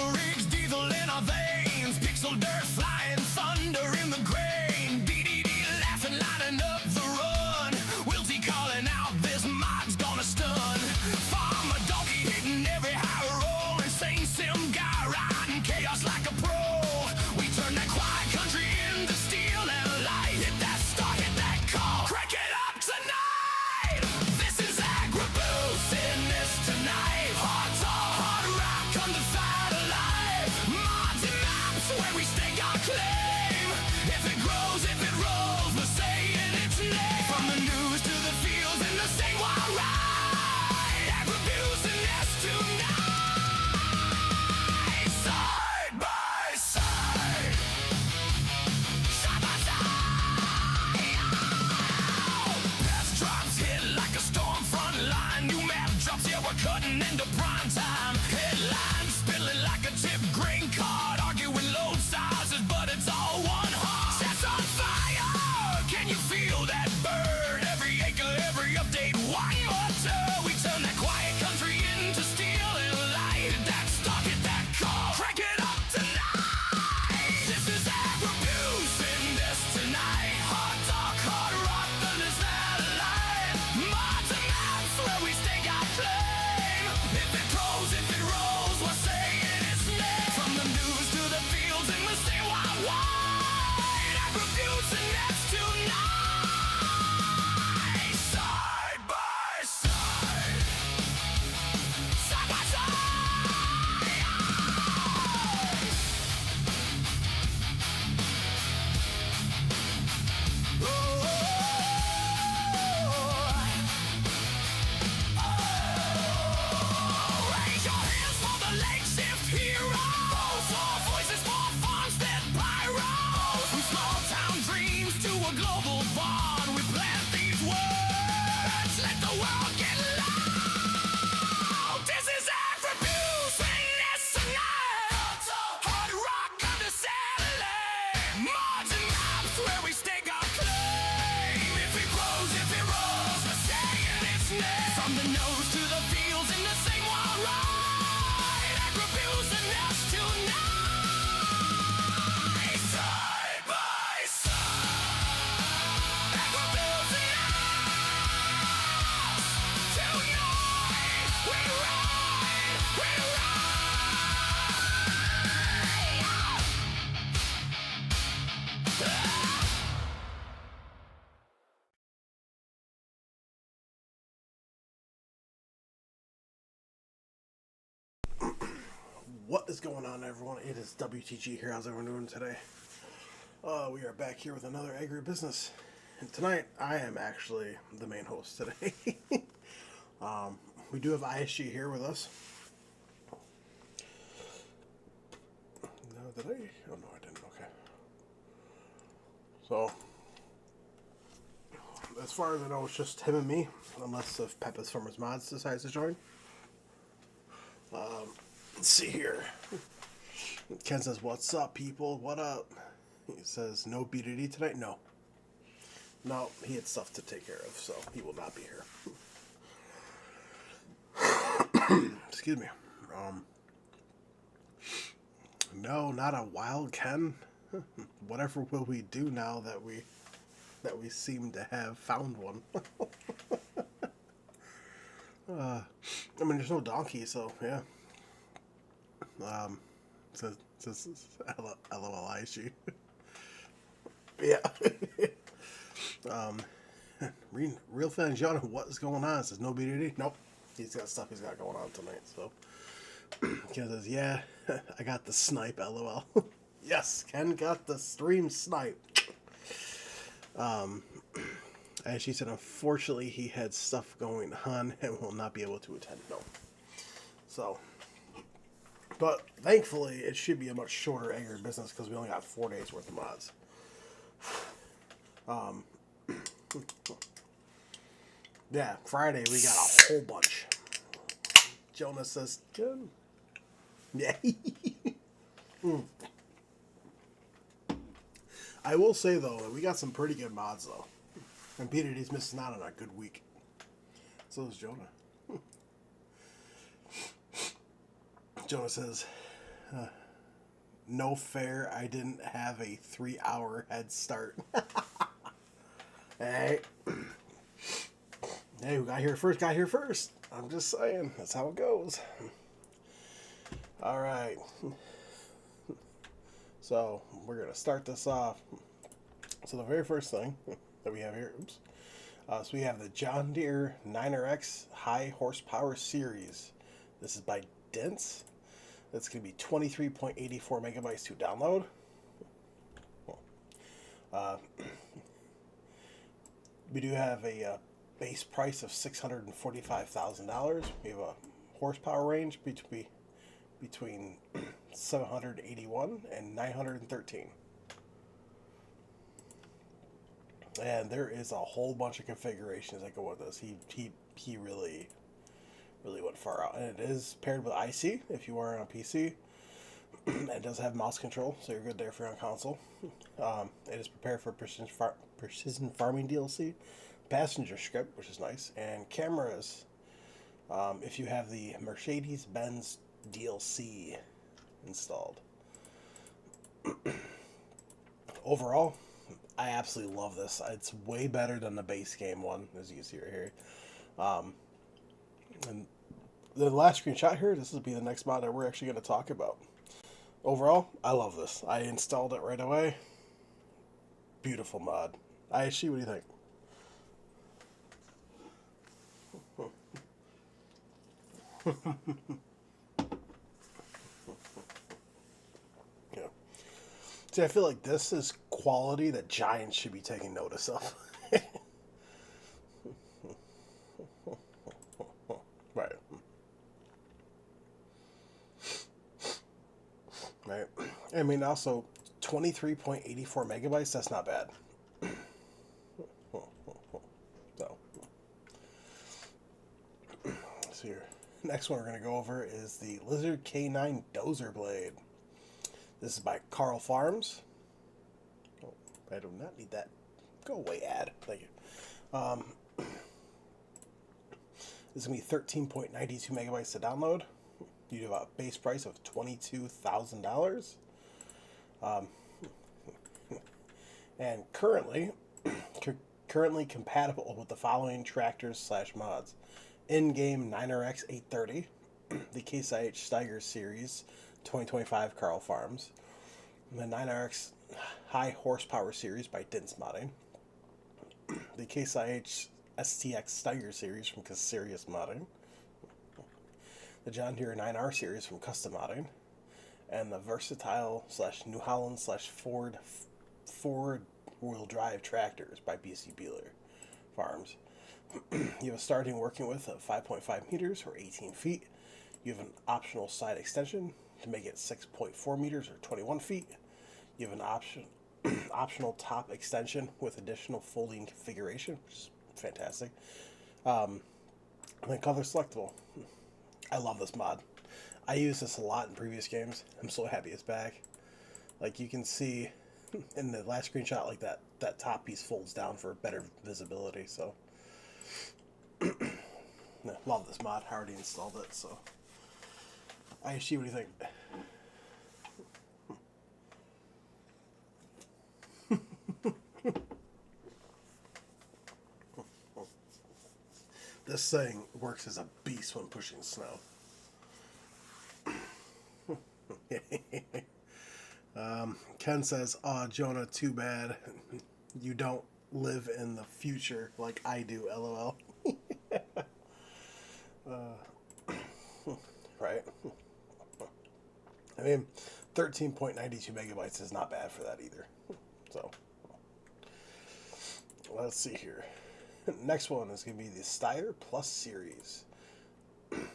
the rigs, diesel in our veins, pixel dirt flying, thunder in the grain, DDD laughing, lining up the run, Wilty calling out, this mod's gonna stun, farmer donkey hitting every high roll, insane sim guy riding chaos like a pro, we turn that quiet country into steel and light, hit that start, hit that call, crank it up tonight, this is Agribusiness Tonight, hard talk, hard rock, come to fight alive, mods and maps where we stake our claim, if it grows, if it rolls, we're saying its name, from the news to the fields and the same wild ride, Agribusiness Tonight, side by side, side by side, past drops hit like a storm front line, new map drops, yeah we're cutting into prime time, headlines spilling like a tip grain card, arguing load sizes but it's all one heart, sets on fire, can you feel that burn, every acre, every update, one more turn, we turn that quiet country into steel and light, hit that stock, hit that call, crank it up tonight, this is Agribusiness Tonight, hard talk, hard rock, thunder's that light, mods and maps where we stake our claim, if it grows, if it rolls, we're saying its name, from the news to the fields and the state wide wide, Agribusiness Tonight, side by side, side by side. Raise your hands for the late shift heroes, for voices for farmstead pyros, from small town dreams to a global bond, we plant these words, let the world get loud. This is Agribusiness Tonight, hard rock under satellite, mods and maps where we stake our claim, if it grows, if it rolls, we're saying its name, from the nose to the fields in the same wild ride, Agribusiness Tonight, side by side, Agribusiness Tonight, we ride, we ride. What is going on, everyone? It is WTG here. How's everyone doing today? We are back here with another agribusiness, and tonight I am actually the main host today. We do have ISG here with us. No, did I? Oh no, I didn't. Okay. So, as far as I know, it's just him and me, unless if Peppa's Farmers Mods decides to join. Let's see here. Ken says, "What's up, people? What up?" He says, "No BDD tonight." No, he had stuff to take care of, so he will not be here. Excuse me. No, not a wild Ken. Whatever will we do now that we seem to have found one? I mean, there's no donkey, so yeah. Says LOLIG. Yeah. Real fan John, what is going on? Says no BDD. Nope. He's got stuff he's got going on tonight. So Ken says, yeah, I got the snipe. LOL. Yes, Ken got the stream snipe. As she said, unfortunately, he had stuff going on and will not be able to attend. No. So, but thankfully, it should be a much shorter agribusiness because we only got 4 days worth of mods. Yeah, Friday we got a whole bunch. Jonas says, good. Yeah. I will say, though, that we got some pretty good mods, though. And PDD's missing out on a good week. So is Jonah. Jonah says, No fair, I didn't have a 3-hour head start. Hey, hey, who got here first? Got here first. I'm just saying, that's how it goes. All right. So we're gonna start this off. So the very first thing that we have here, so we have the John Deere 9RX High Horsepower Series. This is by Dents. That's going to be 23.84 megabytes to download. We do have a base price of $645,000. We have a horsepower range between 781 and 913. And there is a whole bunch of configurations that go with this. He really went far out. And it is paired with IC if you are on a PC. It does have mouse control, so you're good there if you're on console. It is prepared for precision farming DLC, passenger script, which is nice, and cameras if you have the Mercedes-Benz DLC installed. Overall, I absolutely love this. It's way better than the base game one, as you can see right here. And the last screenshot here, this will be the next mod that we're actually going to talk about. Overall, I love this. I installed it right away. Beautiful mod. ISG, what do you think? Yeah. See, I feel like this is quality that Giants should be taking notice of. Right. Right. I mean, also, 23.84 megabytes, that's not bad. So here. Next one we're going to go over is the Lizard K9 Dozer Blade. This is by Carl Farms. Oh, I do not need that. Go away, ad. Thank you. This is going to be 13.92 megabytes to download. You have a base price of $22,000. And currently compatible with the following tractors / mods. In-game 9RX 830, the Case IH Steiger Series 2025 Carl Farms, the 9RX High Horsepower Series by Dents Modding, the Case IH STX Steiger Series from Serious Modding, the John Deere 9R Series from Custom Modding, and the Versatile / New Holland / Ford four-wheel drive tractors by BC Beeler Farms. You have a starting working width of 5.5 meters or 18 feet. You have an optional side extension to make it 6.4 meters or 21 feet. You have an optional top extension with additional folding configuration, which is fantastic. And then color selectable. I love this mod. I use this a lot in previous games. I'm so happy it's back. Like you can see in the last screenshot, like that top piece folds down for better visibility. So love this mod. I already installed it. So ISG, what do you think? This thing works as a beast when pushing snow. Ken says, "Aw, Jonah, too bad you don't live in the future like I do, LOL." Right? I mean, 13.92 megabytes is not bad for that either. So, let's see here. Next one is going to be the Steyr Plus Series.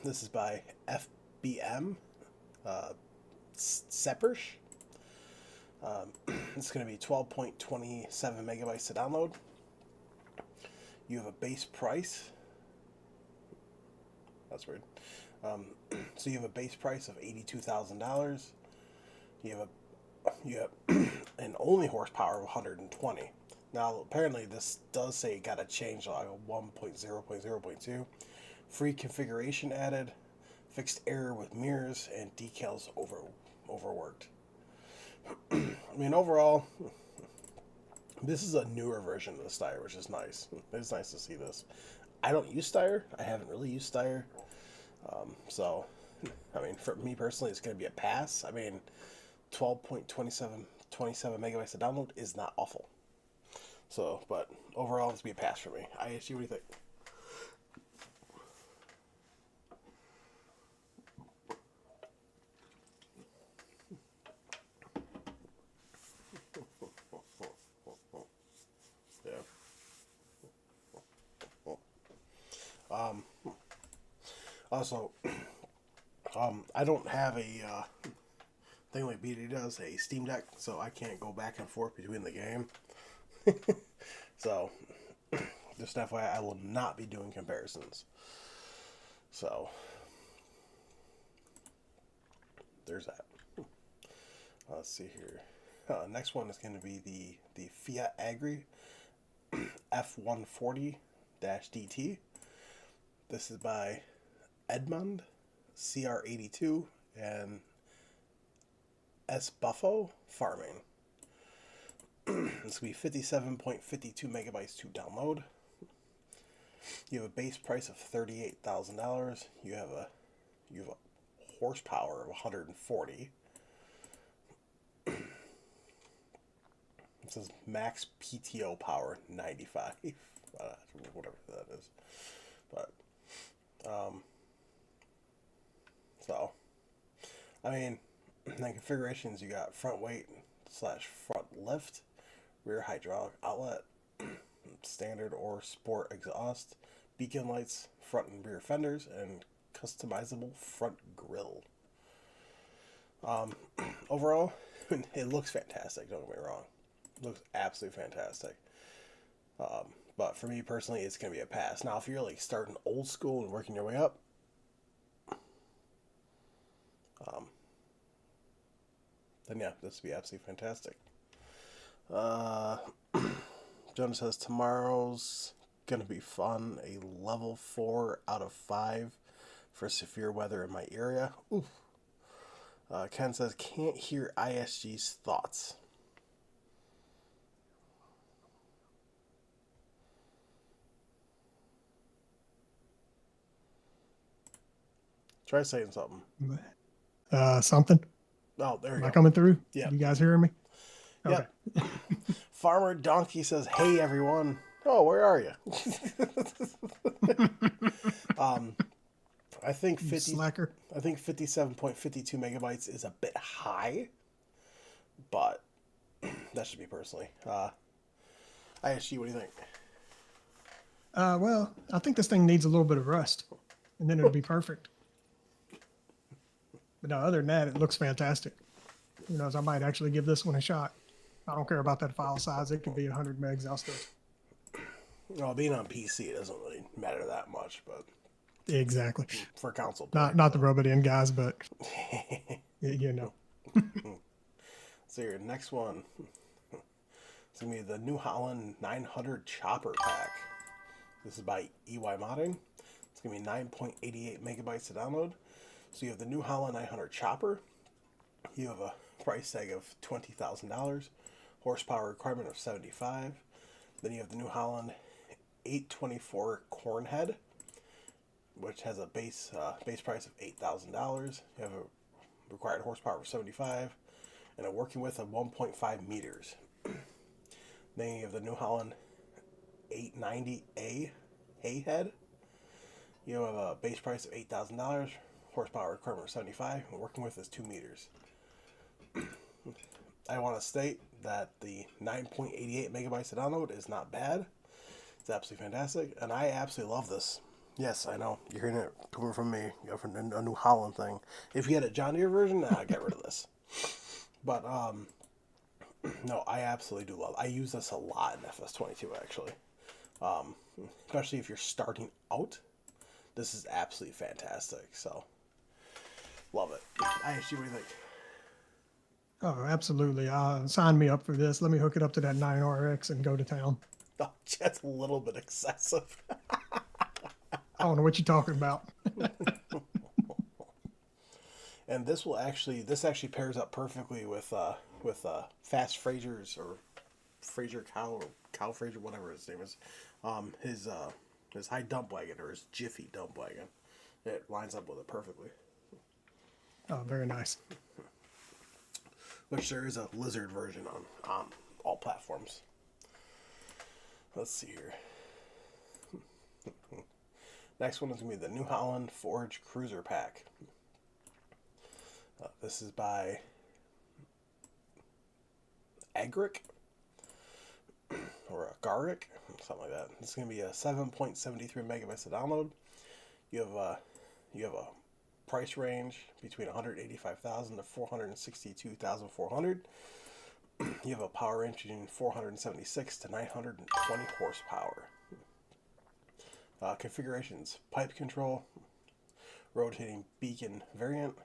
This is by FBM Seppers. It's going to be 12.27 megabytes to download. You have a base price. That's weird. So you have a base price of $82,000. You have an only horsepower of 120. Now, apparently, this does say it got to change like 1.0.0.2. Free configuration added. fixed error with mirrors, and decals overworked. I mean, overall, this is a newer version of the Steyr, which is nice. It's nice to see this. I don't use Steyr. I haven't really used Steyr. So, I mean, for me personally, it's going to be a pass. I mean, 12.27 megabytes to download is not awful. So, but overall, it's going to be a pass for me. ISG, what do you think? Also, I don't have a thing like BD does, a Steam Deck, so I can't go back and forth between the game. So, just FYI, I will not be doing comparisons. So, there's that. Let's see here. Next one is going to be the Fiat Agri F140-DT. This is by Edmund, CR82, and S. Buffo Farming. This will be 57.52 megabytes to download. You have a base price of $38,000. You have a horsepower of 140. It says max PTO power 95. Whatever that is. But so, I mean, the configurations, you got front weight / front lift, rear hydraulic outlet, standard or sport exhaust, beacon lights, front and rear fenders, and customizable front grille. Overall, it looks fantastic, don't get me wrong. It looks absolutely fantastic. But for me personally, it's going to be a pass. Now, if you're like starting old school and working your way up, then yeah, this would be absolutely fantastic. Jonas says tomorrow's going to be fun. A level 4 out of 5 for severe weather in my area. Oof. Ken says can't hear ISG's thoughts. Try saying something. Something. Oh, there you go. Am I coming through? Yeah. You guys hearing me? Okay. Yep. Farmer Donkey says, "Hey everyone." Oh, where are you? I think 50. Slacker. I think 57.52 megabytes is a bit high, but that should be personally. ISG, what do you think? Well, I think this thing needs a little bit of rust, and then it'll be perfect. But no, other than that, it looks fantastic. Who knows? I might actually give this one a shot. I don't care about that file size. It could be 100 megs. I'll still. Well, being on PC, it doesn't really matter that much, but Exactly. for console, Not the rub it in guys, but you know. So your next one, it's gonna be the New Holland 900 Chopper Pack. This is by EY Modding. It's gonna be 9.88 megabytes to download. So you have the New Holland 900 Chopper. You have a price tag of $20,000, horsepower requirement of 75. Then you have the New Holland 824 Cornhead, which has a base price of $8,000. You have a required horsepower of 75 and a working width of 1.5 meters. Then you have the New Holland 890A Hayhead. You have a base price of $8,000, horsepower requirement of 75, and working width is 2 meters. I want to state that the 9.88 megabytes to download is not bad. It's absolutely fantastic, and I absolutely love this. Yes, I know. You're hearing it coming from me, from a New Holland thing. If you had a John Deere version, I'd get rid of this. But, no, I absolutely do love it. I use this a lot in FS22, actually. Especially if you're starting out. This is absolutely fantastic, so love it. ISG, what do you think? Oh, absolutely. Sign me up for this. Let me hook it up to that 9RX and go to town. Oh, that's a little bit excessive. I don't know what you're talking about. And this actually pairs up perfectly with Fast Fraser's or Fraser Cow Fraser, whatever his name is. His high dump wagon or his Jiffy dump wagon. It lines up with it perfectly. Oh, very nice. Which there is a lizard version on all platforms. Let's see here. Next one is going to be the New Holland Forge Cruiser Pack. This is by Agric or Agaric, something like that. It's going to be a 7.73 megabytes to download. You have a price range between 185,000 to 462,400. You have a power range between 476 to 920 horsepower. Configurations: pipe control, rotating beacon variant,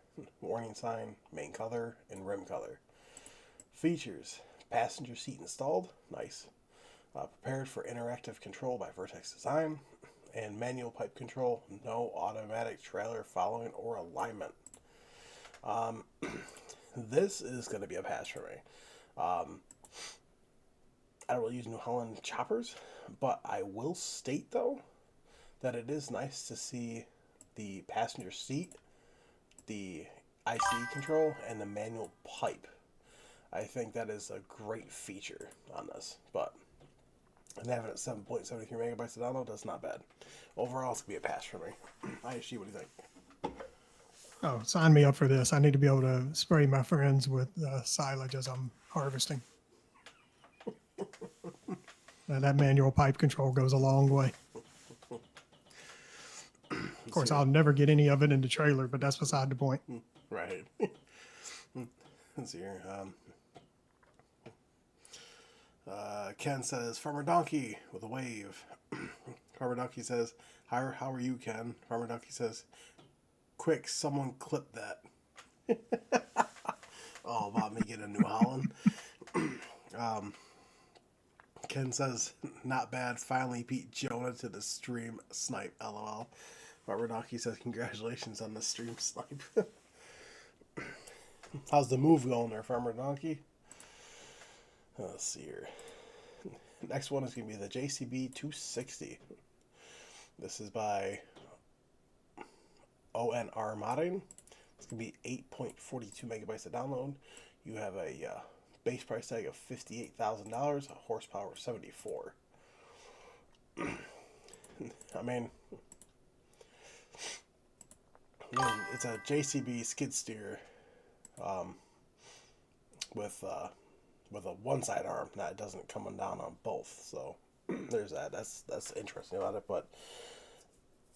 warning sign, main color, and rim color. Features: passenger seat installed, nice. Prepared for interactive control by Vertex Design, and manual pipe control, no automatic trailer following or alignment. This is going to be a pass for me. I don't really use New Holland choppers, but I will state though that it is nice to see the passenger seat, the IC control, and the manual pipe. I think that is a great feature on this, but and having it 7.73 megabytes to download, that's not bad. Overall, it's going to be a pass for me. ISG, what do you think? Oh, sign me up for this. I need to be able to spray my friends with silage as I'm harvesting. That manual pipe control goes a long way. Of course, I'll never get any of it in the trailer, but that's beside the point. Right. Let's see here. Ken says, Farmer Donkey with a wave. Farmer Donkey says, how are you, Ken? Farmer Donkey says, quick, someone clip that. Oh, about me getting a New Holland. Ken says, not bad. Finally beat Jonah to the stream snipe. LOL. Farmer Donkey says, congratulations on the stream snipe. How's the move going there, Farmer Donkey? Let's see here. Next one is going to be the JCB 260. This is by ONR Modding. It's going to be 8.42 megabytes to download. You have a base price tag of $58,000, a horsepower of 74. I mean, it's a JCB skid steer with a one side arm that doesn't come down on both. So there's that. That's interesting about it. But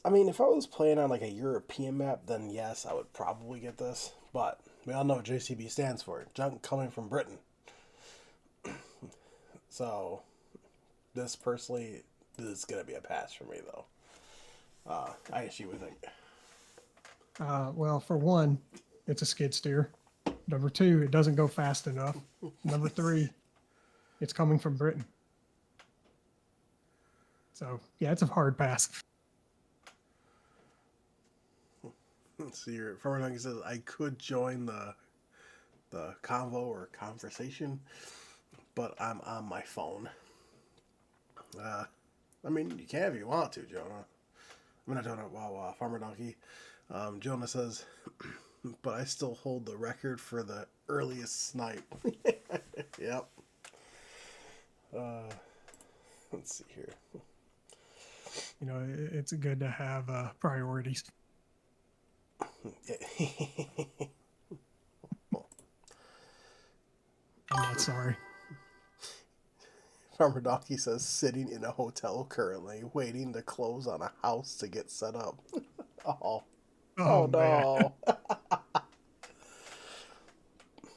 I mean, if I was playing on like a European map, then yes, I would probably get this. But we all know what JCB stands for: junk coming from Britain. So this personally is gonna be a pass for me, though. I actually would think. Well, for one, it's a skid steer. Number two, it doesn't go fast enough. Number three, it's coming from Britain. So, yeah, it's a hard pass. Let's see here. Farmer Donkey says, I could join the convo or conversation, but I'm on my phone. I mean, you can if you want to, Jonah. I'm not doing it while Farmer Donkey. Jonah says, but I still hold the record for the earliest snipe. Yep. Let's see here. You know, it's good to have priorities. I'm not sorry. Farmer Donkey says, sitting in a hotel currently, waiting to close on a house to get set up. Oh no.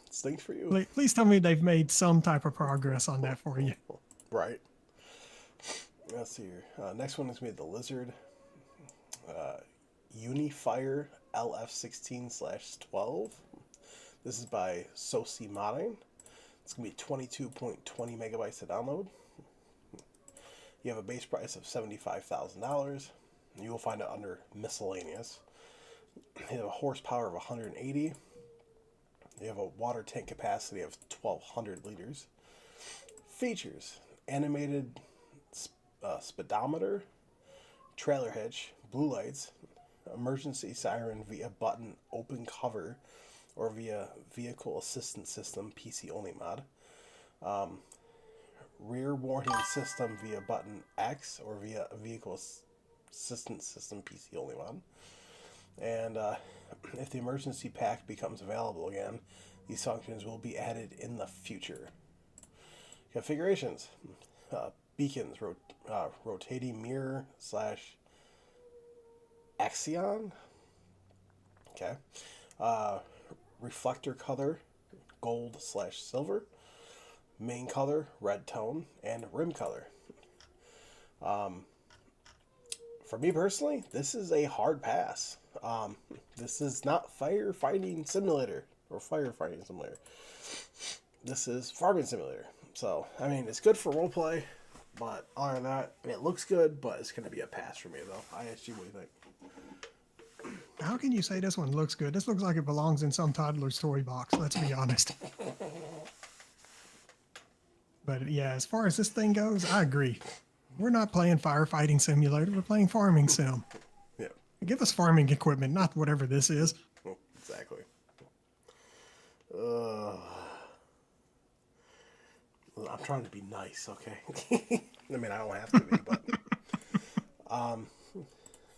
Stinks for you. Please tell me they've made some type of progress on that for you. Right. Let's see here. Next one is made the Lizard Unifire LF16/12. This is by Soci Modding. It's going to be 22.20 megabytes to download. You have a base price of $75,000. You will find it under miscellaneous. They have a horsepower of 180. They have a water tank capacity of 1,200 liters. Features: animated speedometer, trailer hitch, blue lights, emergency siren via button open cover or via vehicle assistance system PC only mod, rear warning system via button X or via vehicle assistance system PC only mod. And if the emergency pack becomes available again, these functions will be added in the future. Configurations: beacons, rotating mirror slash axion. Okay. Reflector color, gold slash silver. Main color, red tone, and rim color. For me personally, this is a hard pass. This is not firefighting simulator or firefighting simulator. This is farming simulator. So, I mean, it's good for roleplay, but other than that, it looks good, but it's going to be a pass for me, though. I asked you, what do you think? How can you say this one looks good? This looks like it belongs in some toddler's toy box, let's be honest. But yeah, as far as this thing goes, I agree. We're not playing firefighting simulator, we're playing farming sim. Yeah, Give us farming equipment, not whatever this is. exactly. I'm trying to be nice, okay? I mean, I don't have to be, but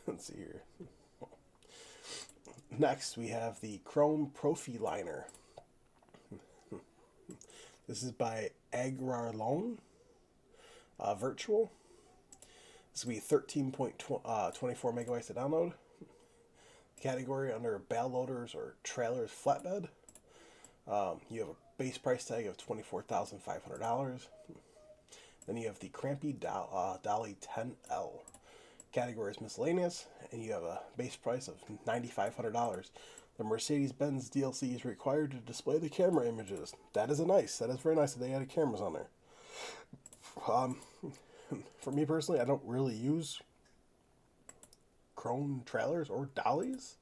let's see here. Next, we have the Chrome Profi Liner. This is by Agribusiness Virtual. This will be 13.24 megabytes to download. Category under bale loaders or trailers flatbed. You have a base price tag of $24,500. Then you have the Crampy Dolly 10L. Category is miscellaneous, and you have a base price of $9,500. The Mercedes-Benz DLC is required to display the camera images. That is very nice that they added cameras on there. For me personally, I don't really use chrome trailers or dollies.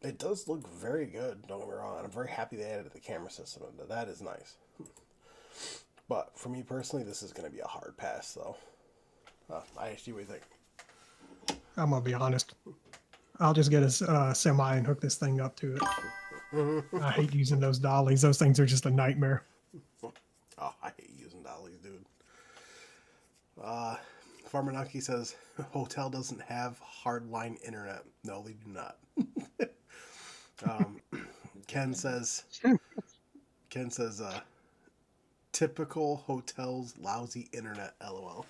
It does look very good, don't get me wrong. I'm very happy they added the camera system. That is nice. But for me personally, this is going to be a hard pass, though. I asked you what you think. I'm going to be honest. I'll just get a semi and hook this thing up to it. I hate using those dollies. Those things are just a nightmare. Oh, I hate using dollies, dude. Farmer Nucky says, hotel doesn't have hardline internet. No, they do not. Ken says, typical hotels, lousy internet, lol.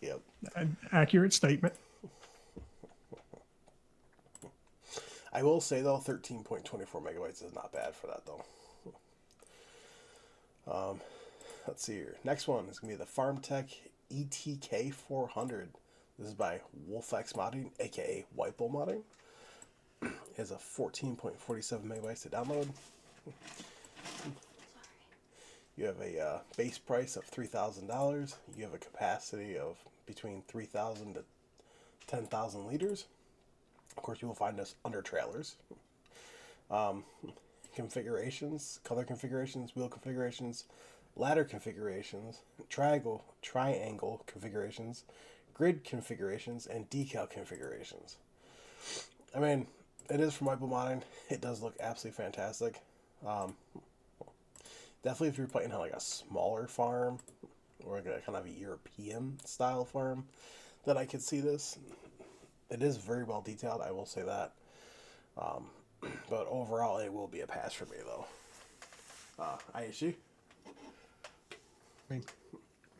Yep. An accurate statement. I will say, though, 13.24 megabytes is not bad for that, though. Let's see here. Next one is going to be the FarmTech ETK 400. This is by WolfX Modding, aka Whiteball Modding. It has a 14.47 megabytes to download. You have a base price of $3,000. You have a capacity of between 3,000 to 10,000 liters. Of course, you will find this under trailers. Configurations, color configurations, wheel configurations, ladder configurations, triangle configurations, grid configurations, and decal configurations. I mean, it is from Whiteball Modding. It does look absolutely fantastic. Definitely if you're playing on like a smaller farm or like a kind of a European style farm, then I could see this. It is very well detailed, I will say that. But overall, it will be a pass for me, though. ISG? I mean,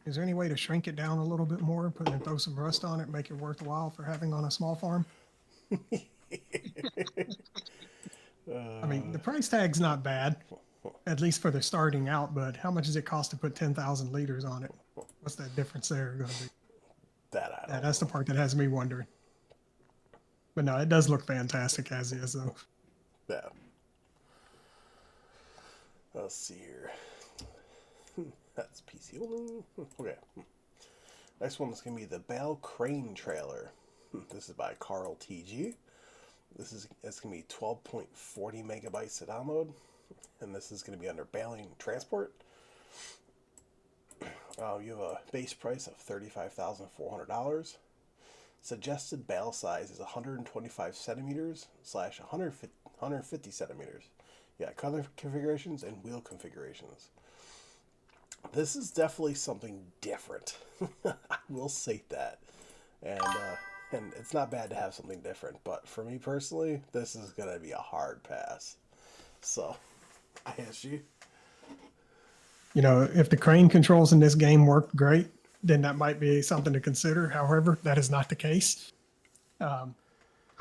is there any way to shrink it down a little bit more, throw some rust on it, make it worthwhile for having on a small farm? I mean, the price tag's not bad, at least for the starting out, but how much does it cost to put 10,000 liters on it? What's that difference there going to be? That's the part that has me wondering. But no, it does look fantastic as is, though. Yeah. Let's see here. That's PC only. Okay. Next one is going to be the Bale Crane Trailer. This is by Carl TG. It's going to be 12.40 megabytes to download, and this is going to be under baling transport. You have a base price of $35,400. Suggested bale size is 125 centimeters / 150 centimeters. Yeah, color configurations and wheel configurations. This is definitely something different. I will say that, and it's not bad to have something different. But for me personally, this is gonna be a hard pass. So, I ask you. You know, if the crane controls in this game work great, then that might be something to consider. However, that is not the case. I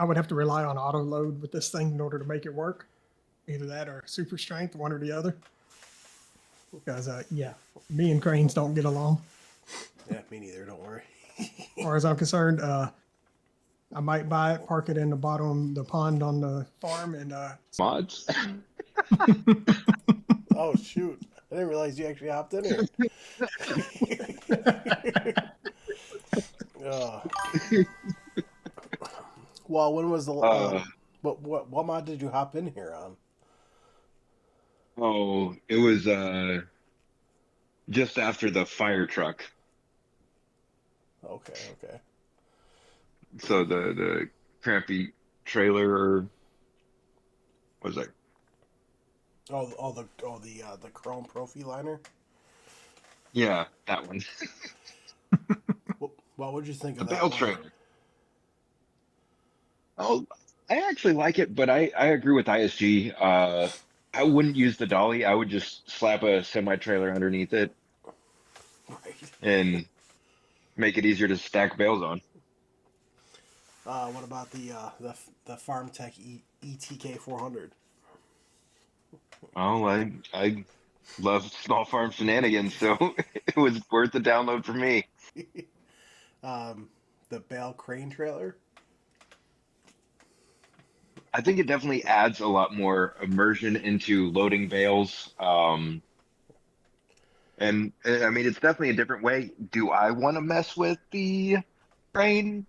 would have to rely on auto load with this thing in order to make it work. Either that or super strength, one or the other. Because, yeah, me and cranes don't get along. Yeah, me neither. Don't worry. As far as I'm concerned, I might buy it, park it in the bottom of the pond on the farm, and Mods? Oh shoot! I didn't realize you actually hopped in here. uh, well, when was the what mod did you hop in here on? Oh, it was just after the fire truck. Okay. So the crappy trailer, or what was that? The chrome Profi liner. Yeah, that one. What would you think The of that bale one? trailer. Oh, I actually like it, but I agree with ISG. I wouldn't use the dolly. I would just slap a semi trailer underneath it Right. and make it easier to stack bales on. What about the Farm Tech ETK 400? Oh, I love small farm shenanigans, so it was worth the download for me. The bale crane trailer. I think it definitely adds a lot more immersion into loading bales. And I mean, it's definitely a different way. Do I want to mess with the crane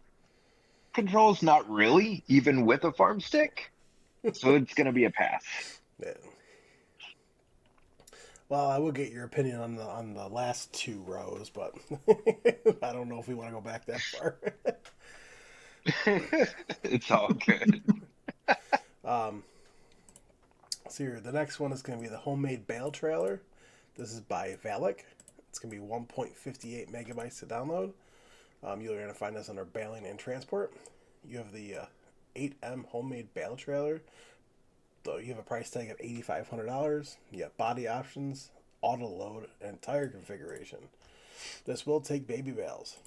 controls? Not really, even with a farm stick. So it's going to be a pass. Yeah. Well, I will get your opinion on the last two rows, but I don't know if we want to go back that far. It's all good. So here, the next one is going to be the homemade bale trailer. This is by Valak. It's going to be 1.58 megabytes to download. You're going to find this under baling and transport. You have the 8M homemade bale trailer. So you have a price tag of $8,500. You have body options, auto load, and tire configuration. This will take baby bales.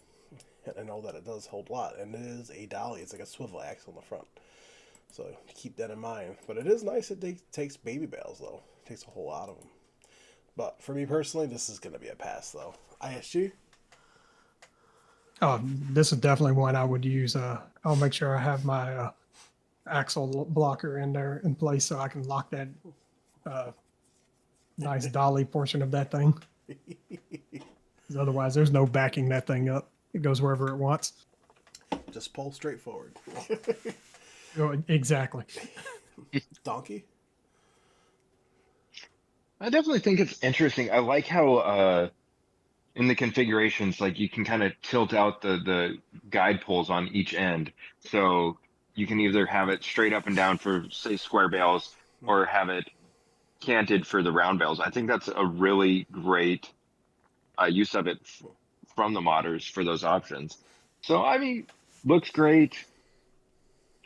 And I know that it does hold a lot. And it is a dolly. It's like a swivel axle in the front. So keep that in mind. But it is nice it takes baby bales, though. It takes a whole lot of them. But for me personally, this is going to be a pass, though. ISG? oh, this is definitely one I would use. I'll make sure I have my axle blocker in there in place so I can lock that nice dolly portion of that thing. 'Cause otherwise, there's no backing that thing up. It goes wherever it wants. Just pull straight forward. Oh, exactly. Donkey? I definitely think it's interesting. I like how in the configurations, like you can kind of tilt out the guide poles on each end. So you can either have it straight up and down for, say, square bales, or have it canted for the round bales. I think that's a really great use of it from the modders for those options. So, I mean, looks great.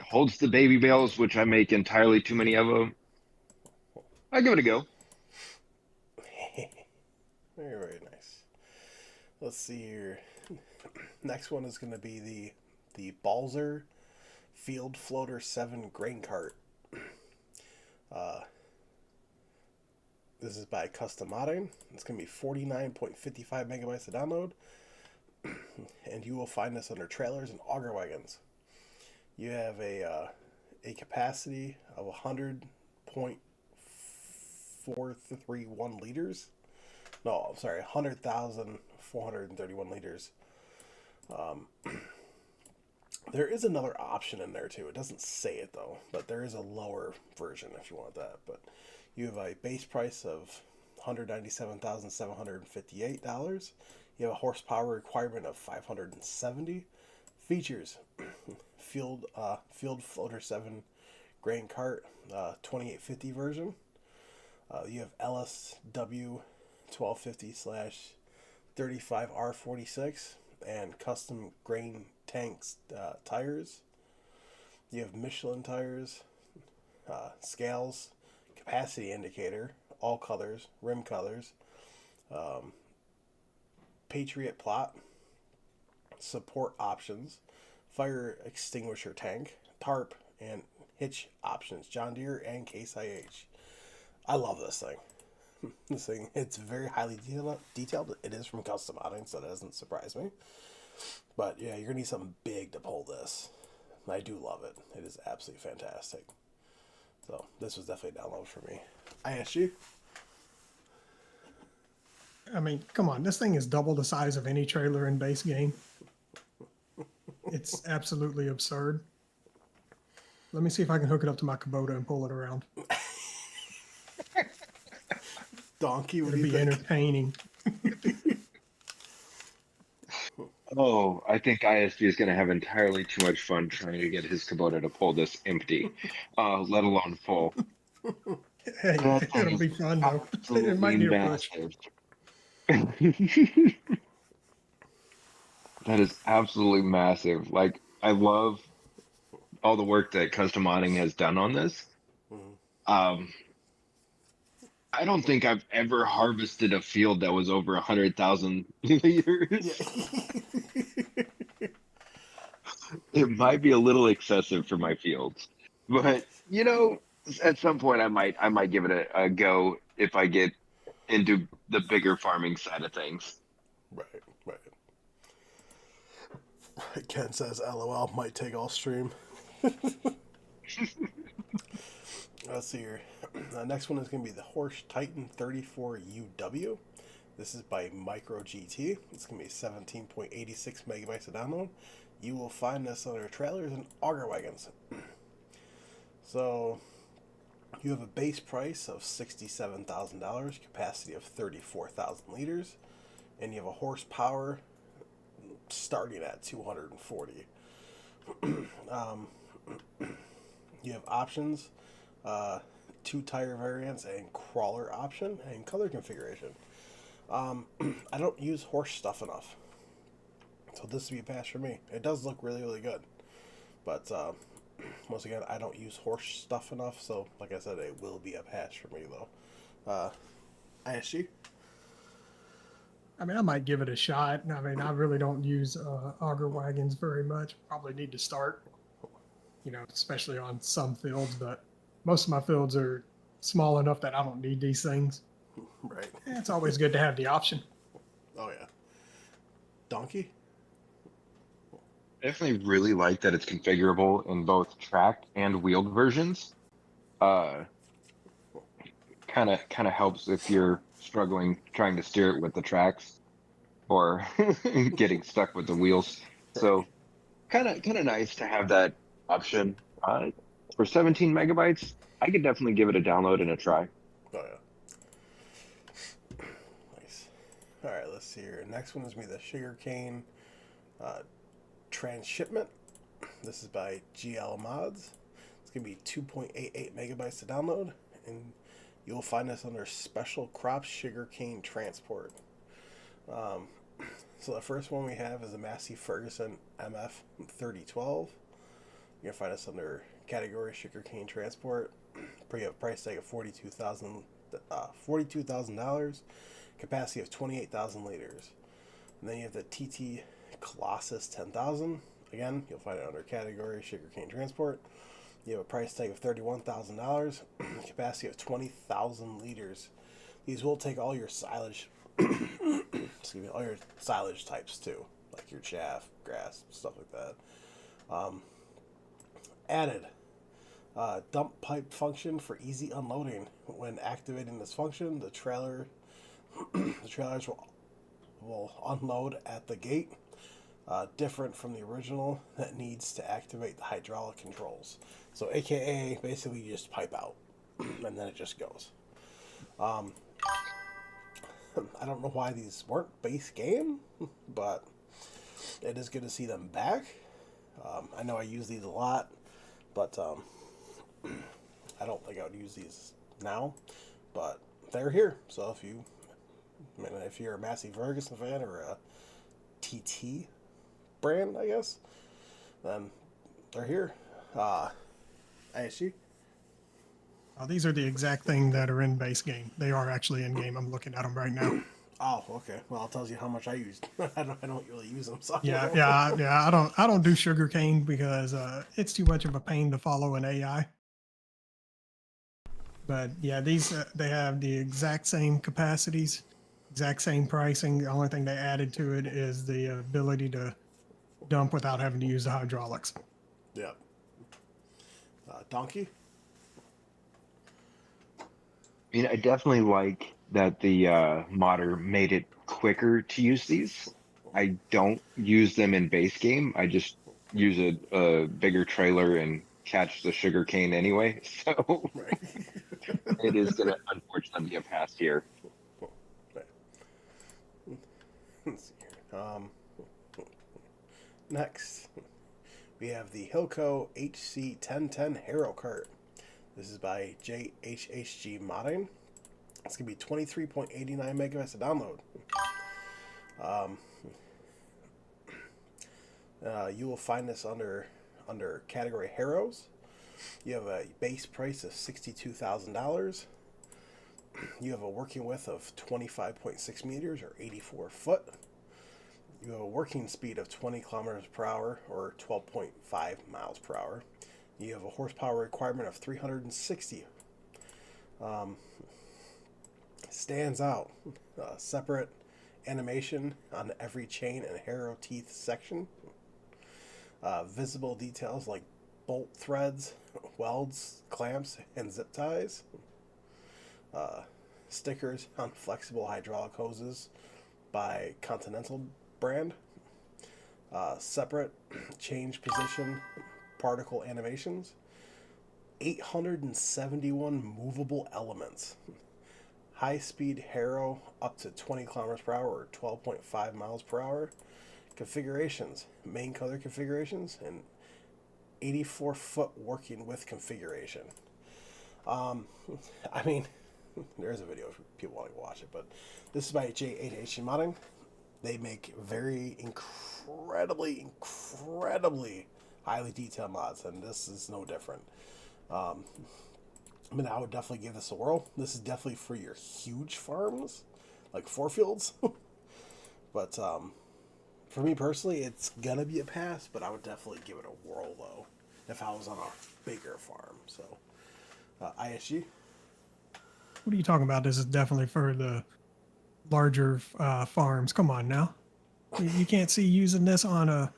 Holds the baby bales, which I make entirely too many of them. I give it a go. Very, very nice. Let's see here. Next one is going to be the Balzer Field Floater 7 grain cart. This is by Custom Modding. It's going to be 49.55 megabytes to download. And you will find this under trailers and auger wagons. You have a capacity of 100.431 liters. No, I'm sorry, 100,431 liters. There is another option in there too. It doesn't say it though, but there is a lower version if you want that. But you have a base price of $197,758. You have a horsepower requirement of 570. Features: field floater 7 grain cart, 2850 version. You have LSW 1250/35R46 and custom grain tanks tires. You have Michelin tires, scales, capacity indicator, all colors, rim colors, Patriot plot, support options, fire extinguisher tank, tarp, and hitch options, John Deere and Case IH. I love this thing. This thing, it's very highly detailed. It is from Custom Modding, so that doesn't surprise me. But yeah, you're gonna need something big to pull this. I do love it. It is absolutely fantastic. So this was definitely a download for me. I asked you. I mean, come on, this thing is double the size of any trailer in base game. It's absolutely absurd. Let me see if I can hook it up to my Kubota and pull it around. Donkey, what It'll do you be think? entertaining. Oh, I think ISG is going to have entirely too much fun trying to get his Kubota to pull this empty, let alone full. Hey, That thing it'll is be fun though. It absolutely might need a push. massive. That is absolutely massive. Like, I love all the work that custom modding has done on this. Um, I don't think I've ever harvested a field that was over 100,000 Yeah. liters. It might be a little excessive for my fields, but at some point I might give it a go if I get into the bigger farming side of things. Right, right. Ken says, "LOL, might take all stream." Let's see here. The next one is going to be the Horse Titan 34UW. This is by Micro GT. It's going to be 17.86 megabytes of download. You will find this under trailers and auger wagons. So you have a base price of $67,000, capacity of 34,000 liters, and you have a horsepower starting at 240. You have options, 2 tire variants, and crawler option, and color configuration. I don't use horse stuff enough, so this would be a pass for me. It does look really, really good, but once again, I don't use horse stuff enough, so like I said, it will be a pass for me though. I asked you. I mean, I might give it a shot. I mean, I really don't use auger wagons very much. Probably need to start, especially on some fields, but most of my fields are small enough that I don't need these things. Right. It's always good to have the option. Oh yeah. Donkey. Definitely really like that it's configurable in both tracked and wheeled versions. Uh, kind of helps if you're struggling trying to steer it with the tracks or getting stuck with the wheels. Right. So kind of nice to have that option. For 17 megabytes, I could definitely give it a download and a try. Oh yeah. Nice. All right. Let's see here. Next one is me the sugarcane transshipment. This is by GL Mods. It's gonna be 2.88 megabytes to download, and you'll find this under special crop sugarcane transport. So the first one we have is a Massey Ferguson MF 3012. You're gonna find us under category sugarcane transport. You have a price tag of $42,000, capacity of 28,000 liters. And then you have the TT Colossus 10,000. Again, you'll find it under category sugarcane transport. You have a price tag of $31,000, capacity of 20,000 liters. These will take all your silage, excuse me, all your silage types too, like your chaff, grass, stuff like that. Added dump pipe function for easy unloading. When activating this function, the trailers will unload at the gate. different from the original that needs to activate the hydraulic controls. So AKA basically you just pipe out and then it just goes. I don't know why these weren't base game, but it is good to see them back. I know I use these a lot, but I don't think I would use these now, but they're here. So if you're a Massey Ferguson fan or a TT brand, I guess, then they're here. ISG. These are the exact thing that are in base game. They are actually in game. I'm looking at them right now. Oh, okay. Well, it tells you how much I used. I don't really use them. So Yeah. I don't do sugarcane because it's too much of a pain to follow an AI. But yeah, these they have the exact same capacities, exact same pricing. The only thing they added to it is the ability to dump without having to use the hydraulics. Yeah. Donkey. I mean, I definitely like that the modder made it quicker to use these. I don't use them in base game. I just use a bigger trailer and catch the sugar cane anyway. So Right. it is going to unfortunately be a pass here. Let's see here. Next, we have the Hilco HC1010 Harrow Cart. This is by JHHG Modding. It's going to be 23.89 megabytes to download. You will find this under category Harrows. You have a base price of $62,000. You have a working width of 25.6 meters or 84 foot. You have a working speed of 20 kilometers per hour or 12.5 miles per hour. You have a horsepower requirement of 360. Stands out. Separate animation on every chain and harrow teeth section. Visible details like bolt threads, welds, clamps, and zip ties. Stickers on flexible hydraulic hoses by Continental brand. Separate change position particle animations. 871 movable elements. High speed harrow up to 20 kilometers per hour or 12.5 miles per hour. Configurations, main color configurations, and 84 foot working width configuration. I mean, there's a video if people want to watch it, but this is by JHHG Modding. They make very incredibly highly detailed mods, and this is no different. I mean, I would definitely give this a whirl. This is definitely for your huge farms, like 4 fields. But for me personally, it's gonna be a pass, but I would definitely give it a whirl though, if I was on a bigger farm. So, ISG. What are you talking about? This is definitely for the larger farms. Come on now, you can't see using this on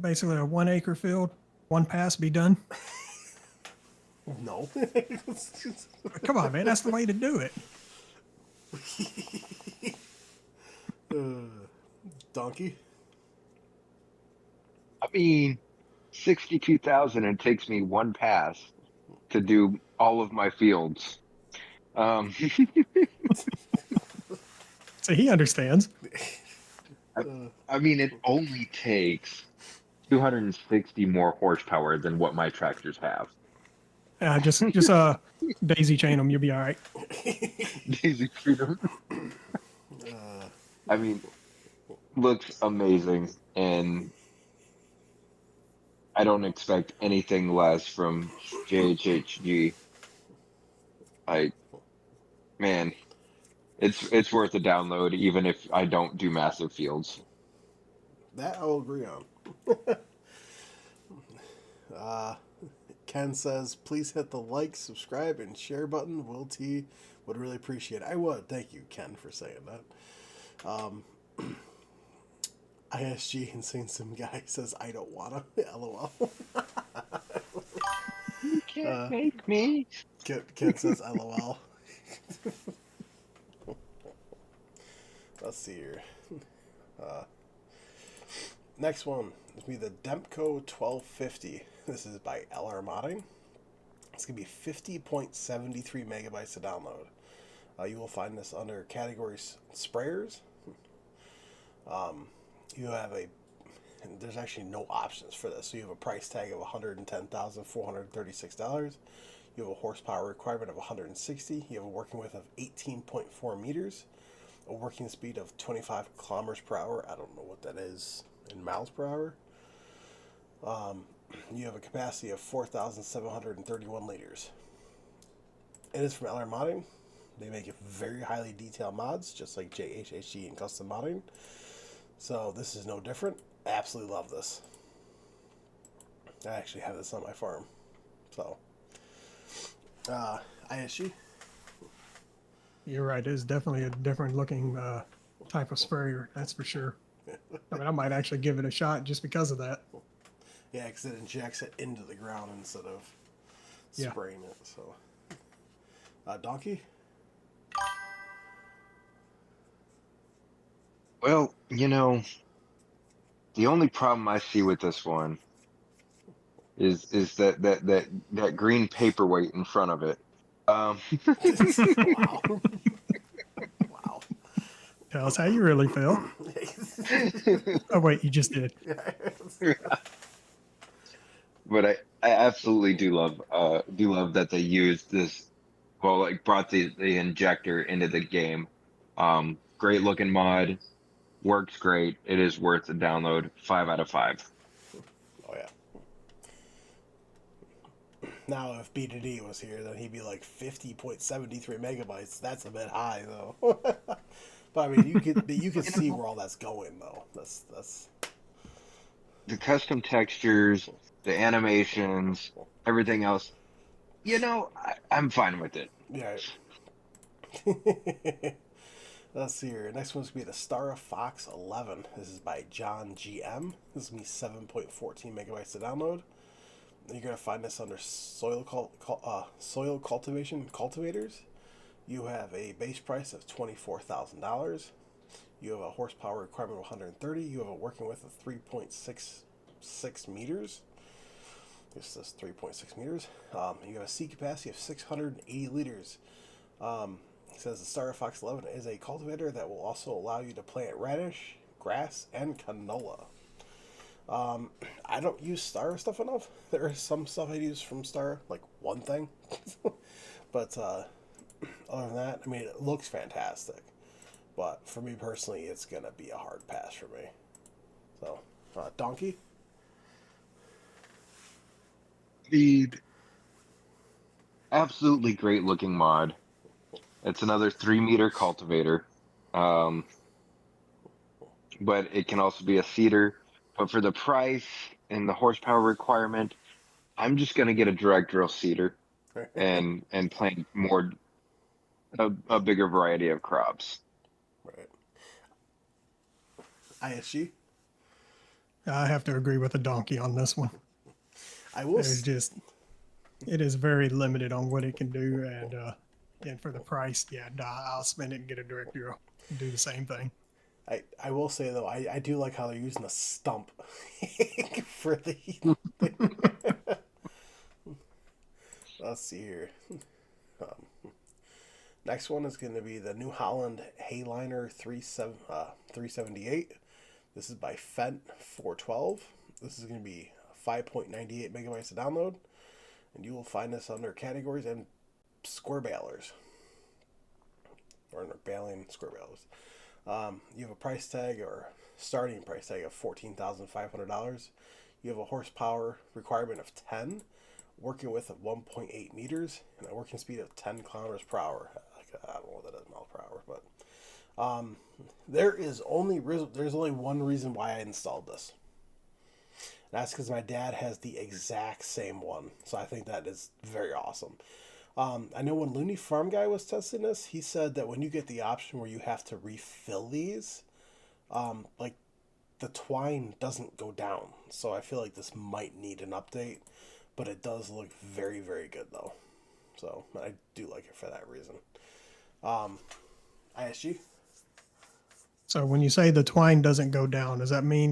basically a 1 acre field. One pass, be done. No. Come on, man, that's the way to do it. Donkey. I mean, 62,000 and it takes me one pass to do all of my fields. So he understands. I mean, it only takes 260 more horsepower than what my tractors have. Just daisy chain them. You'll be all right. Daisy freedom. I mean, looks amazing, and I don't expect anything less from JHHG. Man, it's worth a download, even if I don't do massive fields. That I will agree on. Ken says, please hit the like, subscribe, and share button. Will T would really appreciate it. I would. Thank you, Ken, for saying that. ISG Insane Sim Guy says, I don't wanna. LOL. You can't make me. Ken says, LOL. Let's see here. Next one is going to be the Demco 1250. This is by LR Modding. It's going to be 50.73 megabytes to download. You will find this under categories sprayers. You have there's actually no options for this. So you have a price tag of $110,436. You have a horsepower requirement of 160. You have a working width of 18.4 meters. A working speed of 25 kilometers per hour. I don't know what that is in miles per hour. You have a capacity of 4,731 liters. It is from LR Modding. They make it very highly detailed mods, just like JHHG and custom modding. So this is no different. Absolutely love this. I actually have this on my farm. So, ISG. You're right. It is definitely a different looking type of sprayer. That's for sure. I mean, I might actually give it a shot just because of that. Yeah, because it injects it into the ground instead of spraying it. So, Donkey. Well, the only problem I see with this one is that green paperweight in front of it. Wow. Wow. Tell us how you really feel. Oh, wait, you just did. But I absolutely do love that they used this, well, like brought the injector into the game. Great looking mod, works great. It is worth a download. 5 out of 5. Oh yeah. Now if B2D was here, then he'd be like 50.73 megabytes. That's a bit high though. But I mean, you could see where all that's going though. That's The custom textures, the animations, everything else. I'm fine with it. yeah. Let's see here. Next one's gonna be the Star Fox 11. This is by John GM. This is gonna be 7.14 megabytes to download. You're gonna find this under soil cultivation cultivators. You have a base price of $24,000. You have a horsepower requirement of 130. You have a working width of 3.66 meters. This says 3.6 meters. You have a seed capacity of 680 liters. It says the Star Fox 11 is a cultivator that will also allow you to plant radish, grass, and canola. I don't use Star stuff enough. There is some stuff I use from Star, like one thing. But other than that, I mean, it looks fantastic. But for me personally, it's going to be a hard pass for me. So, Donkey? The absolutely great looking mod. It's another 3-meter cultivator. But it can also be a seeder. But for the price and the horsepower requirement, I'm just going to get a direct drill seeder and plant a bigger variety of crops. Right. ISG? I have to agree with the Donkey on this one. It is very limited on what it can do, and for the price, I'll spend it and get a direct drill and do the same thing. I will say though, I do like how they're using a stump for the. Let's see here. Next one is going to be the New Holland Hayliner 378. This is by Fent 412. This is going to be 5.98 megabytes to download, and you will find this under categories and square balers, or baling square balers. You have a price tag or starting price tag of $14,500. You have a horsepower requirement of 10, working width of 1.8 meters, and a working speed of 10 kilometers per hour. I don't know what that is miles per hour, but there's only one reason why I installed this. That's because my dad has the exact same one, so I think that is very awesome. I know when Looney Farm Guy was testing this, he said that when you get the option where you have to refill these, like the twine doesn't go down. So I feel like this might need an update, but it does look very, very good though. So I do like it for that reason. ISG? So when you say the twine doesn't go down, does that mean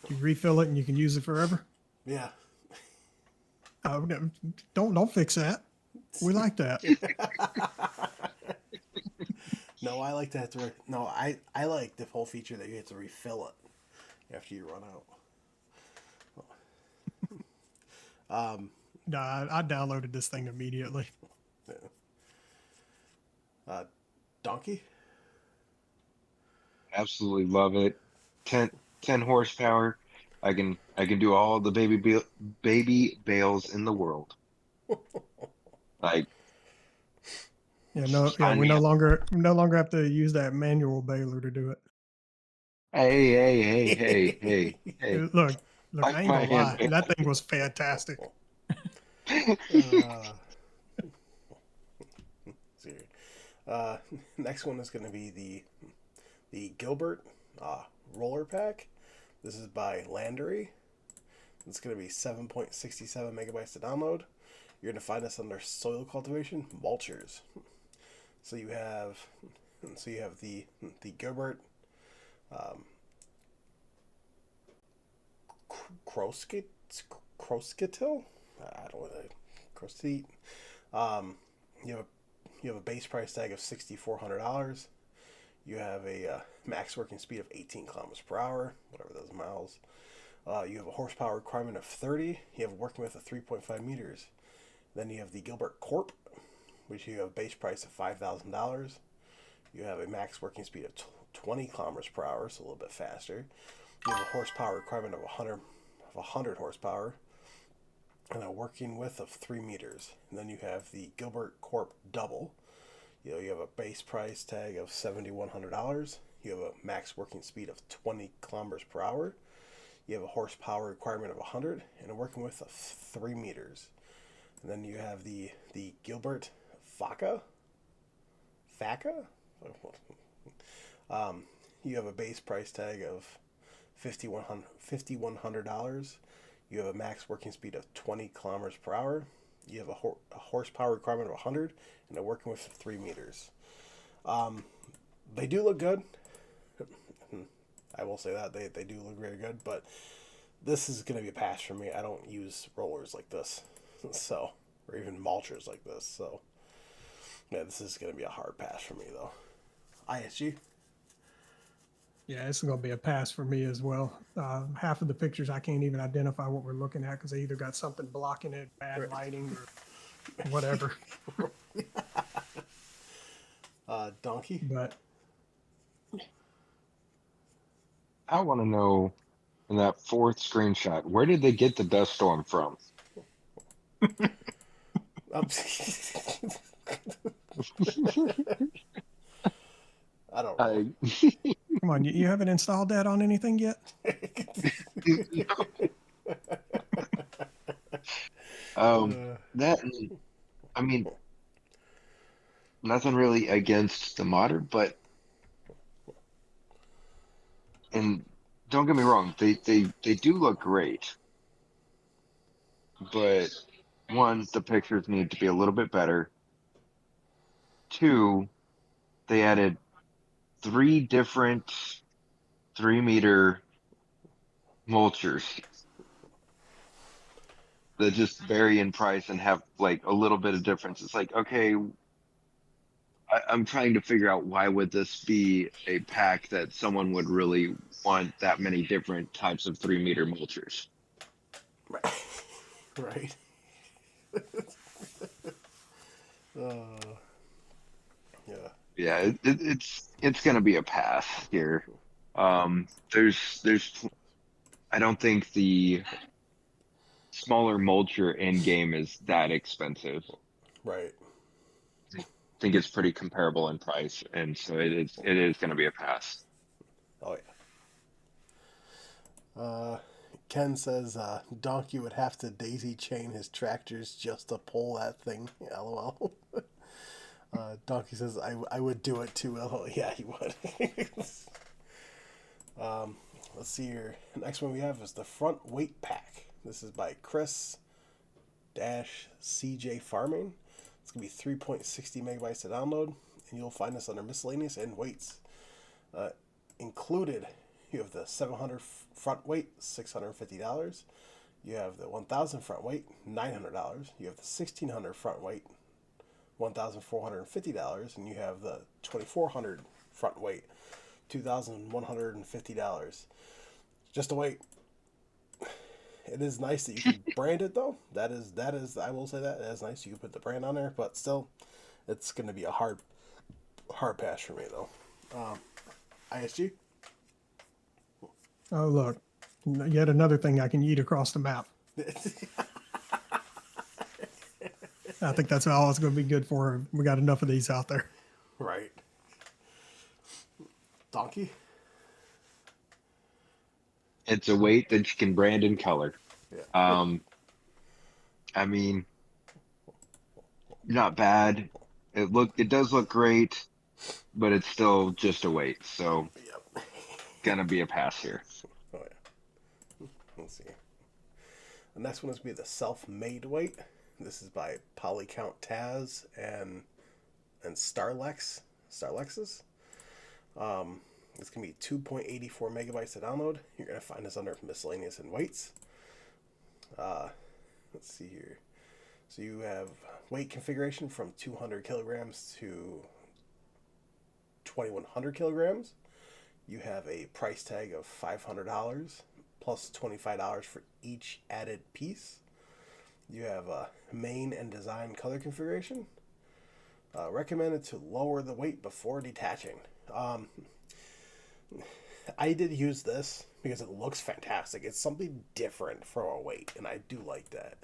You refill it and you can use it forever. Yeah. Don't fix that. We like that. No, I like to have to. No, I like the whole feature that you have to refill it after you run out. No, I downloaded this thing immediately. Donkey. Absolutely love it. 10 horsepower. I can do all the baby bales in the world. Like, Yeah, sign we me no up. longer have to use that manual baler to do it. Hey, hey, hey, hey, hey, hey. Look, I Bite ain't my gonna hand, lie, that thing was fantastic. uh, see. Next one is going to be the Gilbert roller pack. This is by Landry. It's going to be 7.67 megabytes to download. You're going to find this under soil cultivation mulchers. So you have the Gilbert Croskett Crosketil. I don't know what Crosketil. Um, you have a base price tag of $6,400. You have a max working speed of 18 kilometers per hour, whatever those miles. You have a horsepower requirement of 30. You have a working width of 3.5 meters. Then you have the Gilbert Corp, which you have a base price of $5,000. You have a max working speed of 20 kilometers per hour, so a little bit faster. You have a horsepower requirement of 100 horsepower, and a working width of 3 meters. And then you have the Gilbert Corp Double. You have a base price tag of $7,100. You have a max working speed of 20 kilometers per hour. You have a horsepower requirement of 100 and a working width of 3 meters. And then you have the Gilbert Faca. You have a base price tag of $5,100. You have a max working speed of 20 kilometers per hour. You have a horsepower requirement of 100 and a working width of 3 meters. They do look good. I will say that they do look very good, but this is going to be a pass for me. I don't use rollers like this, so, or even mulchers like this. So, yeah, this is going to be a hard pass for me though. ISG. Yeah, it's going to be a pass for me as well. Half of the pictures I can't even identify what we're looking at because they either got something blocking it, bad lighting, or whatever. Donkey. But I want to know in that fourth screenshot, where did they get the dust storm from? I don't know. come on, you haven't installed that on anything yet? That, I mean, nothing really against the modder, but, and don't get me wrong, they do look great, but one, the pictures need to be a little bit better. Two, they added 3 different 3-meter mulchers that just vary in price and have like a little bit of difference. It's like, okay, I'm trying to figure out why would this be a pack that someone would really want that many different types of 3-meter mulchers. Right. Yeah. Yeah, it's gonna be a pass here. There's I don't think the smaller mulcher in game is that expensive. Right. I think it's pretty comparable in price, and so it is going to be a pass. Oh yeah. Ken says Donkey would have to daisy chain his tractors just to pull that thing. LOL. Donkey says I would do it too. LOL. Yeah, he would. Let's see here. The next one we have is the front weight pack. This is by Chris CJ Farming. It's gonna be 3.60 megabytes to download, and you'll find this under miscellaneous and weights. Included You have the 700 front weight, $650. You have the 1000 front weight, $900. You have the 1600 front weight, $1,450, and you have the 2400 front weight, $2,150. Just a weight. It is nice that you can brand it though. That is I will say that is nice. You can put the brand on there, but still, it's going to be a hard pass for me though. ISG. Oh look, yet another thing I can eat across the map. I think that's all it's going to be good for. We got enough of these out there. Right. Donkey. It's a weight that you can brand in color. Yeah. I mean, not bad. It does look great, but it's still just a weight. So Yep. gonna be a pass here. Oh yeah. Let's see. The next one is going to be the self-made weight. This is by Polycount Taz and Starlexes. It's going to be 2.84 megabytes to download. You're going to find this under miscellaneous and weights. Let's see here. So you have weight configuration from 200 kilograms to 2100 kilograms. You have a price tag of $500 plus $25 for each added piece. You have a main and design color configuration. Recommended to lower the weight before detaching. I did use this because it looks fantastic. It's something different for a weight, and I do like that.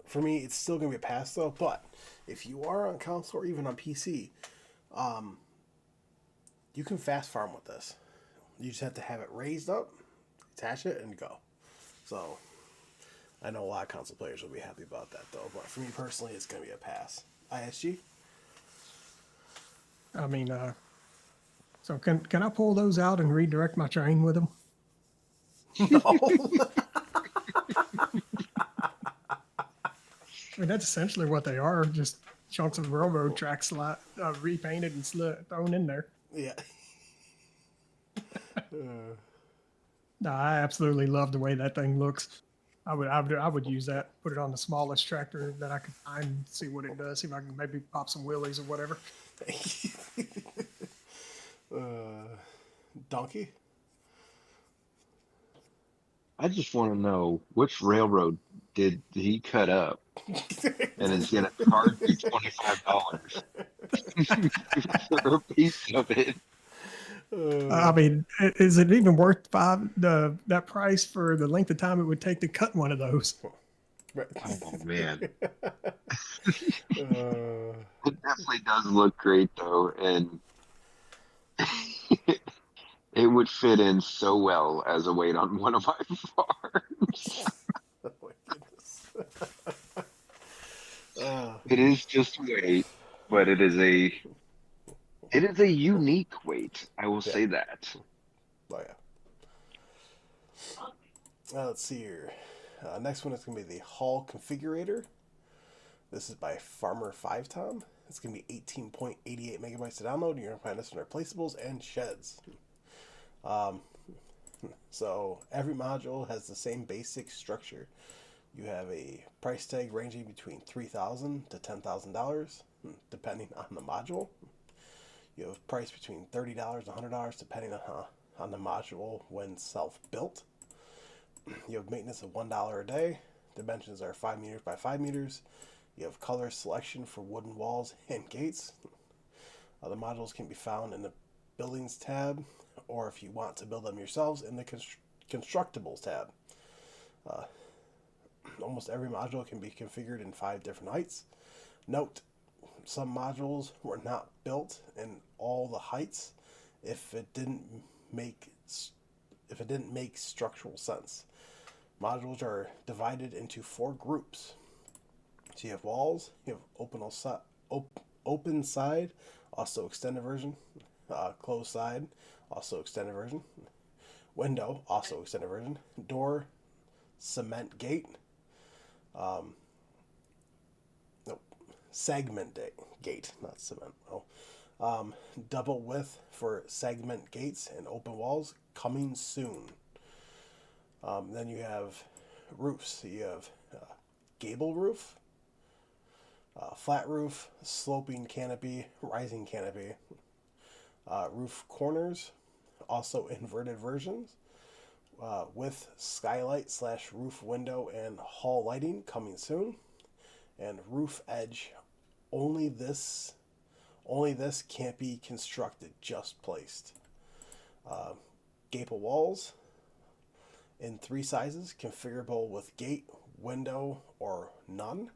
For me, it's still going to be a pass, though. But if you are on console or even on PC, you can fast farm with this. You just have to have it raised up, attach it, and go. So, I know a lot of console players will be happy about that, though. But for me personally, it's going to be a pass. ISG? I mean, so can I pull those out and redirect my train with them? No. I mean, that's essentially what they are. Just chunks of railroad tracks repainted and thrown in there. Yeah. No, I absolutely love the way that thing looks. I would use that. Put it on the smallest tractor that I could find. See what it does. See if I can maybe pop some wheelies or whatever. Donkey? I just want to know which railroad did he cut up and is going to charge you $25 for a piece of it. I mean, is it even worth that price for the length of time it would take to cut one of those? Oh man, it definitely does look great though, and it would fit in so well as a weight on one of my farms. Oh my goodness. It is just weight, but it is a unique weight. I will say that. Oh yeah. Let's see here. Next one is going to be the Hall Configurator. This is by Farmer 5 Tom. It's going to be 18.88 megabytes to download. You're going to find this in replaceables and sheds. So every module has the same basic structure. You have a price tag ranging between $3,000 to $10,000, depending on the module. You have a price between $30 to $100, depending on the module when self-built. You have maintenance of $1 a day. Dimensions are 5 meters by 5 meters. You have color selection for wooden walls and gates. The modules can be found in the Buildings tab, or if you want to build them yourselves, in the Constructibles tab. Almost every module can be configured in 5 different heights. Note, some modules were not built in all the heights if it didn't make structural sense. Modules are divided into 4 groups. So you have walls, you have open side, also extended version, closed side, also extended version, window, also extended version, door, cement gate, segment gate, not cement. Double width for segment gates and open walls coming soon. Then you have roofs. You have gable roof, flat roof, sloping canopy, rising canopy, roof corners, also inverted versions, with skylight / roof window and hall lighting coming soon, and roof edge. Only this can't be constructed, just placed. Gable walls in 3 sizes, configurable with gate, window, or none.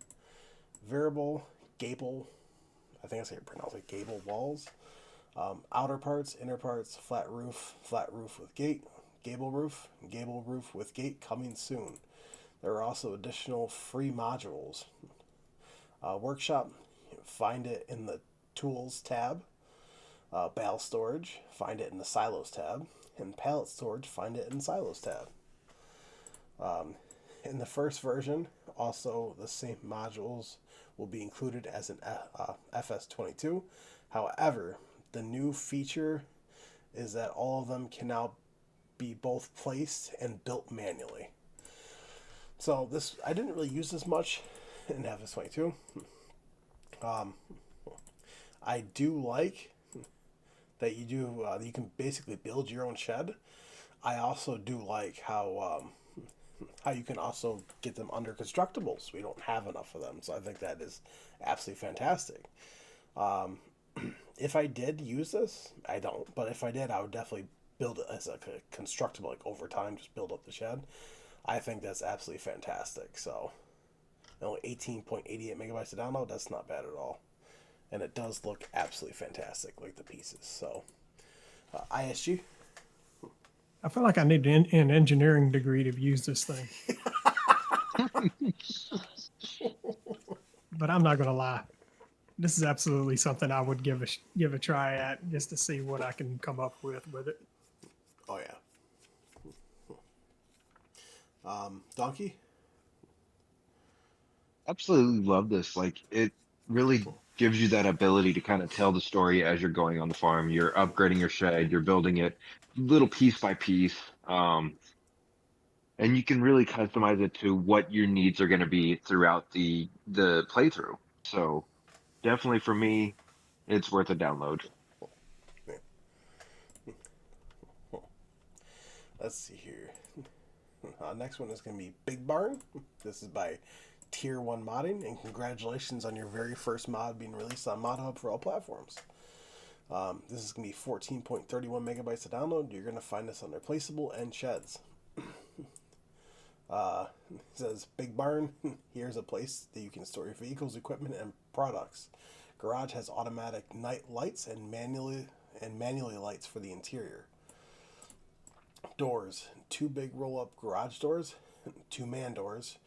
Variable gable, I think that's how you pronounce it, gable walls. Outer parts, inner parts, flat roof with gate, gable roof with gate coming soon. There are also additional free modules. Workshop, find it in the tools tab. Bale storage, find it in the silos tab. And pallet storage, find it in the silos tab. In the first version, also the same modules will be included as an FS22. However, the new feature is that all of them can now be both placed and built manually. So this, I didn't really use this much in FS22. I do like that you can basically build your own shed. I also do like how you can also get them under constructibles. We don't have enough of them, so I think that is absolutely fantastic. If I did use this, I don't, but if I did, I would definitely build it as a constructible, like over time, just build up the shed. I think that's absolutely fantastic. So, only 18.88 megabytes to download, that's not bad at all. And it does look absolutely fantastic, like the pieces. So, ISG. I feel like I need an engineering degree to use this thing. But I'm not going to lie. This is absolutely something I would give a try at, just to see what I can come up with it. Oh yeah. Donkey. Absolutely love this. Like, it really gives you that ability to kind of tell the story as you're going on the farm. You're upgrading your shed, you're building it little piece by piece. And you can really customize it to what your needs are going to be throughout the playthrough. So definitely for me, it's worth a download. Let's see here. Next one is going to be Big Barn. This is by Tier 1 Modding, and congratulations on your very first mod being released on ModHub for all platforms. This is going to be 14.31 megabytes to download. You're going to find this on Replaceable and Sheds. It says, Big Barn, here's a place that you can store your vehicles, equipment, and products. Garage has automatic night lights and manually lights for the interior. Doors, 2 big roll-up garage doors, 2 man doors.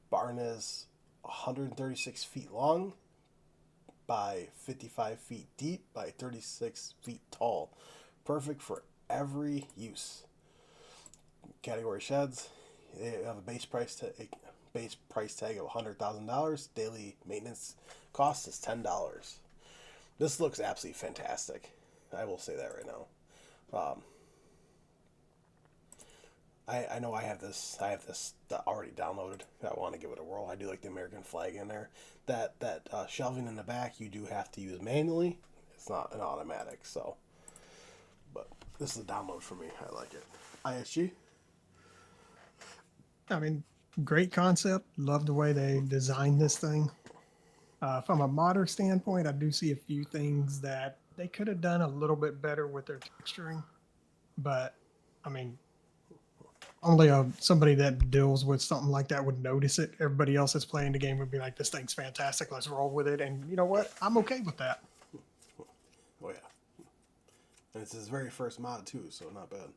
Barn is 136 feet long by 55 feet deep by 36 feet tall. Perfect for every use. Category sheds. They have a base price tag of $100,000. Daily maintenance cost is $10. This looks absolutely fantastic. I will say that right now. I know I have this already downloaded. I want to give it a whirl. I do like the American flag in there. That shelving in the back you do have to use manually. It's not an automatic. So, but this is a download for me. I like it. ISG. I mean, great concept. Love the way they designed this thing. From a modder standpoint, I do see a few things that they could have done a little bit better with their texturing. But, I mean, only somebody that deals with something like that would notice it. Everybody else that's playing the game would be like, this thing's fantastic. Let's roll with it. And you know what? I'm okay with that. Oh, yeah. And it's his very first mod, too, so not bad.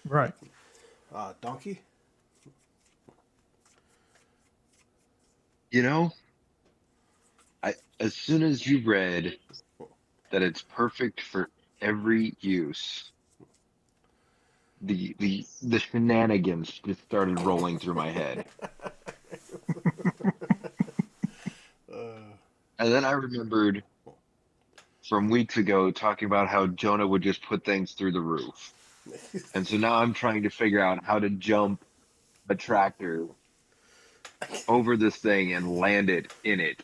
Right. Donkey? You know, as soon as you read that it's perfect for every use, the shenanigans just started rolling through my head. And then I remembered from weeks ago talking about how Jonah would just put things through the roof. And so now I'm trying to figure out how to jump a tractor over this thing and land it in it.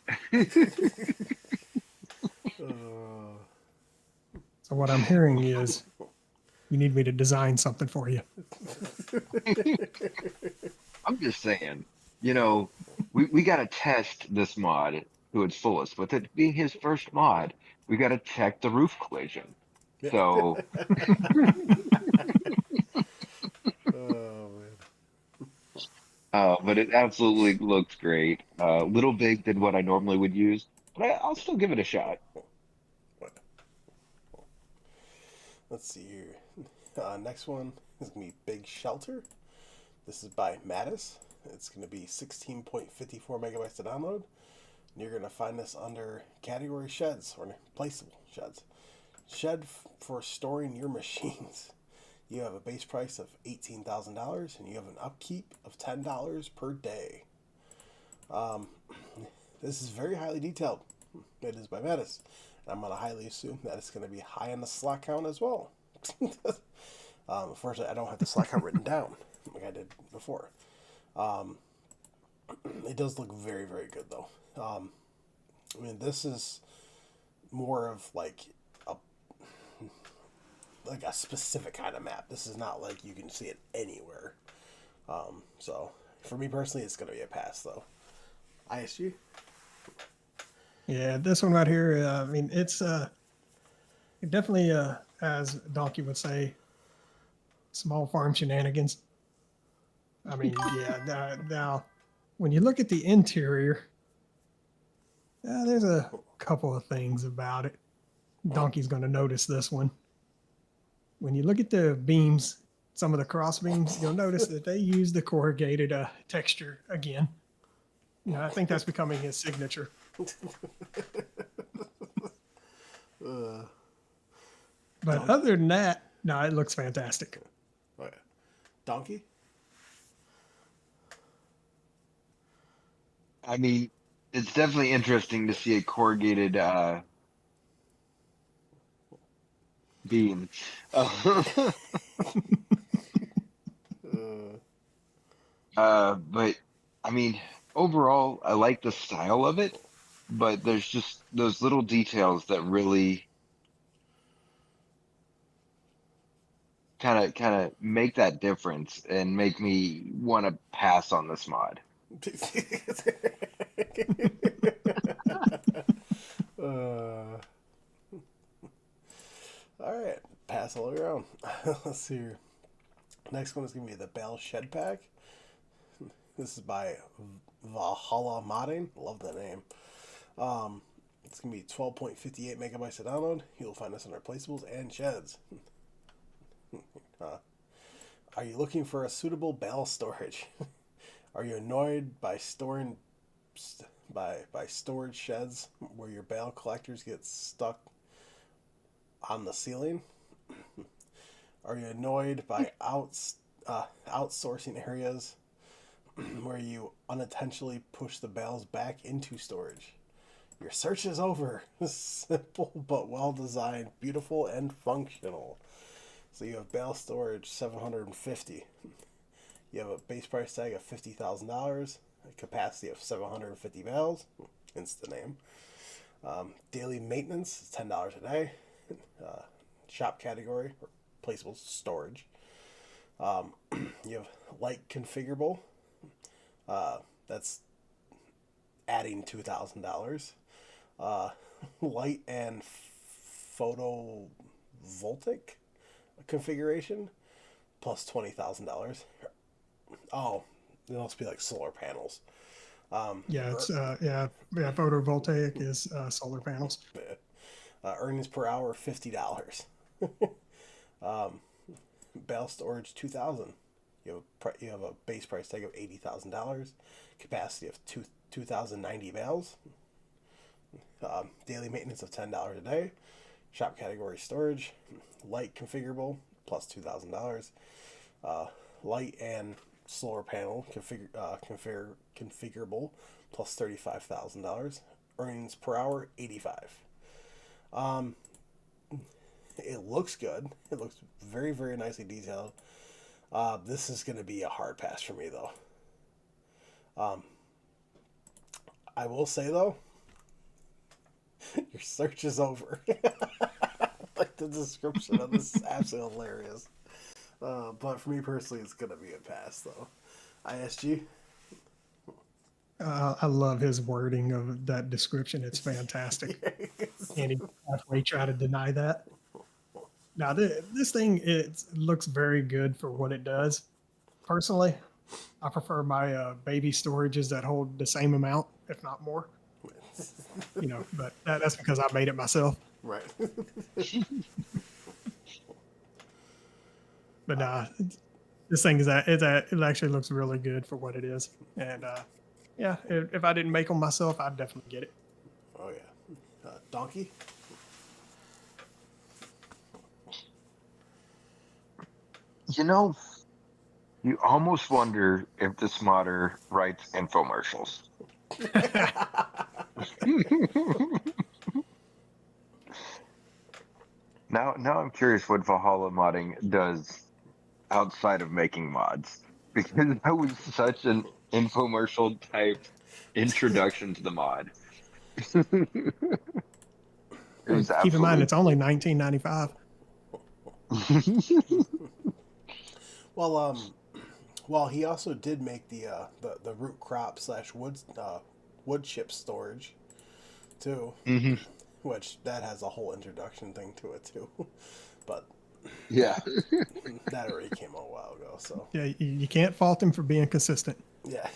So what I'm hearing is you need me to design something for you. I'm just saying, you know, we got to test this mod to its fullest. With it being his first mod, we got to check the roof collision. So, Oh man. but it absolutely looks great. A little big than what I normally would use, but I'll still give it a shot. What? Let's see here. Next one is gonna be Big Shelter. This is by Mattis. It's gonna be 16.54 megabytes to download. And you're gonna find this under category sheds or placeable sheds. Shed for storing your machines. You have a base price of $18,000 and you have an upkeep of $10 per day. This is very highly detailed. It is by Mattis. And I'm going to highly assume that it's going to be high on the slot count as well. Unfortunately, I don't have the slot count written down like I did before. It does look very, very good though. I mean, this is more of like a specific kind of map. This is not like you can see it anywhere. So for me personally, it's going to be a pass though. ISG. Yeah, this one right here. I mean, it's it definitely, as Donkey would say, small farm shenanigans. I mean, yeah. Now, when you look at the interior, there's a couple of things about it. Donkey's going to notice this one. When you look at the beams, some of the cross beams, you'll notice that they use the corrugated texture again. You know, I think that's becoming his signature. But other than that, no, it looks fantastic. Oh, yeah. Donkey? I mean, it's definitely interesting to see a corrugated beam. But I mean, overall, I like the style of it, but there's just those little details that really kind of make that difference and make me want to pass on this mod. All right, pass all around. Let's see here. Next one is going to be the Bale Shed Pack. This is by Valhalla Modding. Love the name. It's going to be 12.58 megabytes to download. You'll find this under placeables and sheds. Are you looking for a suitable bale storage? Are you annoyed by storing by storage sheds where your bale collectors get stuck on the ceiling? Are you annoyed by outsourcing areas where you unintentionally push the bales back into storage? Your search is over. Simple but well designed, beautiful and functional. So you have bale storage 750. You have a base price tag of $50,000, a capacity of 750 bales, hence the name. Daily maintenance is $10 a day. Shop category, or placeable storage. You have light configurable. That's adding $2,000. Light and photovoltaic configuration plus $20,000. Oh, it must be like solar panels. It's photovoltaic is solar panels. Earnings per hour $50. Bale storage 2,000. You have a base price tag of $80,000. Capacity of 2,090 bales. Daily maintenance of $10 a day. Shop category storage. Light configurable plus $2,000. Light and solar panel configurable plus $35,000. Earnings per hour $85. It looks good. It looks very, very nicely detailed. This is going to be a hard pass for me, though. I will say, though, your search is over. Like, the description of this is absolutely hilarious. But for me personally, it's going to be a pass, though. ISG? I love his wording of that description. It's fantastic. And he halfway try to deny that. Now, this thing, it looks very good for what it does. Personally, I prefer my baby storages that hold the same amount, if not more. But that's because I made it myself. Right. But this thing it actually looks really good for what it is. And yeah, if I didn't make them myself, I'd definitely get it. Oh, yeah. Donkey? You almost wonder if this modder writes infomercials. Now I'm curious what Valhalla modding does outside of making mods, because that was such an infomercial type introduction to the mod. It was Keep in mind, absolutely it's only $19.95. Well, he also did make the root crop / wood chip storage, too. Mhm. Which that has a whole introduction thing to it too. But Yeah. that already came out a while ago. So Yeah, you can't fault him for being consistent. yeah.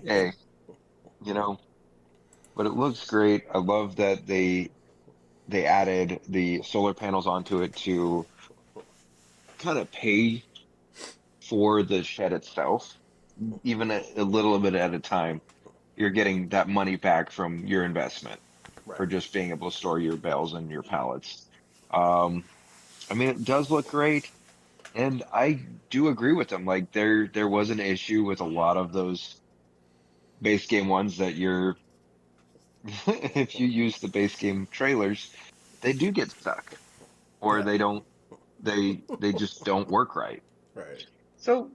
Hey, but it looks great. I love that they added the solar panels onto it to kind of pay for the shed itself, even a little bit at a time. You're getting that money back from your investment Right. for just being able to store your bales and your pallets. I mean, it does look great, and I do agree with them. Like there was an issue with a lot of those base game ones that you're if you use the base game trailers, they do get stuck, or Yeah. they don't they just don't work right. Right. So,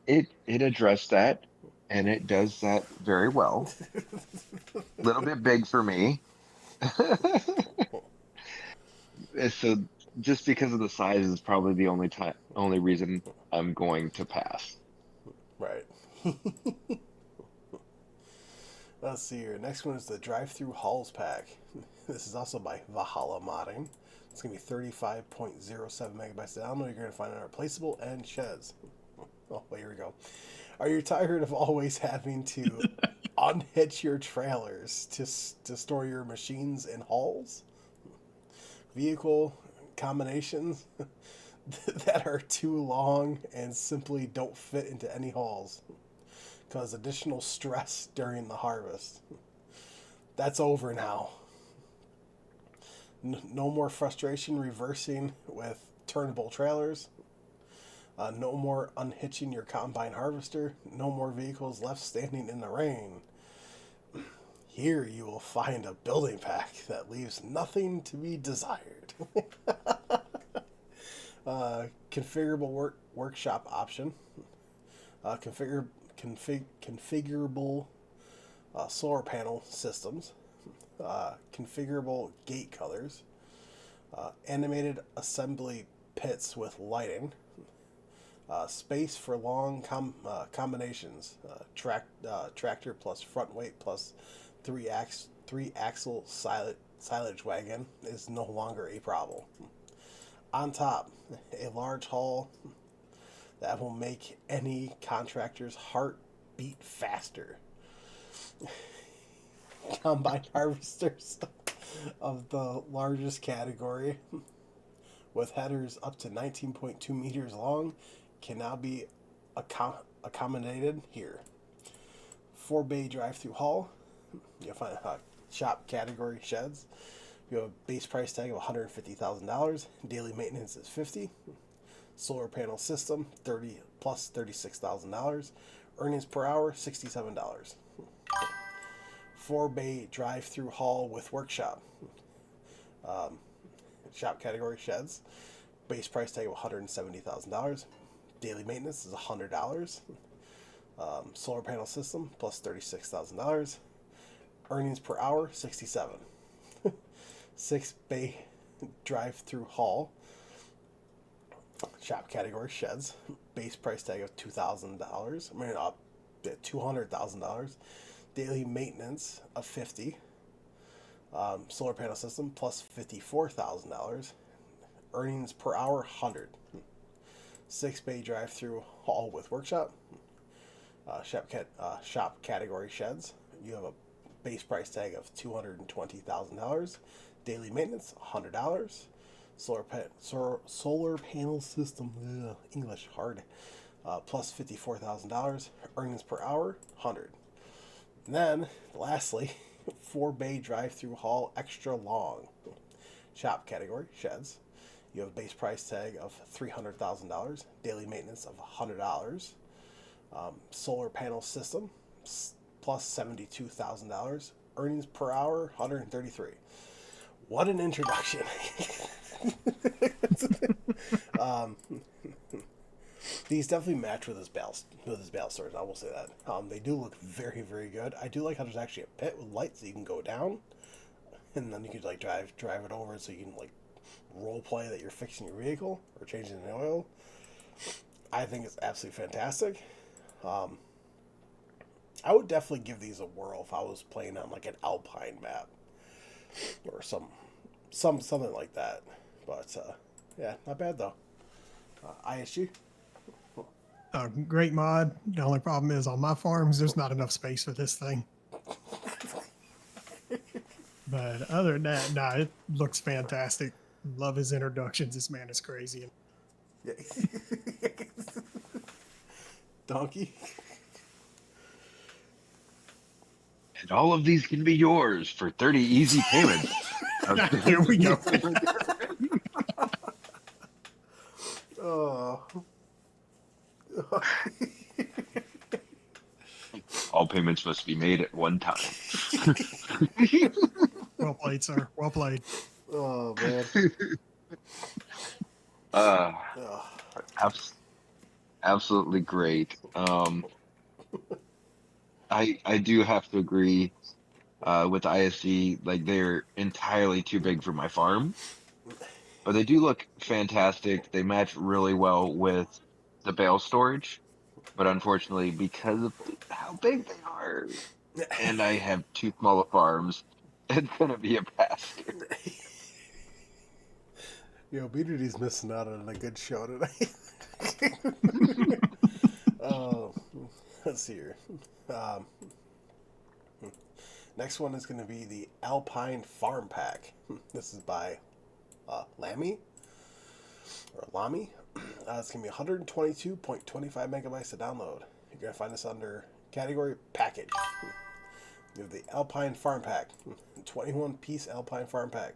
it addressed that, and it does that very well. A little bit big for me. So just because of the size is probably the only reason I'm going to pass. Right. Let's see here. Next one is the drive-through halls pack. This is also by Valhalla Modding. It's going to be 35.07 megabytes of download. You're going to find it replaceable and sheds. Oh, well, here we go. Are you tired of always having to unhitch your trailers to store your machines in halls? Vehicle combinations that are too long and simply don't fit into any halls cause additional stress during the harvest. That's over now. No more frustration reversing with turnable trailers. No more unhitching your combine harvester. No more vehicles left standing in the rain. Here you will find a building pack that leaves nothing to be desired. Configurable workshop option. Configurable solar panel systems. Configurable gate colors. Animated assembly pits with lighting. Space for long combinations. Tractor plus front weight plus three axle silage wagon is no longer a problem. On top, a large haul that will make any contractor's heart beat faster. Combine harvesters of the largest category with headers up to 19.2 meters long can now be accommodated here. 4-bay drive-through haul. You'll find shop category sheds. You have a base price tag of $150,000. Daily maintenance is $50,000. Solar panel system 30 plus $36,000. Earnings per hour $67. 4-bay drive-through haul with workshop. Shop category sheds, base price tag of $170,000. Daily maintenance is $100. Solar panel system plus $36,000. Earnings per hour 67. 6 bay drive-through haul. Shop category sheds, base price tag of $2,000. $200,000. Daily maintenance of 50. Solar panel system plus $54,000. Earnings per hour 100. 6 bay drive-through haul with workshop. Shop category sheds. You have a base price tag of $220,000. Daily maintenance $100. Solar panel system, English hard, plus $54,000. Earnings per hour 100. And then lastly, 4 bay drive-through haul extra long. Shop category sheds. You have a base price tag of $300,000. Daily maintenance of $100. Solar panel system plus $72,000. Earnings per hour 133. What an introduction. These definitely match with his battle stories. I will say that. They do look very, very good. I do like how there's actually a pit with lights that you can go down, and then you can like drive it over, so you can like role play that you're fixing your vehicle or changing the oil. I think it's absolutely fantastic. I would definitely give these a whirl if I was playing on like an Alpine map or something like that. But yeah, not bad though. ISG. Great mod. The only problem is on my farms, there's not enough space for this thing. But other than that, nah, it looks fantastic. Love his introductions. This man is crazy. Yeah. Donkey. And all of these can be yours for 30 easy payments. Here we go. Oh. All payments must be made at one time. Well played, sir. Well played. Oh man. Absolutely great. I do have to agree with ISG. Like, they're entirely too big for my farm, but they do look fantastic. They match really well with the bale storage, but unfortunately, because of how big they are, and I have too small of farms, it's gonna be a bastard. Yo, BDD's missing out on a good show tonight. Let's see here. Next one is going to be the Alpine Farm Pack. This is by Lamy. It's going to be 122.25 megabytes to download. You're going to find this under category package. You have the Alpine Farm Pack, 21-piece Alpine Farm Pack.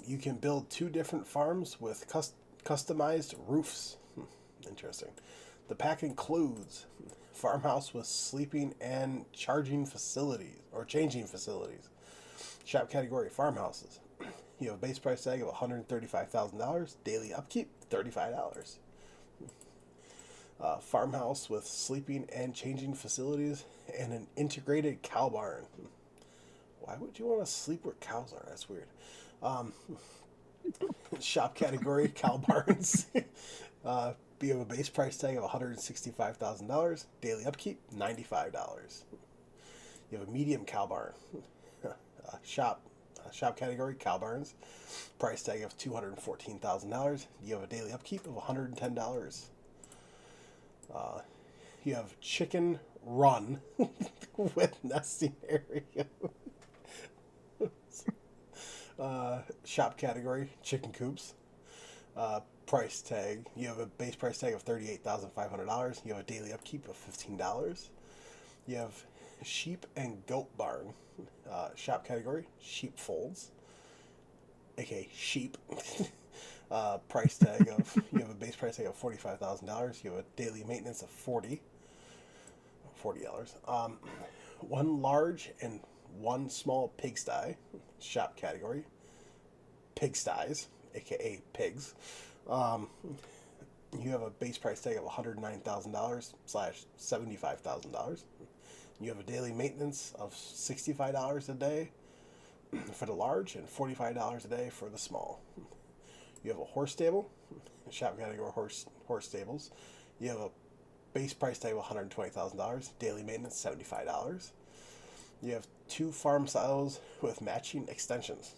You can build 2 different farms with customized roofs. Interesting. The pack includes farmhouse with sleeping and changing facilities. Shop category farmhouses. You have a base price tag of $135,000. Daily upkeep $35. Farmhouse with sleeping and changing facilities and an integrated cow barn. Why would you want to sleep where cows are? That's weird. Shop category cow barns. You have a base price tag of $165,000. Daily upkeep $95. You have a medium cow barn. Shop category cow barns. Price tag of $214,000. You have a daily upkeep of $110. You have chicken run with nesting area. Shop category chicken coops. Price tag, you have a base price tag of $38,500. You have a daily upkeep of $15. You have sheep and goat barn. Shop category sheep folds, aka sheep. Price tag of, you have a base price tag of $45,000. You have a daily maintenance of $40. One large and one small pigsty. Shop category pigsties, aka pigs. You have a base price tag of $109,000 / $75,000. You have a daily maintenance of $65 a day for the large and $45 a day for the small. You have a horse stable, shop category horse stables. You have a base price tag of $120,000, daily maintenance $75. You have 2 farm silos with matching extensions,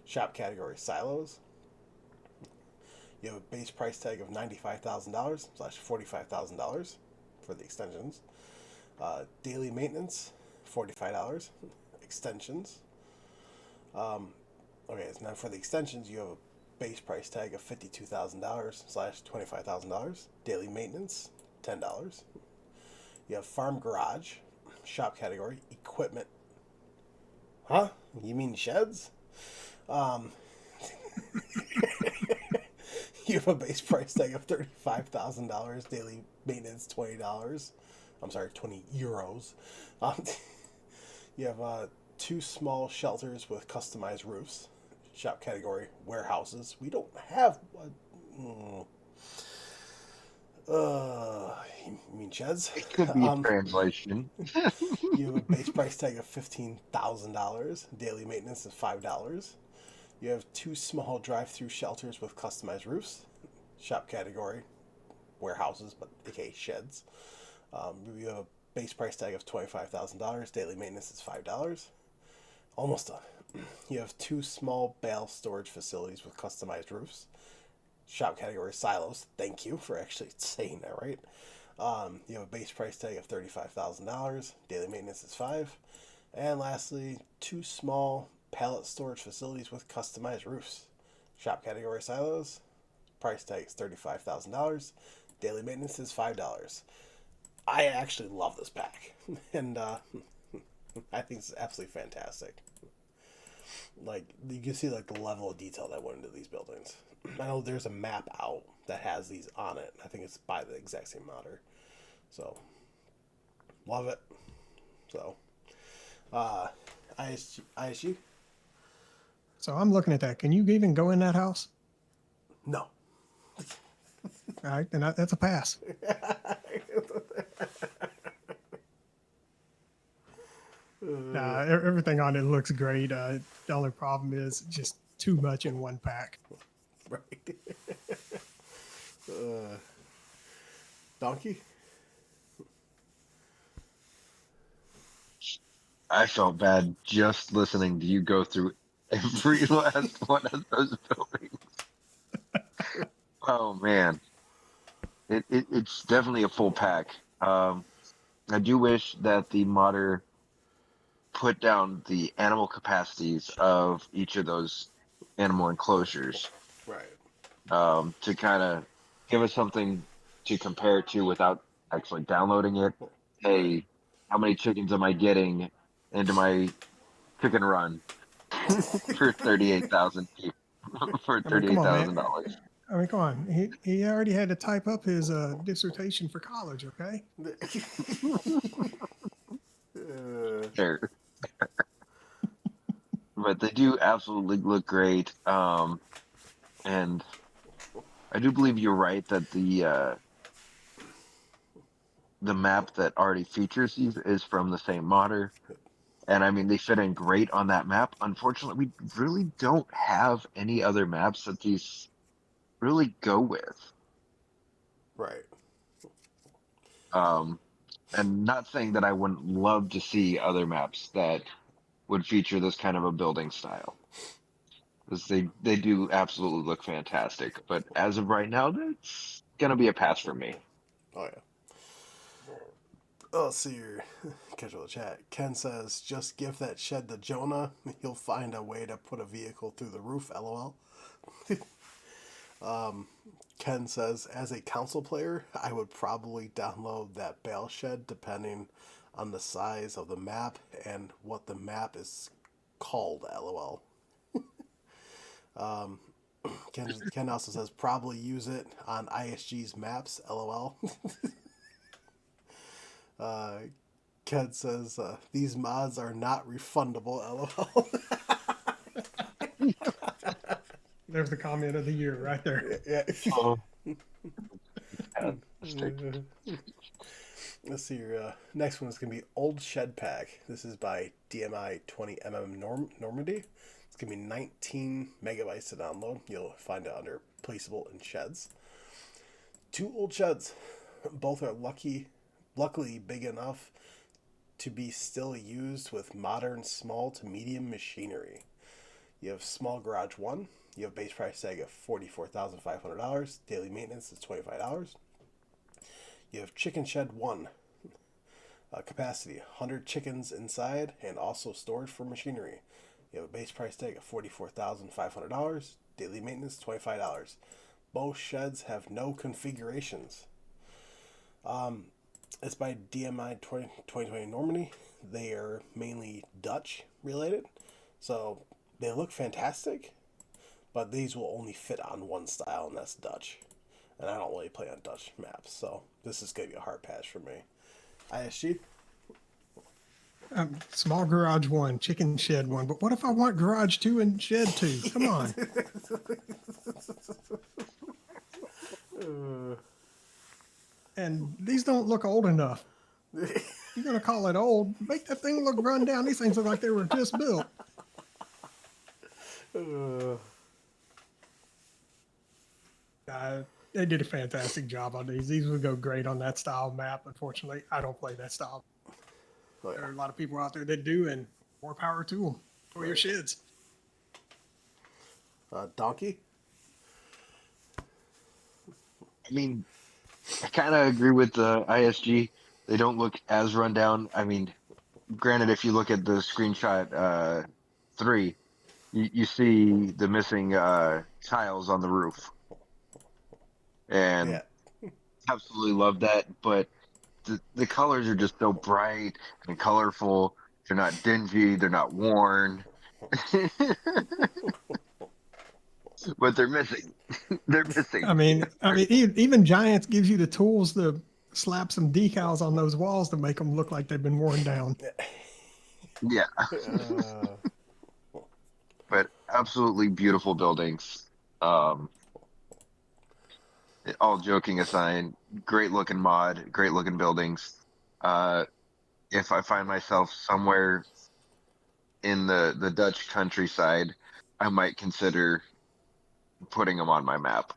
shop category silos. You have a base price tag of $95,000 / $45,000 for the extensions. Daily maintenance, $45. Extensions. Okay, so now for the extensions, you have a base price tag of $52,000 / $25,000. Daily maintenance, $10. You have farm garage, shop category, equipment. Huh? You mean sheds? You have a base price tag of $35,000, daily maintenance $20. I'm sorry, 20 euros. You have 2 small shelters with customized roofs. Shop category warehouses. We don't have. You mean sheds? It could be translation. You have a base price tag of $15,000. Daily maintenance is $5. You have 2 small drive-through shelters with customized roofs. Shop category warehouses, but aka sheds. You have a base price tag of $25,000. Daily maintenance is $5. Almost done. You have 2 small bale storage facilities with customized roofs. Shop category silos. Thank you for actually saying that right. You have a base price tag of $35,000. Daily maintenance is $5. And lastly, 2 small pallet storage facilities with customized roofs. Shop category silos. Price tag is $35,000. Daily maintenance is $5. I actually love this pack, and I think it's absolutely fantastic. Like, you can see like the level of detail that went into these buildings. I know there's a map out that has these on it. I think it's by the exact same modder. So, love it. So, ISG? So I'm looking at that. Can you even go in that house? No. All right, then that's a pass. Everything on it looks great. The only problem is just too much in one pack. Right. Donkey? I felt bad just listening to you go through every last one of those buildings. Oh man, it's definitely a full pack. I do wish that the modder put down the animal capacities of each of those animal enclosures, Right. to kind of give us something to compare it to without actually downloading it. Hey, how many chickens am I getting into my chicken run for 38,000 for I mean, come on, man. $38,000? I mean, come on. He already had to type up his dissertation for college, okay? Sure. But they do absolutely look great. And I do believe you're right that the map that already features these is from the same modder. And I mean, they fit in great on that map. Unfortunately, we really don't have any other maps that these really go with. Right. And not saying that I wouldn't love to see other maps that would feature this kind of a building style, because they do absolutely look fantastic. But as of right now, that's gonna be a pass for me. Oh, yeah. Oh, let's see your casual chat. Ken says, just give that shed to Jonah. He'll find a way to put a vehicle through the roof, lol. Ken says, as a console player, I would probably download that bale shed depending on the size of the map and what the map is called, lol. Ken also says, probably use it on ISG's maps, lol. Ken says, these mods are not refundable, lol. There's the comment of the year right there. Yeah. Oh. Fantastic. Let's see. Your next one is going to be Old Shed Pack. This is by DMI 20mm Normandy. It's going to be 19 megabytes to download. You'll find it under Placeable and Sheds. 2 old sheds. Both are luckily big enough to be still used with modern small to medium machinery. You have Small Garage 1. You have base price tag of $44,500. Daily maintenance is $25. You have Chicken Shed 1. Capacity 100 chickens inside and also storage for machinery. You have a base price tag of $44,500. Daily maintenance $25. Both sheds have no configurations. It's by DMI 2020 Normandy. They are mainly Dutch related, so they look fantastic, but these will only fit on one style, and that's Dutch. And I don't really play on Dutch maps, so this is going to be a hard pass for me. ISG? Small Garage 1, Chicken Shed 1, but what if I want Garage 2 and Shed 2? Come on. And these don't look old enough. You're going to call it old? Make that thing look run down. These things look like they were just built. They did a fantastic job on these. These would go great on that style map. Unfortunately, I don't play that style. Oh, yeah. There are a lot of people out there that do, and more power to them for your sheds. Donkey? I mean, I kind of agree with the ISG. They don't look as run down. I mean, granted, if you look at the screenshot 3, you see the missing tiles on the roof. And Yeah. absolutely love that. But the colors are just so bright and colorful. They're not dingy. They're not worn. But they're missing. They're missing. I mean, even Giants gives you the tools to slap some decals on those walls to make them look like they've been worn down. Yeah. But absolutely beautiful buildings. All joking aside, great looking mod, great looking buildings. If I find myself somewhere in the Dutch countryside, I might consider putting them on my map.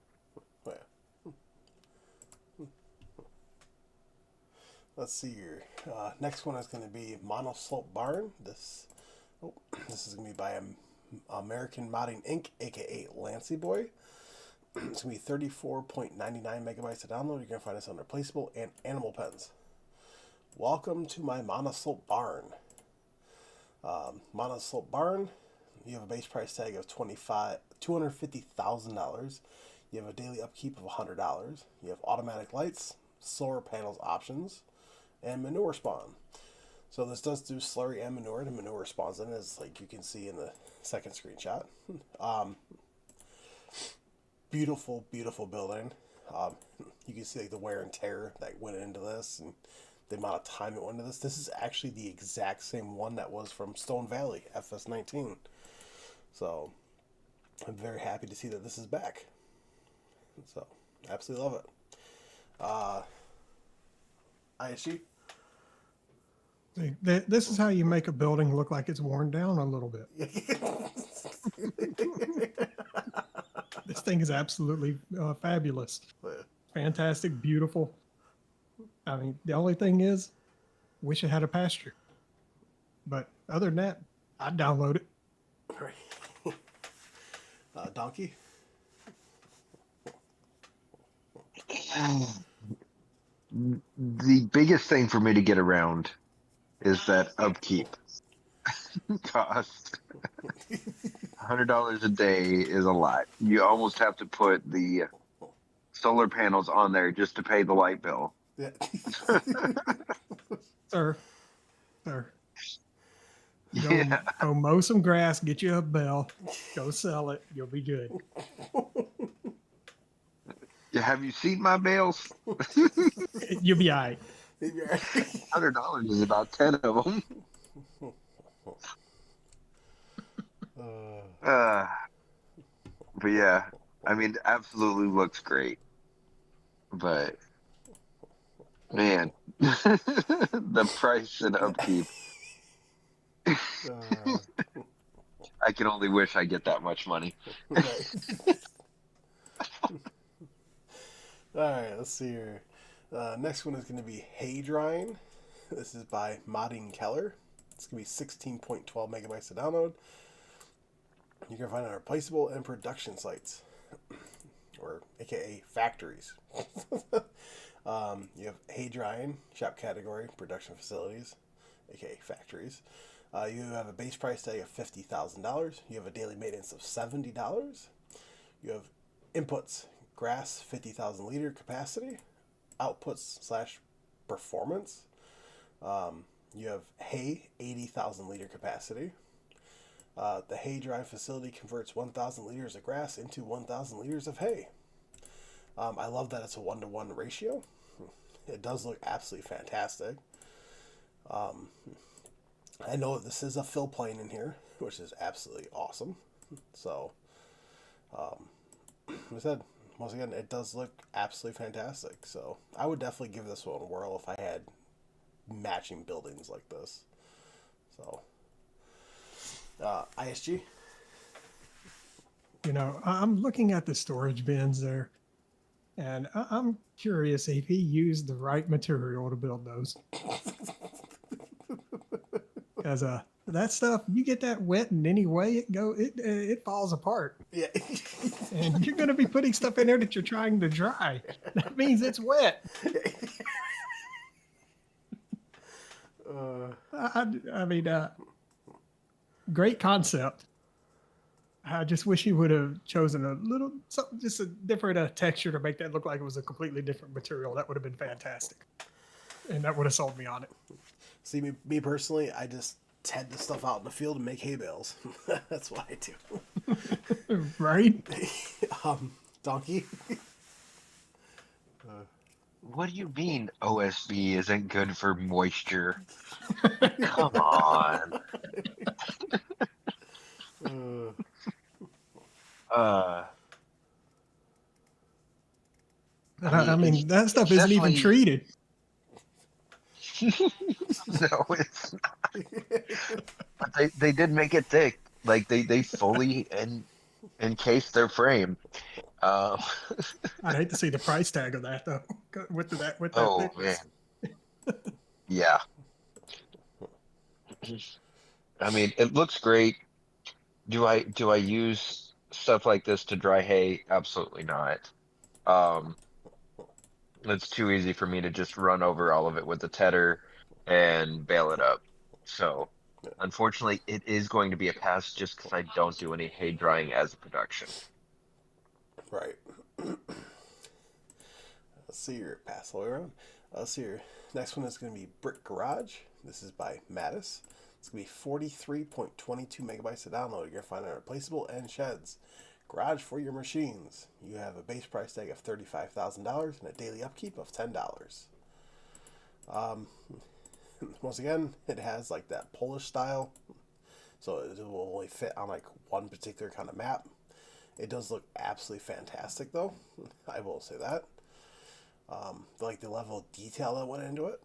Let's see here. Next one is going to be Monoslope Barn. This is going to be by American Modding Inc., aka Lancy Boy. It's going to be 34.99 megabytes to download. You're going to find this under Placeable and Animal Pens. Welcome to my Monoslope Barn. Monoslope Barn, you have a base price tag of $250,000. You have a daily upkeep of $100. You have automatic lights, solar panels options, and manure spawn. So this does do slurry and manure. The manure spawns in, as like you can see in the second screenshot. Beautiful building. You can see like the wear and tear that went into this and the amount of time it went into this. This is actually the exact same one that was from Stone Valley FS19. So I'm very happy to see that this is back. So absolutely love it. ISG? This is how you make a building look like it's worn down a little bit. This thing is absolutely fabulous. Fantastic, beautiful. I mean, the only thing is, wish it had a pasture. But other than that, I'd download it. Donkey? The biggest thing for me to get around is that upkeep cost. $100 a day is a lot. You almost have to put the solar panels on there just to pay the light bill. Yeah. Sir. Yeah. Go mow some grass, get you a bell, go sell it, you'll be good. Have you seen my bales? You'll be all right. $100 is about 10 of them. But yeah, I mean, absolutely looks great. But man, the price and upkeep, Uh, I can only wish I get that much money. right. All right, let's see here. Next one is going to be hay drying. This is by Modding Keller. It's going to be 16.12 megabytes to download. You can find it on replaceable and production sites, or aka factories. You have hay drying, shop category, production facilities, aka factories. You have a base price tag of $50,000. You have a daily maintenance of $70. You have inputs, grass, 50,000 liter capacity, outputs slash performance. You have hay, 80,000 liter capacity. The hay dry facility converts 1,000 liters of grass into 1,000 liters of hay. I love that it's a 1-to-1 ratio. It does look absolutely fantastic. I know this is a fill plane in here, which is absolutely awesome. So, like I said, once again, it does look absolutely fantastic. So, I would definitely give this one a whirl if I had matching buildings like this. So, ISG. You know, I'm looking at the storage bins there, and I'm curious if he used the right material to build those. Because that stuff, you get that wet in any way it falls apart. Yeah. And you're going to be putting stuff in there that you're trying to dry. That means it's wet. I mean, great concept. I just wish he would have chosen a little, something, just a different texture to make that look like it was a completely different material. That would have been fantastic. And that would have sold me on it. See, me personally, I just ted the stuff out in the field and make hay bales. That's what I do. Right? Donkey. What do you mean OSB isn't good for moisture? Come on. I mean, that stuff isn't even definitely- treated. No, it's not. But they did make it thick. Like they fully encased their frame. I'd hate to see the price tag of that though. With that Oh thickness. man. Yeah. I mean, it looks great. Do I use stuff like this to dry hay? Absolutely not. It's too easy for me to just run over all of it with a tedder and bale it up. So, unfortunately, it is going to be a pass just because I don't do any hay drying as a production. Right. Let's see your pass all the way around. Let's see your next one is going to be Brick Garage. This is by Mattis. It's going to be 43.22 megabytes to download. You're going to find it on replaceable and sheds. Garage for your machines. You have a base price tag of $35,000 and a daily upkeep of $10. Once again, it has like that Polish style, so it will only fit on like one particular kind of map. It does look absolutely fantastic though. I will say that. Like the level of detail that went into it.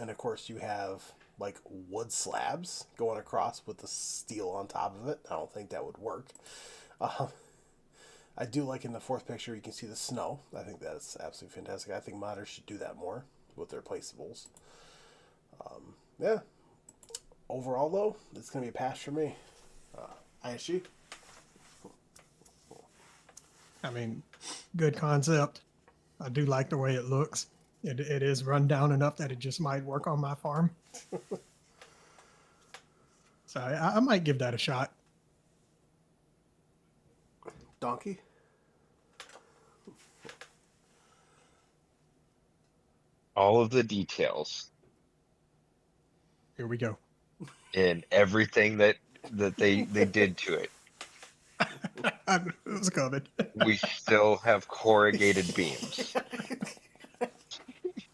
And of course you have like wood slabs going across with the steel on top of it. I don't think that would work. I do like in the fourth picture you can see the snow. I think that's absolutely fantastic. I think modders should do that more with their placeables. Yeah. Overall though, it's going to be a pass for me. ISG? I mean, good concept. I do like the way it looks. It is run down enough that it just might work on my farm. So I might give that a shot. Donkey? All of the details Here we go. and everything that they did to it. It was coming. We still have corrugated beams.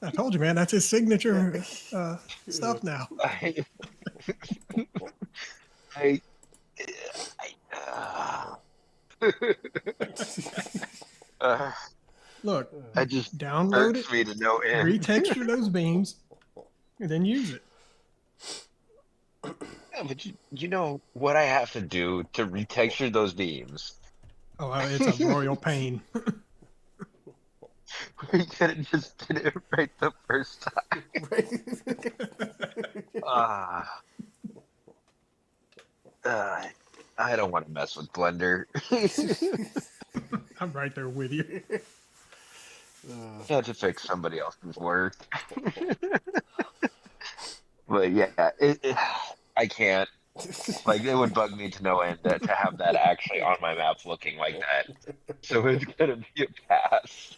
I told you, man. That's his signature stuff now. I Uh, Look, I just download it, hurts me to no end. retexture those beams, and then use it. Yeah, but you know what I have to do to retexture those beams? Oh, well, it's a royal pain. We could have just did it right the first time. Ah, uh, I don't want to mess with Blender. I'm right there with you. Had to fix somebody else's work. But yeah, I can't. Like, it would bug me to no end to have that actually on my map looking like that. So it's gonna be a pass.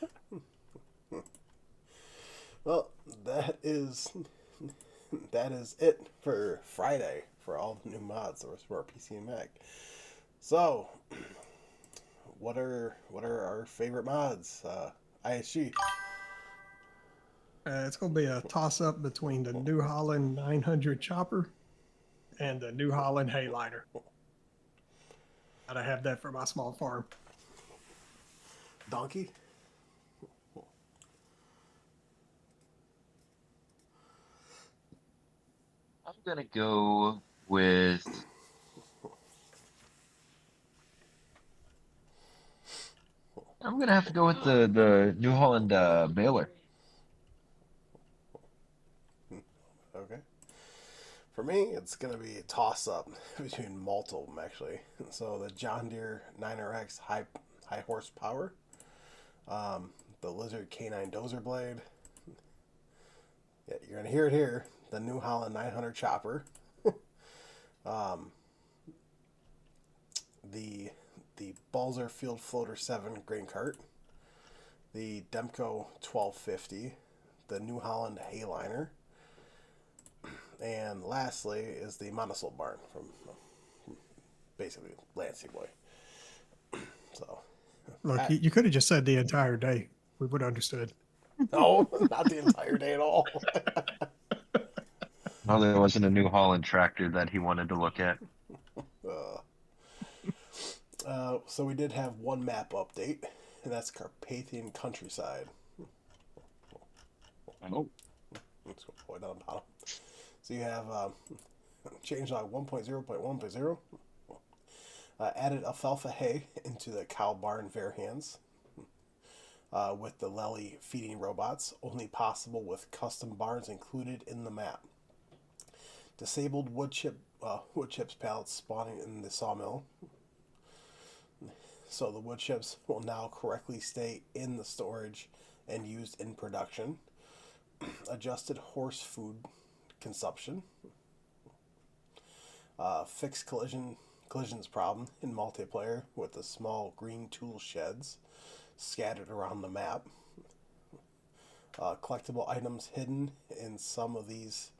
Well, that is it for Friday for all the new mods for our PC and Mac. So, what are our favorite mods? ISG. It's going to be a toss-up between the New Holland 900 chopper and the New Holland Hayliner. Gotta have that for my small farm. Donkey. I'm gonna go with. I'm gonna have to go with the New Holland baler. Okay. For me, it's going to be a toss-up between multiple of them, actually. So the John Deere 9RX high horsepower, the Lizard K9 Dozer Blade. Yeah, you're going to hear it here. The New Holland 900 chopper. The Balzer Field Floater 7 grain cart. The Demco 1250. The New Holland Hayliner. And lastly is the Monosol barn from basically Lansing Boy. So, Look, you could have just said the entire day. We would have understood. no, not the entire day at all. Well, there wasn't a New Holland tractor that he wanted to look at. So we did have one map update, and that's Carpathian Countryside. Oh. Let's go way down the bottom. So you have changelog 1.0.1.0. Added alfalfa hay into the cow barn fair hands with the Lely feeding robots, only possible with custom barns included in the map. Disabled wood chips pallets spawning in the sawmill. So the wood chips will now correctly stay in the storage and used in production. Adjusted horse food consumption. Fixed collisions problem in multiplayer with the small green tool sheds scattered around the map. Collectible items hidden in some of these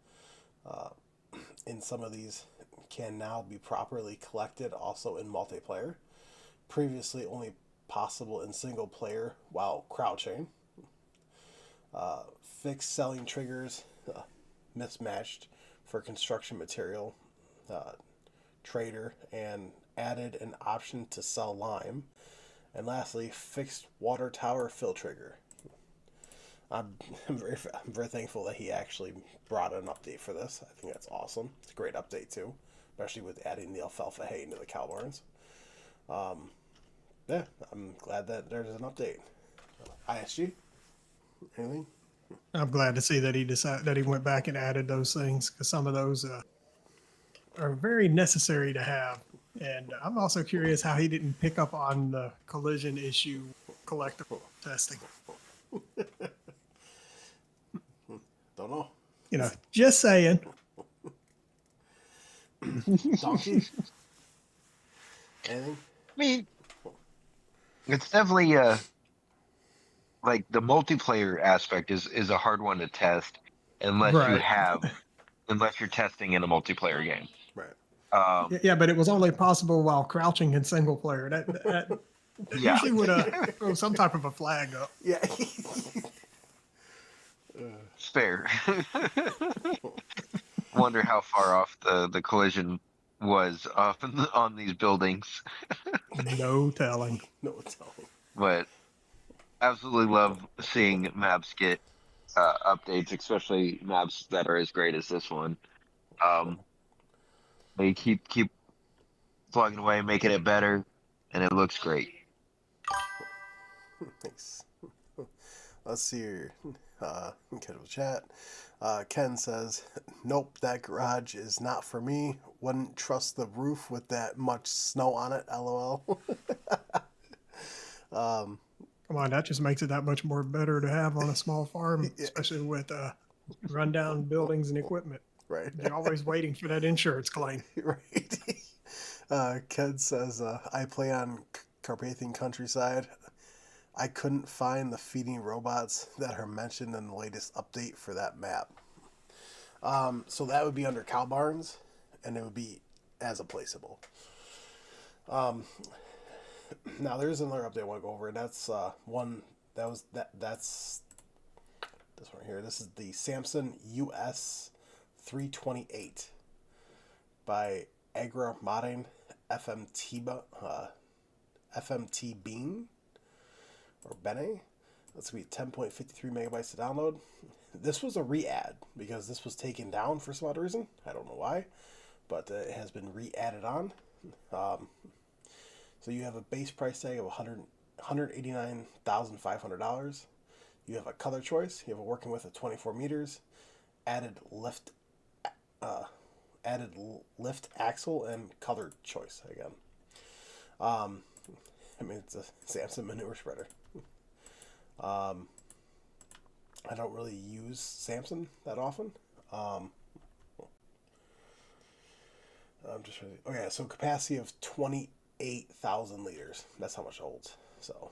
can now be properly collected also in multiplayer. Previously only possible in single player while crouching. Fixed selling triggers mismatched for construction material trader, and added an option to sell lime. And lastly, fixed water tower fill trigger. I'm very thankful that he actually brought an update for this. I think that's awesome. It's a great update too, especially with adding the alfalfa hay into the cow barns. Yeah, I'm glad that there's an update. ISG, anything? I'm glad to see that he decided that he went back and added those things, because some of those are very necessary to have. And I'm also curious how he didn't pick up on the collision issue collectible testing. Don't know. You know, just saying. Donkey? Anything? I mean, it's definitely like the multiplayer aspect is a hard one to test unless Right. unless you're testing in a multiplayer game. Right. Yeah, but it was only possible while crouching in single player. That Yeah. usually would throw some type of a flag up. Yeah. It's fair. Wonder how far off the collision was up on these buildings. No telling. No telling. But absolutely love seeing maps get updates, especially maps that are as great as this one. Um, they keep plugging away, making it better, and it looks great. Thanks. Let's see here. Casual chat. Ken says, "Nope, that garage is not for me. Wouldn't trust the roof with that much snow on it. LOL." Come on, that just makes it that much more better to have on a small farm, Yeah. especially with rundown buildings and equipment. Right. You're always waiting for that insurance claim. Right. Ken says, "I play on Carpathian countryside. I couldn't find the feeding robots that are mentioned in the latest update for that map." So that would be under cow barns, and it would be as a placeable. Now there's another update I want to go over, and that's that's this one here. This is the Samson US 328 by Agribusiness FMT Bean or Bene. That's gonna be 10.53 megabytes to download. This was a re-add because this was taken down for some odd reason. I don't know why, but it has been re-added on. So you have a base price tag of $189,500. You have a color choice. You have a working width of 24 meters, added lift axle, and color choice again. It's a Samson manure spreader. I don't really use Samson that often. I'm just ready. Okay, so capacity of 28,000 liters. That's how much it holds. So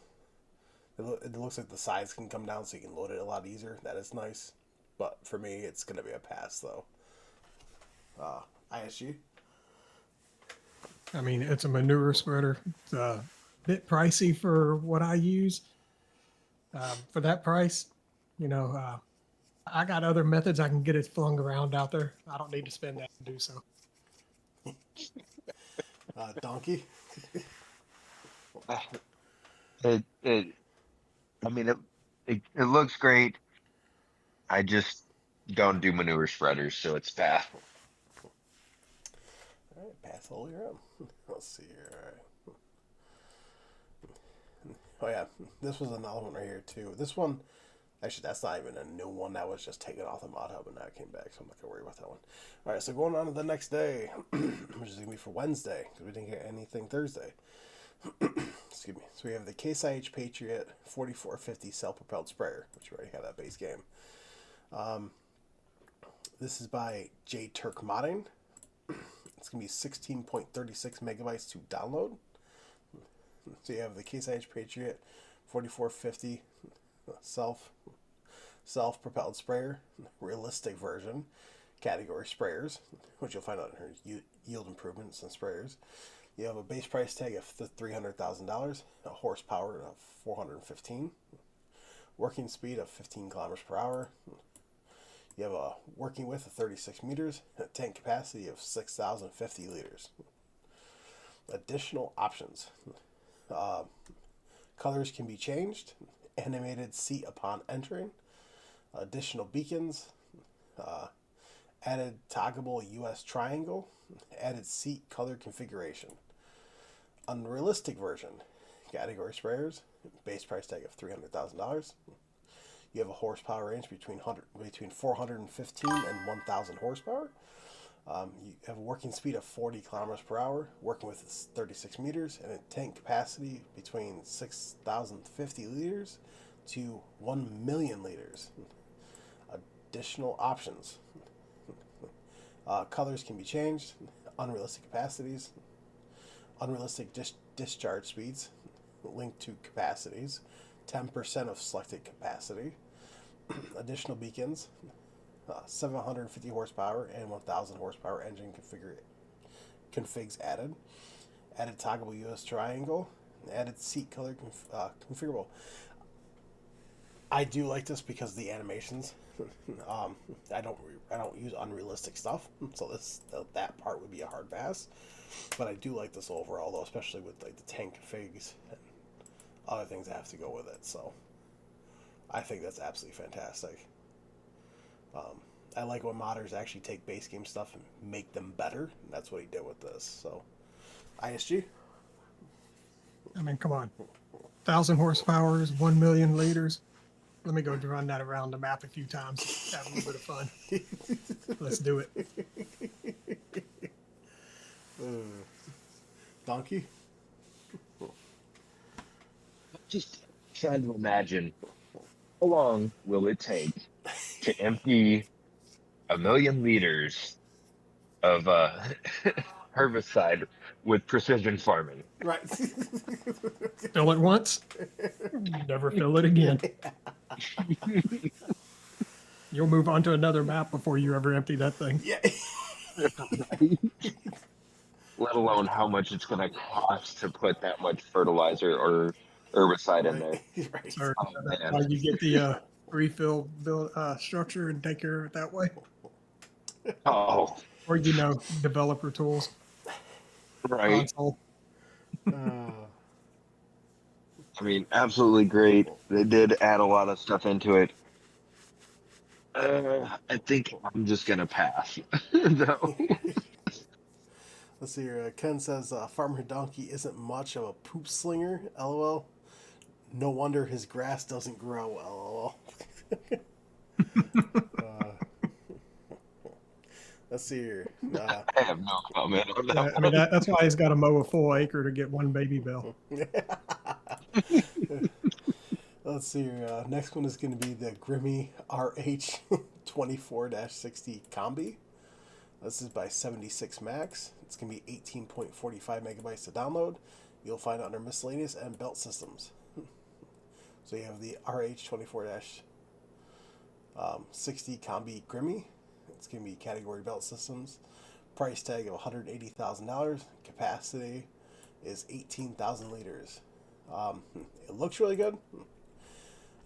it looks like the size can come down so you can load it a lot easier. That is nice. But for me, it's going to be a pass, though. ISG? I mean, it's a manure spreader. It's a bit pricey for what I use. For that price, I got other methods I can get it flung around out there. I don't need to spend that to do so. Donkey? It, it, I mean, it looks great. I just don't do manure spreaders, so it's pass. All right, pass all the way around. Let's see here. All right. Oh yeah, this was another one right here too. This one, actually, that's not even a new one. That was just taken off the mod hub and now it came back, so I'm not gonna worry about that one. All right, so going on to the next day, which is gonna be for Wednesday because we didn't get anything Thursday. Excuse me. So we have the Case IH Patriot 4450 self-propelled sprayer, which we already have that base game. This is by J Turk Modding. It's gonna be 16.36 megabytes to download. So you have the Case IH Patriot 4450 self-propelled sprayer, realistic version, category sprayers, which you'll find out in her yield improvements and sprayers. You have a base price tag of $300,000, a horsepower of 415, working speed of 15 kilometers per hour. You have a working width of 36 meters, and a tank capacity of 6,050 liters. Additional options. Colors can be changed. Animated seat upon entering. Additional beacons. Added toggleable US triangle. Added seat color configuration. Unrealistic version. Category sprayers. Base price tag of $300,000. You have a horsepower range between 415 and 1,000 horsepower. You have a working speed of 40 kilometers per hour, working with 36 meters, and a tank capacity between 6,050 liters to 1 million liters. Additional options. Colors can be changed. Unrealistic capacities. Unrealistic discharge speeds linked to capacities. 10% of selected capacity. Additional beacons. 750 horsepower and 1,000 horsepower engine configs added. Added toggleable US triangle. Added seat color configurable. I do like this because the animations I don't use unrealistic stuff, so that part would be a hard pass. But I do like this overall, though, especially with like the tank figs and other things that have to go with it. So I think that's absolutely fantastic. I like when modders actually take base game stuff and make them better. And that's what he did with this. So ISG. I mean, come on. 1,000 horsepower, 1 million liters. Let me go run that around the map a few times. Have a little bit of fun. Let's do it. Donkey. Just trying to imagine how long will it take to empty 1 million liters of herbicide with precision farming. Right. Fill it once, never fill it again. You'll move on to another map before you ever empty that thing. Yeah. Let alone how much it's going to cost to put that much fertilizer or herbicide in there. Right. Or Oh, man. how you get the refill build structure and take care of it that way. Oh, Or, developer tools. right. Console. I mean, absolutely great. They did add a lot of stuff into it. I think I'm just going to pass. No. Let's see here. Ken says Farmer Donkey isn't much of a poop slinger. LOL. No wonder his grass doesn't grow. LOL. Let's see here. I have no comment on that. I mean, that's why he's got to mow a full acre to get one baby bell. Let's see here. Next one is going to be the Grimmy RH 24-60 Combi. This is by 76 Max. It's going to be 18.45 megabytes to download. You'll find it under miscellaneous and belt systems. So you have the RH 24-60 Combi Grimmy. It's going to be category belt systems. Price tag of $180,000. Capacity is 18,000 liters. It looks really good.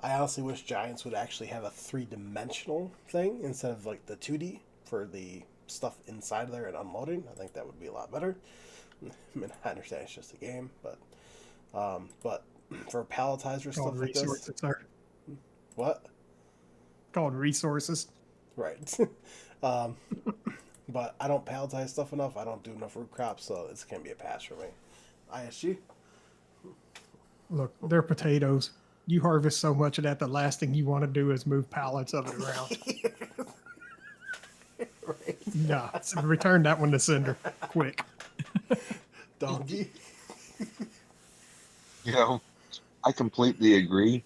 I honestly wish Giants would actually have a 3-dimensional thing instead of like the 2D for the stuff inside there and unloading. I think that would be a lot better. I mean, I understand it's just a game, but for palletizer stuff like this, what? Called resources. Right. But I don't palletize stuff enough. I don't do enough root crops, so it's gonna be a pass for me. ISG. Look, they're potatoes. You harvest so much of that, the last thing you want to do is move pallets of it around. Right. No, so return that one to sender, quick. Donkey. I completely agree.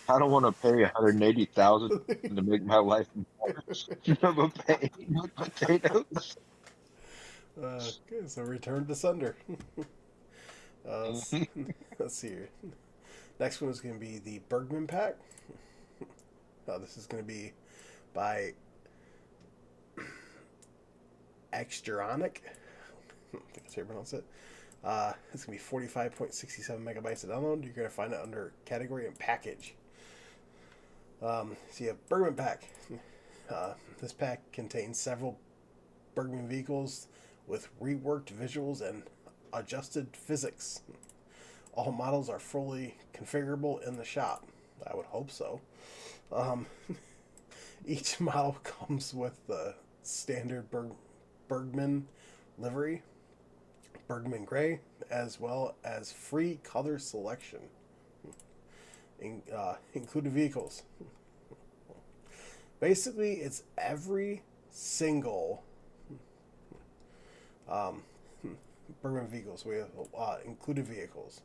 I don't want to pay $180,000 to make my life more of a pain with potatoes. Okay, so return to sender. Let's see here. Next one is going to be the Bergman pack. This is going to be by Extronic. I think that's how you pronounce it. It's going to be 45.67 megabytes to download. You're going to find it under category and package. So you have Bergman pack. This pack contains several Bergman vehicles with reworked visuals and adjusted physics. All models are fully configurable in the shop. I would hope so. Each model comes with the standard Bergman livery, Bergman gray, as well as free color selection. Included vehicles. Basically, it's every single Bergman vehicles. We have included vehicles.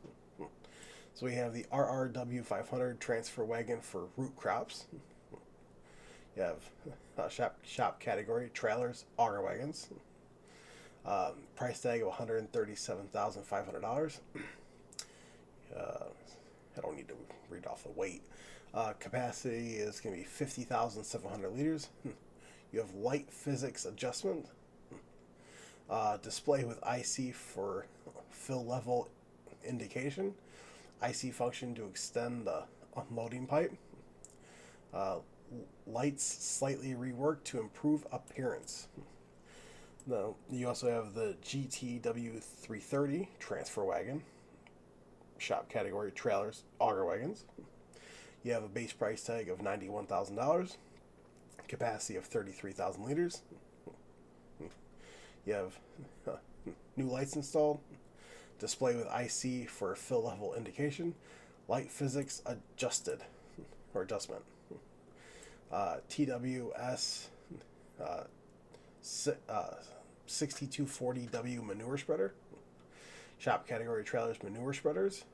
So we have the RRW 500 transfer wagon for root crops. You have shop category trailers, auger wagons. Price tag of $137,500. I don't need to read off the weight. Capacity is going to be 50,700 liters. You have light physics adjustment. Display with IC for fill level indication. IC function to extend the unloading pipe. lights slightly reworked to improve appearance. No, you also have the GTW 330 transfer wagon, shop category trailers, auger wagons. You have a base price tag of $91,000, capacity of 33,000 liters. You have new lights installed, display with IC for fill level indication, light physics adjusted or adjustment. TWS 6240W manure spreader. Shop category trailers, manure spreaders.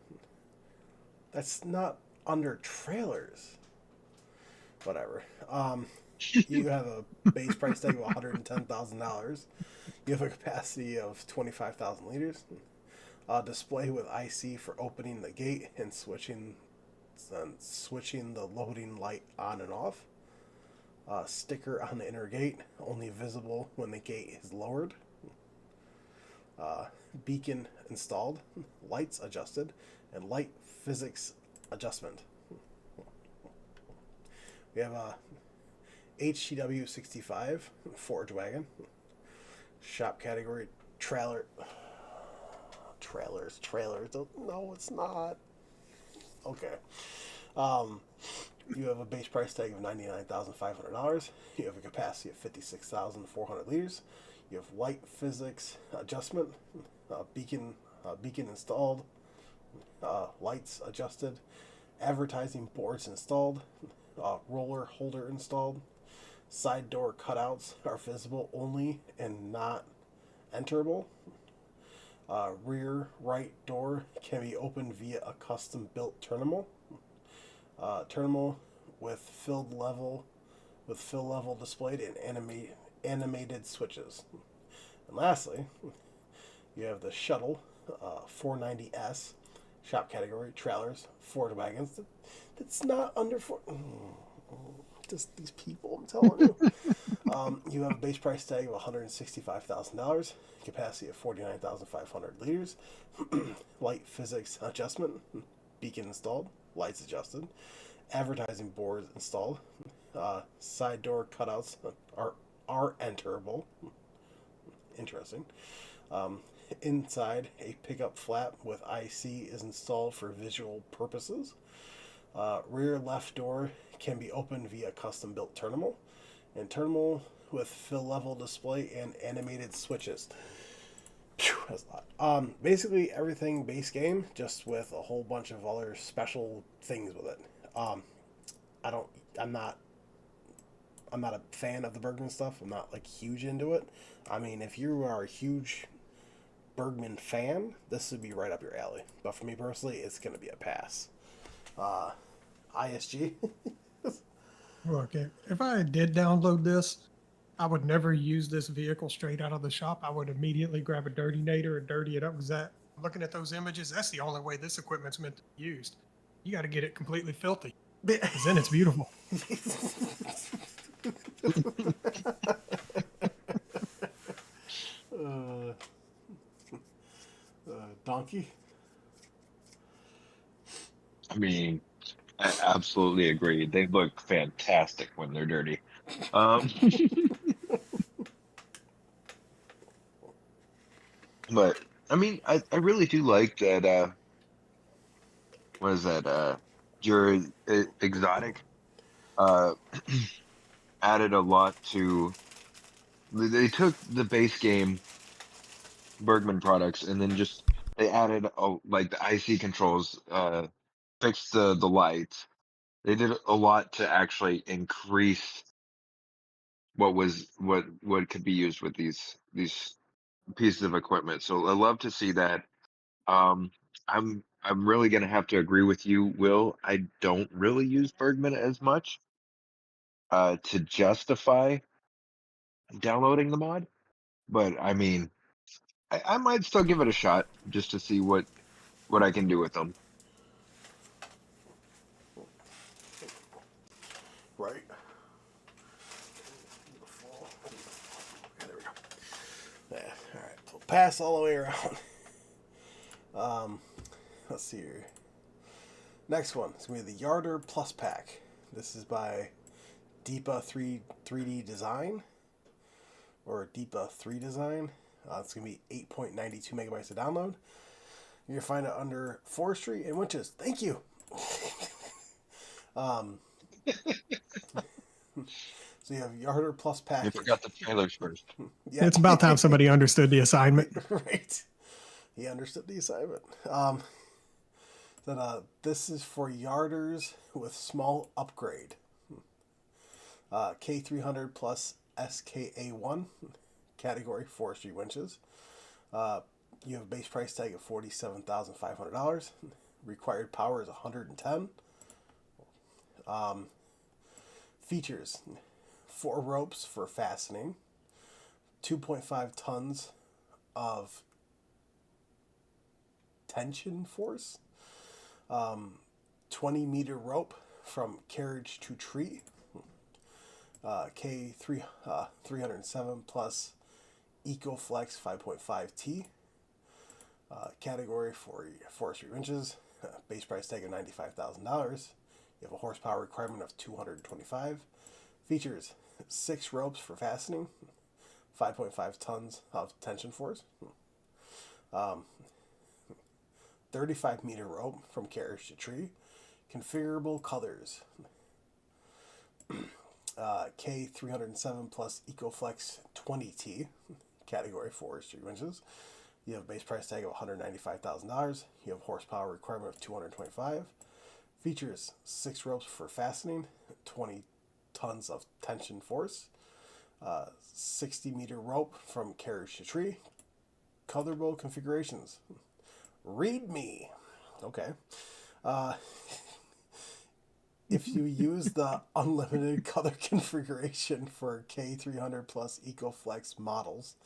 That's not under trailers. Whatever. You have a base price tag of $110,000. You have a capacity of 25,000 liters. Display with IC for opening the gate and switching the loading light on and off. Sticker on the inner gate, only visible when the gate is lowered. Beacon installed, lights adjusted, and light physics adjustment. We have a HTW 65 forage wagon. Shop category trailers. No, it's not. Okay. You have a base price tag of $99,500. You have a capacity of 56,400 liters. You have light physics adjustment, beacon installed, lights adjusted, advertising boards installed, roller holder installed. Side door cutouts are visible only and not enterable. Rear right door can be opened via a custom built terminal. Terminal with fill level displayed and animated switches. And lastly, you have the shuttle 490S shop category trailers, forage wagons. That's not under four. Just these people, I'm telling you. You have a base price tag of $165,000, capacity of 49,500 liters, light physics adjustment, beacon installed, lights adjusted, advertising boards installed, side door cutouts are enterable. Interesting. Inside, a pickup flap with IC is installed for visual purposes. Rear left door can be opened via custom built terminal, and terminal with fill level display and animated switches. Phew, that's a lot. Basically everything base game, just with a whole bunch of other special things with it. I'm not a fan of the Bergman stuff. I'm not like huge into it. I mean, if you are a huge Bergman fan, this would be right up your alley. But for me personally, it's going to be a pass. ISG. Look, if I did download this, I would never use this vehicle straight out of the shop. I would immediately grab a dirty nader and dirty it up, because looking at those images, that's the only way this equipment's meant to be used. You got to get it completely filthy, because then it's beautiful. Donkey. I mean, I absolutely agree. They look fantastic when they're dirty. But I mean, I really do like that. What is that? Your exotic uh, added a lot to. They took the base game Bergman products and then just they added like the IC controls, fixed the lights. They did a lot to actually increase what could be used with these pieces of equipment. So I love to see that. Um, I'm really gonna have to agree with you, Will. I don't really use Bergman as much to justify downloading the mod, but I mean, I might still give it a shot just to see what I can do with them. Right. Okay, there we go. Yeah, all right. So pass all the way around. Let's see here. Next one is going to be the Yarder Plus Pack. This is by DEPA 3D design or DEPA 3 design. It's going to be 8.92 megabytes to download. You're going to find it under forestry and winches. Thank you. So you have Yarder Plus You package. forgot the trailers first. Yeah. It's about time somebody understood the assignment. Right. He understood the assignment. Then this is for yarders with small upgrade. K300 plus SKA1 category forestry winches. You have a base price tag of $47,500. Required power is 110. Features: 4 ropes for fastening, 2.5 tons of tension force, 20-meter rope from carriage to tree, K307 plus EcoFlex 5.5T, category for forestry winches, base price tag of $95,000. You have a horsepower requirement of 225. Features: 6 ropes for fastening, 5.5 tons of tension force, 35-meter rope from carriage to tree, configurable colors, K307 plus EcoFlex 20T, category forestry winches. You have a base price tag of $195,000. You have horsepower requirement of 225. Features: 6 ropes for fastening, 20 tons of tension force, 60-meter rope from carriage to tree, colorable configurations. Read me. Okay. If you use the unlimited color configuration for K300 plus EcoFlex models,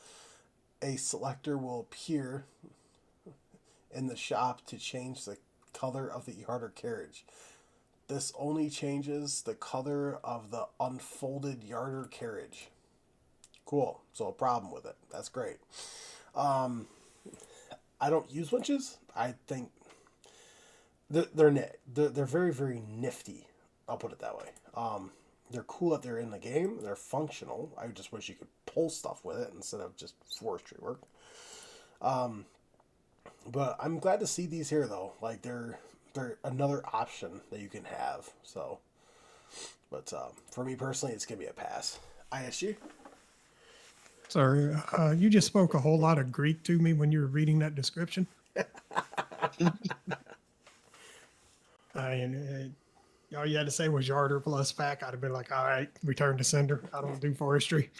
a selector will appear in the shop to change the color of the yarder carriage. This only changes the color of the unfolded yarder carriage. Cool. So a problem with it. That's great. I don't use winches. I think they're very, very nifty. I'll put it that way. They're cool that they're in the game. They're functional. I just wish you could pull stuff with it instead of just forestry work. But I'm glad to see these here though. Like they're another option that you can have. So, but for me personally, it's gonna be a pass. ISG. Sorry, you just spoke a whole lot of Greek to me when you were reading that description. All you had to say was yarder plus pack. I'd have been like, all right, return to sender. I don't do forestry.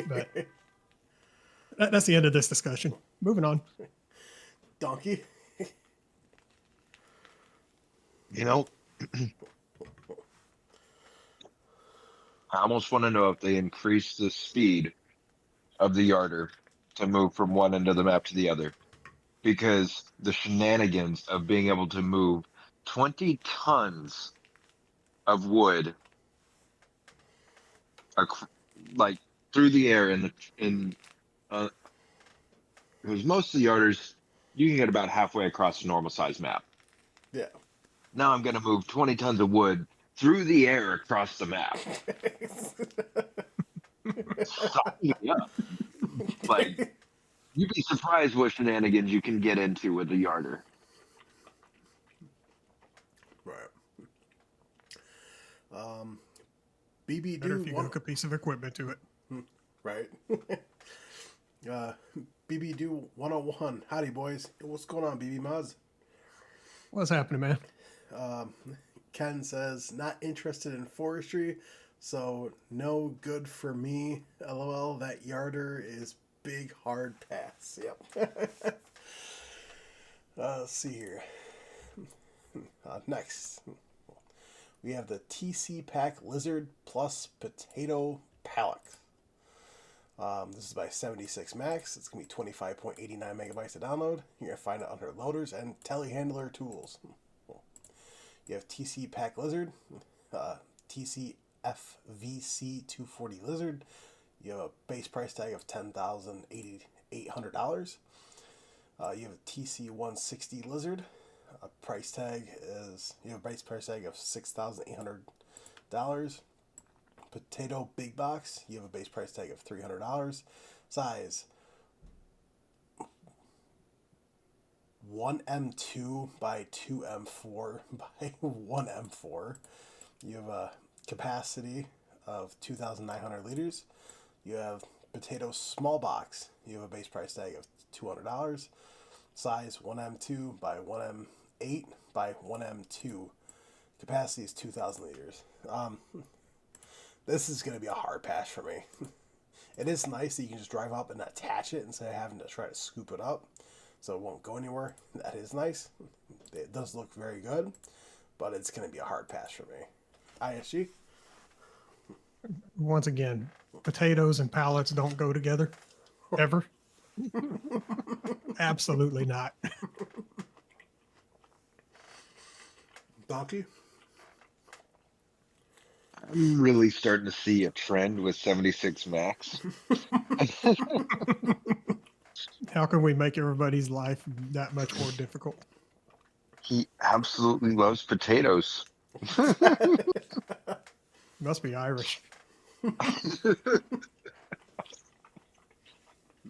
But that's the end of this discussion. Moving on. Donkey. You know, I almost want to know if they increase the speed of the yarder to move from one end of the map to the other, because the shenanigans of being able to move 20 tons of wood like through the air because most of the yarders you can get about halfway across a normal size map. Yeah. Now I'm going to move 20 tons of wood through the air across the map. Sign me up. Like, you'd be surprised what shenanigans you can get into with the yarder. Right. BB Better do if you one. hook a piece of equipment to it. Right. BB do 101. Howdy boys. What's going on, BB Mods? What's happening, man? Ken says not interested in forestry, so no good for me. LOL. That yarder is big hard pass. Yep. Let's see here. Next, we have the TC Pack Lizard Plus Potato Pallet. This is by 76 Max. It's going to be 25.89 megabytes to download. You're going to find it under loaders and telehandler tools. You have TC Pack Lizard, TC FVC 240 Lizard. You have a base price tag of $10,800. You have a TC 160 Lizard. You have a base price tag of $6,800. potato big box. You have a base price tag of $300. Size 1M2 by 2M4 by 1M4. You have a capacity of 2,900 liters. You have potato small box. You have a base price tag of $200. Size 1M2 by 1M8 by 1M2. Capacity is 2,000 liters. This is going to be a hard pass for me. It is nice that you can just drive up and attach it instead of having to try to scoop it up, so it won't go anywhere. That is nice. It does look very good, but it's going to be a hard pass for me. ISG? Once again, potatoes and pallets don't go together, ever. Absolutely not. Donkey? I'm really starting to see a trend with 76 Max. How can we make everybody's life that much more difficult? He absolutely loves potatoes. Must be Irish.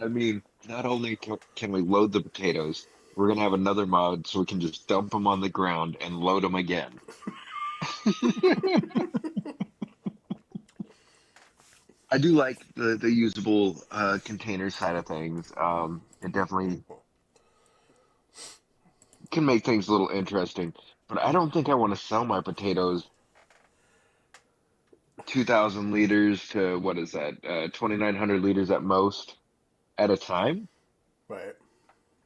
I mean, not only can we load the potatoes, we're gonna have another mod so we can just dump them on the ground and load them again. I do like the usable container side of things. It definitely can make things a little interesting, but I don't think I want to sell my potatoes 2,000 liters to what is that? 2,900 liters at most at a time. Right.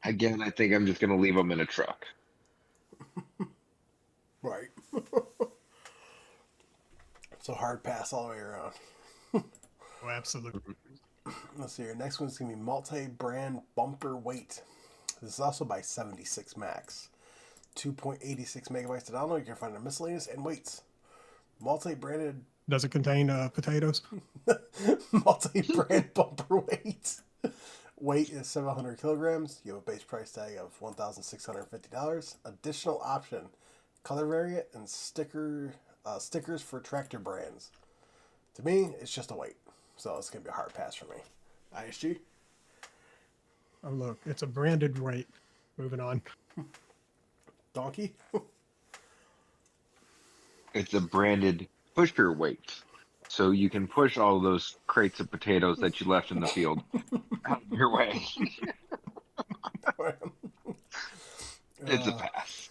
Again, I think I'm just gonna leave them in a truck. Right. It's a hard pass all the way around. Oh, absolutely. Let's see here. Next one's going to be multi-brand bumper weight. This is also by 76 Max. 2.86 megabytes to download. You can find it miscellaneous and weights. Multi-branded. Does it contain potatoes? Multi-brand bumper weight. Weight is 700 kilograms. You have a base price tag of $1,650. Additional option: color variant and stickers for tractor brands. To me, it's just a weight, so it's gonna be a hard pass for me. ISG? Oh, look, it's a branded weight. Moving on. Donkey? It's a branded pusher weight, so you can push all those crates of potatoes that you left in the field out of your way. It's a pass.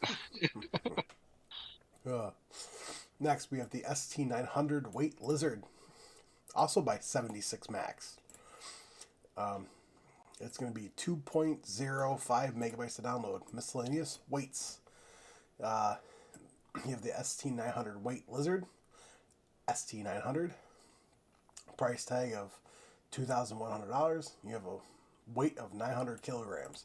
Next, we have the ST900 Weight Lizard, also by 76 Max. It's going to be 2.05 megabytes to download. Miscellaneous weights. You have the ST900 Weight Lizard. ST900. Price tag of $2,100. You have a weight of 900 kilograms.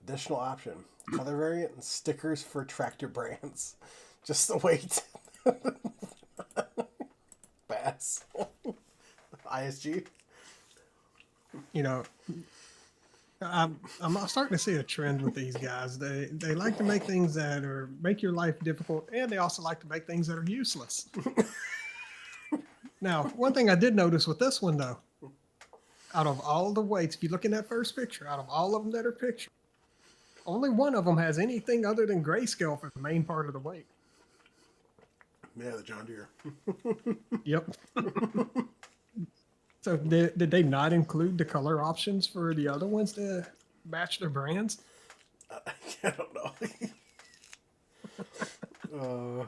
Additional option: color variant and stickers for tractor brands. Just the weight. Pass. ISG? You know, I'm starting to see a trend with these guys. They like to make things that make your life difficult, and they also like to make things that are useless. Now, one thing I did notice with this one, though, out of all the weights, if you look in that first picture, out of all of them that are pictured, only one of them has anything other than grayscale for the main part of the weight. Yeah, the John Deere. Yep. So did they not include the color options for the other ones to match their brands? I don't know.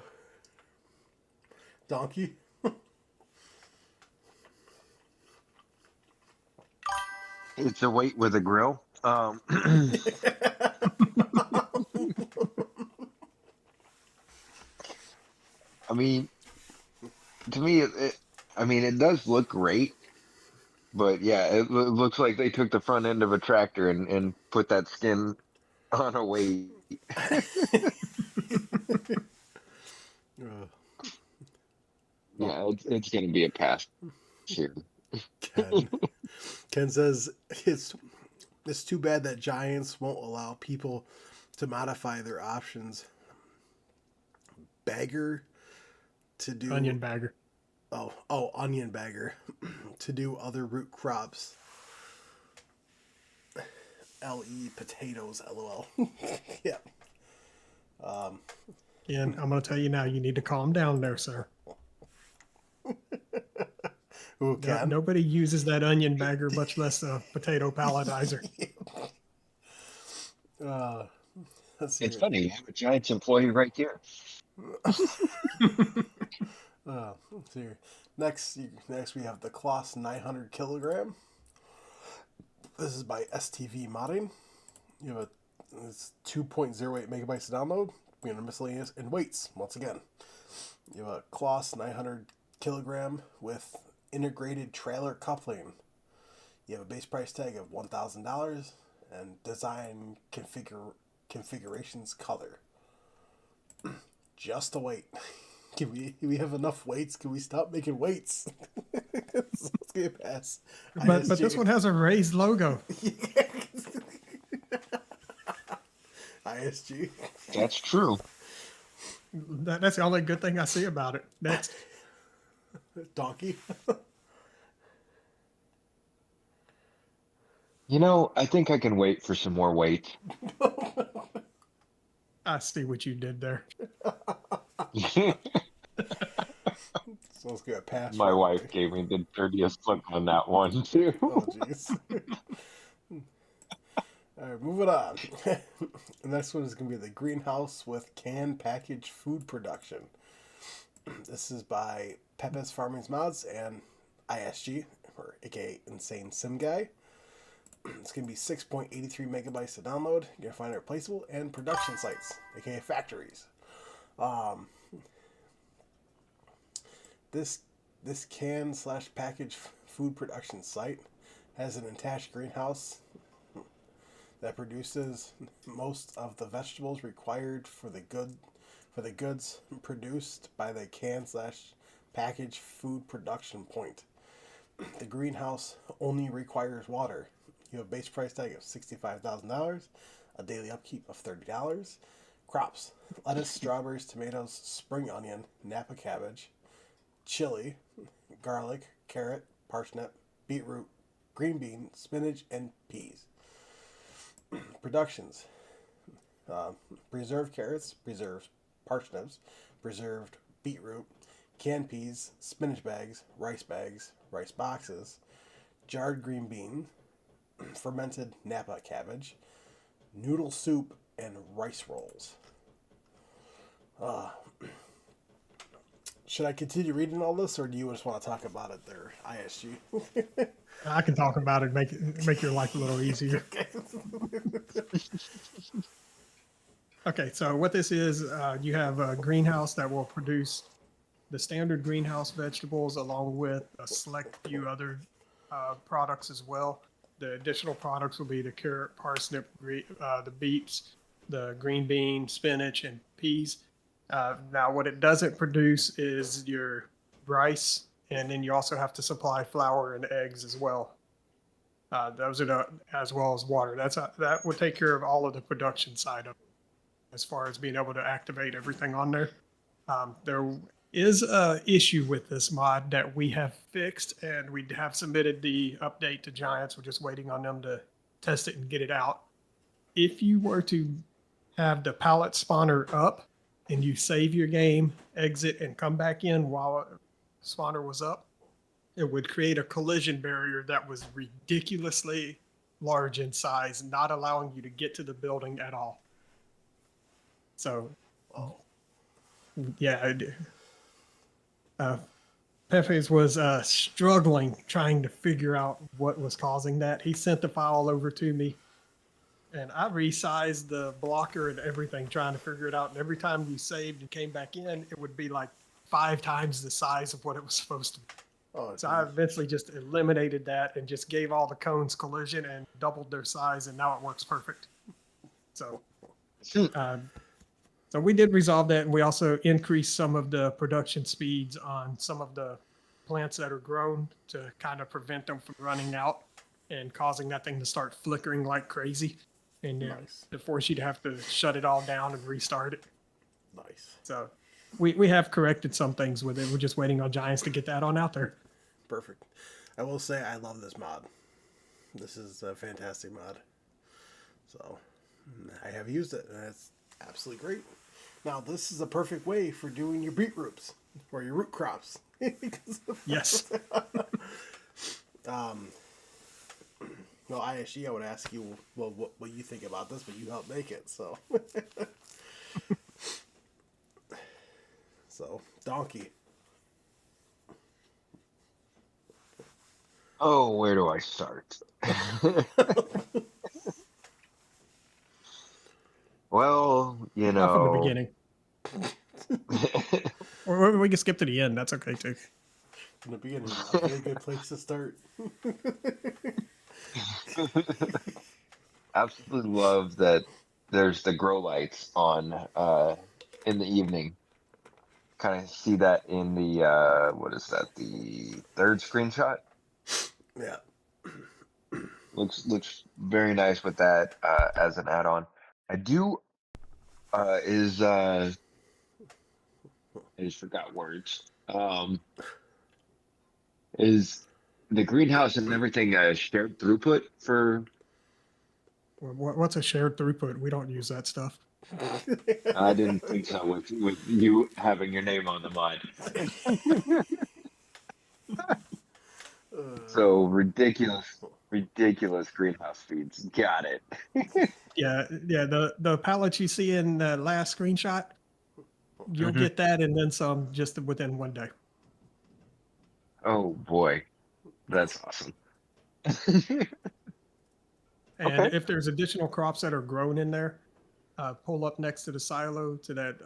Donkey? It's a weight with a grill. I mean, to me, it does look great, but yeah, it looks like they took the front end of a tractor and put that skin on a weight. Yeah, it's going to be a pass here. Ken says it's too bad that Giants won't allow people to modify their options. Bagger to do Onion bagger. onion bagger to do other root crops. LE potatoes, LOL. Yeah. And I'm going to tell you now, you need to calm down there, sir. Who can? Nobody uses that onion bagger, much less a potato palletizer. Let's see It's here. funny. You have a Giants employee right here. Let's see here. Next we have the Kloss 900 kilogram. This is by STV Modding. You have it's 2.08 megabytes to download. We have miscellaneous and weights. Once again, you have a Kloss 900 kilogram with integrated trailer coupling. You have a base price tag of $1,000 and design configurations color. Just a weight. Can we have enough weights? Can we stop making weights? Let's get a pass. But this one has a raised logo. ISG. That's true. That's the only good thing I see about it. Next. Donkey. You know, I think I can wait for some more weight. I see what you did there. So let's get a pass. My wife gave me the dirtiest look on that one, too. Oh, jeez. All right, moving on. The next one is going to be the greenhouse with canned packaged food production. This is by Pepe's Farming's Mods and ISG, or aka Insane Sim Guy. It's going to be 6.83 megabytes to download. You're going to find it replaceable and production sites, aka factories. This can/package food production site has an attached greenhouse that produces most of the vegetables required for the goods produced by the can/package food production point. The greenhouse only requires water. You have a base price tag of $65,000, a daily upkeep of $30. Crops: lettuce, strawberries, tomatoes, spring onion, Napa cabbage, chili, garlic, carrot, parsnip, beetroot, green bean, spinach, and peas. Productions: preserved carrots, preserved parsnips, preserved beetroot, canned peas, spinach bags, rice boxes, jarred green bean, fermented Napa cabbage, noodle soup, and rice rolls. Should I continue reading all this, or do you just want to talk about it there, ISG? I can talk about it, make your life a little easier. Okay, so what this is, you have a greenhouse that will produce the standard greenhouse vegetables along with a select few other products as well. The additional products will be the carrot, parsnip, the beets, the green bean, spinach, and peas. Now, what it doesn't produce is your rice, and then you also have to supply flour and eggs as well. Those are as well as water. That would take care of all of the production side of it, as far as being able to activate everything on there. There is a issue with this mod that we have fixed, and we have submitted the update to Giants. We're just waiting on them to test it and get it out. If you were to have the pallet spawner up and you save your game, exit, and come back in while spawner was up, it would create a collision barrier that was ridiculously large in size, not allowing you to get to the building at all. So, yeah, Pepe's was struggling trying to figure out what was causing that. He sent the file over to me, and I resized the blocker and everything trying to figure it out. And every time you saved and came back in, it would be like 5 times the size of what it was supposed to be. So I eventually just eliminated that and just gave all the cones collision and doubled their size, and now it works perfect. So, so we did resolve that, and we also increased some of the production speeds on some of the plants that are grown to kind of prevent them from running out and causing that thing to start flickering like crazy, and Nice. to force you to have to shut it all down and restart it. Nice. So We have corrected some things with it. We're just waiting on Giants to get that on out there. Perfect. I will say I love this mod. This is a fantastic mod. So I have used it, and it's absolutely great. Now this is a perfect way for doing your beetroots or your root crops. Yes. Well, ISG, I would ask you, well, what you think about this, but you helped make it, so. So, Donkey. Oh, where do I start? Well, Not from the beginning. Or we can skip to the end. That's okay too. From the beginning, a very good place to start. absolutely love that there's the grow lights on in the evening. Kind of see that in the what is that? The third screenshot. Yeah. Looks very nice with that as an add-on. I do is I just forgot words. Is the greenhouse and everything shared throughput for? What's a shared throughput? We don't use that stuff. I didn't think so with you having your name on the mod. So ridiculous greenhouse feeds. Got it. Yeah. The pallets you see in the last screenshot, you'll Mhm. get that and then some just within one day. Oh boy, that's awesome. And Okay. if there's additional crops that are grown in there, pull up next to the silo to that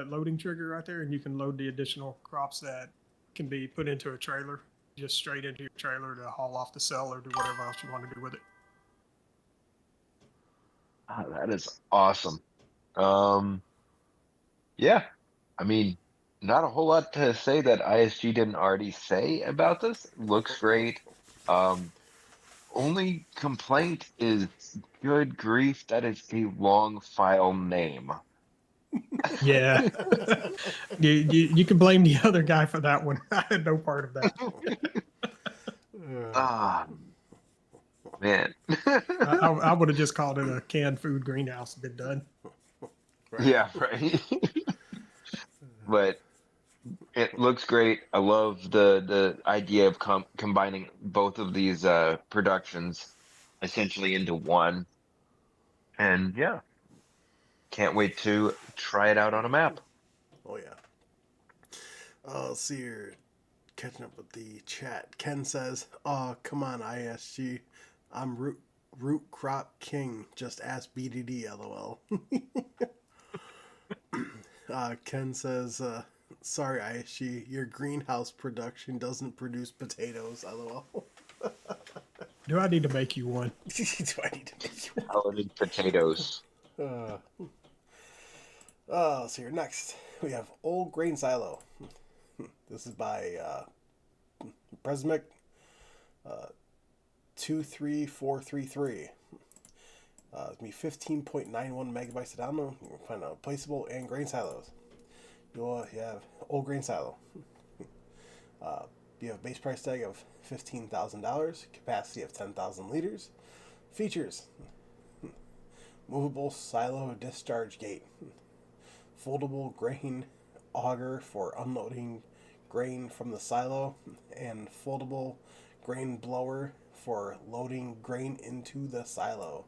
loading trigger right there, and you can load the additional crops that can be put into a trailer, just straight into your trailer to haul off the cell or do whatever else you want to do with it. Ah, that is awesome. Um, yeah, I mean, not a whole lot to say that ISG didn't already say about this. Looks great. Um, only complaint is good grief, that is a long file name. Yeah. You can blame the other guy for that one. I had no part of that. Ah, man. I would have just called it a canned food greenhouse and been done. Right. Yeah, right. But it looks great. I love the idea of combining both of these productions essentially into one. And yeah, can't wait to try it out on a map. Oh, yeah. Let's see here. Catching up with the chat. Ken says, "Oh, come on, ISG. I'm root crop king. Just ask BDD, lol." Ken says, "Sorry, ISG. Your greenhouse production doesn't produce potatoes, lol." Do I need to make you one? Do I need to make you Talented potatoes. one? Let's see here. Next, we have Old Grain Silo. This is by Presmic 23433. It's me 15.91 megabytes to download. You can find placeable and grain silos. You have Old Grain Silo. You have a base price tag of $15,000, capacity of 10,000 liters. Features: movable silo discharge gate, foldable grain auger for unloading grain from the silo, and foldable grain blower for loading grain into the silo.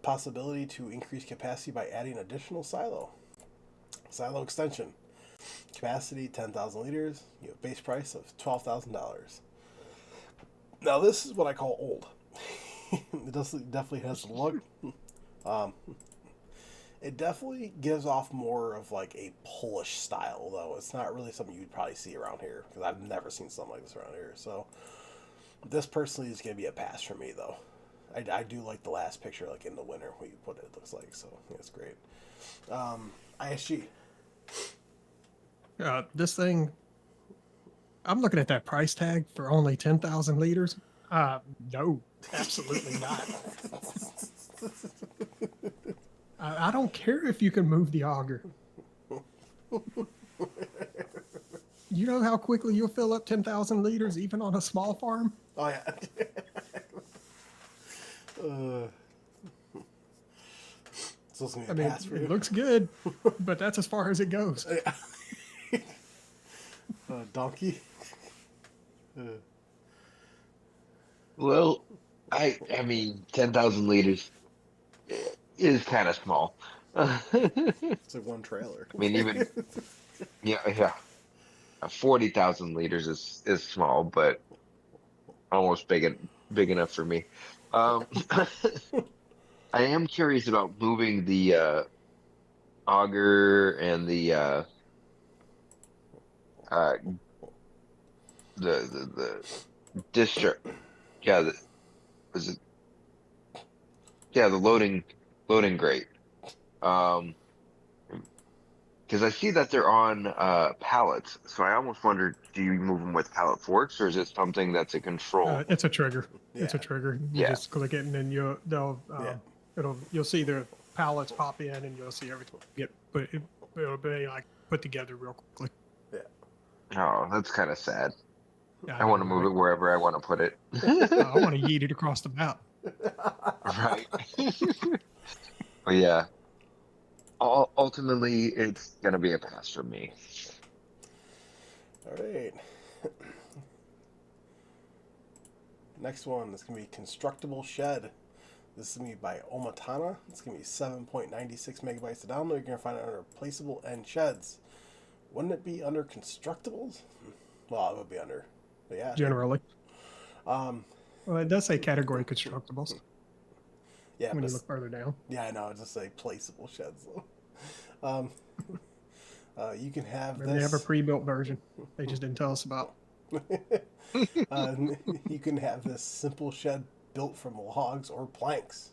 Possibility to increase capacity by adding additional silo. Silo extension. Capacity 10,000 liters. You have base price of $12,000. Now this is what I call old. It definitely has the look. It definitely gives off more of like a Polish style, though. It's not really something you'd probably see around here because I've never seen something like this around here. So this personally is going to be a pass for me, though. I do like the last picture, like in the winter, what it looks like. So yeah, it's great. ISG. This thing, I'm looking at that price tag for only 10,000 liters. No, absolutely not. I don't care if you can move the auger. You know how quickly you'll fill up 10,000 liters even on a small farm? Oh yeah. So it's gonna be a pass for It you. looks good, but that's as far as it goes. Donkey. Well, I mean, 10,000 liters is kind of small. I It's like one trailer. mean, even yeah, 40,000 liters is small, but almost big enough for me. Um, I am curious about moving the auger and uh the district. Yeah, was it? Yeah, the loading grate. Um, because I see that they're on pallets, so I almost wondered, do you move them with pallet forks, or is it something that's a control? It's a trigger. It's a Yeah. trigger. You Yeah. just click it, and then Yeah. you'll see the pallets pop in, and you'll see everything it'll be like put together real quickly. Yeah. Oh, that's kind of sad. Yeah, I want to move it wherever I want to put it. I want to yeet it across the map. Right. But yeah, ultimately, it's gonna be a pass for me. All right. Next one is gonna be constructible shed. This is gonna be by Omatana. It's gonna be 7.96 megabytes to download. You're gonna find it under placeable and sheds. Wouldn't it be under constructibles? Well, it would be under. But yeah. Generally. Well, it does say category constructibles Yeah. when But you look further down. yeah, I know. It just say placeable sheds though. You can have Maybe this. they have a pre-built version. They just didn't tell us about. You can have this simple shed built from logs or planks.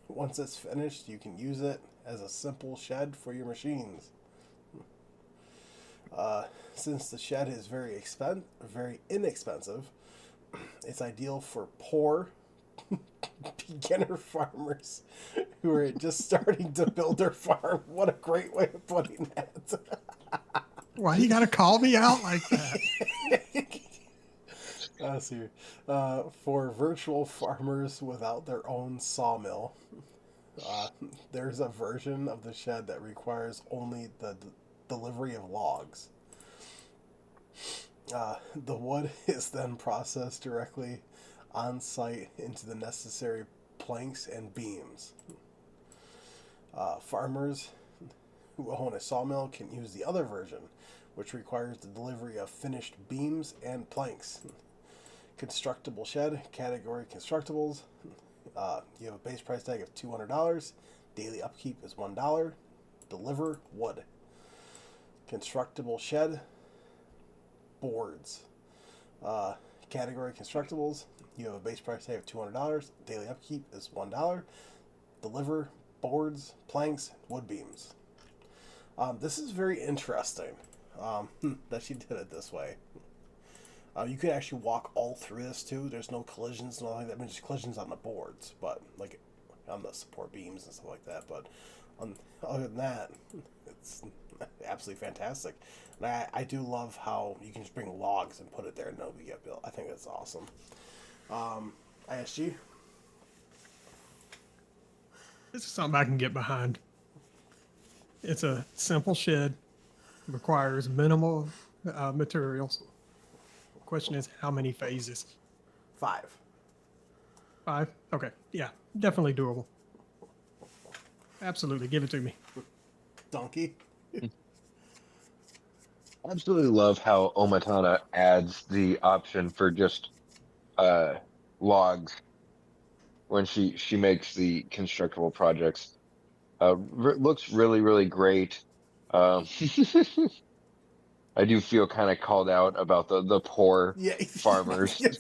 Once it's finished, you can use it as a simple shed for your machines. Since the shed is very inexpensive, it's ideal for poor beginner farmers who are just starting to build their farm. What a great way of putting that. Why you gotta call me out like that? See. For virtual farmers without their own sawmill, there's a version of the shed that requires only the delivery of logs. The wood is then processed directly on site into the necessary planks and beams. Farmers who own a sawmill can use the other version, which requires the delivery of finished beams and planks. Constructible shed, category constructibles. You have a base price tag of $200. Daily upkeep is $1. Deliver wood. Constructible shed, boards. Category constructibles. You have a base price tag of $200. Daily upkeep is $1. Deliver boards, planks, wood beams. This is very interesting that she did it this way. You could actually walk all through this too. There's no collisions, nothing like that. I mean, just collisions on the boards, but like on the support beams and stuff like that. But other than that, it's absolutely fantastic. And I do love how you can just bring logs and put it there and it'll get built. I think that's awesome. ISG. This is something I can get behind. It's a simple shed, requires minimal materials. Question is, how many phases? 5. 5? Okay, yeah, definitely doable. Absolutely, give it to me. Donkey. Absolutely love how Omatana adds the option for just logs when she makes the constructible projects. Looks really great. I do feel kind of called out about the poor Yeah. farmers. Yes.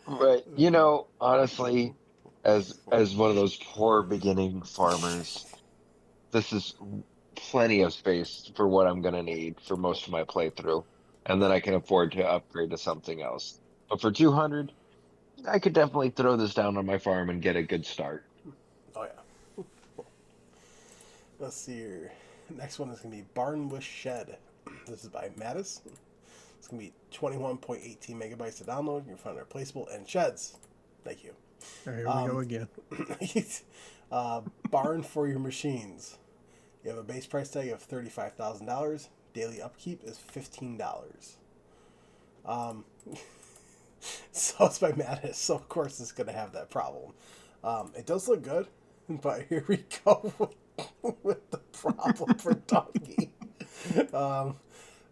But honestly, as one of those poor beginning farmers, this is plenty of space for what I'm gonna need for most of my playthrough, and then I can afford to upgrade to something else. But for 200, I could definitely throw this down on my farm and get a good start. Oh yeah. Let's see here. Next one is gonna be Barn with Shed. This is by Mattis. It's gonna be 21.18 megabytes to download. You can find it replaceable and sheds. Thank you. Here we go again. Barn for your machines. You have a base price tag of $35,000. Daily upkeep is $15. So it's by Mattis, so of course it's going to have that problem. It does look good, but here we go with the problem for Donkey. Go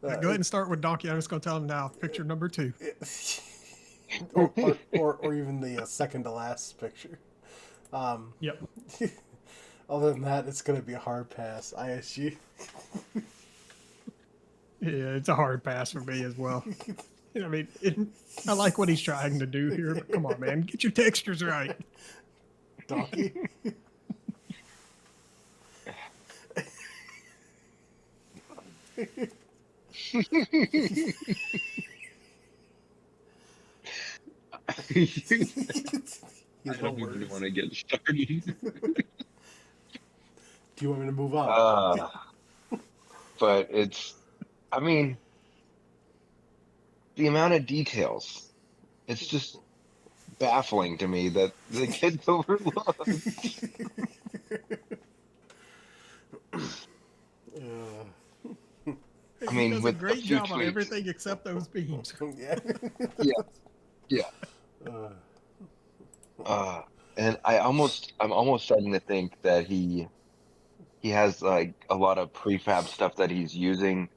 ahead and start with Donkey. I'm just going to tell him now. Picture number 2. or even the second to last picture. Yep. Other than that, it's going to be a hard pass. ISG. Yeah, it's a hard pass for me as well. I mean, I like what he's trying to do here, but come on, man. Get your textures right. Donkey. I don't even want to get started. Do you want me to move on? But I mean, the amount of details, it's just baffling to me that the kids overlooked. I He mean, does a with great a few job on tweaks. everything except those beams. Yeah. Yeah. And I'm almost starting to think that he has like a lot of prefab stuff that he's using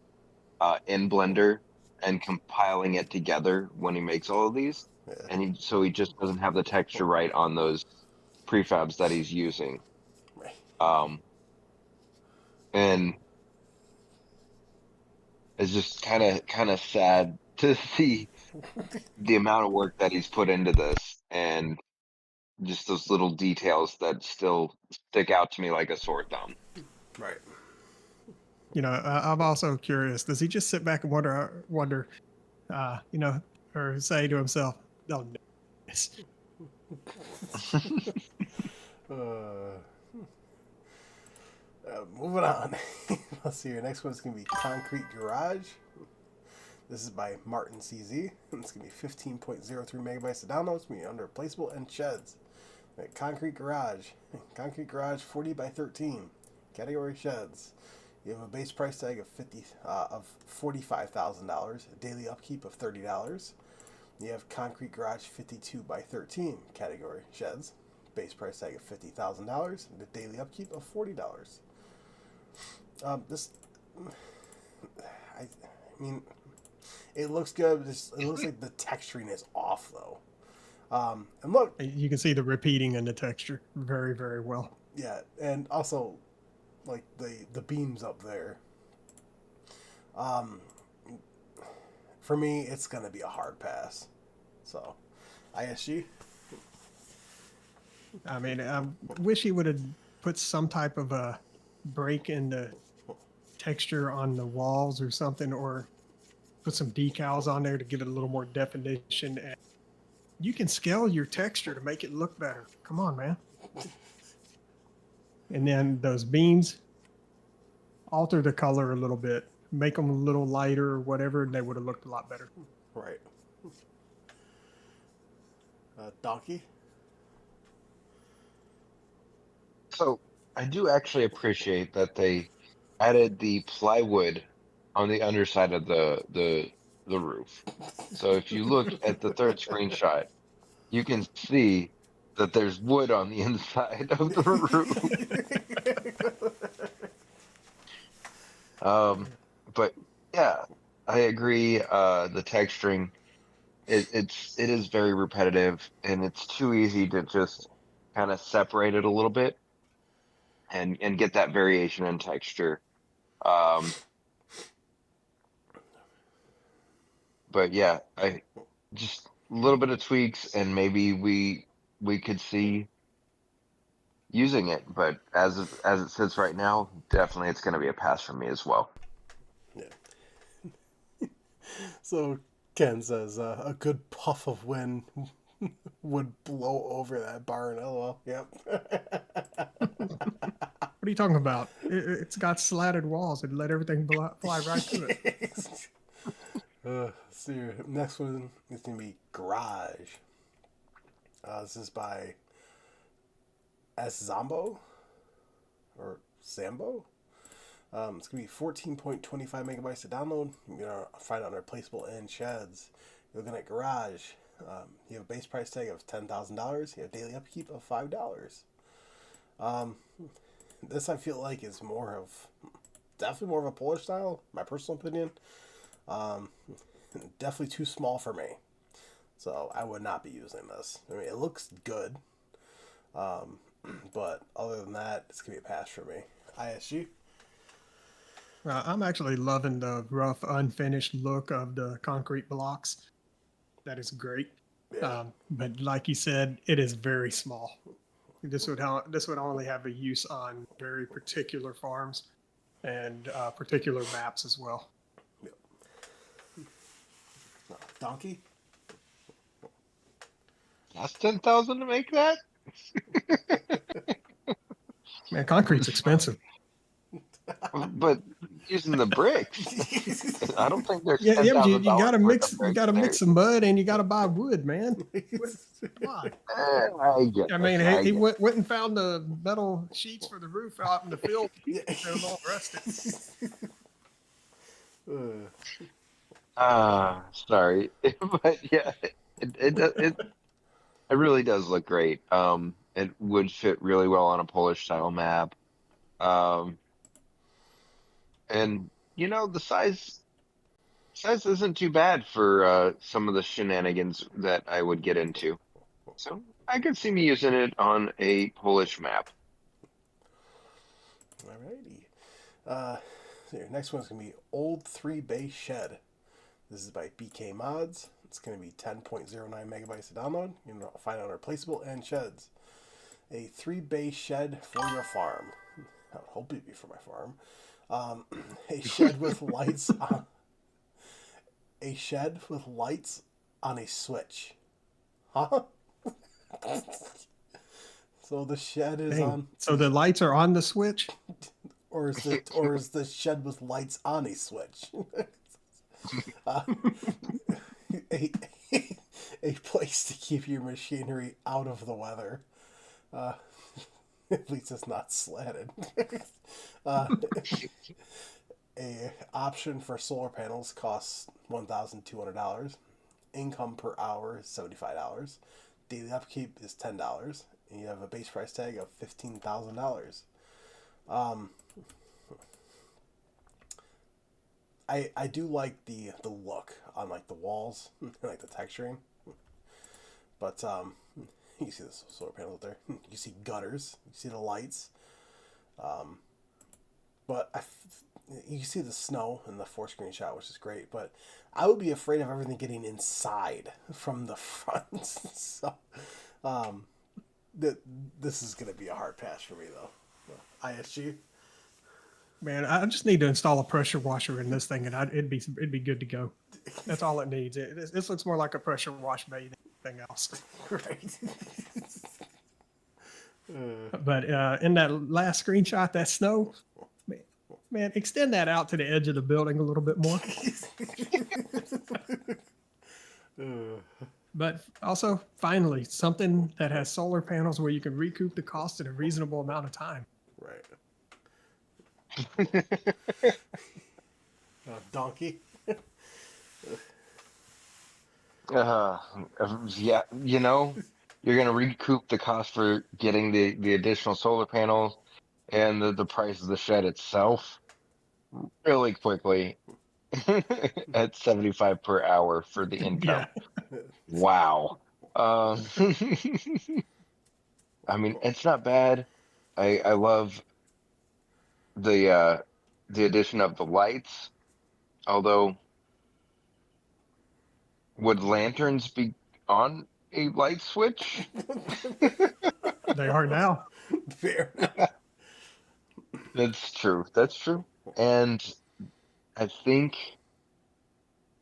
in Blender and compiling it together when he makes all of these, and he just doesn't have the texture right on those prefabs that he's using. Right. And it's just kind of sad to see the amount of work that he's put into this and just those little details that still stick out to me like a sore thumb. Right. You know, I'm also curious. Does he just sit back and wonder, you know, or say to himself, "Oh, no, this." Moving on. Let's see. Your next one's gonna be Concrete Garage. This is by Martin CZ. It's gonna be 15.03 megabytes to download. It's gonna be under replaceable and sheds. Right, Concrete Garage. Concrete Garage 40 by 13. Category sheds. You have a base price tag of $45,000. A daily upkeep of $30. You have Concrete Garage 52 by 13. Category sheds. Base price tag of $50,000. And a daily upkeep of $40. I mean, it looks good. It looks like the texturing is off though. And look, You can see the repeating in the texture very, very well. yeah, and also like the beams up there. For me, it's gonna be a hard pass. So, ISG. I mean, I wish he would have put some type of a break in the texture on the walls or something, or put some decals on there to give it a little more definition. And you can scale your texture to make it look better. Come on, man. And then those beams, alter the color a little bit, make them a little lighter or whatever, and they would have looked a lot better. Right. Donkey. So I do actually appreciate that they added the plywood on the underside of the roof. So if you look at the third screenshot, you can see that there's wood on the inside of the roof. But yeah, I agree. The texturing, it is very repetitive, and it's too easy to just kind of separate it a little bit and get that variation in texture. But yeah, I just a little bit of tweaks, and maybe we could see using it. But as it sits right now, definitely it's going to be a pass for me as well. Yeah. So Ken says a good puff of wind would blow over that barn. LOL. Yep. What are you talking about? It's got slatted walls. It'd let everything fly right through it. Let's see here. Next one is gonna be Garage. This is by S Zombo or Sambo. It's gonna be 14.25 megabytes to download. You're gonna find it on replaceable and sheds. You're looking at Garage. You have a base price tag of $10,000. You have daily upkeep of $5. This I feel like is definitely more of a Polish style. My personal opinion. Definitely too small for me. So I would not be using this. I mean, it looks good. But other than that, it's going to be a pass for me. ISG? I'm actually loving the rough, unfinished look of the concrete blocks. That is great. Yeah. But like you said, it is very small. This would only have a use on very particular farms and particular maps as well. Yep. Donkey? That's 10,000 to make that. Man, concrete's expensive. But using the bricks, I don't think there's Yeah, but you gotta mix. worth of You gotta bricks mix some mud, and you gotta buy wood, man. Why? there. I I mean, guess. he went and found the metal sheets for the roof out in the field. Yeah. It was all rusted. Sorry, but yeah, it really does look great. It would fit really well on a Polish style map. Um, and the size isn't too bad for some of the shenanigans that I would get into. So I could see me using it on a Polish map. Alrighty. So your next one's going to be Old 3-Bay Shed. This is by BK Mods. It's going to be 10.09 megabytes to download. You can find it on Replaceable and Sheds. A 3-bay shed for your farm. I would hope it'd be for my farm. A shed with lights on. A shed with lights on a switch. Huh? So the shed is on. So the lights are on the switch? Or is the shed with lights on a switch? a place to keep your machinery out of the weather. At least it's not slatted. A option for solar panels costs $1,200. Income per hour is $75. Daily upkeep is $10, and you have a base price tag of $15,000. I do like the look on like the walls, like the texturing. But you see the solar panels up there. You see gutters. You see the lights. But you see the snow in the 4-screen shot, which is great. But I would be afraid of everything getting inside from the front. So this is going to be a hard pass for me, though. ISG? Man, I just need to install a pressure washer in this thing, and it'd be good to go. That's all it needs. This looks more like a pressure wash bay than anything else. Right. But in that last screenshot, that snow, man, extend that out to the edge of the building a little bit more. But also, finally, something that has solar panels where you can recoup the cost in a reasonable amount of time. Right. Donkey? Yeah, you're going to recoup the cost for getting the additional solar panels and the price of the shed itself really quickly at 75 per hour for the income. Yeah. Wow. I mean, it's not bad. I love the addition of the lights, although would lanterns be on a light switch? They are now. Fair. That's true. That's true. And I think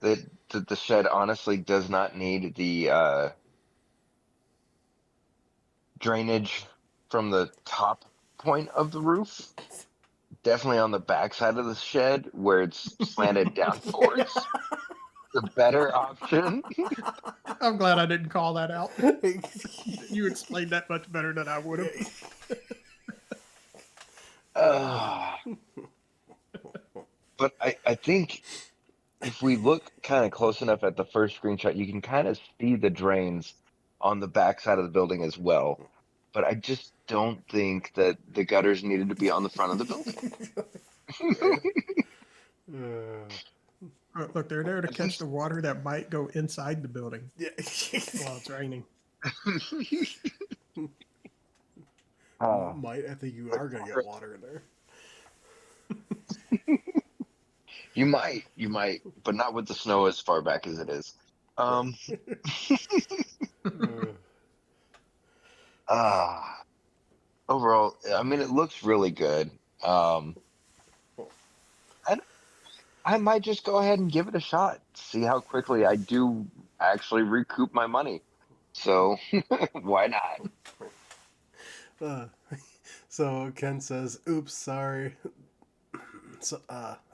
that the shed honestly does not need the drainage from the top point of the roof. Definitely on the back side of the shed where it's slanted down towards. The better option. I'm glad I didn't call that out. You explained that much better than I would have. But I think if we look kind of close enough at the first screenshot, you can kind of see the drains on the back side of the building as well. But I just don't think that the gutters needed to be on the front of the building. Look, they're there to catch the water that might go inside the building Yeah. while it's raining. Might. I think you are going to get water in there. You might, but not with the snow as far back as it is. Overall, I mean, it looks really good. And I might just go ahead and give it a shot, see how quickly I do actually recoup my money. So why not? So Ken says, "Oops, sorry." So,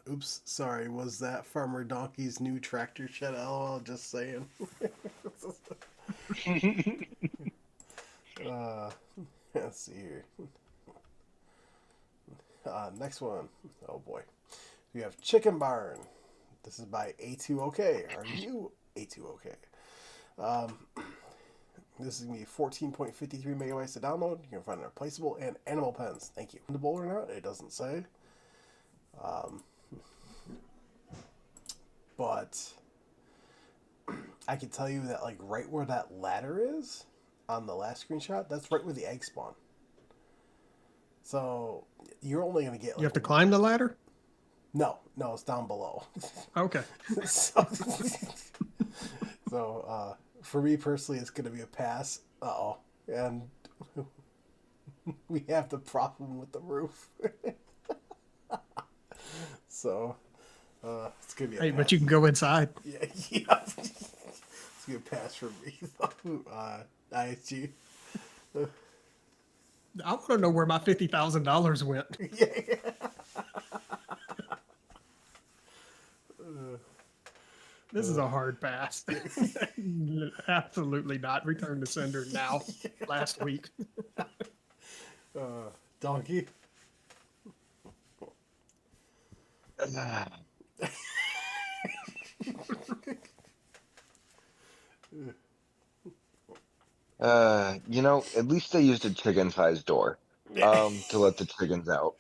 oops, sorry. Was that Farmer Donkey's new tractor shed? LOL. Just saying. Let's see here. Next one. Oh boy. We have Chicken Barn. This is by A2OK. Are you A2OK? This is going to be 14.53 megabytes to download. You can find it replaceable and animal pens. Thank you. Fundable or not? It doesn't say. But I can tell you that, like, right where that ladder is on the last screenshot, that's right where the eggs spawn. So you're only going to get. Like, you have to climb the ladder? No, it's down below. Okay. so for me personally, it's going to be a pass. And we have the problem with the roof. So it's going to be a pass. But you can go inside. Yeah. It's going to be a pass for me. ISG. I want to know where my $50,000 went. Yeah. This is a hard pass. Absolutely not. Return to sender now. Last week. Donkey. At least they used a chicken-sized door to let the chickens out.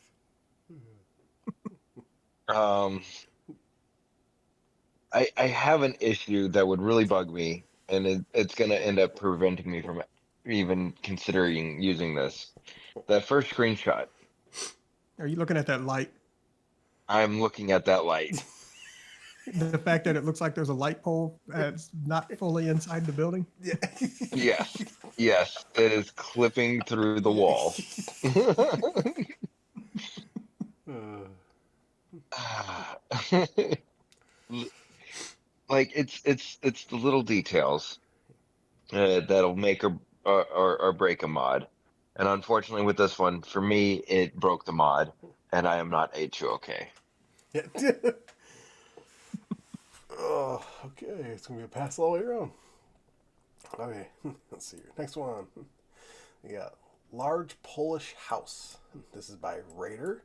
I have an issue that would really bug me, and it's going to end up preventing me from even considering using this. That first screenshot. Are you looking at that light? I'm looking at that light. The fact that it looks like there's a light pole that's not fully inside the building? Yeah. Yes, it is clipping through the wall. Like it's the little details that'll make or break a mod, and unfortunately with this one, for me, it broke the mod, and I am not A2OK. Yeah. Oh, okay. It's gonna be a pass all the way around. Okay, let's see here. Next one. We got Large Polish House. This is by Raider.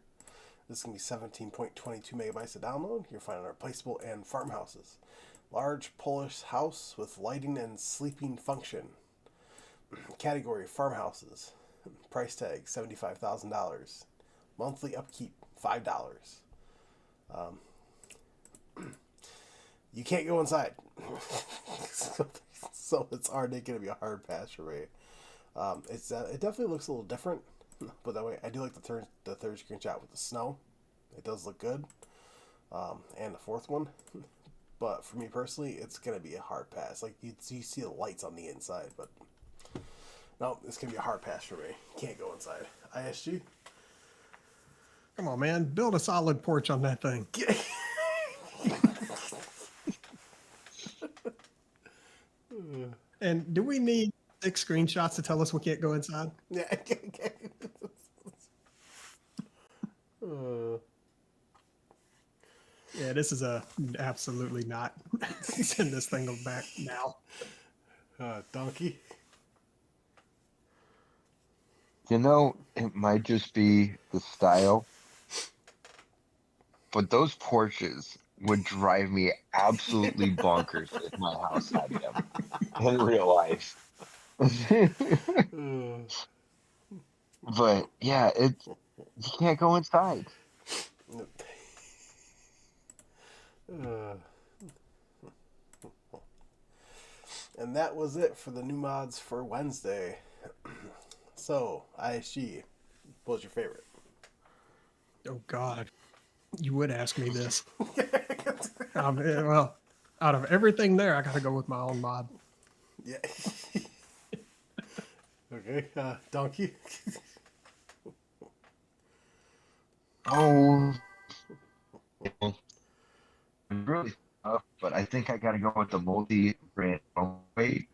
This is gonna be 17.22 megabytes to download. You'll find it replaceable and farmhouses. Large Polish house with lighting and sleeping function. Category farmhouses. Price tag $75,000. Monthly upkeep $5. You can't go inside. So it's already going to be a hard pass for me. It definitely looks a little different, but that way I do like the third screenshot with the snow. It does look good, and the fourth one. But for me personally, it's going to be a hard pass. Like you see the lights on the inside, but no, it's going to be a hard pass for me. Can't go inside. ISG. Come on, man. Build a solid porch on that thing. And do we need 6 screenshots to tell us we can't go inside. Yeah. Yeah, this is a absolutely not. Send this thing back now. Donkey. You know, it might just be the style, but those Porsches would drive me absolutely bonkers if my house had them in real life. But yeah, you can't go inside. And that was it for the new mods for Wednesday. So, ISG, what was your favorite? Oh God, you would ask me this. Well, out of everything there, I got to go with my own mod. Yeah. Okay, Donkey. Oh, really tough, but I think I gotta go with the multi-brand. Oh, wait,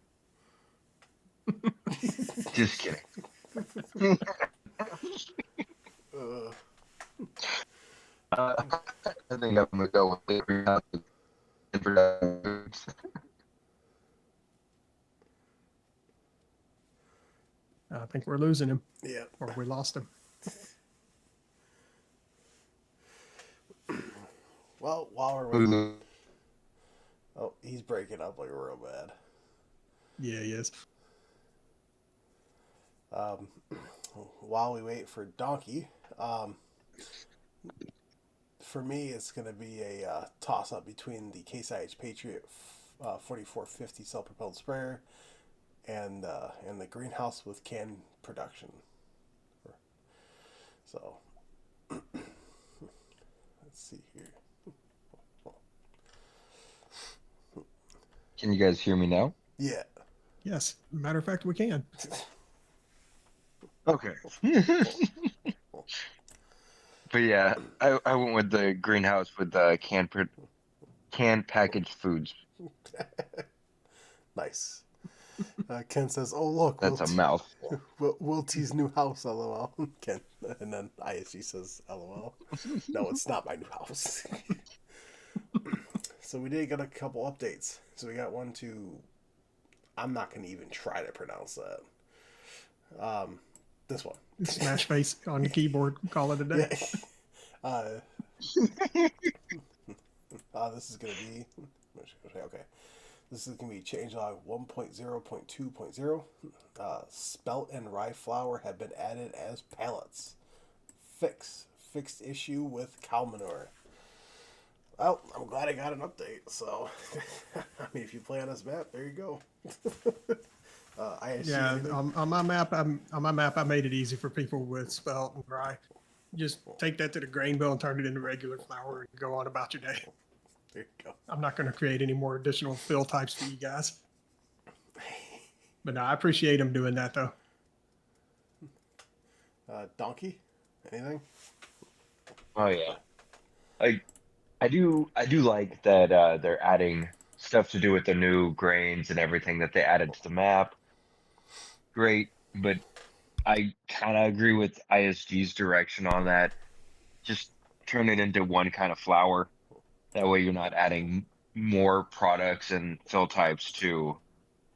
just kidding. I think I'm gonna go with foods. I think we're losing him, Yeah. or we lost him. Well, while we're waiting. Oh, he's breaking up like real bad. Yeah, he is. While we wait for Donkey, for me, it's going to be a toss-up between the Case IH Patriot 4450 self-propelled sprayer and the greenhouse with can production. So, let's see here. Can you guys hear me now? Yeah. Yes, matter of fact, we can. Okay. But yeah, I went with the greenhouse with the canned packaged foods. Nice. Ken says, "Oh look, That's a mouthful. Wiltie's new house." LOL. Ken, and then ISG says, "LOL." No, it's not my new house. So we did get a couple updates. So we got one to. I'm not going to even try to pronounce that. This one. Smash face on the keyboard. Call it a day. Yeah. This is going to be. Okay. This is going to be changelog 1.0.2.0. Spelt and rye flour have been added as pallets. Fixed issue with cow manure. Well, I'm glad I got an update. So, I mean, if you play on this map, there you go. On my map, I made it easy for people with spelt and rye. Just take that to the grain bill and turn it into regular flour and go on about your day. There you go. I'm not going to create any more additional fill types for you guys. But no, I appreciate them doing that though. Donkey, anything? Oh yeah, I do like that they're adding stuff to do with the new grains and everything that they added to the map. Great, but I kind of agree with ISG's direction on that. Just turn it into one kind of flour. That way you're not adding more products and fill types to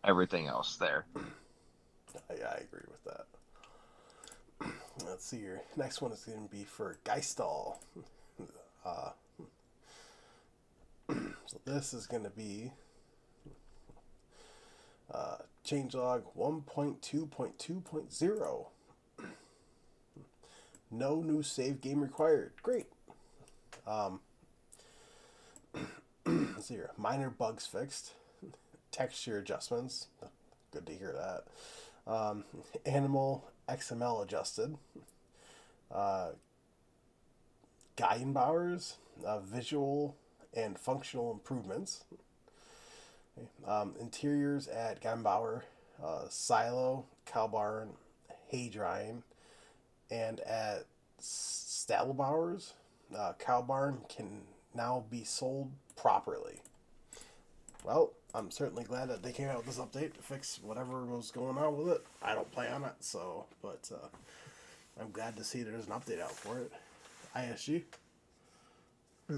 everything else there. Yeah, I agree with that. Let's see here. Next one is going to be for Geistal. So this is going to be changelog 1.2.2.0. No new save game required. Great. Let's see here. Minor bugs fixed. Texture adjustments. Good to hear that. Animal XML adjusted. Geigenbauers, visual and functional improvements. Interiors at Geigenbauer, silo, cow barn, hay drying, and at Stablebauers, cow barn can now be sold properly. Well, I'm certainly glad that they came out with this update to fix whatever was going on with it. I don't play on it, so, but I'm glad to see there's an update out for it. ISG?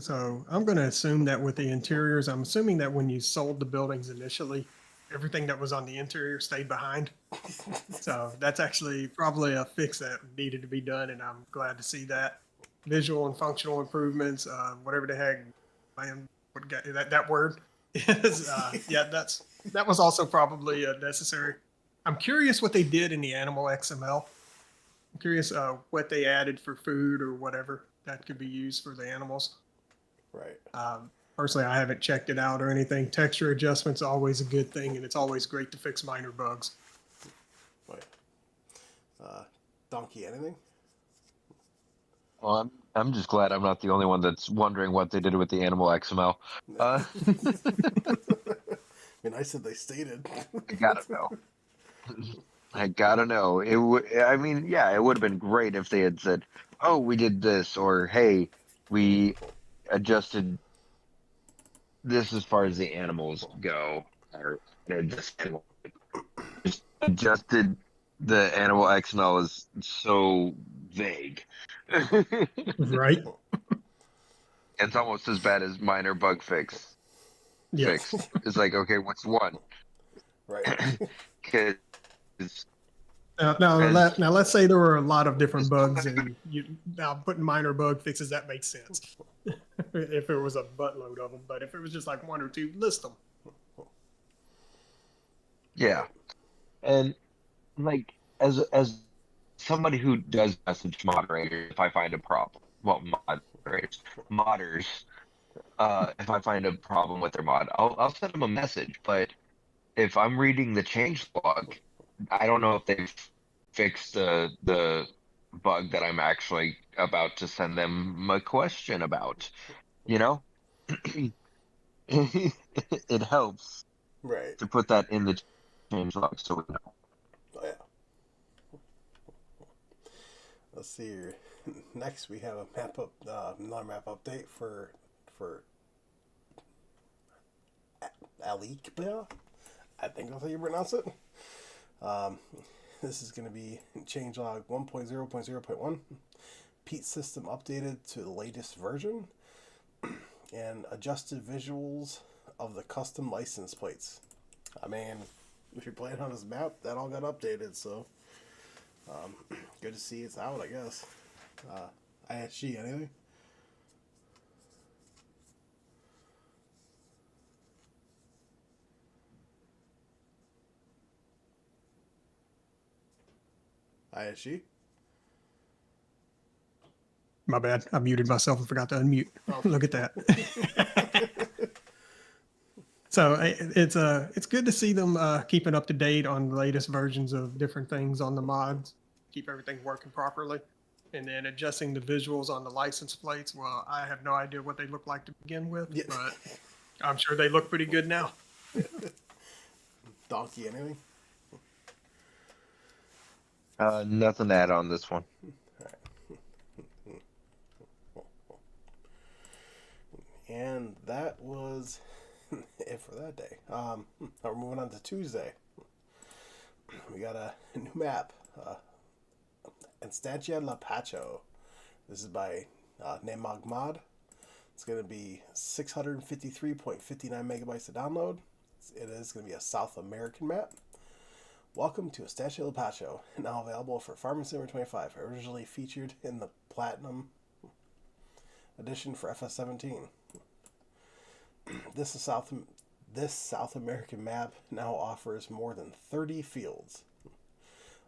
So I'm going to assume that with the interiors, I'm assuming that when you sold the buildings initially, everything that was on the interior stayed behind. So that's actually probably a fix that needed to be done, and I'm glad to see that. Visual and functional improvements, whatever the heck, man, that word is, yeah, that was also probably necessary. I'm curious what they did in the animal XML. I'm curious what they added for food or whatever that could be used for the animals. Right. Personally, I haven't checked it out or anything. Texture adjustment's always a good thing, and it's always great to fix minor bugs. Right. Donkey, anything? Well, I'm just glad I'm not the only one that's wondering what they did with the animal XML. Be nice if they stated. I gotta know. I gotta know. I mean, yeah, it would have been great if they had said, "Oh, we did this," or "Hey, we adjusted this as far as the animals go," or just adjusted the animal XML is so vague. Right? It's almost as bad as minor bug fix. Yes. Fixed. It's like, okay, what's one? Right. Because Now, as let's say there were a lot of different bugs, and now putting minor bug fixes, that makes sense. If it was a buttload of them, but if it was just like one or two, list them. yeah, and like as somebody who does message moderators, if I find a problem, well, modders, if I find a problem with their mod, I'll send them a message. But if I'm reading the change log, I don't know if they've fixed the bug that I'm actually about to send them a question about. You know, it helps Right. to put that in the change log so we know. Oh, yeah. Let's see here. Next, we have a another map update for Alikba. I think that's how you pronounce it. This is going to be changelog 1.0.0.1. Peat system updated to the latest version, and adjusted visuals of the custom license plates. I mean, if you're playing on this map, that all got updated, so good to see it's out, I guess. ISG, anything? ISG? My bad. I muted myself and forgot to unmute. Oh. Look at that. So it's good to see them keeping up to date on the latest versions of different things on the mods, keep everything working properly, and then adjusting the visuals on the license plates. Well, I have no idea what they look like to begin with, Yeah. but I'm sure they look pretty good now. Donkey, anything? Nothing to add on this one. And that was it for that day. Now we're moving on to Tuesday. We got a new map, Instancia La Pacho. This is by Nemog Mod. It's going to be 653.59 megabytes to download. It is going to be a South American map. Welcome to Instancia La Pacho, now available for Farming Simulator 25, originally featured in the Platinum edition for FS17. This South American map now offers more than 30 fields.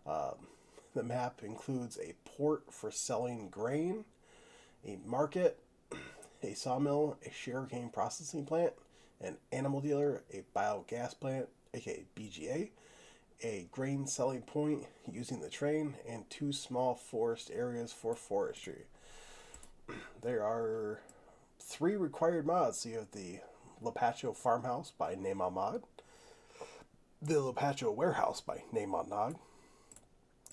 The map includes a port for selling grain, a market, a sawmill, a sugarcane processing plant, an animal dealer, a biogas plant, aka BGA, a grain selling point using the train, and 2 small forest areas for forestry. There are 3 required mods. So you have the Lapacho Farmhouse by Neymar Mod, the Lapacho Warehouse by Neymar Nog,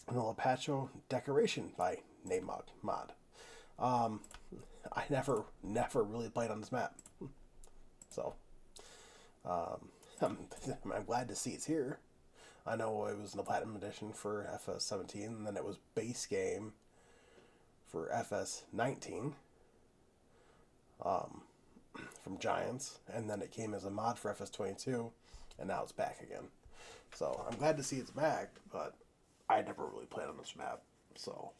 and the Lapacho Decoration by Neymar Mod. I never really played on this map, so I'm glad to see it's here. I know it was in the Platinum Edition for FS17, and then it was base game for FS19 from Giants, and then it came as a mod for FS22, and now it's back again. So I'm glad to see it's back, but I never really played on this map, so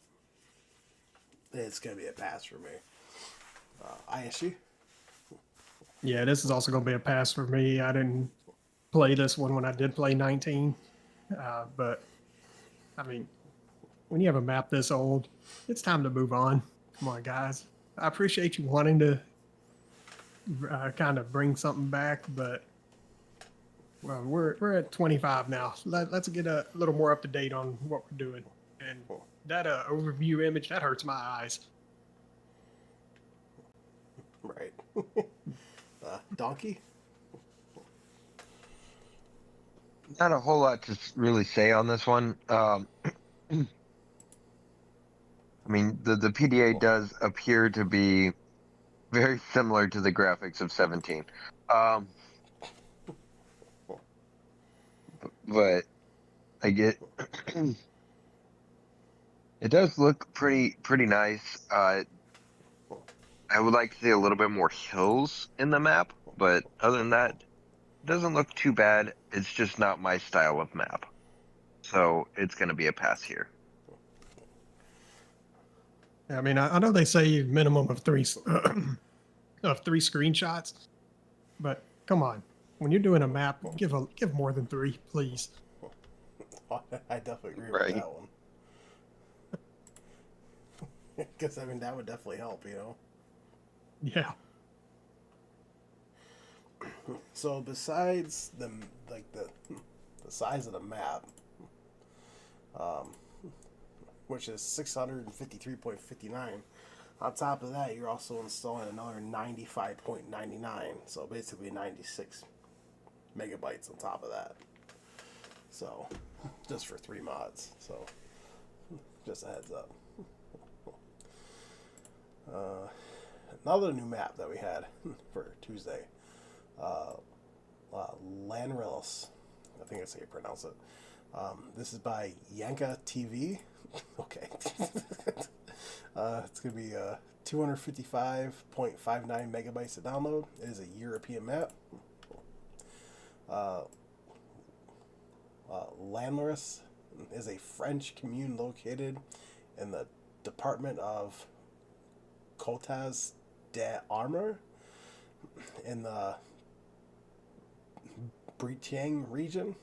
it's going to be a pass for me. ISG? Yeah, this is also going to be a pass for me. I didn't play this one when I did play 19, but I mean, when you have a map this old, it's time to move on. Come on, guys. I appreciate you wanting to kind of bring something back, but well, we're at 25 now. Let's get a little more up to date on what we're doing. And that overview image, that hurts my eyes. Right. Donkey? Not a whole lot to really say on this one. I mean, the PDA does appear to be very similar to the graphics of 17. But I get it does look pretty nice. I would like to see a little bit more hills in the map, but other than that, it doesn't look too bad. It's just not my style of map. So it's going to be a pass here. I mean, I know they say minimum of three screenshots, but come on, when you're doing a map, give more than three, please. I definitely agree Right. with that one. Because I mean, that would definitely help, you know. Yeah. So besides the size of the map, which is 653.59. On top of that, you're also installing another 95.99. So basically 96 megabytes on top of that. So just for 3 mods. So just a heads up. Another new map that we had for Tuesday. Lanrelis. I think that's how you pronounce it. This is by Yanka TV. Okay. It's going to be 255.59 megabytes to download. It is a European map. Lanrelis is a French commune located in the department of Côtes d'Armor in the Bretagne region.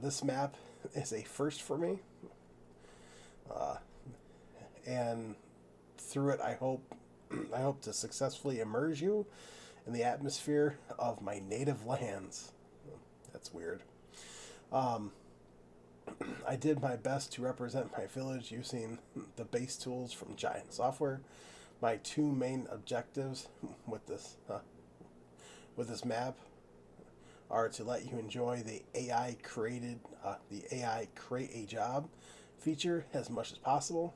This map is a first for me, and through it, I hope to successfully immerse you in the atmosphere of my native lands. That's weird. I did my best to represent my village using the base tools from Giant Software. My 2 main objectives with this map are to let you enjoy the AI create a job feature as much as possible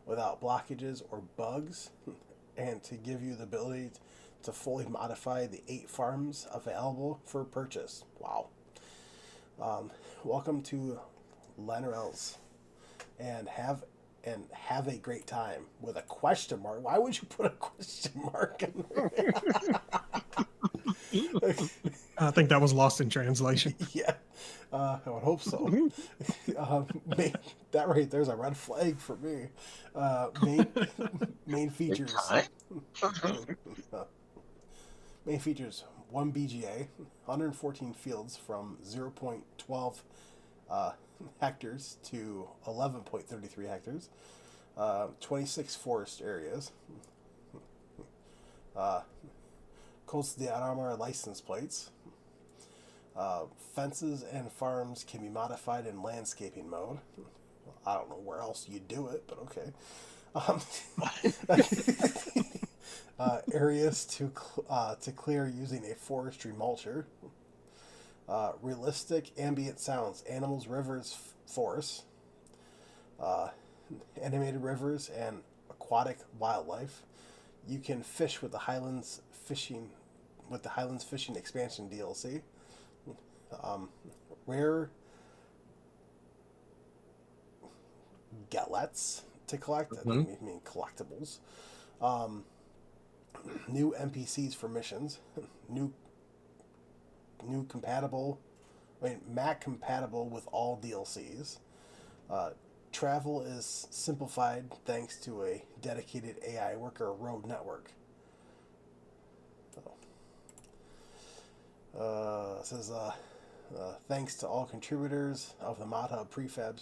without blockages or bugs, and to give you the ability to fully modify the 8 farms available for purchase. Wow. Welcome to Lanrelis, and have a great time, with a question mark. Why would you put a question mark in there? I think that was lost in translation. Yeah, I would hope so. That right there's a red flag for me. Main features. Main features: 1 BGA, 114 fields from 0.12 hectares to 11.33 hectares, 26 forest areas, Côtes d'Armor license plates. Fences and farms can be modified in landscaping mode. I don't know where else you do it, but okay. Areas to clear using a forestry mulcher. Realistic ambient sounds: animals, rivers, forests, animated rivers, and aquatic wildlife. You can fish with the Highlands Fishing expansion DLC. rare galettes to collect. I Mhm. mean collectibles. New NPCs for missions. New compatible. Mac compatible with all DLCs. Travel is simplified thanks to a dedicated AI worker road network. It says, thanks to all contributors of the Mod Hub prefab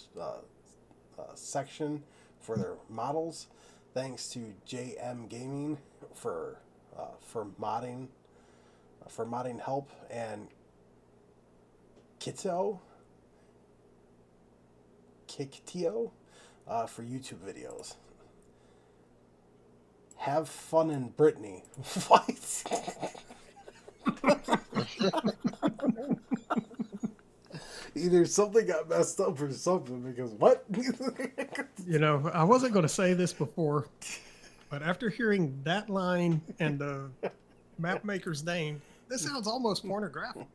section for their models. Thanks to JM Gaming for modding help, and Kiktio for YouTube videos. Have fun in Brittany. What? Either something got messed up or something, because what? You know, I wasn't going to say this before, but after hearing that line and the map maker's name, this sounds almost pornographic.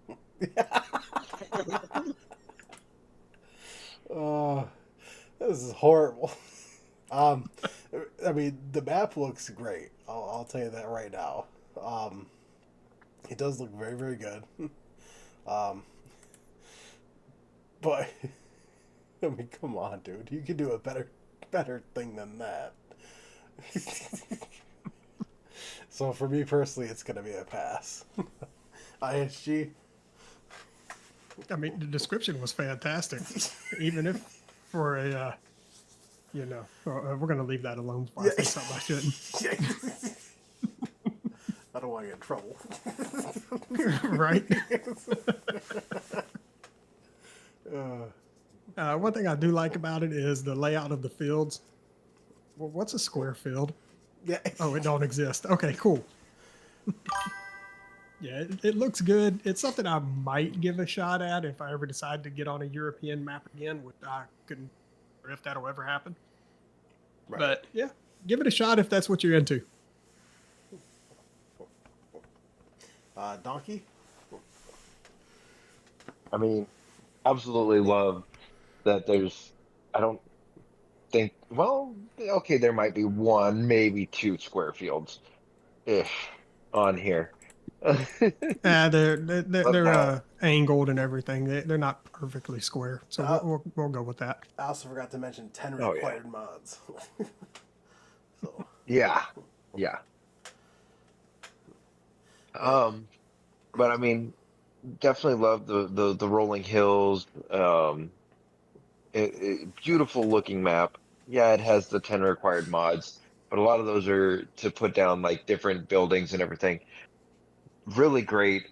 This is horrible. I mean, the map looks great. I'll tell you that right now. It does look very, very good. But I mean, come on, dude. You can do a better thing than that. So for me personally, it's gonna be a pass. ISG. I mean, the description was fantastic, even if for a, we're going to leave that alone before I say something I shouldn't. I don't want to get in trouble. Right? One thing I do like about it is the layout of the fields. Well, what's a square field? Yeah. Oh, it don't exist. Okay, cool. Yeah, it looks good. It's something I might give a shot at if I ever decide to get on a European map again, which I couldn't, or if that'll ever happen. Right. But yeah, give it a shot if that's what you're into. Donkey. I mean, absolutely love that there's, I don't think, well, okay, there might be one, maybe two square fields ish on here. They're angled and everything. They're not perfectly square, so we'll go with that. I also forgot to mention 10 Oh, yeah. required mods. So Yeah, yeah. But I mean, definitely love the rolling hills. Beautiful looking map. Yeah, it has the 10 required mods, but a lot of those are to put down like different buildings and everything. Really great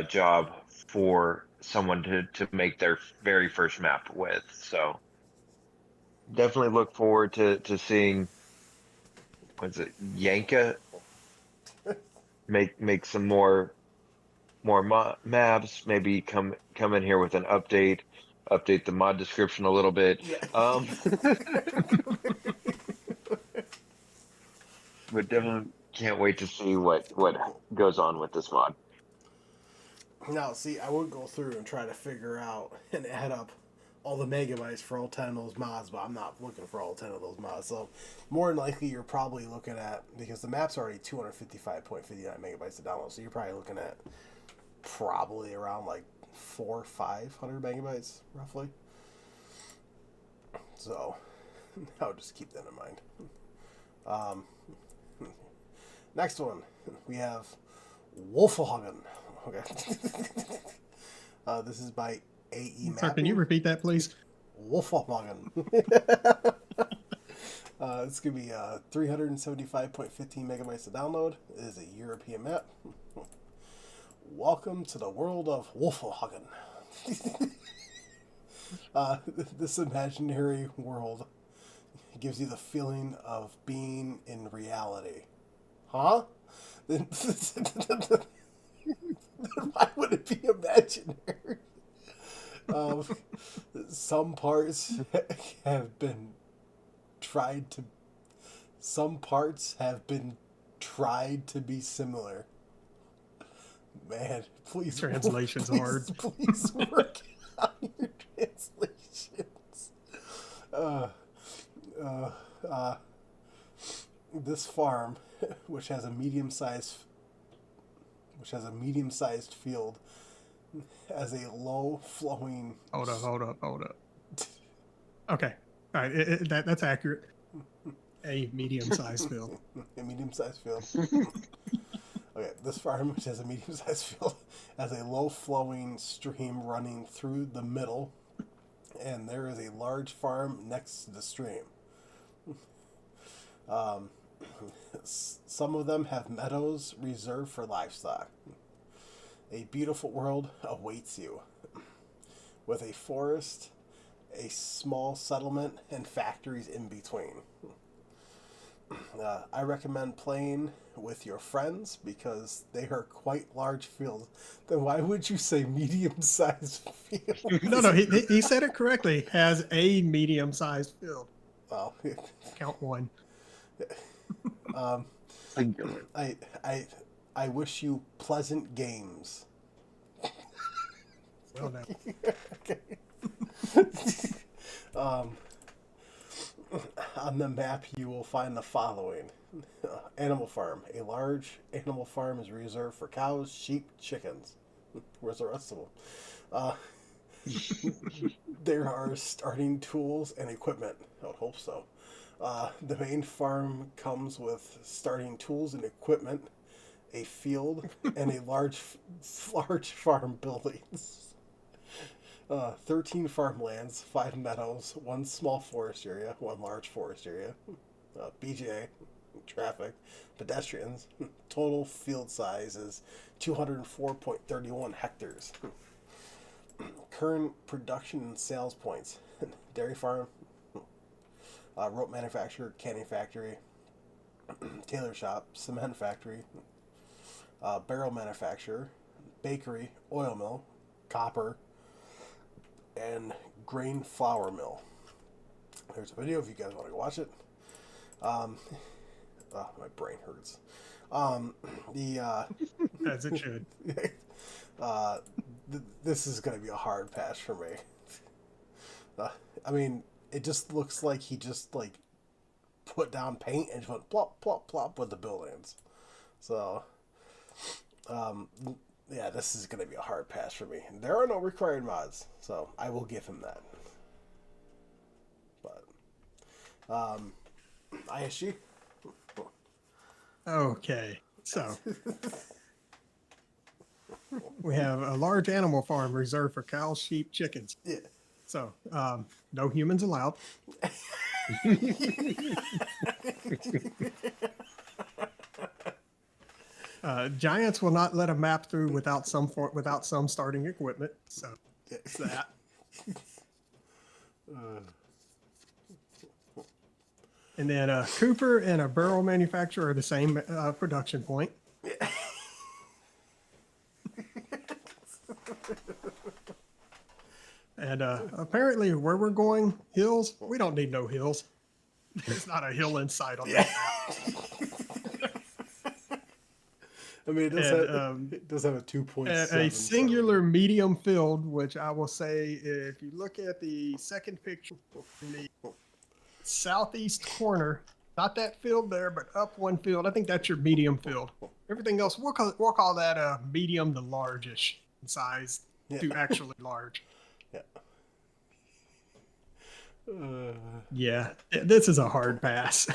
job for someone to make their very first map with. So definitely look forward to seeing, what's it, Yanka make some more maps. Maybe come in here with an update the mod description a little bit. yeah. But definitely can't wait to see what goes on with this mod. Now, see, I would go through and try to figure out and add up all the megabytes for all 10 of those mods, but I'm not looking for all 10 of those mods. So, more than likely, you're probably looking at, because the map's already 255.59 megabytes to download, so you're probably looking at probably around like 500 megabytes, roughly. So, I would just keep that in mind. Next one, we have Wolfhagen. Okay. This is by AE Mapping. Sorry, can you repeat that, please? Wolfhagen. It's going to be 375.15 megabytes to download. It is a European map. Welcome to the world of Wolfhagen. This imaginary world gives you the feeling of being in reality. Huh? Then why would it be imaginary? Some parts have been tried to be similar. Man, please. Translation's please, hard. Please work on your translations. This farm, which has a medium-sized field, has a low-flowing. Hold up. Okay, all right, that's accurate. A medium-sized field. A medium-sized field. Okay, this farm, which has a medium-sized field, has a low-flowing stream running through the middle, and there is a large farm next to the stream. Some of them have meadows reserved for livestock. A beautiful world awaits you, with a forest, a small settlement, and factories in between. I recommend playing with your friends because they are quite large fields. Then why would you say medium-sized field? No, he said it correctly. Has a medium-sized field. Well, Count one. I wish you pleasant games. Well, now. Okay. On the map, you will find the following. Animal farm. A large animal farm is reserved for cows, sheep, chickens. Where's the rest of them? There are starting tools and equipment. I would hope so. The main farm comes with starting tools and equipment, a field, and a large farm buildings. 13 farmlands, 5 meadows, 1 small forest area, 1 large forest area, BGA, traffic, pedestrians. Total field size is 204.31 hectares. Current production and sales points. Dairy farm, rope manufacturer, canning factory, tailor shop, cement factory, barrel manufacturer, bakery, oil mill, copper, and grain flour mill. There's a video if you guys want to go watch it. My brain hurts. As it should. This is going to be a hard pass for me. I mean, it just looks like he just like put down paint and just went plop, plop, plop with the buildings. So, yeah, this is going to be a hard pass for me. There are no required mods, so I will give him that. But, ISG? Okay, so we have a large animal farm reserved for cows, sheep, chickens. Yeah. So, no humans allowed. Giants will not let a map through without some starting equipment. So it's that. And then Cooper and a barrel manufacturer are the same production point. And apparently where we're going, hills, we don't need no hills. There's not a hill in sight on that map. I mean, it does have a 2.7. A singular medium field, which I will say, if you look at the second picture in the southeast corner, not that field there, but up one field, I think that's your medium field. Everything else, we'll call that medium to large-ish in size to actually large. Yeah. Yeah, this is a hard pass.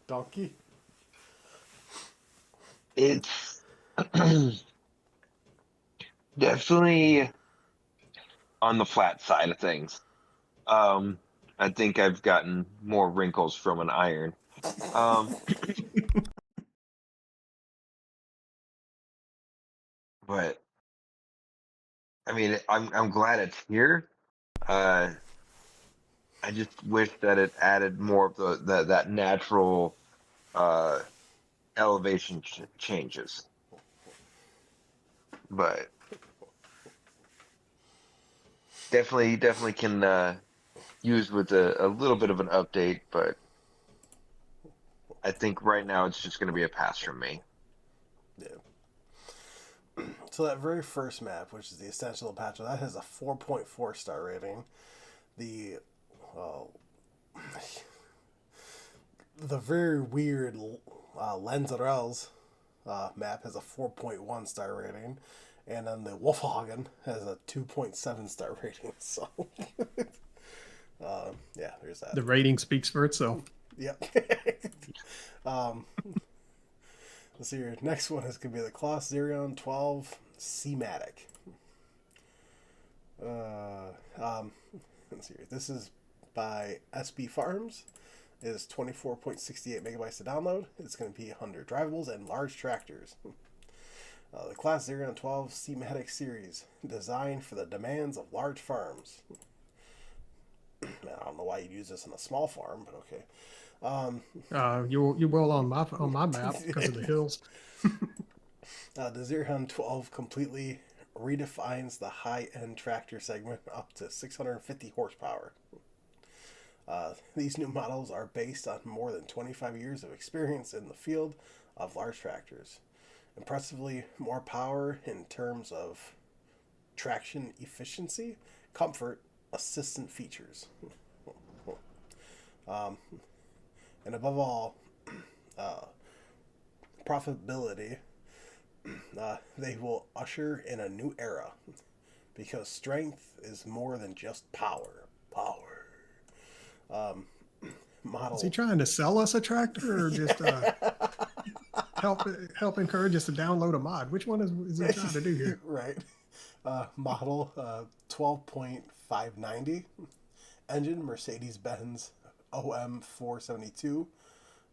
Donkey? It's definitely on the flat side of things. I think I've gotten more wrinkles from an iron. But I mean, I'm glad it's here. I just wish that it added more of that natural elevation changes. But definitely can use with a little bit of an update. But I think right now it's just going to be a pass from me. Yeah. So that very first map, which is the Essential Apache, that has a 4.4 star rating. The the very weird Lenzerels map has a 4.1 star rating, and then the Wolfhagen has a 2.7 star rating. So, yeah, there's that. The rating speaks for itself. Yep. Let's see here. Next one is going to be the Kloss Xerion 12 C-Matic. Let's see here. This is by SB Farms. It is 24.68 megabytes to download. It's going to be 100 drivables and large tractors. The Kloss Xerion 12 C-Matic series, designed for the demands of large farms. I don't know why you'd use this in a small farm, but okay. You will on my map because of the hills. The Xerion 12 completely redefines the high-end tractor segment up to 650 horsepower. These new models are based on more than 25 years of experience in the field of large tractors. Impressively more power in terms of traction efficiency, comfort, assistant features. And above all, profitability. They will usher in a new era, because strength is more than just power. Model. Is he trying to sell us a tractor or just help encourage us to download a mod? Which one is he trying to do here? Right. Model 12.590. Engine Mercedes-Benz OM 472.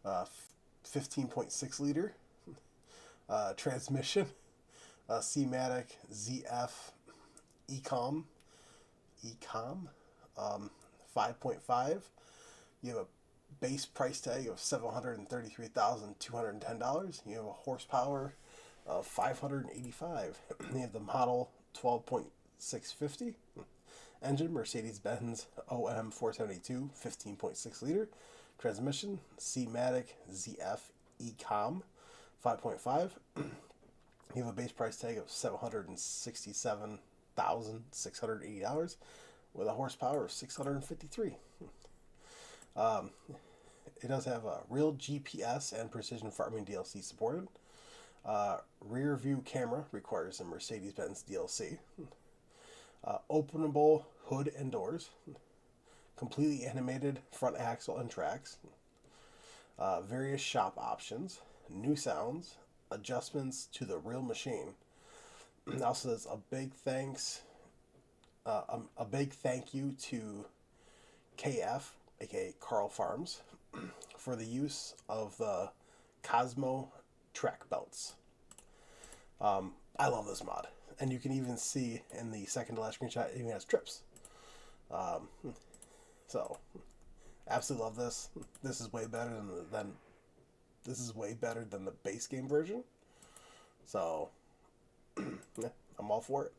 15.6 liter. Transmission C-Matic ZF Ecom 5.5. You have a base price tag of $733,210. You have a horsepower of 585. You have the model 12.650. Engine Mercedes-Benz OM 472 15.6 liter. Transmission C-Matic ZF Ecom 5.5. You have a base price tag of $767,680 with a horsepower of 653. It does have a real GPS and precision farming DLC supported. Rear view camera requires a Mercedes-Benz DLC. Openable hood and doors. Completely animated front axle and tracks. Various shop options. New sounds, adjustments to the real machine. It also says a big thank you to KF, aka Carl Farms, for the use of the Cosmo track belts. I love this mod, and you can even see in the second to last screenshot it even has trips. So, absolutely love this. This is way better than the base game version. So, yeah, I'm all for it.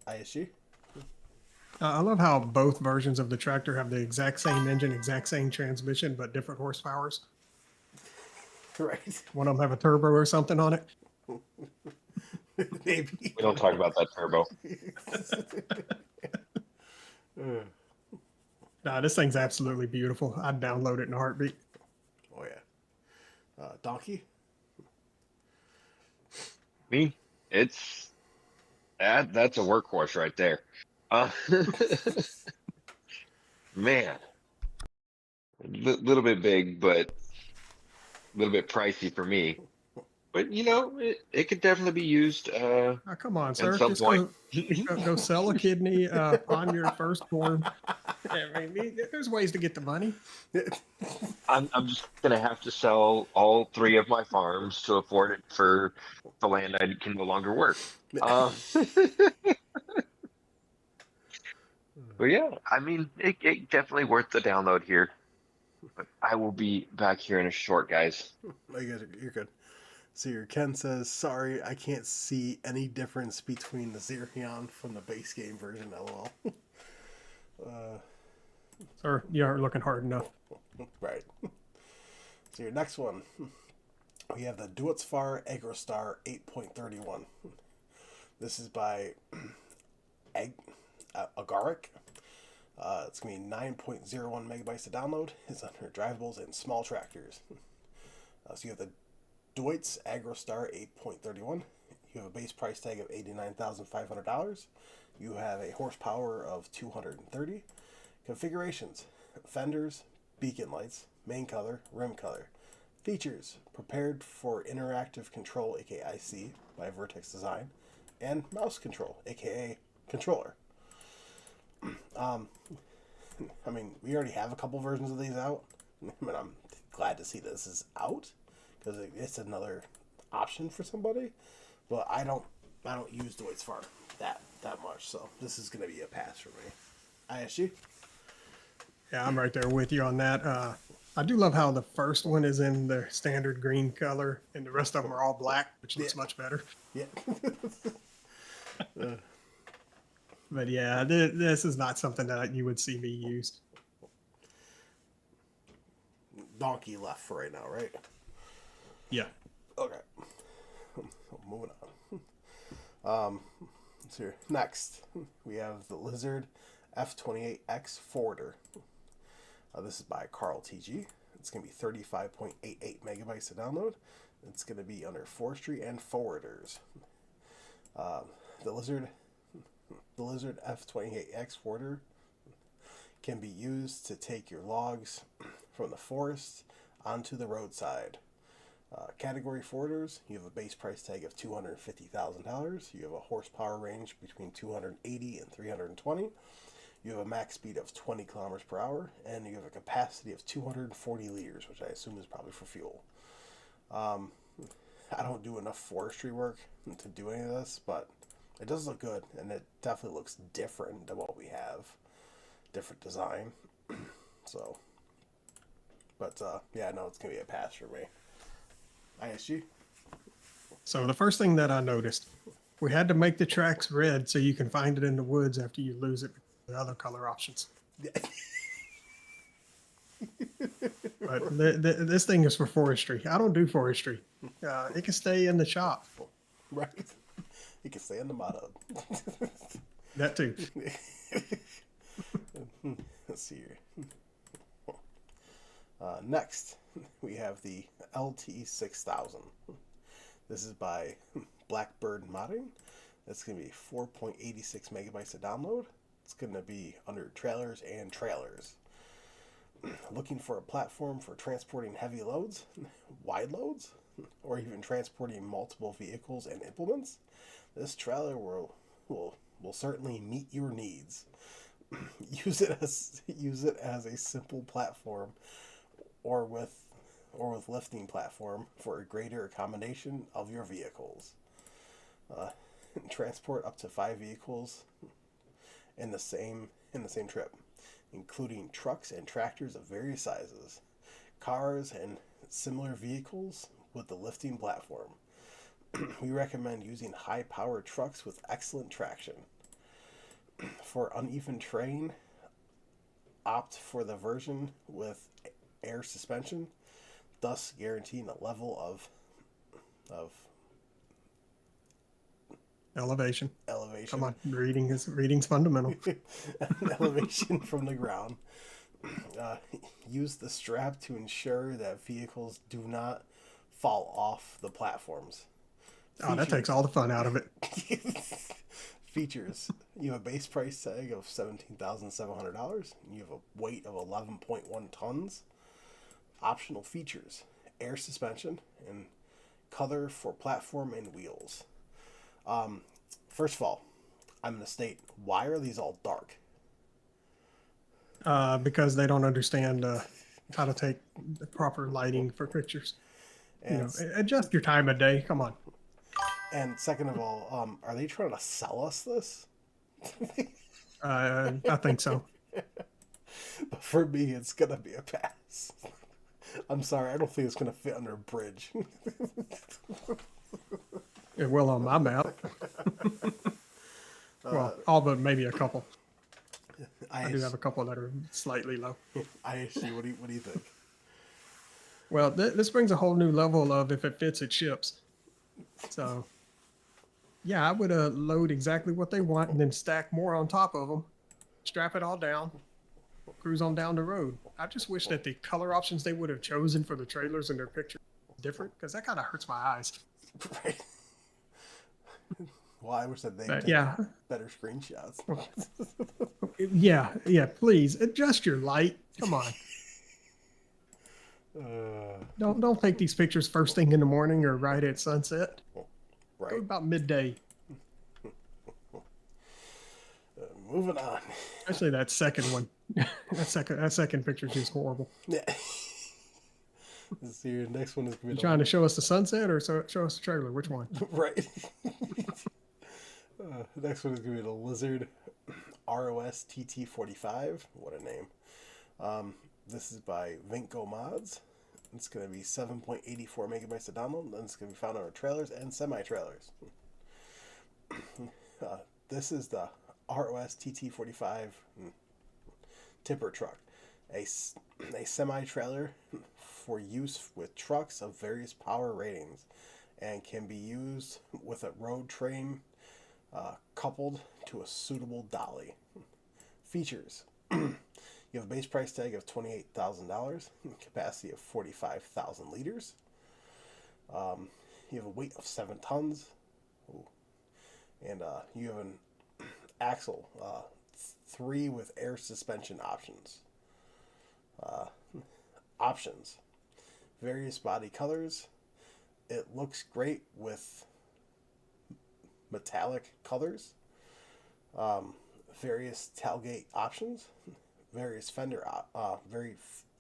ISG. I love how both versions of the tractor have the exact same engine, exact same transmission, but different horsepowers. Right. One of them have a turbo or something on it. Maybe. We don't talk about that turbo. Nah, this thing's absolutely beautiful. I'd download it in a heartbeat. Oh yeah. Donkey. Me, it's that's a workhorse right there. Man, little bit big, but a little bit pricey for me. But it could definitely be used Oh, come on, sir. at some Just point. go sell a kidney on your firstborn. I mean, there's ways to get the money. I'm just gonna have to sell all 3 of my farms to afford it for the land I can no longer work. But yeah, I mean, it definitely worth the download here. But I will be back here in a short, guys. Oh, you're good. So your Ken says, sorry, I can't see any difference between the Xerion from the base game version, lol. Sir, you aren't looking hard enough. Right. So your next one, we have the Duetsfar Agrostar 8.31. This is by Agaric. It's going to be 9.01 megabytes to download. It's under drivables and small tractors. So you have the Deutz Agrostar 8.31. You have a base price tag of $89,500. You have a horsepower of 230. Configurations: fenders, beacon lights, main color, rim color. Features: prepared for interactive control, aka IC, by Vertex Design, and mouse control, aka controller. I mean, we already have a couple versions of these out. I mean, I'm glad to see this is out because it's another option for somebody. But I don't use Duetsfar that much, so this is going to be a pass for me. ISG. Yeah, I'm right there with you on that. I do love how the first one is in the standard green color, and the rest of them are all black, which looks much better. Yeah. But yeah, this is not something that you would see me use. Donkey left for right now, right? Yeah. Okay. Moving on. Let's see. Next, we have the Lizard F28X Forwarder. This is by Carl TG. It's going to be 35.88 megabytes to download. It's going to be under forestry and forwarders. The Lizard F28X Forwarder can be used to take your logs from the forest onto the roadside. Category forwarders, you have a base price tag of $250,000. You have a horsepower range between 280 and 320. You have a max speed of 20 kilometers per hour, and you have a capacity of 240 liters, which I assume is probably for fuel. I don't do enough forestry work to do any of this, but it does look good, and it definitely looks different than what we have. Different design. So, but yeah, no, it's going to be a pass for me. ISG? So the first thing that I noticed, we had to make the tracks red so you can find it in the woods after you lose it with the other color options. But this thing is for forestry. I don't do forestry. It can stay in the shop. Right. You can stay in the mud hub. That too. Let's see here. Next, we have the LT6000. This is by Blackbird Modding. That's going to be 4.86 megabytes to download. It's going to be under trailers and trailers. Looking for a platform for transporting heavy loads, wide loads, or even transporting multiple vehicles and implements? This trailer will certainly meet your needs. Use it as a simple platform, or with lifting platform for a greater accommodation of your vehicles. Transport up to 5 vehicles in the same trip, including trucks and tractors of various sizes, cars, and similar vehicles with the lifting platform. We recommend using high-powered trucks with excellent traction. For uneven terrain, opt for the version with air suspension, thus guaranteeing a level of Elevation. elevation. Come on, reading's fundamental. Elevation from the ground. Use the strap to ensure that vehicles do not fall off the platforms. Oh, that takes all the fun out of it. Features: you have a base price tag of $17,700. You have a weight of 11.1 tons. Optional features: air suspension and color for platform and wheels. First of all, I'm going to state, why are these all dark? Because they don't understand how to take the proper lighting for pictures. And, Adjust your time of day. Come on. and second of all, are they trying to sell us this? I think so. But for me, it's going to be a pass. I'm sorry, I don't think it's going to fit under a bridge. It will on my map. Well, all but maybe a couple. I do have a couple that are slightly low. ISG, what do you think? Well, this brings a whole new level of if it fits, it ships. So, yeah, I would load exactly what they want and then stack more on top of them, strap it all down, cruise on down the road. I just wish that the color options they would have chosen for the trailers and their pictures were different, because that kind of hurts my eyes. Right. Well, I wish that they took Yeah, better screenshots. yeah. Please adjust your light. Come on. Don't take these pictures first thing in the morning or right at sunset. Right. Go about midday. Moving on. Especially that second one. that second picture is just horrible. Yeah. Let's see, your next one is going to be Trying to show us the sunset or show us the trailer? Which one? right. The next one is going to be the Lizard ROS TT45. What a name. This is by Vinco Mods. It's going to be 7.84 megabytes to download, and it's going to be found on our trailers and semi-trailers. This is the ROS TT45 tipper truck, a semi-trailer for use with trucks of various power ratings, and can be used with a road train coupled to a suitable dolly. Features. You have a base price tag of $28,000, capacity of 45,000 liters. You have a weight of 7 tons. Ooh. And you have an axle, 3 with air suspension options. Options. Various body colors. It looks great with metallic colors. Various tailgate options. Various fender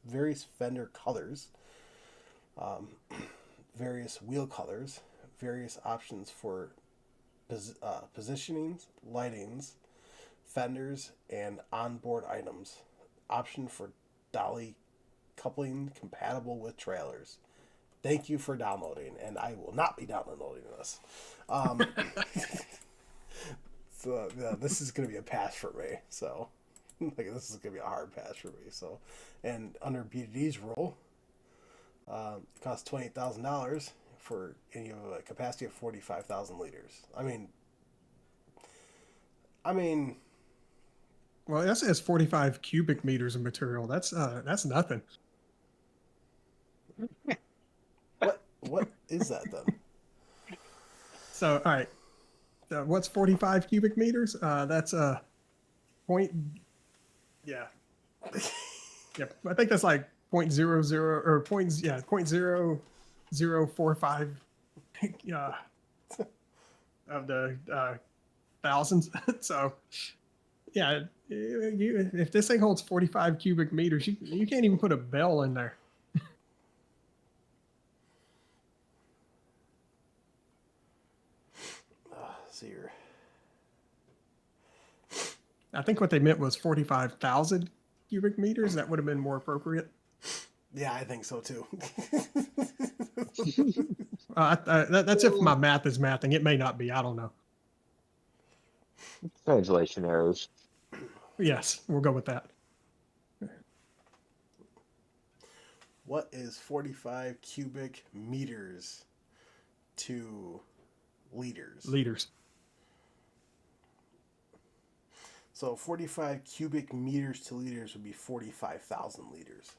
various fender colors, various wheel colors, various options for positionings, lightings, fenders, and onboard items. Option for dolly coupling compatible with trailers. Thank you for downloading, and I will not be downloading this. So this is going to be a pass for me. So. Like, this is gonna be a hard pass for me. So, and under BDD's rule, it costs $28,000 for, and you have a capacity of 45,000 liters. I mean. Well, that says 45 cubic meters of material. That's nothing. What is that then? So, all right, what's 45 cubic meters? That's a point. Yeah. Yep. I think that's like 0.00 or point. Yeah, 0.0045 of the thousands. So, yeah, if this thing holds 45 cubic meters, you can't even put a bell in there. See here. I think what they meant was 45,000 cubic meters. That would have been more appropriate. Yeah, I think so too. That's if my math is mathing. It may not be. I don't know. Translation errors. Yes, we'll go with that. What is 45 cubic meters to liters? Liters. So 45 cubic meters to liters would be 45,000 liters.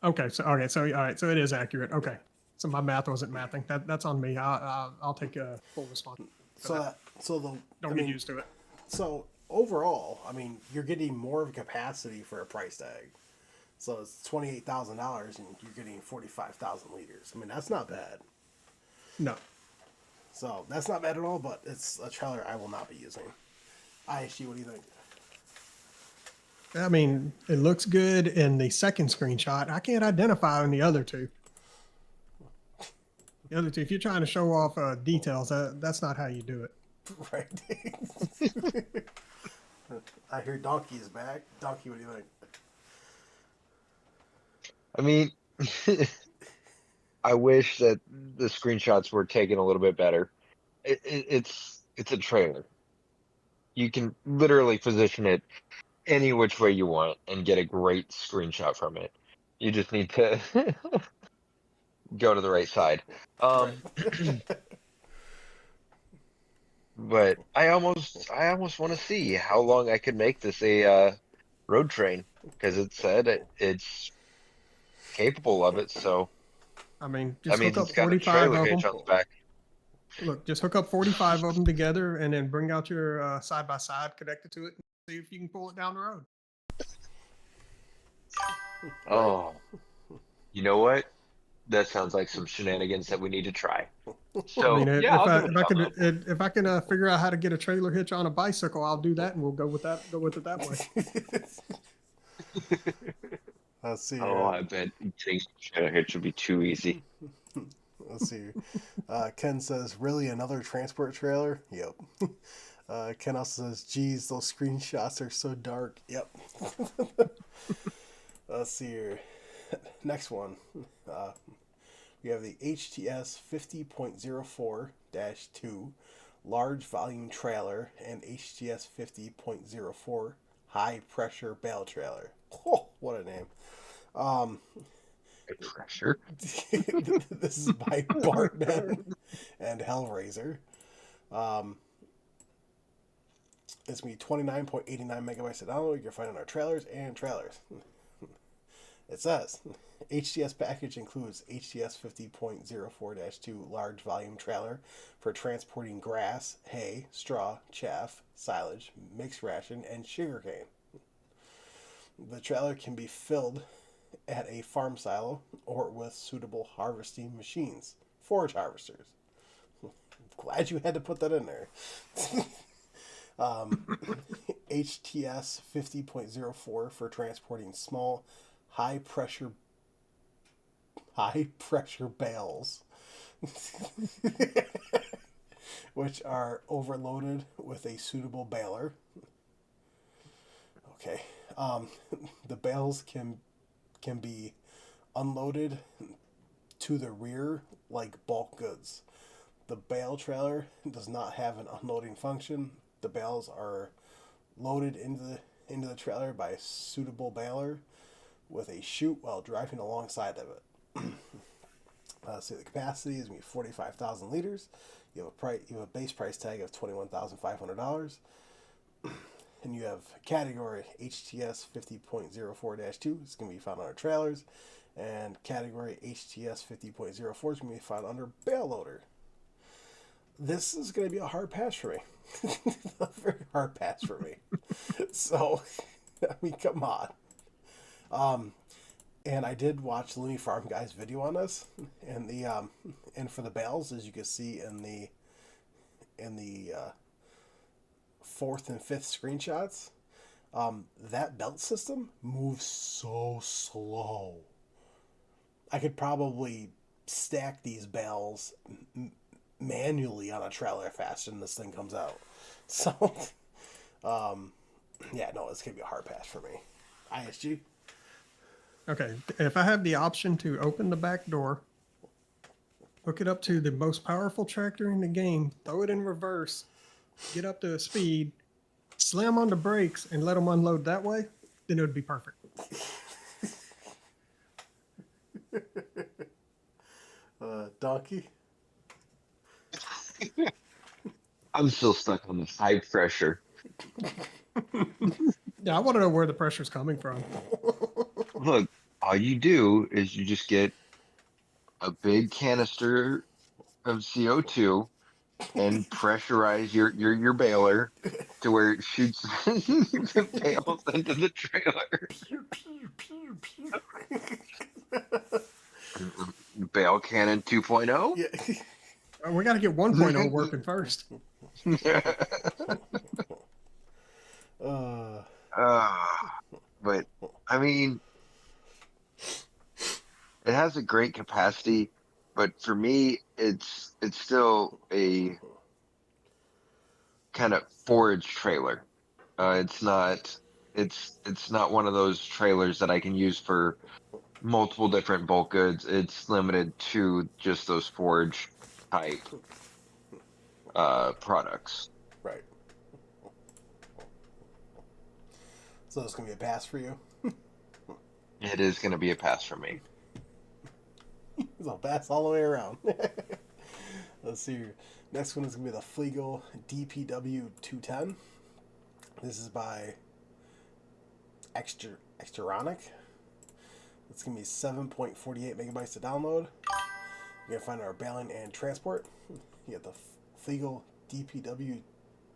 Okay, so all right, so it is accurate. Okay, so my math wasn't mathing. That's on me. I'll take a full response. Don't get used to it. So overall, I mean, you're getting more of a capacity for a price tag. So it's $28,000, and you're getting 45,000 liters. I mean, that's not bad. No. So that's not bad at all. But it's a trailer I will not be using. ISG, what do you think? I mean, it looks good in the second screenshot. I can't identify on the other two. The other two, if you're trying to show off details, that's not how you do it. Right. I hear Donkey is back. Donkey, what do you think? I mean, I wish that the screenshots were taken a little bit better. It's a trailer. You can literally position it any which way you want and get a great screenshot from it. You just need to go to the right side. Right. But I almost want to see how long I could make this a road train because it said it's capable of it. So I mean, that just hook means it's up got a 45 trailer of hitch them. on the back. Look, just hook up 45 of them together and then bring out your side by side connected to it and see if you can pull it down the road. Oh, you know what? That sounds like some shenanigans that we need to try. I mean, So yeah, I'll give it a thumb up. if I can figure out how to get a trailer hitch on a bicycle, I'll do that, and we'll go with that. Go with it that way. Let's see. Oh, I bet getting trailer hitch would be too easy. Let's see. Ken says, "Really, another transport trailer?" Yep. Ken also says, "Geez, those screenshots are so dark." Yep. Let's see here. Next one. We have the HTS 50.04-2 large volume trailer and HTS 50.04 high pressure bale trailer. Oh, what a name. Pressure. This is by Bartman and Hellraiser. It's going to be 29.89 megabytes of download. You can find on our trailers and trailers. It says, HTS package includes HTS 50.04-2 large volume trailer for transporting grass, hay, straw, chaff, silage, mixed ration, and sugarcane. The trailer can be filled at a farm silo or with suitable harvesting machines, forage harvesters. Glad you had to put that in there. HTS 50.04 for transporting small high pressure bales which are overloaded with a suitable baler. Okay. The bales can be unloaded to the rear like bulk goods. The bale trailer does not have an unloading function. The bales are loaded into the trailer by a suitable baler with a chute while driving alongside of it. So the capacity is going to be 45,000 liters. You have a base price tag of $21,500. And you have category HTS 50.04-2. It's going to be found on our trailers. And category HTS 50.04 is going to be found under bale loader. This is going to be a hard pass for me. A very hard pass for me. So, I mean, come on. And I did watch Looney Farm Guy's video on this, and and for the bales, as you can see in the fourth and fifth screenshots, that belt system moves so slow. I could probably stack these bales manually on a trailer faster than this thing comes out. So, yeah, no, it's gonna be a hard pass for me. ISG. Okay, if I have the option to open the back door, hook it up to the most powerful tractor in the game, throw it in reverse, get up to a speed, slam on the brakes, and let them unload that way, then it would be perfect. Donkey. I'm still stuck on the high pressure. Yeah, I want to know where the pressure's coming from. Look, all you do is you just get a big canister of CO2 and pressurize your baler to where it shoots the bales into the trailer. Bale cannon 2.0. Yeah. We got to get 1.0 working first. But I mean, it has a great capacity, but for me, it's still a kind of forage trailer. It's not one of those trailers that I can use for multiple different bulk goods. It's limited to just those forage type products. Right. So it's gonna be a pass for you. It is going to be a pass for me. I'll pass all the way around. Let's see here. Next one is going to be the Fliegel DPW 210. This is by Extronic. It's going to be 7.48 megabytes to download. You're going to find our baling and transport. You have the Fliegel DPW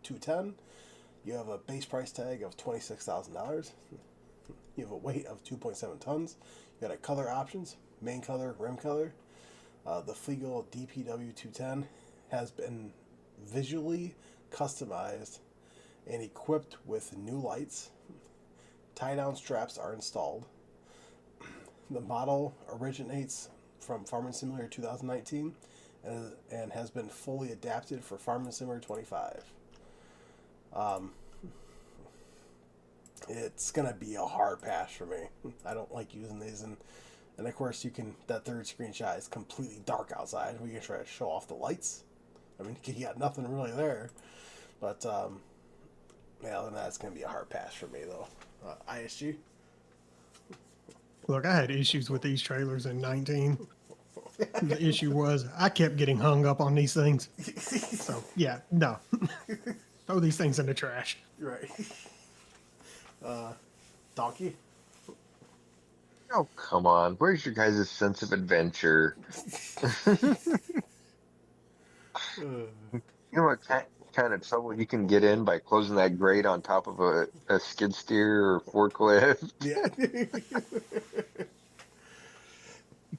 210. You have a base price tag of $26,000. You have a weight of 2.7 tons. You got a color options, main color, rim color. The Fliegel DPW 210 has been visually customized and equipped with new lights. Tie-down straps are installed. The model originates from Farming Simulator 2019 and has been fully adapted for Farming Simulator 25. It's gonna be a hard pass for me. I don't like using these, and of course you can. That third screenshot is completely dark outside. We can try to show off the lights. I mean, you got nothing really there, but yeah, then that's gonna be a hard pass for me though. ISG. Look, I had issues with these trailers in 19. The issue was I kept getting hung up on these things. So yeah, no. Throw these things in the trash. Right. Donkey. Oh, come on. Where's your guys' sense of adventure? You know what kind of trouble you can get in by closing that grate on top of a skid steer or forklift? Yeah.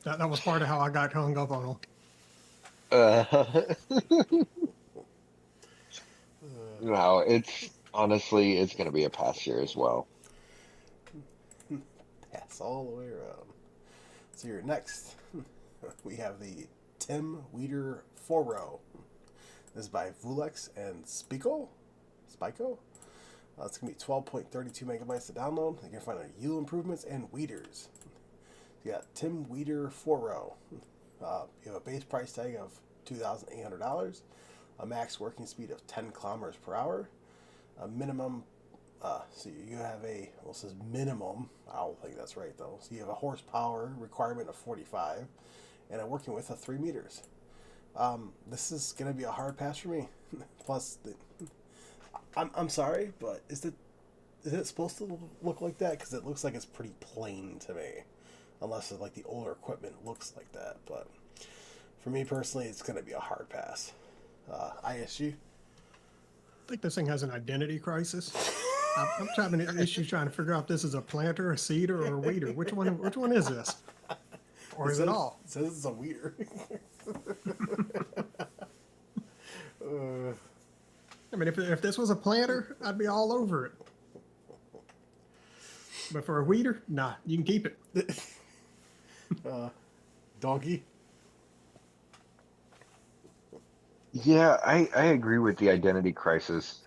That was part of how I got hung up on them. No, it's honestly, it's going to be a pass here as well. Pass all the way around. So here next, we have the Tim Weeder 4-row. This is by Vulex and Spico. It's going to be 12.32 megabytes to download. You can find our yield improvements and weeders. You got Tim Weeder 4-row. You have a base price tag of $2,800, a max working speed of 10 kilometers per hour, a minimum. So you have a, well, it says minimum. I don't think that's right though. So you have a horsepower requirement of 45, and a working width of 3 meters. This is gonna be a hard pass for me. Plus, I'm sorry, but is it supposed to look like that? Because it looks like it's pretty plain to me, unless it's like the older equipment looks like that. But for me personally, it's gonna be a hard pass. ISG. I think this thing has an identity crisis. I'm having issues trying to figure out if this is a planter, a seeder, or a weeder. Which one is this? Or is it all? It says it's a weeder. I mean, if this was a planter, I'd be all over it. But for a weeder, nah, you can keep it. Donkey. Yeah, I agree with the identity crisis.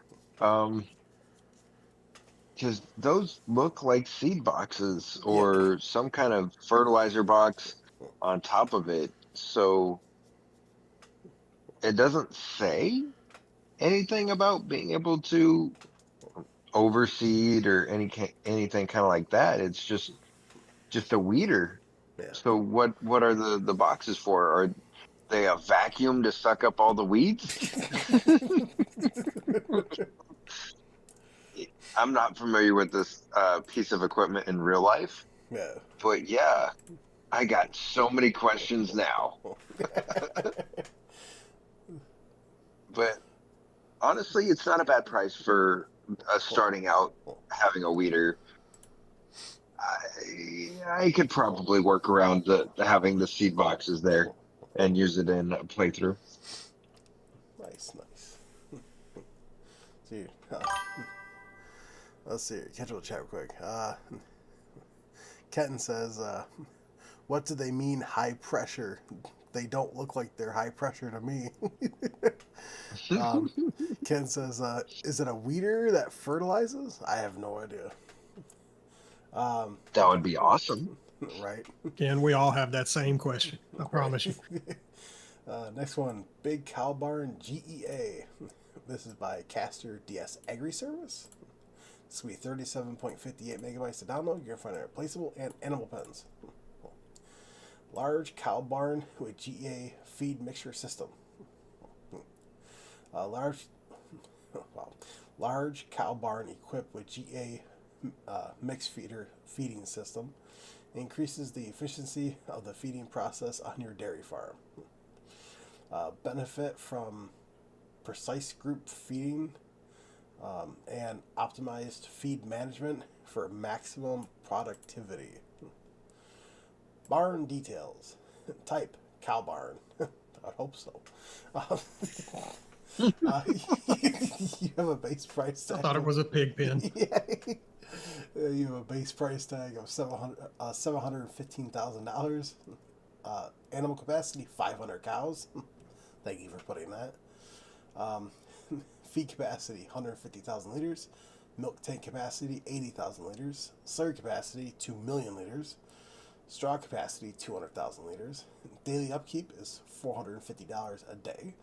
Because those look like seed boxes or some kind of fertilizer box on top of it. So it doesn't say anything about being able to overseed or anything kind of like that. It's just a weeder. Yeah. So what are the boxes for? Are they a vacuum to suck up all the weeds? I'm not familiar with this piece of equipment in real life. Yeah. But yeah, I got so many questions now. But honestly, it's not a bad price for starting out having a weeder. I could probably work around having the seed boxes there and use it in a playthrough. Nice. See, let's see. Catch up the chat real quick. Kenton says, "What do they mean high pressure? They don't look like they're high pressure to me." Ken says, "Is it a weeder that fertilizes? I have no idea." That would be awesome. Right. Ken, we all have that same question. I promise you. Next one, Big Cow Barn GEA. This is by Caster DS Agri Service. This will be 37.58 megabytes to download. You're going to find it replaceable and animal pens. Large cow barn with GA feed mixture system. Large wow, large cow barn equipped with GA mixed feeding system increases the efficiency of the feeding process on your dairy farm. Benefit from precise group feeding and optimized feed management for maximum productivity. Barn details. Type cow barn. I hope so. You have a base price tag. I thought it was a pig pen. Yeah. You have a base price tag of $715,000. Animal capacity 500 cows. Thank you for putting that. Feed capacity 150,000 liters. Milk tank capacity 80,000 liters. Slurry capacity 2 million liters. Straw capacity 200,000 liters. Daily upkeep is $450 a day.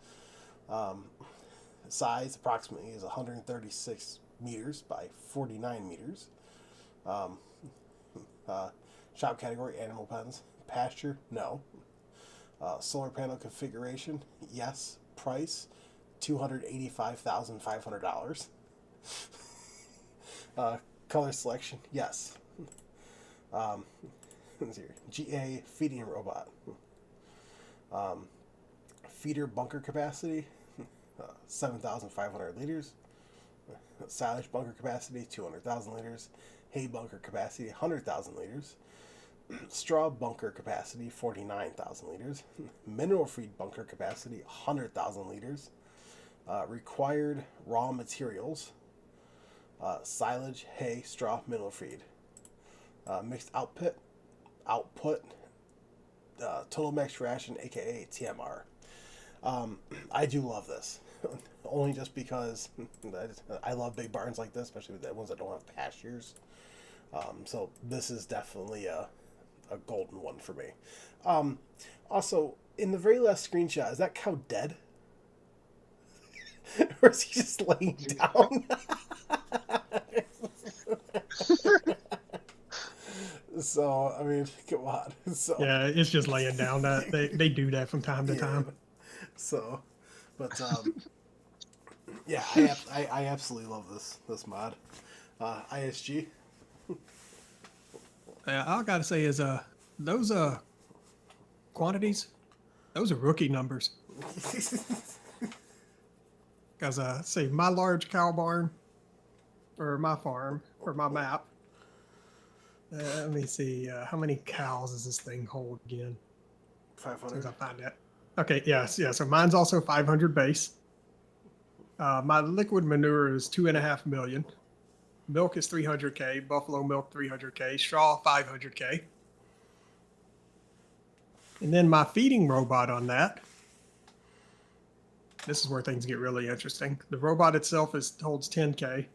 Size approximately is 136 meters by 49 meters. Shop category animal pens. Pasture, no. Solar panel configuration, yes. Price, $285,500. Color selection, yes. GA feeding robot. Feeder bunker capacity, 7,500 liters. Silage bunker capacity, 200,000 liters. Hay bunker capacity, 100,000 liters. Straw bunker capacity, 49,000 liters. Mineral feed bunker capacity, 100,000 liters. Required raw materials, silage, hay, straw, mineral feed. Mixed output, total max ration, aka TMR. I do love this, only just because I love big barns like this, especially with the ones that don't have pastures. So this is definitely a golden one for me. Also, in the very last screenshot, is that cow dead? Or is he just laying down? So, I mean, come on. So, Yeah, it's just laying down. They do that from time to time. So, but yeah, I absolutely love this mod. ISG. All I gotta say is those quantities, those are rookie numbers. Because say my large cow barn, or my farm, or my map. Let me see, how many cows does this thing hold again? 500. As I find that. Okay, yes, yeah. So mine's also 500 base. My liquid manure is 2.5 million. Milk is 300K. Buffalo milk 300K. Straw 500K. And then my feeding robot on that. This is where things get really interesting. The robot itself holds 10K.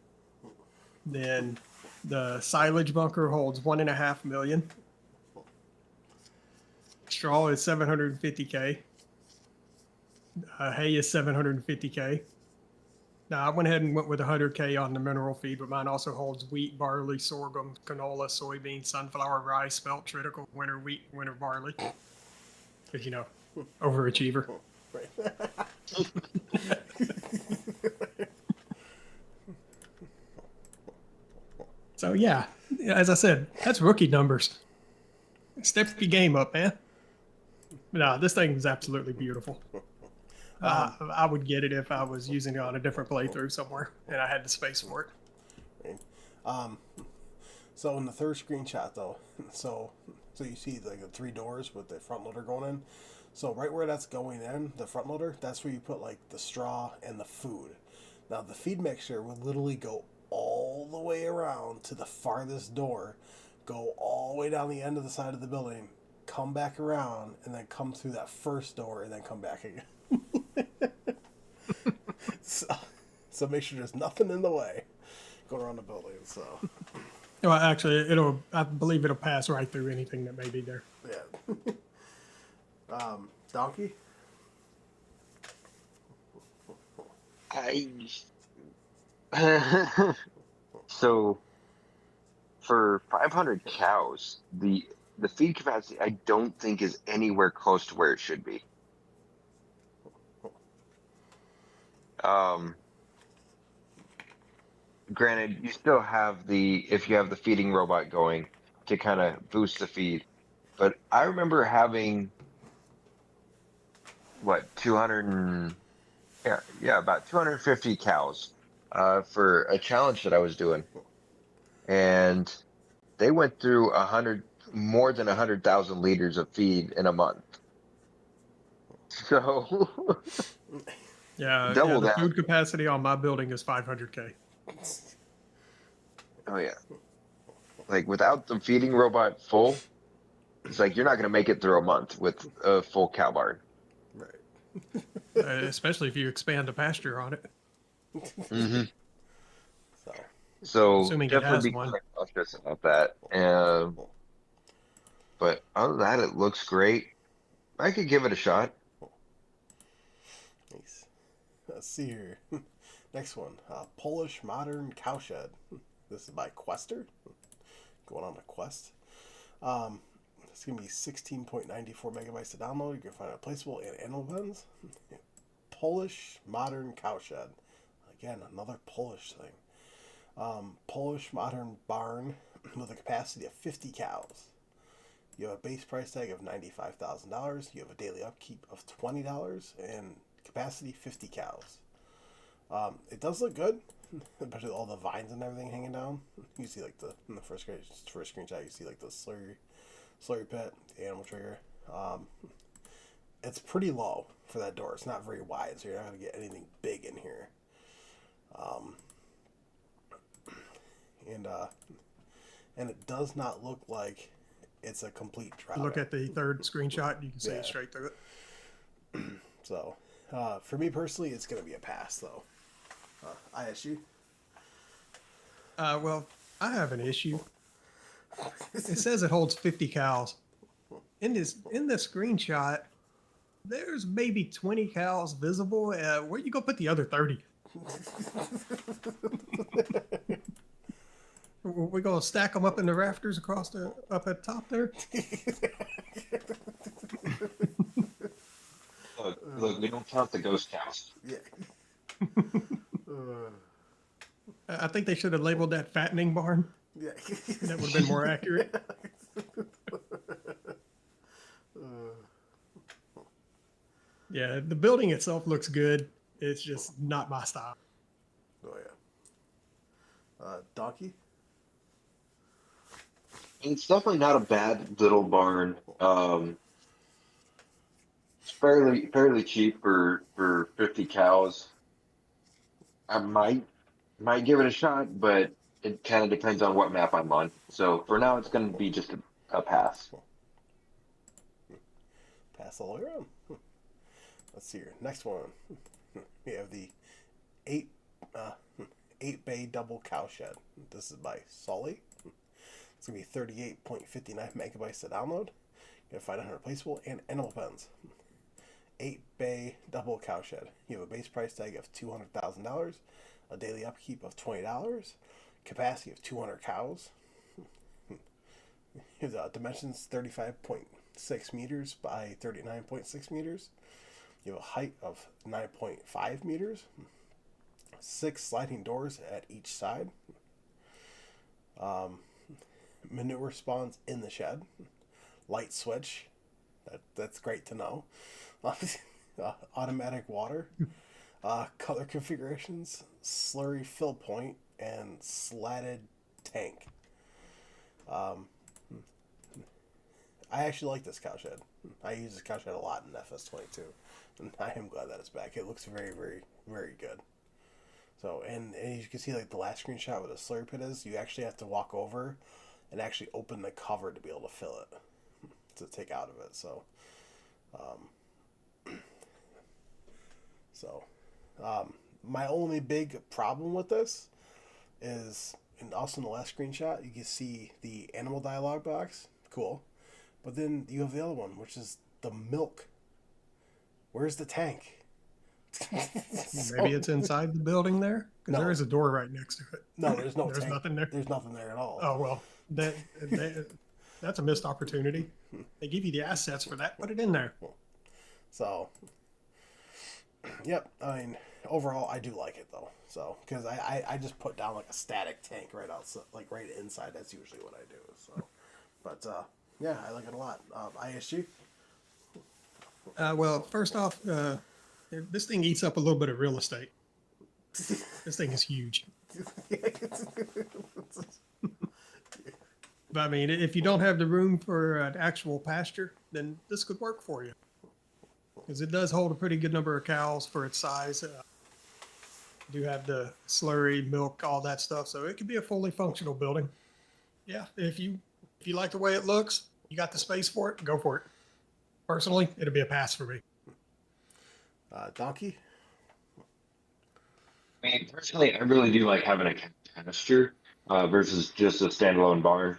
Then the silage bunker holds 1.5 million. Straw is 750K. Hay is 750K. Now I went ahead and went with 100K on the mineral feed, but mine also holds wheat, barley, sorghum, canola, soybean, sunflower, rye, spelt, triticale, winter wheat, winter barley. Because, overachiever. Right. So yeah, as I said, that's rookie numbers. Step your game up, man. No, this thing is absolutely beautiful. I would get it if I was using it on a different playthrough somewhere and I had the space for it. So in the third screenshot though, so you see like the 3 doors with the front loader going in. So right where that's going in, the front loader, that's where you put like the straw and the food. Now the feed mixer would literally go all the way around to the farthest door, go all the way down the end of the side of the building, come back around, and then come through that first door and then come back again. So make sure there's nothing in the way going around the building. So Well, actually, I believe it'll pass right through anything that may be there. yeah. Donkey. So for 500 cows, the the feed capacity I don't think is anywhere close to where it should be. Um, Granted, you still have if you have the feeding robot going to kind of boost the feed, but I remember having what 200 yeah, about 250 cows for a challenge that I was doing, and they went through more than 100,000 liters of feed in a month. So Yeah, double the that. food capacity on my building is 500K. Oh yeah, like without the feeding robot full, it's like you're not going to make it through a month with a full cow barn. Right. Especially if you expand the pasture on it, Hmm. So, So assuming it definitely has be one. kind of cautious about that. But other than that, it looks great. I could give it a shot. nice. Let's see here. Next one, Polish Modern Cowshed. This is by Quester. Going on a quest. It's going to be 16.94 megabytes to download. You can find it placeable in animal pens. Polish Modern Cowshed. Again, another Polish thing. Polish Modern Barn with a capacity of 50 cows. You have a base price tag of $95,000. You have a daily upkeep of $20 and capacity 50 cows. It does look good, especially all the vines and everything hanging down. You see like in the first screenshot, you see like the slurry pit, the animal trigger. It's pretty low for that door. It's not very wide, so you're not gonna get anything big in here. And it does not look like it's a complete drop. Look at the third screenshot, you can see Yeah. it straight through it. So, for me personally, it's going to be a pass, though. ISU? Well, I have an issue. It says it holds 50 cows. In this screenshot, there's maybe 20 cows visible. Where you go put the other 30? We're gonna stack them up in the rafters up at the top there. Look, we don't count the ghost cows. Yeah. I think they should have labeled that fattening barn. Yeah. That would have been more accurate. Yeah, the building itself looks good. It's just not my style. Oh, yeah. Donkey? It's definitely not a bad little barn. It's fairly cheap for 50 cows. I might give it a shot, but it kind of depends on what map I'm on. So for now, it's going to be just a pass. Pass all the way around. Let's see here. Next one. We have the 8 bay double cowshed. This is by Solly. It's going to be 38.59 megabytes to download. You can find it replaceable and animal pens. 8 bay double cowshed. You have a base price tag of $200,000, a daily upkeep of $20, capacity of 200 cows. Here's dimensions 35.6 meters by 39.6 meters. You have a height of 9.5 meters. 6 sliding doors at each side. Manure spawns in the shed. Light switch. That's great to know. Automatic water. Color configurations. Slurry fill point. And slatted tank. I actually like this cowshed. I use this cowshed a lot in FS22. And I am glad that it's back. It looks very, very, very good. So, and you can see like the last screenshot where the slurry pit is, you actually have to walk over and actually open the cover to be able to fill it, to take out of it. My only big problem with this is, and also in the last screenshot, you can see the animal dialogue box. Cool. But then you have the other one, which is the milk. Where's the tank? Maybe it's inside the building there, because No. there is a door right next to it. No, there's no There's tank. nothing there. There's nothing there at all. Oh well, that That's a missed opportunity. They give you the assets for that. Put it in there. So, yep. I mean, overall, I do like it though. So, because I just put down like a static tank right outside, like right inside. That's usually what I do. So, but yeah, I like it a lot. ISG. Well, first off, this thing eats up a little bit of real estate. This thing is huge. But I mean, if you don't have the room for an actual pasture, then this could work for you. Because it does hold a pretty good number of cows for its size. You do have the slurry, milk, all that stuff. So it could be a fully functional building. Yeah, if you like the way it looks, you got the space for it, go for it. Personally, it'll be a pass for me. Donkey. I mean, personally, I really do like having a pasture versus just a standalone barn.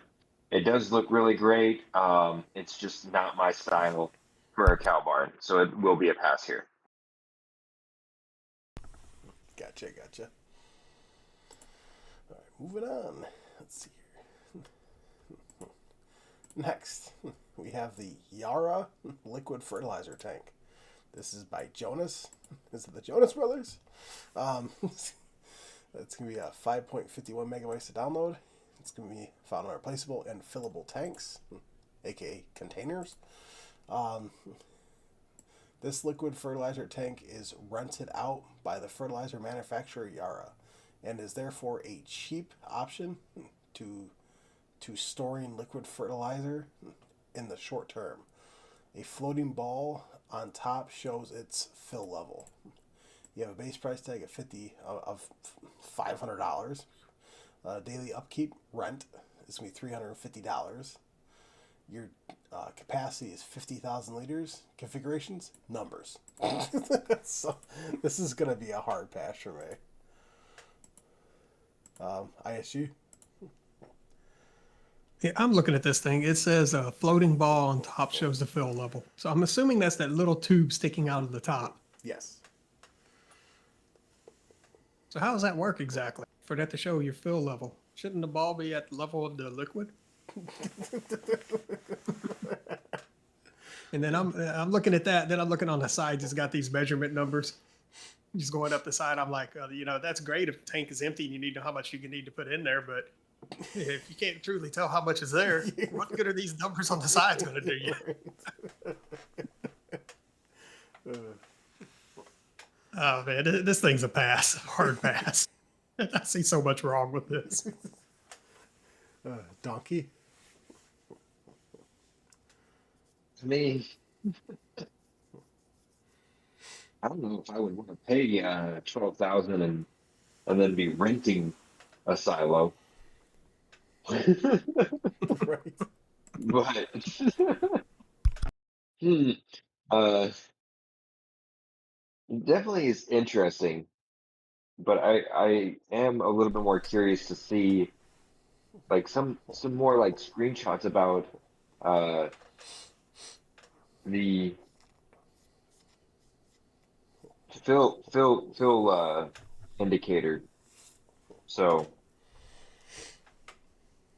It does look really great. It's just not my style for a cow barn, so it will be a pass here. Gotcha. All right, moving on. Let's see here. Next, we have the Yara liquid fertilizer tank. This is by Jonas. Is it the Jonas Brothers? It's going to be a 5.51 megabytes to download. It's going to be found in replaceable and fillable tanks, aka containers. This liquid fertilizer tank is rented out by the fertilizer manufacturer Yara and is therefore a cheap option to storing liquid fertilizer in the short term. A floating ball on top shows its fill level. You have a base price tag of $500. Daily upkeep rent is going to be $350. Your capacity is 50,000 liters. Configurations, numbers. So this is going to be a hard pass for me. ISU. Yeah, I'm looking at this thing. It says a floating ball on top shows the fill level. So I'm assuming that's that little tube sticking out of the top. Yes. So how does that work exactly? For that to show your fill level, shouldn't the ball be at the level of the liquid? And then I'm looking at that. Then I'm looking on the sides. It's got these measurement numbers. Just going up the side. I'm like, that's great if the tank is empty and you need to know how much you need to put in there. But if you can't truly tell how much is there, what good are these numbers on the sides going to do you? Oh man, this thing's a pass, hard pass. I see so much wrong with this. Donkey. To me, I don't know if I would want to pay 12,000 and then be renting a silo. Right. But definitely is interesting. But I am a little bit more curious to see like some more like screenshots about uh the fill indicator. So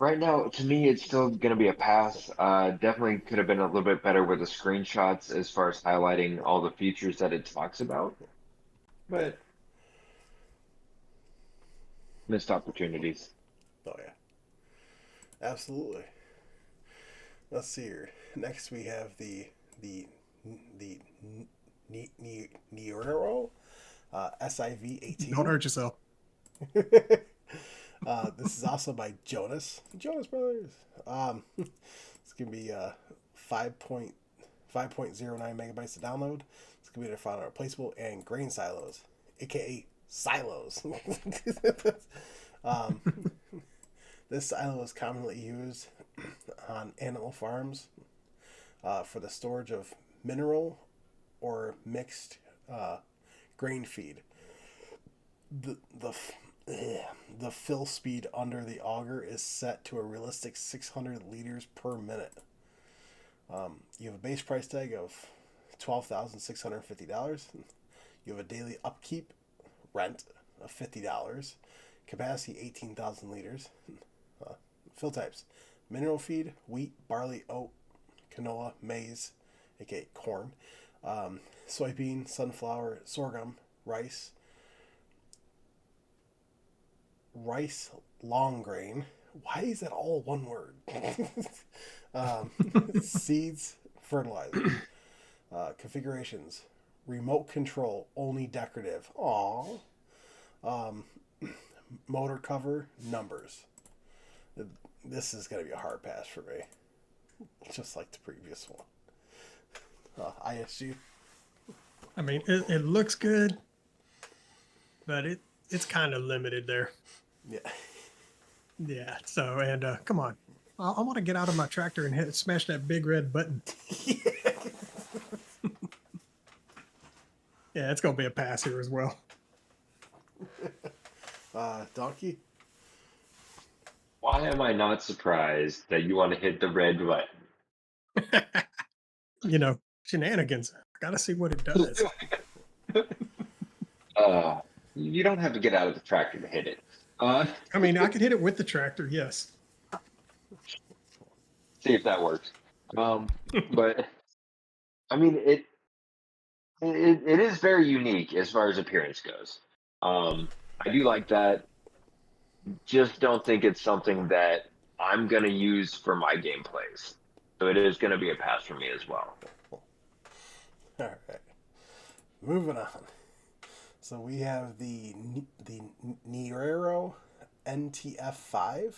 right now, to me, it's still going to be a pass. Definitely could have been a little bit better with the screenshots as far as highlighting all the features that it talks about. But missed opportunities. Oh yeah. Absolutely. Let's see here. Next we have the Neuro SIV 18. Don't hurt yourself. This is also by Jonas Brothers. It's gonna be 5.09 megabytes to download. It's gonna be found replaceable and grain silos, aka silos. This silo is commonly used on animal farms for the storage of mineral or mixed grain feed. The fill speed under the auger is set to a realistic 600 liters per minute. You have a base price tag of $12,650. You have a daily upkeep rent of $50. Capacity 18,000 liters. Fill types: mineral feed, wheat, barley, oat, canola, maize, aka corn, soybean, sunflower, sorghum, rice long grain. Why is that all one word? um, seeds, fertilizer, configurations, remote control, only decorative. Aww. Um, motor cover, numbers. This is going to be a hard pass for me, just like the previous one. ISG. I mean, it looks good, but it's kind of limited there. Yeah. Yeah. So, and come on, I want to get out of my tractor and smash that big red button. Yeah, it's gonna be a pass here as well. Donkey. Why am I not surprised that you want to hit the red button? You know, shenanigans. Gotta see what it does. You don't have to get out of the tractor to hit it. I mean, I could hit it with the tractor, yes. See if that works. But I mean, it is very unique as far as appearance goes. I do like that. Just don't think it's something that I'm gonna use for my gameplays. So it is gonna be a pass for me as well. All right. Moving on. So we have the Nero NTF5.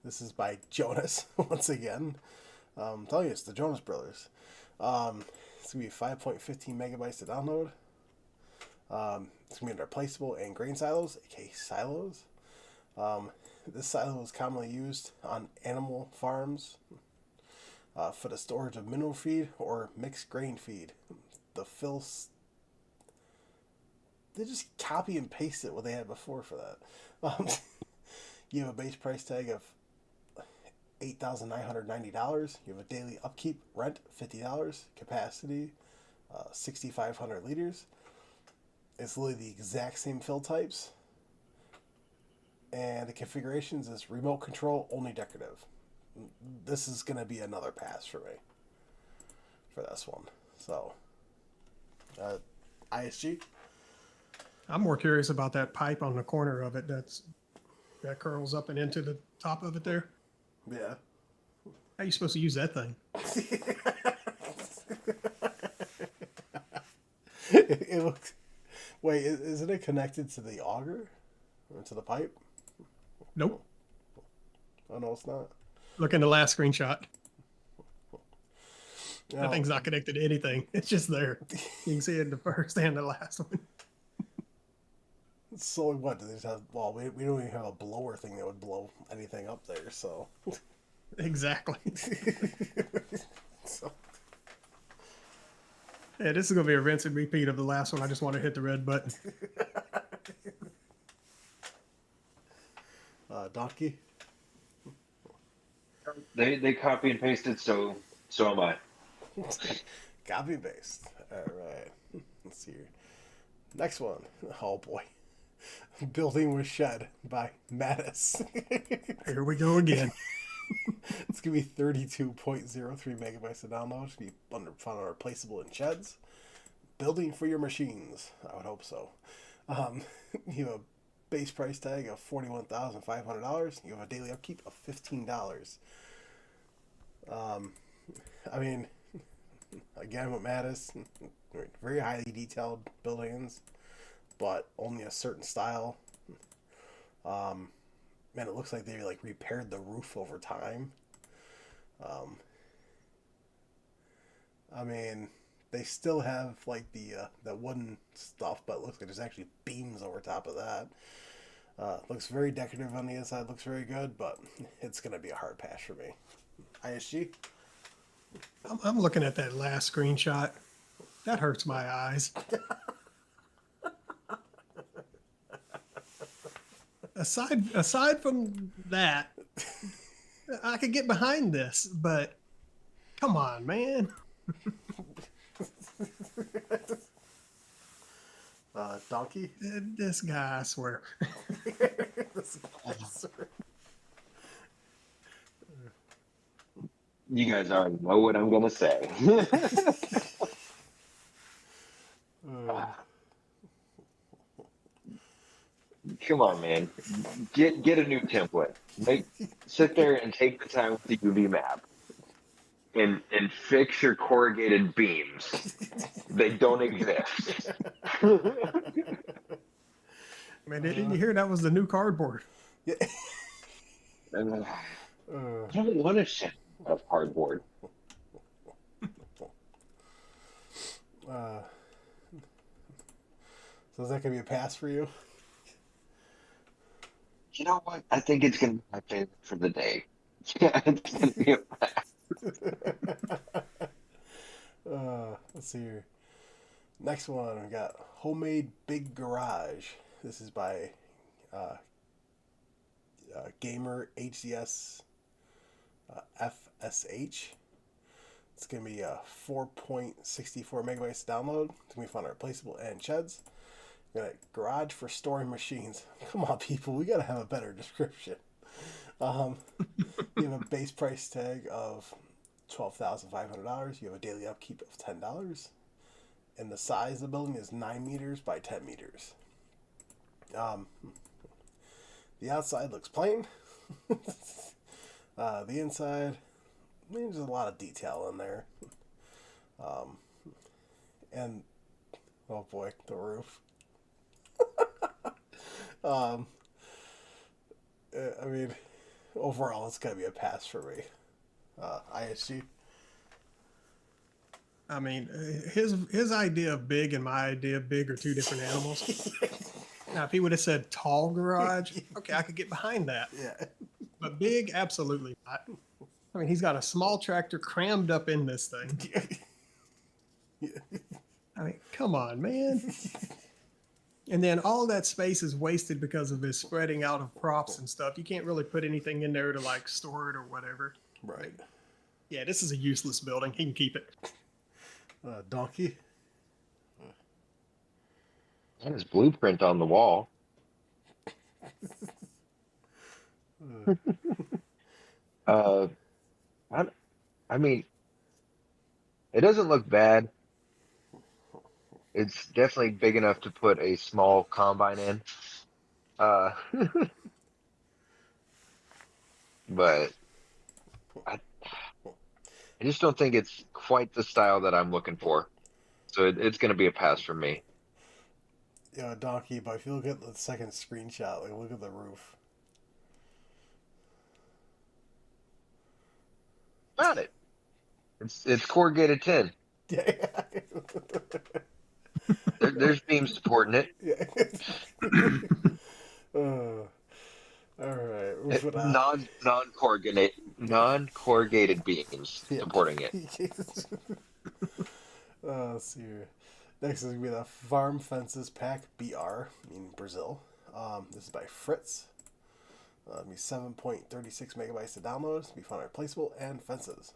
This is by Jonas once again. I'm telling you, it's the Jonas Brothers. It's gonna be 5.15 megabytes to download. It's gonna be replaceable and grain silos, aka silos. This silo is commonly used on animal farms for the storage of mineral feed or mixed grain feed. The they just copy and paste it what they had before for that. You have a base price tag of $8,990. You have a daily upkeep rent $50. Capacity 6,500 liters. It's literally the exact same fill types. And the configurations is remote control, only decorative. This is going to be another pass for me for this one. So, ISG. I'm more curious about that pipe on the corner of it that curls up and into the top of it there. Yeah. How are you supposed to use that thing? It looks. Wait, isn't it connected to the auger or to the pipe? Nope. Oh no, it's not. Look in the last screenshot. No. That thing's not connected to anything. It's just there. You can see it in the first and the last one. So what? Do they just have? Well, we don't even have a blower thing that would blow anything up there. So. Exactly. So. Yeah, this is gonna be a rinse and repeat of the last one. I just want to hit the red button. Donkey. They copy and pasted, so am I. Copy and paste. All right. Let's see here. Next one. Oh boy. Building with Shed by Mattis. Here we go again. It's going to be 32.03 megabytes to download. It's going to be found replaceable in sheds. Building for your machines. I would hope so. You have a base price tag of $41,500. You have a daily upkeep of $15. I mean, again with Mattis, very highly detailed buildings, but only a certain style. Man, it looks like they like repaired the roof over time. I mean, they still have like the wooden stuff, but it looks like there's actually beams over top of that. Looks very decorative on the inside. Looks very good, but it's gonna be a hard pass for me. ISG. I'm looking at that last screenshot. That hurts my eyes. Aside from that, I could get behind this, but come on, man. Donkey. This guy, I swear. This guy, sir. You guys already know what I'm gonna say. Come on, man. Get a new template. Sit there and take the time with the UV map and fix your corrugated beams. They don't exist. Man, didn't you hear that was the new cardboard? Yeah. And I don't want to shit out of cardboard. So is that gonna be a pass for you? You know what? I think it's gonna be my favorite for the day. Yeah, it's gonna be Let's see here. Next one, we got Homemade Big Garage. This is by uh, Gamer HDS FSH. It's going to be a 4.64 megabytes download. It's going to be fun, replaceable, and sheds. We got a garage for storing machines. Come on, people, we got to have a better description. You have a base price tag of $12,500. You have a daily upkeep of $10. And the size of the building is 9 meters by 10 meters. The outside looks plain. The inside, there's a lot of detail in there. And, oh boy, the roof. I mean, overall, it's going to be a pass for me. ISG. I mean, his idea of big and my idea of big are two different animals. Now, if he would have said tall garage, okay, I could get behind that. Yeah. But big, absolutely not. I mean, he's got a small tractor crammed up in this thing. I mean, come on, man. And then all that space is wasted because of his spreading out of props and stuff. You can't really put anything in there to like store it or whatever. Right. Yeah, this is a useless building. He can keep it. Donkey. and his blueprint on the wall. uh, I mean, it doesn't look bad. It's definitely big enough to put a small combine in. Uh, but I just don't think it's quite the style that I'm looking for. So it's going to be a pass from me. Yeah, Donkey, but if you look at the second screenshot, like look at the roof. Found it. It's corrugated tin. Yeah. There's beams supporting it. Yeah. All right. Non corrugated beams Yeah. supporting it. Let's see here. Next is going to be the Farm Fences Pack BR in Brazil. This is by Fritz. It'll be 7.36 megabytes to download. It'll be fun and replaceable, and fences.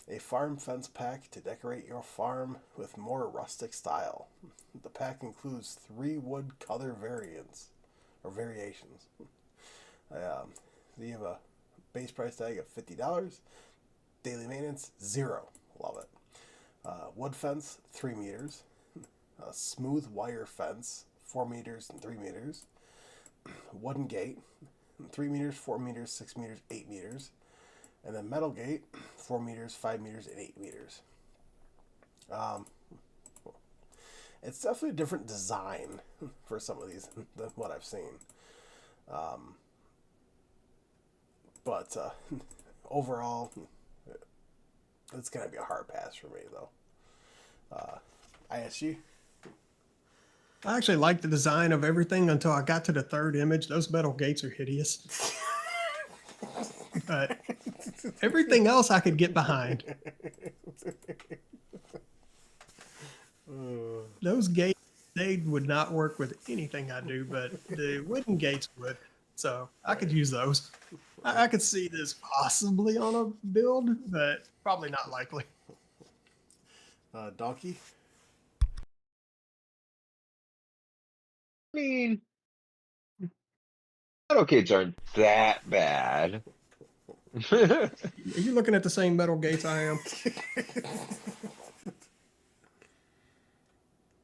A farm fence pack to decorate your farm with more rustic style. The pack includes 3 wood color variants or variations. You have a base price tag of $50. Daily maintenance 0. Love it. Wood fence 3 meters. Smooth wire fence 4 meters and 3 meters. Wooden gate 3 meters, 4 meters, 6 meters, 8 meters. And then metal gate 4 meters, 5 meters, and 8 meters. It's definitely a different design for some of these than what I've seen. But overall, it's going to be a hard pass for me, though. ISG? I actually liked the design of everything until I got to the third image. Those metal gates are hideous. But everything else I could get behind. Those gates, they would not work with anything I do, but the wooden gates would. So I could use those. I could see this possibly on a build, but probably not likely. Donkey? I mean, metal gates aren't that bad. Are you looking at the same metal gates I am?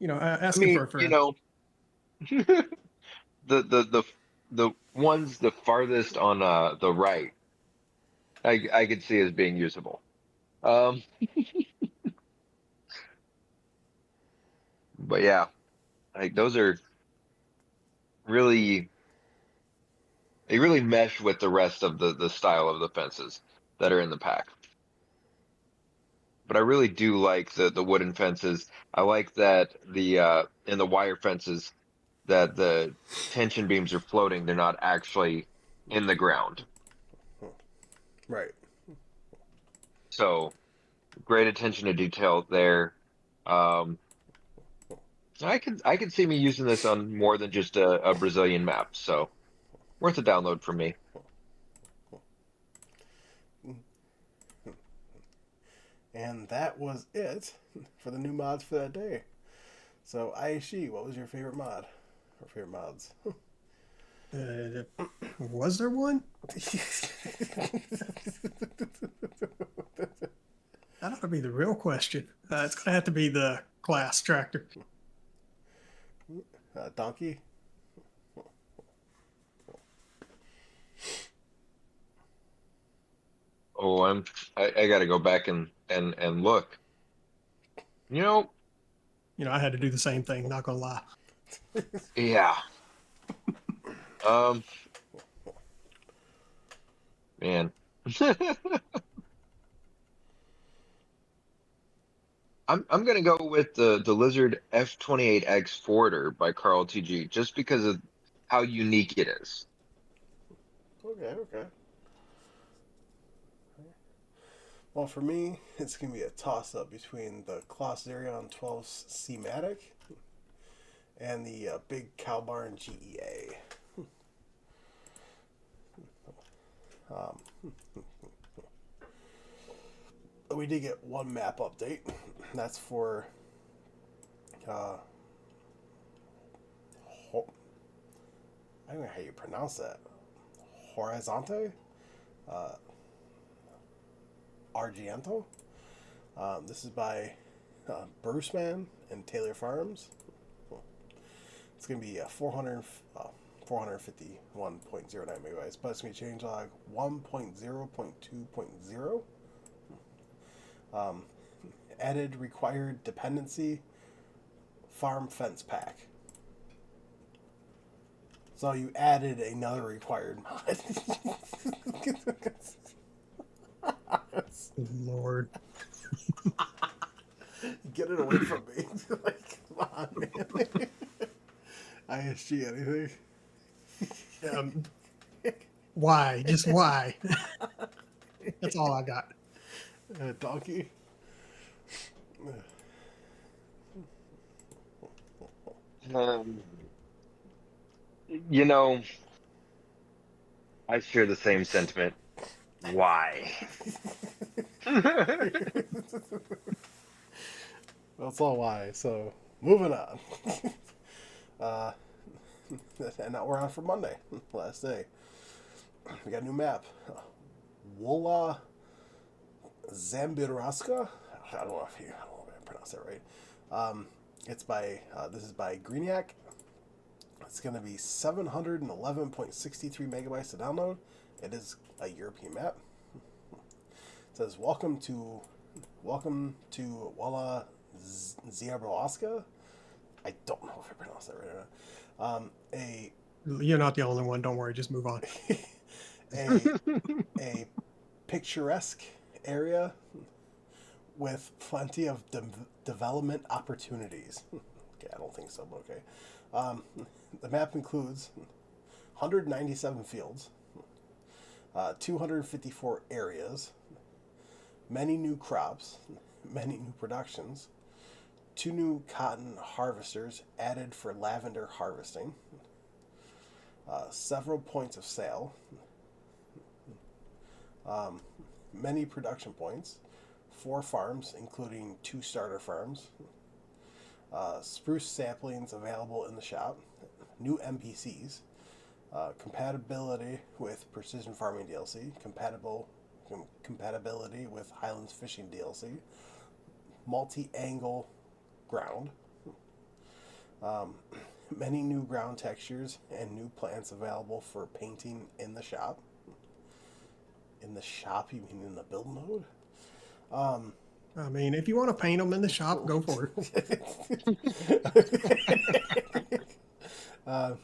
I Asking for mean, a friend. the ones the farthest on the right, I could see as being usable. Um, but yeah, like those are really they really mesh with the rest of the style of the fences that are in the pack. But I really do like the wooden fences. I like that the in the wire fences that the tension beams are floating, they're not actually in the ground. Right. So great attention to detail there. Um, I could see me using this on more than just a Brazilian map, so worth a download for me. And that was it for the new mods for that day. So, Aishi, what was your favorite mod? Or favorite mods? Was there one? That ought to be the real question. It's going to have to be the class tractor. Donkey? Oh, I got to go back and look. You know, I had to do the same thing, not going to lie. yeah. Um, man. I'm gonna go with the Lizard F28X Forwarder by Carl TG just because of how unique it is. Okay, okay. Well, for me, it's going to be a toss-up between the Kloss Zerion 12 C-Matic and the Big Cow Barn GEA. We did get one map update. That's for I don't know how you pronounce that. Horizonte? Argento? This is by Bruce Man and Taylor Farms. It's going to be 451.09 megabytes, but it's going to be changelog 1.0.2.0. Added required dependency farm fence pack. So you added another required mod. Lord. Get it away from me. Like, come on, man. ISG, anything? Why? Just why? That's all I got. Donkey? Um, you know, I share the same sentiment. Why? That's all why. So, moving on. And now we're on for Monday, last day. We got a new map. Wola Zambiraska. I don't know if I pronounced that right. It's by this is by Greeniac. It's going to be 711.63 megabytes to download. It is a European map. It says welcome to Walla Zambiraska. I don't know if I pronounced that right or not. You're not the only one. Don't worry. Just move on. A picturesque area with plenty of development opportunities. Okay, I don't think so, but okay. The map includes 197 fields, 254 areas, many new crops, many new productions, 2 new cotton harvesters added for lavender harvesting, several points of sale, many production points, 4 farms, including 2 starter farms, spruce saplings available in the shop, new NPCs, compatibility with Precision Farming DLC, compatible compatibility with Highlands Fishing DLC, multi-angle ground, many new ground textures and new plants available for painting in the shop. In the shop, you mean in the build mode? I mean, if you want to paint them in the shop, go for it.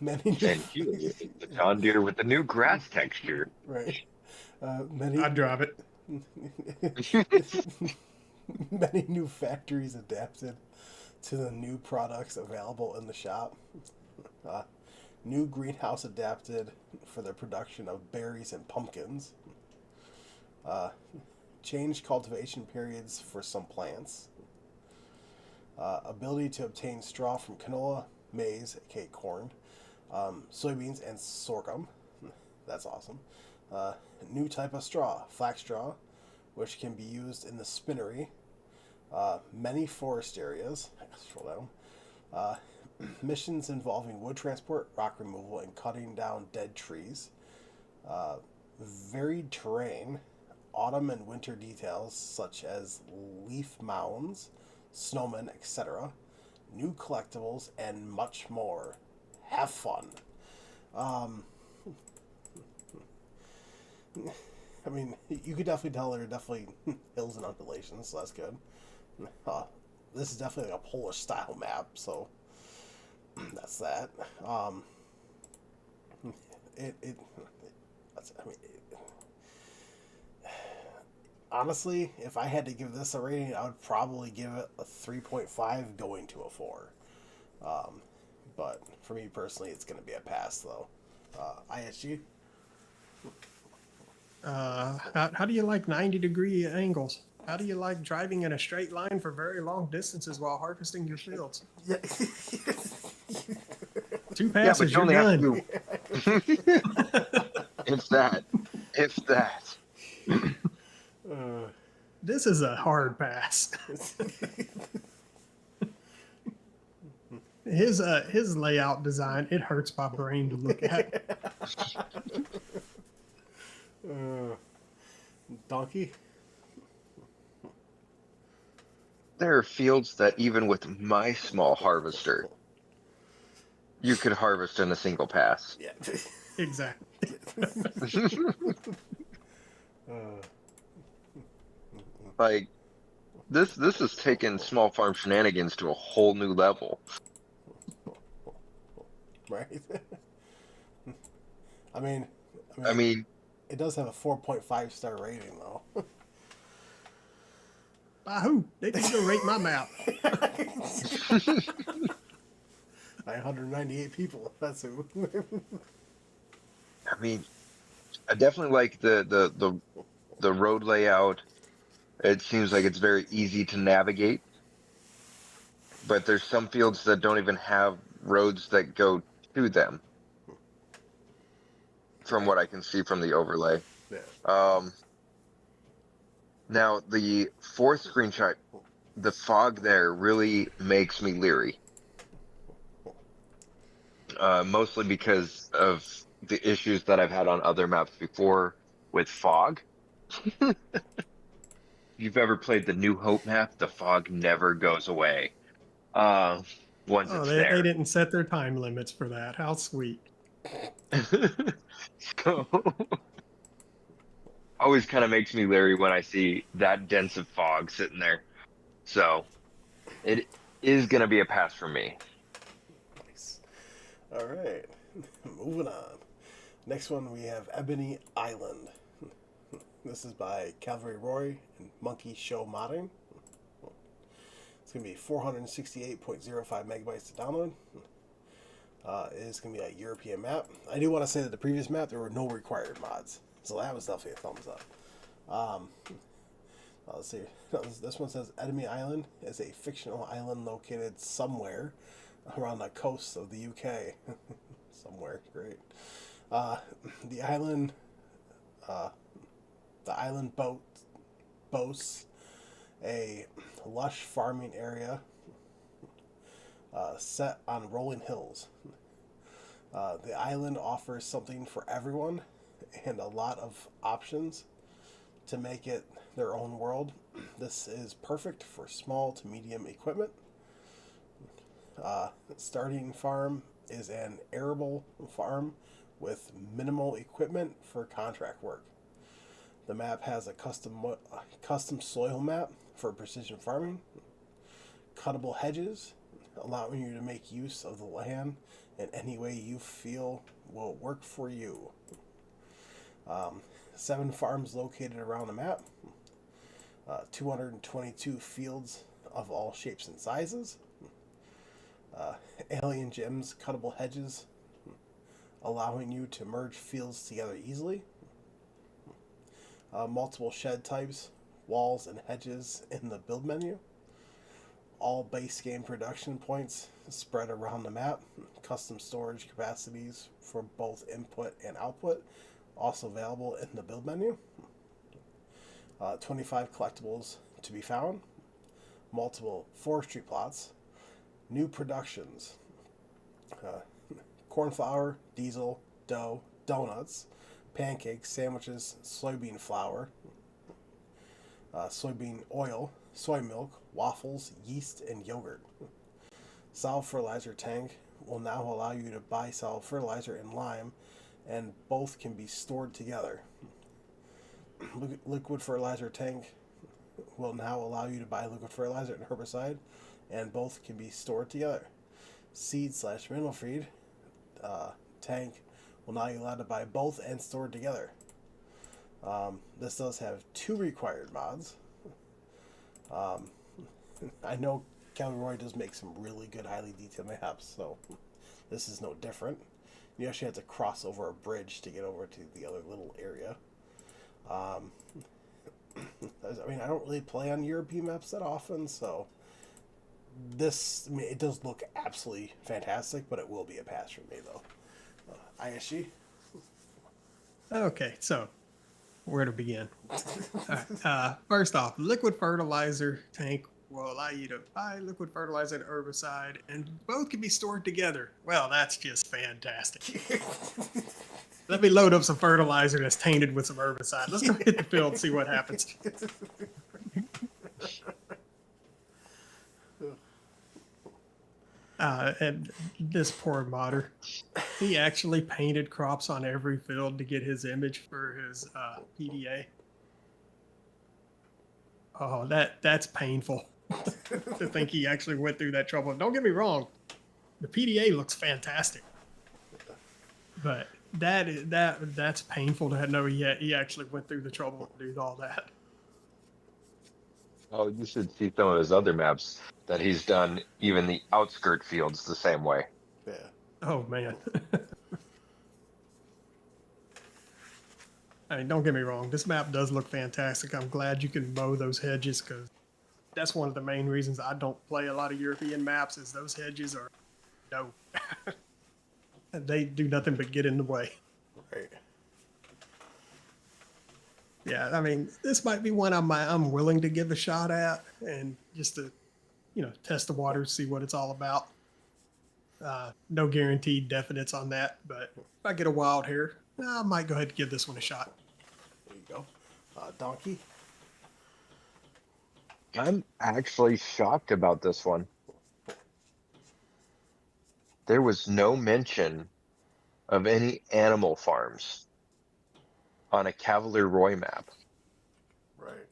Many new, And here is the John Deere with the new grass texture. right. Many I'd drive it. many new factories adapted to the new products available in the shop. New greenhouse adapted for the production of berries and pumpkins. Changed cultivation periods for some plants. Ability to obtain straw from canola, maize, aka corn, soybeans, and sorghum. That's awesome. New type of straw, flax straw, which can be used in the spinnery. Many forest areas. Scroll down. Missions involving wood transport, rock removal, and cutting down dead trees. Varied terrain, autumn and winter details such as leaf mounds, snowmen, etc. New collectibles, and much more. Have fun. I mean, you could definitely tell there are definitely hills and undulations, so that's good. This is definitely like a Polish style map, so that's that. Honestly, if I had to give this a rating, I would probably give it a 3.5 going to a 4. But for me personally, it's going to be a pass, though. ISG? How do you like 90-degree angles? How do you like driving in a straight line for very long distances while harvesting your fields? Yeah. 2 passes, you're done. It's that. It's that. This is a hard pass. His layout design, it hurts my brain to look at. Donkey? There are fields that even with my small harvester, you could harvest in a single pass. Yeah. Exactly. Like this has taken small farm shenanigans to a whole new level. Right? I mean, it does have a 4.5 star rating, though. By who? They need to rate my map. By 198 people. That's who. I mean, I definitely like the road layout. It seems like it's very easy to navigate. But there's some fields that don't even have roads that go to them. From what I can see from the overlay. Yeah. Now the fourth screenshot, the fog there really makes me leery. Mostly because of the issues that I've had on other maps before with fog. If you've ever played the New Hope map, the fog never goes away. Once it's They there. didn't set their time limits for that. How sweet. So always kind of makes me leery when I see that dense of fog sitting there. So it is going to be a pass for me. Nice. All right. Moving on. Next one we have Ebony Island. This is by Calvary Roy and Monkey Show Modding. It's going to be 468.05 megabytes to download. It is going to be a European map. I do want to say that the previous map, there were no required mods. So that was definitely a thumbs up. Let's see. This one says Ebony Island is a fictional island located somewhere around the coast of the UK. Somewhere, great. The island boasts a lush farming area set on rolling hills. The island offers something for everyone and a lot of options to make it their own world. This is perfect for small to medium equipment. Starting farm is an arable farm with minimal equipment for contract work. The map has a custom soil map for precision farming, cuttable hedges, allowing you to make use of the land in any way you feel will work for you. 7 farms located around the map, 222 fields of all shapes and sizes, alien gems, cuttable hedges, allowing you to merge fields together easily, multiple shed types, walls, and hedges in the build menu, all base game production points spread around the map, custom storage capacities for both input and output, also available in the build menu, 25 collectibles to be found, multiple forestry plots, new productions, corn flour, diesel, dough, donuts, pancakes, sandwiches, soybean flour, soybean oil, soy milk, waffles, yeast, and yogurt. Solid fertilizer tank will now allow you to buy solid fertilizer and lime, and both can be stored together. Liquid fertilizer tank will now allow you to buy liquid fertilizer and herbicide, and both can be stored together. Seed/mineral feed tank will now be allowed to buy both and stored together. This does have 2 required mods. I know Calroy does make some really good, highly detailed maps, so this is no different. You actually have to cross over a bridge to get over to the other little area. I mean, I don't really play on European maps that often, so this, I mean, it does look absolutely fantastic, but it will be a pass for me, though. ISG? Okay, so where to begin? All right, first off, liquid fertilizer tank will allow you to buy liquid fertilizer and herbicide, and both can be stored together. Well, that's just fantastic. Let me load up some fertilizer that's tainted with some herbicide. Let's go hit the field and see what happens. And this poor modder, he actually painted crops on every field to get his image for his PDA. Oh, that's painful to think he actually went through that trouble. Don't get me wrong, the PDA looks fantastic, but that's painful to know he actually went through the trouble to do all that. Oh, you should see some of his other maps that he's done, even the outskirt fields the same way. Yeah. Oh man. I mean, don't get me wrong, this map does look fantastic. I'm glad you can mow those hedges, because that's one of the main reasons I don't play a lot of European maps, is those hedges are no. They do nothing but get in the way. Right. Yeah, I mean, this might be one I'm willing to give a shot at, and just to, test the waters, see what it's all about. No guaranteed definites on that, but if I get a wild hair, I might go ahead and give this one a shot. There you go. Donkey? I'm actually shocked about this one. There was no mention of any animal farms on a Cavalier Roy map. Right.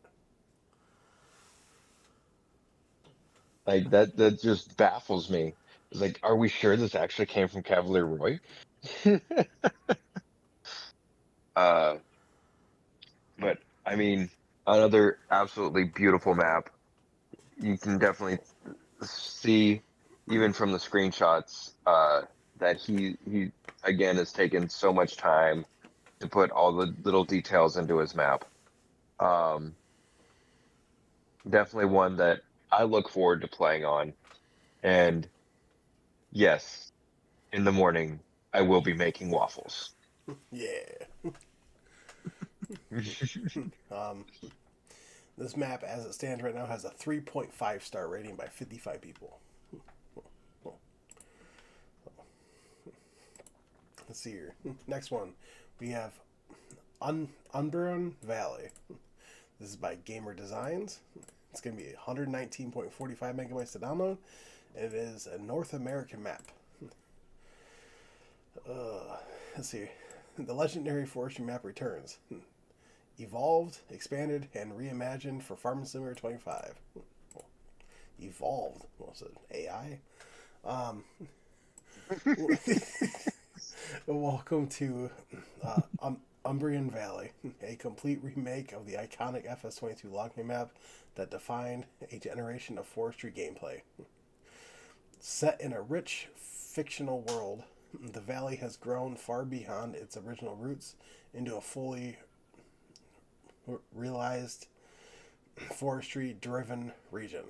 Like that just baffles me. It's like, are we sure this actually came from Cavalier Roy? But I mean, another absolutely beautiful map. You can definitely see, even from the screenshots, that he again has taken so much time to put all the little details into his map. Definitely one that I look forward to playing on. And yes, in the morning, I will be making waffles. Yeah. This map, as it stands right now, has a 3.5 star rating by 55 people. Let's see here. Next one. We have Unburn Valley. This is by Gamer Designs. It's going to be 119.45 megabytes to download, and it is a North American map. Let's see. The legendary forestry map returns. Evolved, expanded, and reimagined for Farming Simulator 25. Evolved. What's it? AI? Welcome to Umbrian Valley, a complete remake of the iconic FS22 logging map that defined a generation of forestry gameplay. Set in a rich, fictional world, the valley has grown far beyond its original roots into a fully realized forestry-driven region.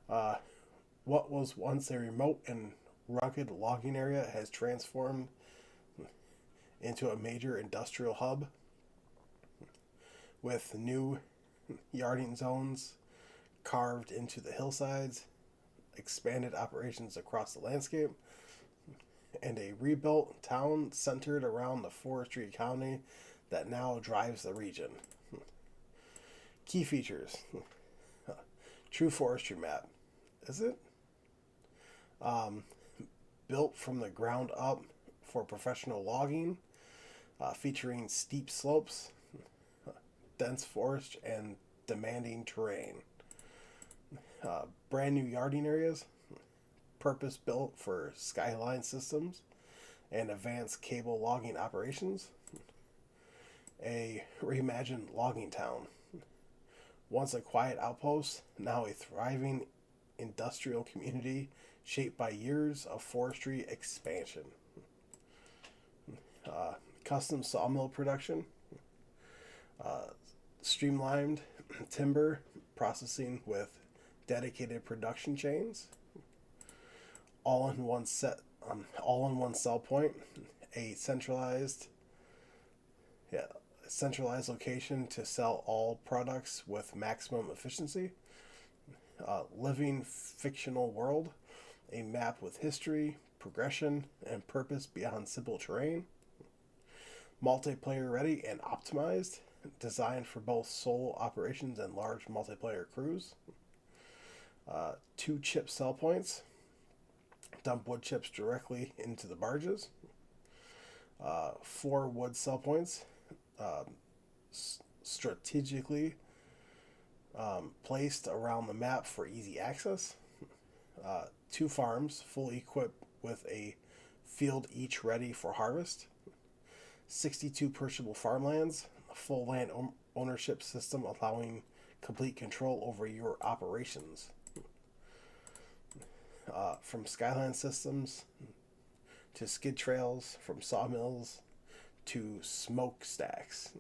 What was once a remote and rugged logging area has transformed into a major industrial hub with new yarding zones carved into the hillsides, expanded operations across the landscape, and a rebuilt town centered around the forestry economy that now drives the region. Key features. True forestry map. Is it? Built from the ground up for professional logging, featuring steep slopes, dense forest, and demanding terrain. Brand new yarding areas, purpose built for skyline systems and advanced cable logging operations. A reimagined logging town. Once a quiet outpost, now a thriving industrial community shaped by years of forestry expansion. Custom sawmill production. Streamlined timber processing with dedicated production chains. All in one sell point. A centralized location to sell all products with maximum efficiency. Living fictional world, a map with history, progression, and purpose beyond simple terrain. Multiplayer ready and optimized, designed for both solo operations and large multiplayer crews. 2 chip sell points, dump wood chips directly into the barges. 4 wood sell points, strategically placed around the map for easy access. 2 farms fully equipped with a field each ready for harvest. 62 purchasable farmlands, a full land ownership system allowing complete control over your operations. From skyline systems to skid trails, from sawmills to smokestacks.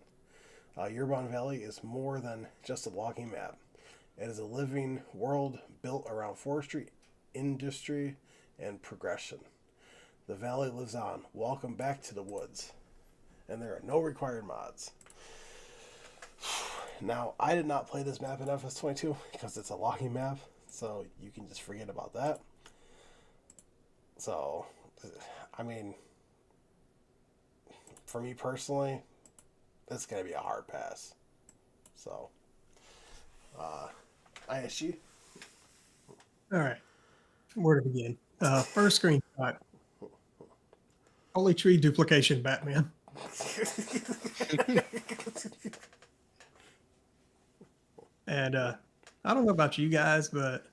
Urban Valley is more than just a logging map. It is a living world built around forestry, industry, and progression. The valley lives on. Welcome back to the woods. And there are no required mods. Now, I did not play this map in FS22 because it's a logging map, so you can just forget about that. So, I mean, for me personally, it's going to be a hard pass. So, ISG. All right. Where to begin? First screenshot. Holy tree duplication, Batman. And I don't know about you guys, but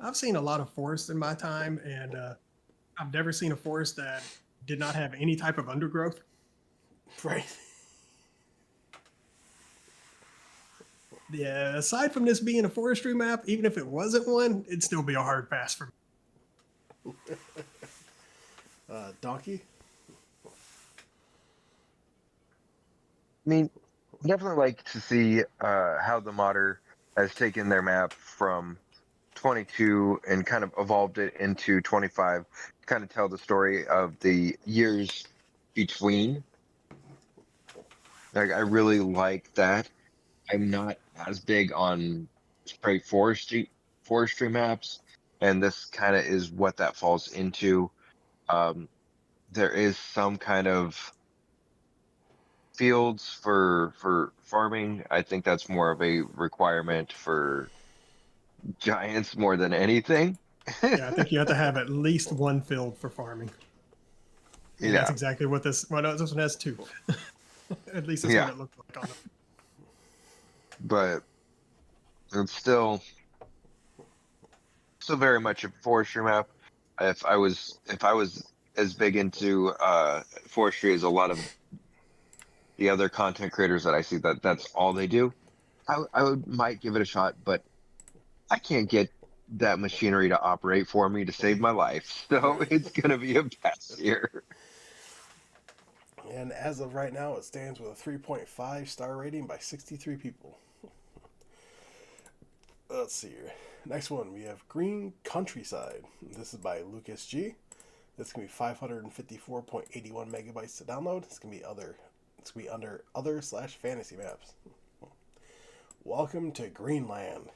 I've seen a lot of forests in my time, and I've never seen a forest that did not have any type of undergrowth. Right. Yeah, aside from this being a forestry map, even if it wasn't one, it'd still be a hard pass for me. Donkey. I mean, definitely like to see how the modder has taken their map from 22 and kind of evolved it into 25 to kind of tell the story of the years between. Like, I really like that. I'm not as big on straight forestry maps, and this kind of is what that falls into. There is some kind of fields for farming. I think that's more of a requirement for giants more than anything. Yeah, I think you have to have at least one field for farming. And that's Yeah, exactly what this one has two. At least that's what yeah, it looked like on it. but it's still very much a forestry map. If I was as big into forestry as a lot of the other content creators that I see that's all they do, might give it a shot, but I can't get that machinery to operate for me to save my life. So Right. it's gonna be a pass here. And as of right now, it stands with a 3.5 star rating by 63 people. Let's see here. Next one, we have Green Countryside. This is by Lucas G. This can be 554.81 megabytes to download. It's gonna be other. It's gonna be under other/fantasy maps. Welcome to Greenland.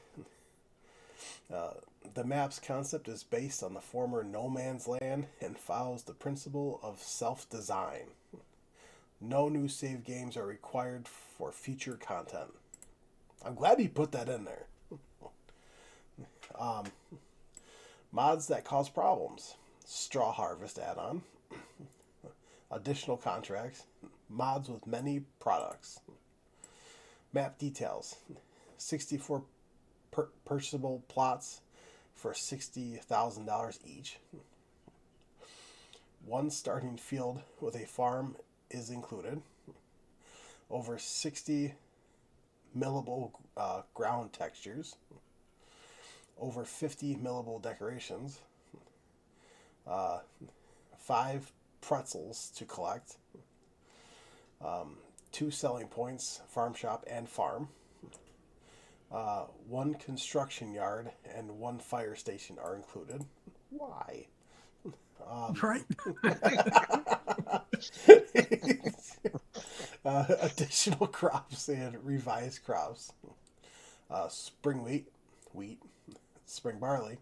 The map's concept is based on the former no man's land and follows the principle of self-design. No new save games are required for future content. I'm glad he put that in there. Mods that cause problems. Straw Harvest add-on. Additional contracts. Mods with many products. Map details. 64 purchasable plots for $60,000 each. One starting field with a farm is included. Over 60 millable ground textures. Over 50 millable decorations. 5 pretzels to collect. 2 selling points, farm shop and farm. 1 construction yard and 1 fire station are included. Why? Right? Additional crops and revised crops. Spring wheat. Spring barley,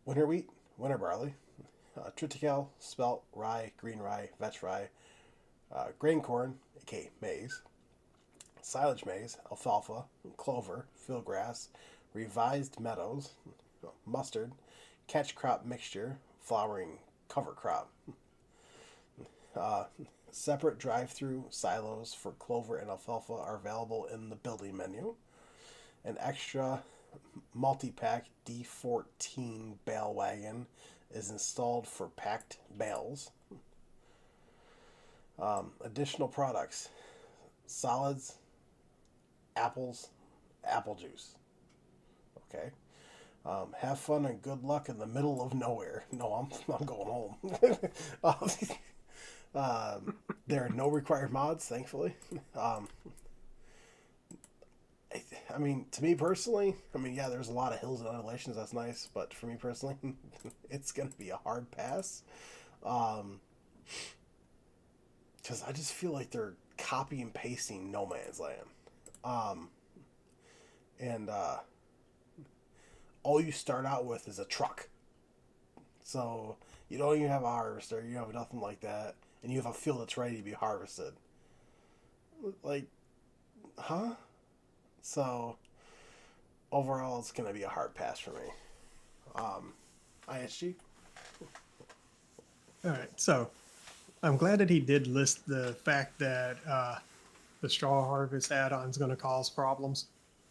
winter wheat, winter barley. Triticale, spelt, rye, green rye, vetch rye. Grain corn, aka maize. Silage maize, alfalfa, clover, field grass, revised meadows, mustard, catch crop mixture, flowering cover crop. Separate drive-through silos for clover and alfalfa are available in the building menu. An extra multi-pack D14 bale wagon is installed for packed bales. Additional products: solids, apples, apple juice. Okay. Have fun and good luck in the middle of nowhere. No, I'm going home. There are no required mods, thankfully. I mean, to me personally, yeah, there's a lot of hills and undulations. That's nice, but for me personally, it's gonna be a hard pass. Because I just feel like they're copy and pasting No Man's Land. And all you start out with is a truck. So you don't even have a harvester, you have nothing like that, and you have a field that's ready to be harvested. Like, huh? So overall, it's gonna be a hard pass for me. ISG. All right. So I'm glad that he did list the fact that the straw harvest add-on is going to cause problems,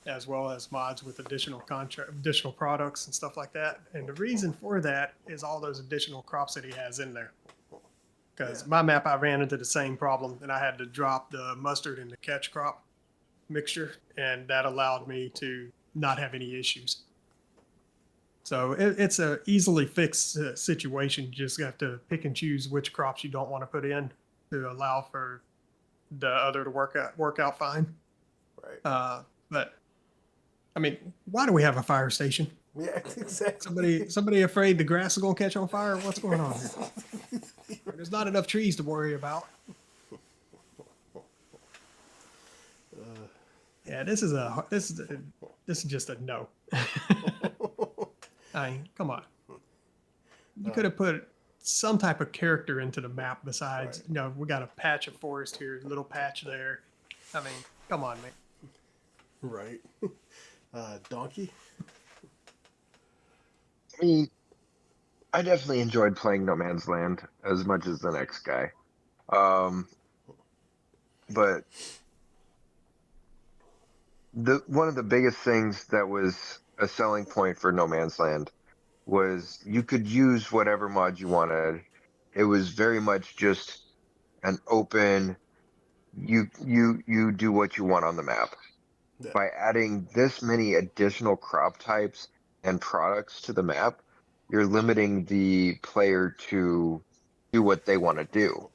as well as mods with additional products and stuff like that. And the reason for that is all those additional crops that he has in there. Because my map, I ran into the same problem, and I had to drop the mustard and the catch crop mixture, and that allowed me to not have any issues. So it's a easily fixed situation. You just have to pick and choose which crops you don't want to put in to allow for the other to work out fine. Right. But I mean, why do we have a fire station? Yeah, exactly. Somebody afraid the grass is gonna catch on fire? What's going on here? There's not enough trees to worry about. Yeah, this is just a no. I mean, come on. You could have put some type of character into the map besides, Right. you know, we got a patch of forest here, a little patch there. I mean, come on, man. Right. Donkey? I mean, I definitely enjoyed playing No Man's Land as much as the next guy. But one of the biggest things that was a selling point for No Man's Land was you could use whatever mod you wanted. It was very much just an open, you do what you want on the map. Yeah. By adding this many additional crop types and products to the map, you're limiting the player to do what they want to do.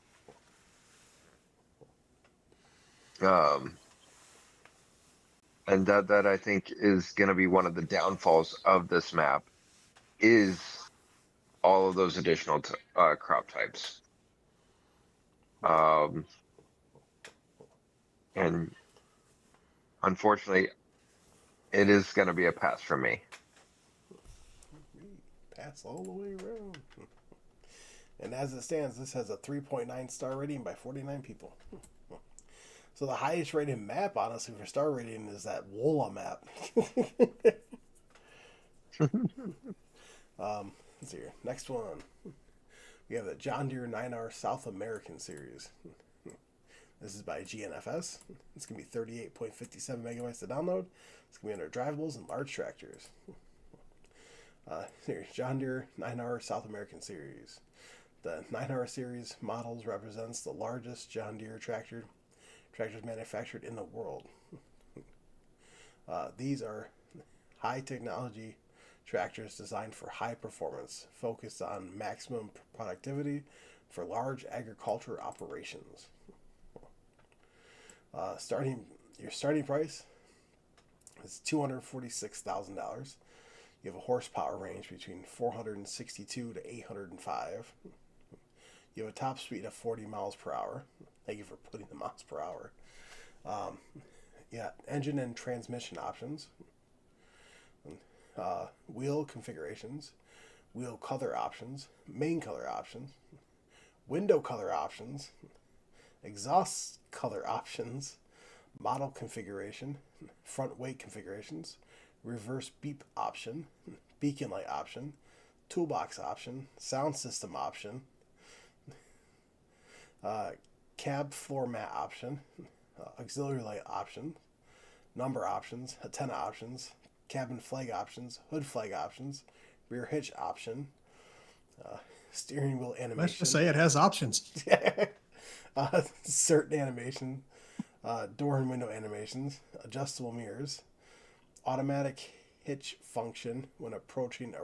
And that I think is going to be one of the downfalls of this map is all of those additional crop types. And unfortunately, it is going to be a pass for me. Pass all the way around. And as it stands, this has a 3.9 star rating by 49 people. So the highest rated map, honestly, for star rating is that Wola map. Let's see here. Next one. We have the John Deere 9R South American Series. This is by GNFS. It's going to be 38.57 megabytes to download. It's going to be under drivables and large tractors. Here's John Deere 9R South American Series. The 9R series models represents the largest John Deere tractors manufactured in the world. These are high technology tractors designed for high performance, focused on maximum productivity for large agriculture operations. Your starting price is $246,000. You have a horsepower range between 462 to 805. You have a top speed of 40 miles per hour. Thank you for putting the miles per hour. Engine and transmission options. Wheel configurations. Wheel color options. Main color options. Window color options. Exhaust color options. Model configuration. Front weight configurations. Reverse beep option. Beacon light option. Toolbox option. Sound system option. Cab floor mat option, auxiliary light option, number options, antenna options, cabin flag options, hood flag options, rear hitch option, steering wheel animation. Let's just say it has options. Certain animation, door and window animations, adjustable mirrors, automatic hitch function when approaching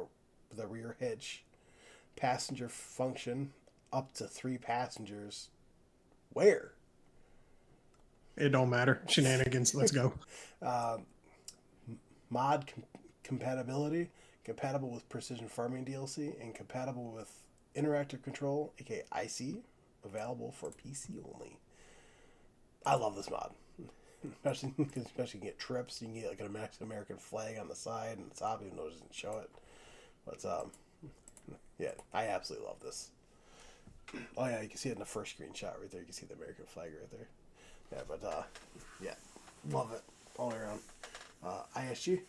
the rear hitch, passenger function, up to 3 passengers. Where? It don't matter. Shenanigans. Let's go. Mod compatibility, compatible with Precision Farming DLC, and compatible with Interactive Control, aka IC, available for PC only. I love this mod. Especially because you can get trips, you can get like an American flag on the side and the top, even though it doesn't show it. But yeah, I absolutely love this. Oh yeah, you can see it in the first screenshot right there. You can see the American flag right there. Yeah, but yeah, love it all the way around. ISG.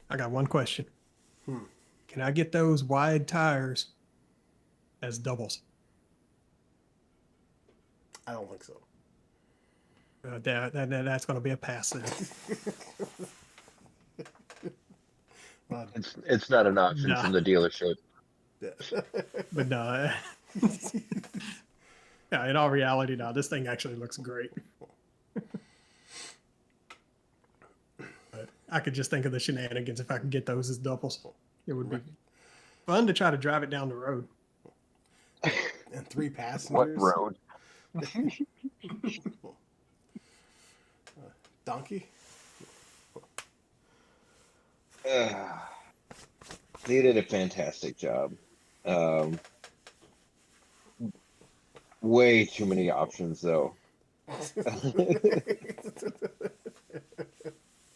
I got one question. Can I get those wide tires as doubles? I don't think so. That's going to be a pass then. It's not an option Nah. from the dealership. Yeah. But no. Yeah, in all reality, now this thing actually looks great. But I could just think of the shenanigans if I could get those as doubles. It would be fun to try to drive it down the road. And 3 What passengers. road? Donkey. They did a fantastic job. Way too many options, though.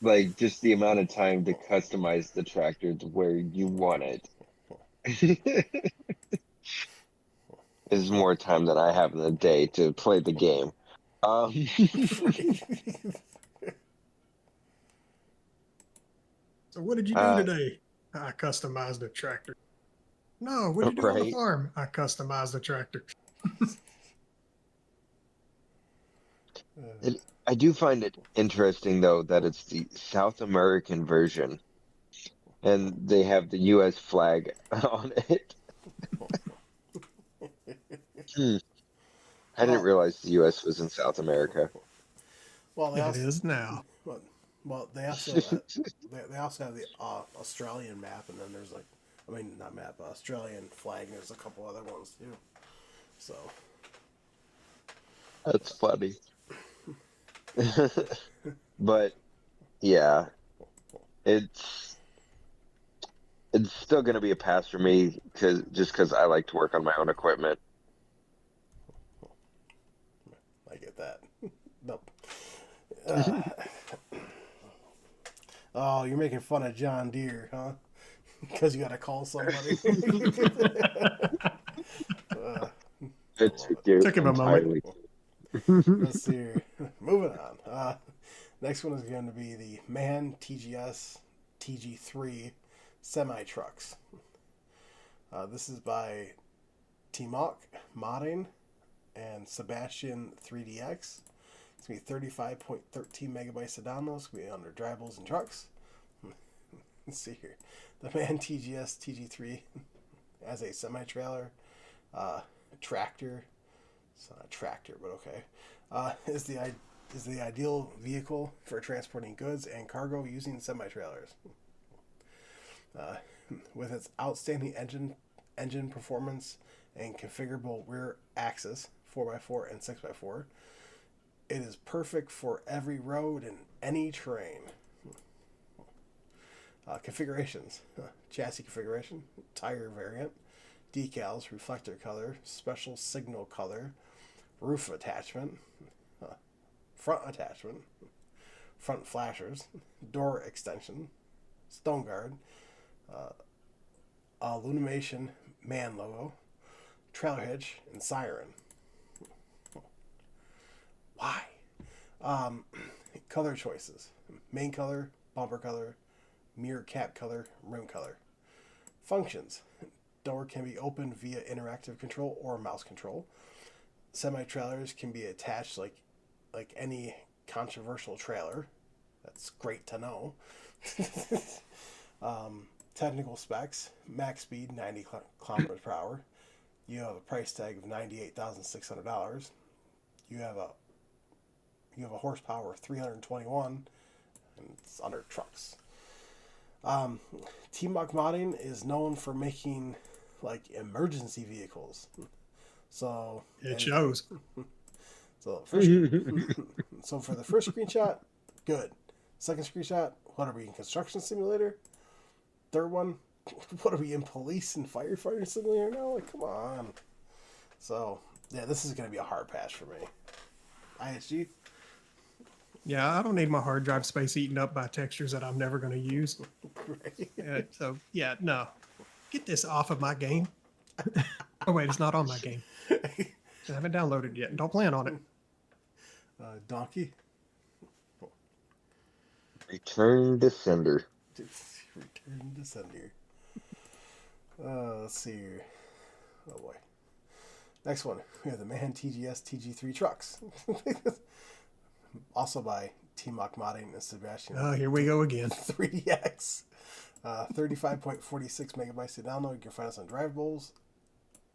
Like, just the amount of time to customize the tractor to where you want it. is more time than I have in the day to play the game. Um, So what did you do uh, today? I customized a tractor. No, what'd you do on the right. farm? I customized the tractor. It, I do find it interesting though that it's the South American version, and they have the U.S. flag on it. Hmm. I didn't Well, realize the U.S. was in South America. well, they It also, is now. well, they also have the Australian map, and then there's like, I mean, not map, Australian flag, and there's a couple other ones too. So, That's funny. But yeah, it's it's still going to be a pass for me because I like to work on my own equipment. I get that. Nope. Uh, oh, you're making fun of John Deere, huh? Because you got to call somebody. uh, I It's love cute, Took him a moment. entirely. it. Let's see here. Moving on. Next one is going to be the MAN TGS TG3 semi trucks. This is by Timok Modding and Sebastian 3DX. It's going to be 35.13 megabytes of downloads. It's going to be under drivables and trucks. Let's see here. The MAN TGS TG3 as a semi trailer, tractor. It's not a tractor, but okay. Is the ideal vehicle for transporting goods and cargo using semi trailers. Uh, with its outstanding engine performance and configurable rear axis 4x4 and 6x4, it is perfect for every road and any terrain. Configurations: chassis configuration, tire variant, decals, reflector color, special signal color, roof attachment, front attachment, front flashers, door extension, stone guard, illumination man logo, trailer hitch, and siren. Why? Um, Color choices: main color, bumper color, mirror cap color, rim color. Functions: door can be opened via interactive control or mouse control. Semi trailers can be attached like any controversial trailer. That's great to know. Technical specs: max speed 90 kilometers per hour. You have a price tag of $98,600. You have a horsepower of 321, and it's under trucks. T-Mock Modding is known for making like emergency vehicles. So It shows. so first, so for the first screenshot, good. Second screenshot, what are we in construction simulator? Third one, what are we in police and firefighter simulator now? Like, come on. So yeah, this is gonna be a hard pass for me. ISG. Yeah, I don't need my hard drive space eaten up by textures that I'm never going to use. Right. So, yeah, no. Get this off of my game. Oh, wait, it's not on my game. I haven't downloaded it yet. Don't plan on it. Donkey. Return to sender. Return to sender. Let's see here. Oh boy. Next one. We have the MAN TGS TG3 trucks. Also by T-Mock Modding and Sebastian. Oh, here we go again. 3DX. 35.46 megabytes to download. You can find us on drivables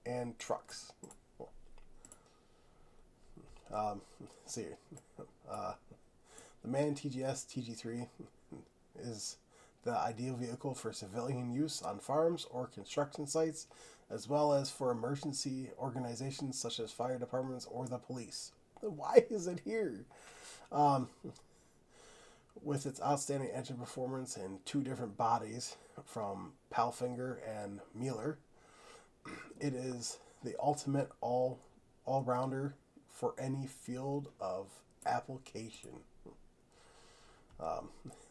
and trucks. Let's see here. The MAN TGS TG3 is the ideal vehicle for civilian use on farms or construction sites, as well as for emergency organizations such as fire departments or the police. Why is it here? With its outstanding engine performance in two different bodies from Palfinger and Mueller, it is the ultimate all-rounder for any field of application.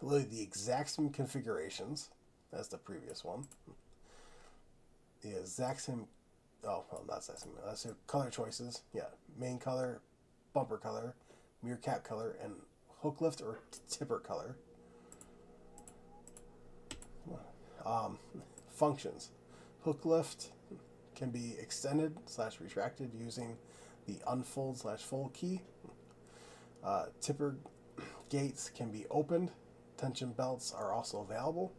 Literally the exact same configurations as the previous one. The exact same Oh, well, that's your color choices. Yeah, main color, bumper color, mirror cap color, and hook lift or tipper color. Functions. Hook lift can be extended / retracted using the unfold / fold key. Tipper gates can be opened. Tension belts are also available.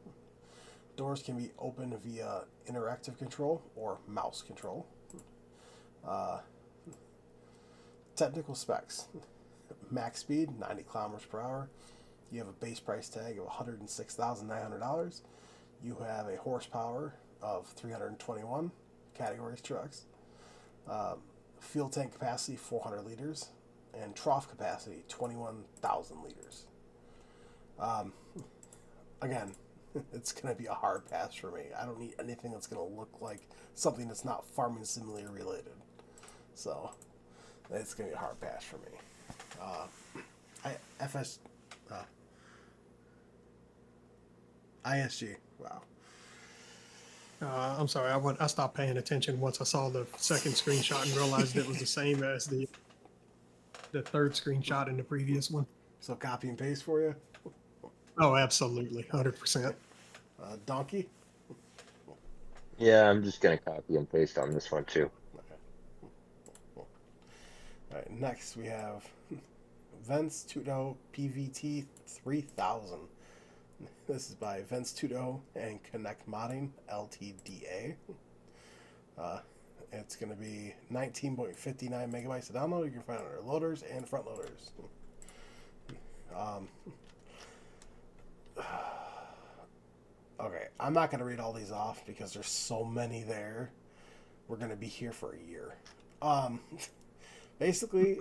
Doors can be opened via interactive control or mouse control. Technical specs. Max speed, 90 kilometers per hour. You have a base price tag of $106,900. You have a horsepower of 321, categories trucks. Fuel tank capacity, 400 liters. And trough capacity, 21,000 liters. Again, it's going to be a hard pass for me. I don't need anything that's going to look like something that's not farming simulator related. So, it's going to be a hard pass for me. ISG. Wow. I'm sorry, I stopped paying attention once I saw the second screenshot and realized it was the same as the third screenshot in the previous one. So copy and paste for you. Oh, absolutely, 100%. Donkey. Yeah, I'm just gonna copy and paste on this one too. All right. Next we have Vents Tudo PVT 3000. This is by Vents Tudo and Connect Modding Ltda. It's going to be 19.59 megabytes to download. You can find it under loaders and front loaders. Okay, I'm not going to read all these off because there's so many there. We're going to be here for a year. Basically,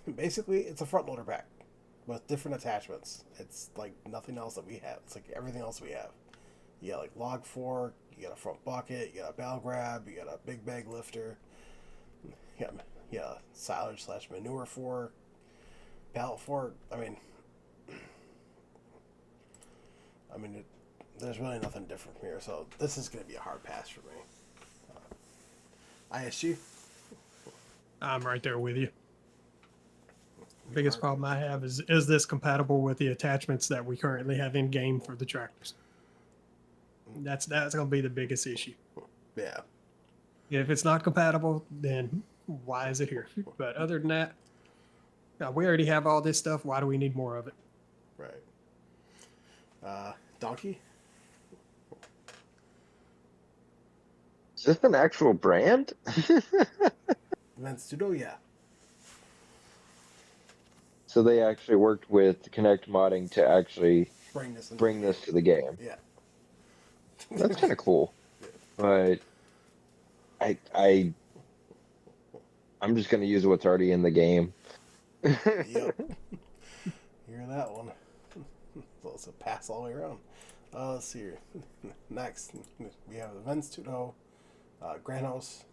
it's a front loader pack with different attachments. It's like nothing else that we have. It's like everything else we have. You got like log fork, you got a front bucket, you got a bow grab, you got a big bag lifter, you got silage / manure fork, pallet fork. There's really nothing different from here, so this is going to be a hard pass for me. ISG. I'm right there with you. Biggest problem I have is this compatible with the attachments that we currently have in game for the tractors? That's going to be the biggest issue. Yeah. If it's not compatible, then why is it here? But other than that, we already have all this stuff. Why do we need more of it? Right. Donkey. Is this an actual brand? Vents Tudo, yeah. So they actually worked with Connect Modding to actually Bring this to the game. Yeah. That's kind of cool. But I'm just going to use what's already in the game. Yep. Hear that one. So it's a pass all the way around. Let's see here. Next, we have the Vents Tudo Grandhouse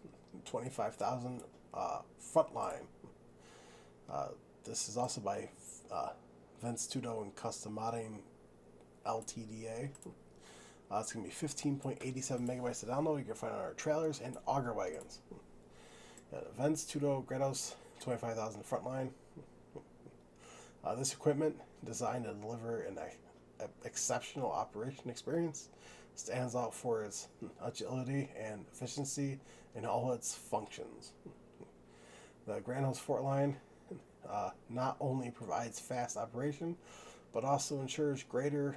25,000 Frontline. This is also by Vents Tudo and Custom Modding Ltda. It's going to be 15.87 megabytes to download. You can find it on our trailers and auger wagons. Vents Tudo Grandhouse 25,000 Frontline. This equipment, designed to deliver an exceptional operation experience, stands out for its agility and efficiency in all its functions. The Grandhouse Frontline not only provides fast operation, but also ensures greater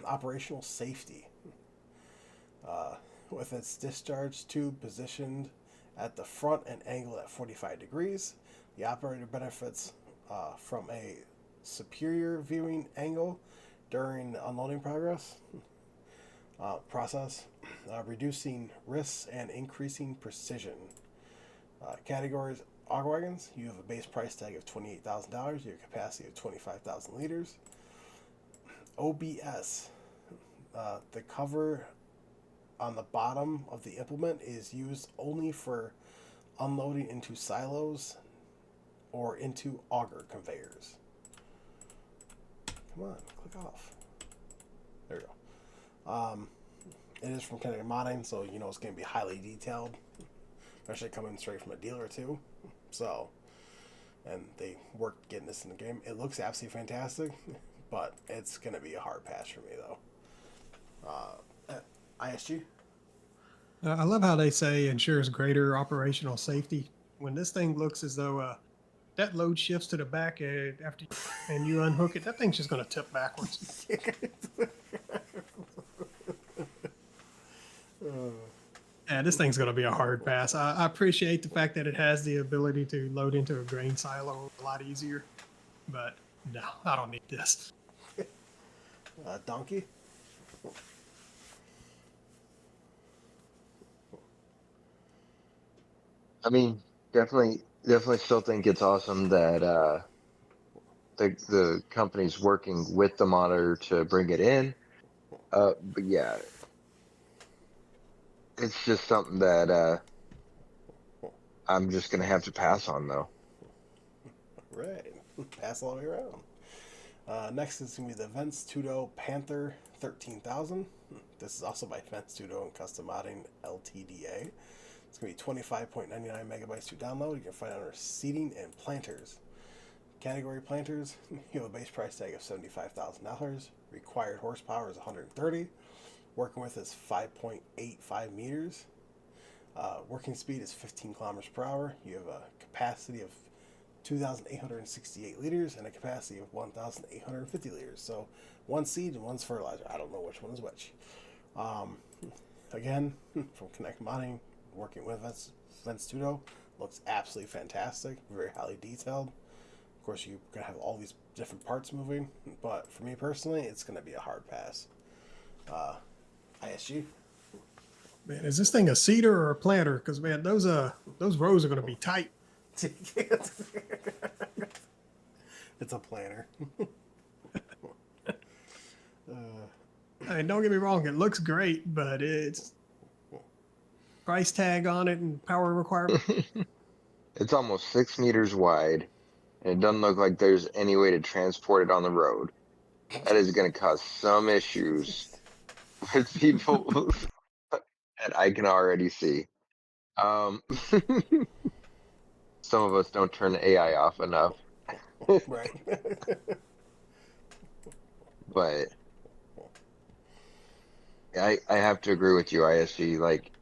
operational safety. With its discharge tube positioned at the front and angled at 45 degrees, the operator benefits from a superior viewing angle during the unloading process, reducing risks and increasing precision. Categories: auger wagons, you have a base price tag of $28,000, you have a capacity of 25,000 liters. OBS, the cover on the bottom of the implement is used only for unloading into silos or into auger conveyors. Come on, click off. There we go. It is from Connect Modding, so you know it's going to be highly detailed. especially coming straight from a dealer too. So, and they worked getting this in the game. It looks absolutely fantastic, but it's gonna be a hard pass for me though. ISG. I love how they say ensures greater operational safety. When this thing looks as though that load shifts to the back after and you unhook it, that thing's just going to tip backwards. Yeah, this thing's going to be a hard pass. I appreciate the fact that it has the ability to load into a grain silo a lot easier, but no, I don't need this. Donkey. I mean, definitely still think it's awesome that the company's working with the monitor to bring it in. But yeah, it's just something that I'm just gonna have to pass on though. Right. Pass all the way around. Next is going to be the Venstudo Panther 13,000. This is also by Venstudo and Custom Modding LTDA. It's going to be 25.99 megabytes to download. You can find it under seating and planters. Category planters, you have a base price tag of $75,000. Required horsepower is 130. Working with is 5.85 meters. Working speed is 15 kilometers per hour. You have a capacity of 2,868 liters and a capacity of 1,850 liters. So one seed and one's fertilizer. I don't know which one is which. Again, from Connect Modding, working with Venstudo, looks absolutely fantastic. Very highly detailed. Of course, you're going to have all these different parts moving, but for me personally, it's going to be a hard pass. ISG. Man, is this thing a seeder or a planter? Because man, those rows are going to be tight. It's a planter. I mean, don't get me wrong, it looks great, but it's price tag on it and power requirement. It's almost 6 meters wide, and it doesn't look like there's any way to transport it on the road. That is going to cause some issues with people that I can already see. Some of us don't turn the AI off enough, Right. but I have to agree with you, ISG. Like,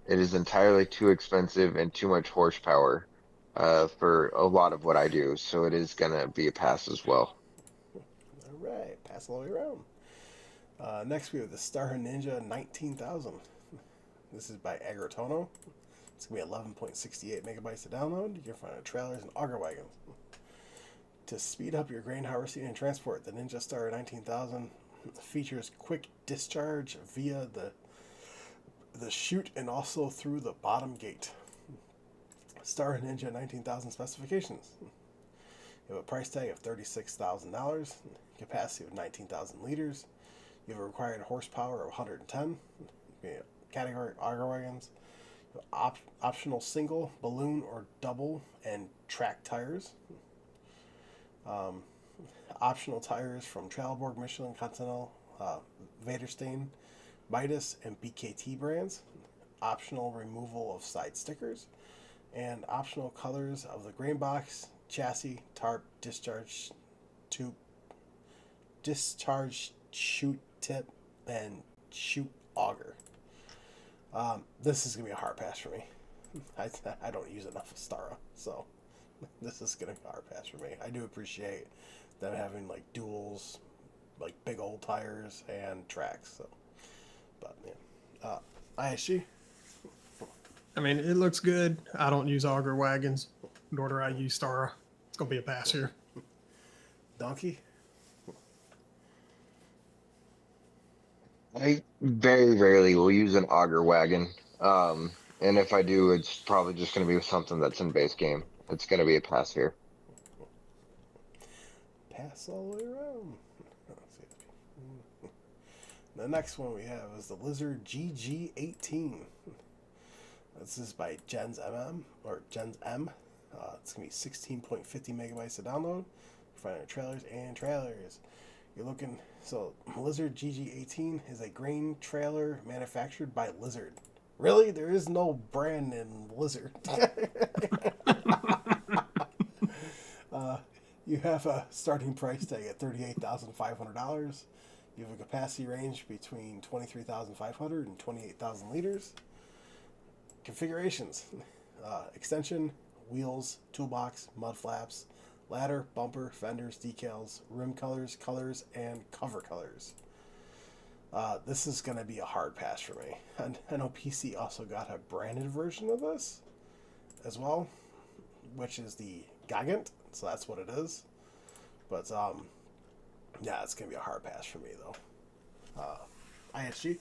it is entirely too expensive and too much horsepower for a lot of what I do. So it is gonna be a pass as well. All right. Pass all the way around. Next, we have the Star Ninja 19,000. This is by Agritono. It's going to be 11.68 megabytes to download. You can find it trailers and auger wagons. To speed up your grain harvesting and transport, the Ninja Star 19,000 features quick discharge via the chute and also through the bottom gate. Star Ninja 19,000 specifications. You have a price tag of $36,000, capacity of 19,000 liters. You have a required horsepower of 110. Category auger wagons. Optional single, balloon, or double and track tires. Optional tires from Trelleborg, Michelin, Continental, Vaderstein, Midas, and BKT brands. Optional removal of side stickers. And optional colors of the grain box, chassis, tarp, discharge tube, discharge chute tip, and chute auger. This is going to be a hard pass for me. I don't use enough of Stara, so this is going to be a hard pass for me. I do appreciate them having like duals, like big old tires and tracks. So, but yeah, ISG. I mean, it looks good. I don't use auger wagons, nor do I use Stara. It's going to be a pass here. Donkey. I very rarely will use an auger wagon. And if I do, it's probably just going to be something that's in base game. It's going to be a pass here. Pass all the way around. The next one we have is the Lizard GG18. This is by Gens M. It's going to be 16.50 megabytes to download. Find our trailers. You're looking, so Lizard GG18 is a grain trailer manufactured by Lizard. Really? There is no brand in Blizzard. You have a starting price tag at $38,500. You have a capacity range between 23,500 and 28,000 liters. Configurations: extension, wheels, toolbox, mud flaps, ladder, bumper, fenders, decals, rim colors, and cover colors. This is going to be a hard pass for me. I know PC also got a branded version of this as well, which is the Gigant, so that's what it is. But yeah, it's gonna be a hard pass for me though. ISG.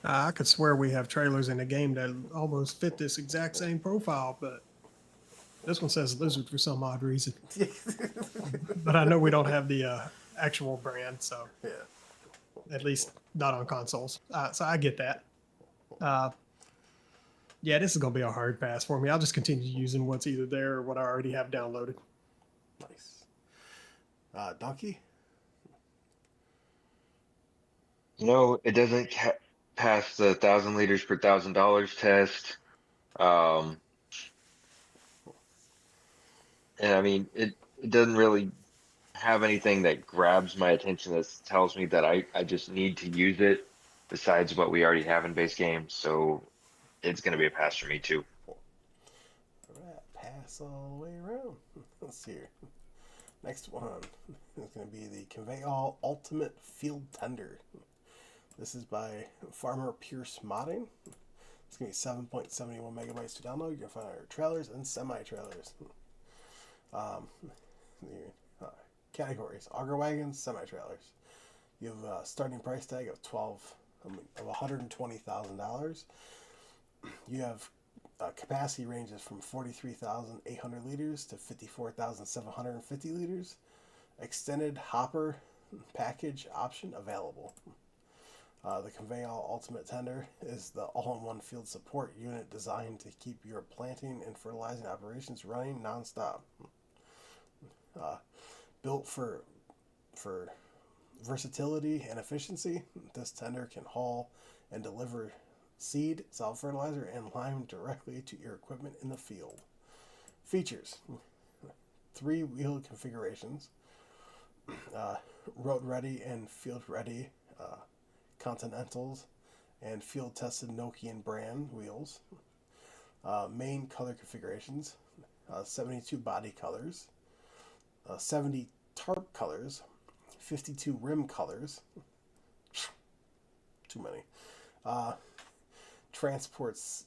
I could swear we have trailers in the game that almost fit this exact same profile, but this one says Lizard for some odd reason. But I know we don't have the actual brand, so Yeah. at least not on consoles. So I get that. Yeah, this is gonna be a hard pass for me. I'll just continue using what's either there or what I already have downloaded. Nice. Donkey. No, it doesn't pass the 1,000 liters per $1,000 test. Um, and I mean, it doesn't really have anything that grabs my attention that tells me that I just need to use it besides what we already have in base game. So it's going to be a pass for me too. All right, pass all the way around. Let's see here. Next one is going to be the Convey-All Ultimate Field Tender. This is by Farmer Pierce Modding. It's going to be 7.71 megabytes to download. You can find our trailers and semi-trailers. Categories: auger wagons, semi-trailers. You have a starting price tag of $120,000. You have capacity ranges from 43,800 liters to 54,750 liters. Extended hopper package option available. The Convey-All Ultimate Tender is the all-in-one field support unit designed to keep your planting and fertilizing operations running non-stop. Built for versatility and efficiency, this tender can haul and deliver seed, solid fertilizer, and lime directly to your equipment in the field. Features: 3 wheel configurations, road ready and field ready Continentals and field tested Nokian brand wheels. Main color configurations: 72 body colors, 70 tarp colors, 52 rim colors. Too many. Transports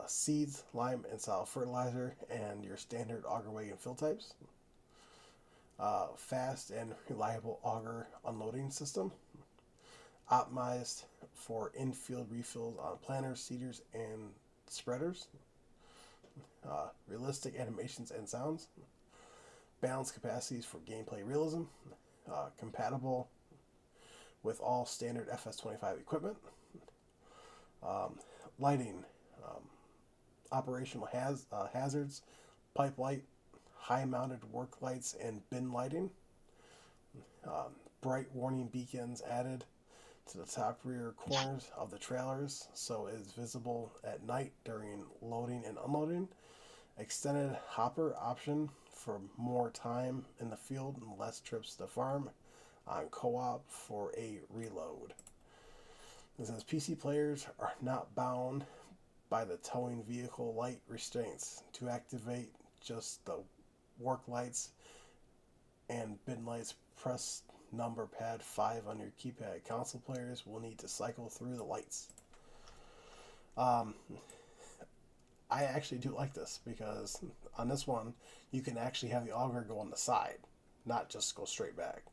seeds, lime, and solid fertilizer, and your standard auger wagon fill types. Fast and reliable auger unloading system. Optimized for in-field refills on planters, seeders, and spreaders. Realistic animations and sounds. Balanced capacities for gameplay realism. Compatible with all standard FS25 equipment. Lighting. Operational hazards. Pipe light. High-mounted work lights and bin lighting. Bright warning beacons added to the top rear corners of the trailers so it is visible at night during loading and unloading. Extended hopper option for more time in the field and less trips to farm on co-op for a reload. It says PC players are not bound by the towing vehicle light restraints. To activate just the work lights and bin lights, press number pad 5 on your keypad. Console players will need to cycle through the lights. I actually do like this because on this one you can actually have the auger go on the side, not just go straight back,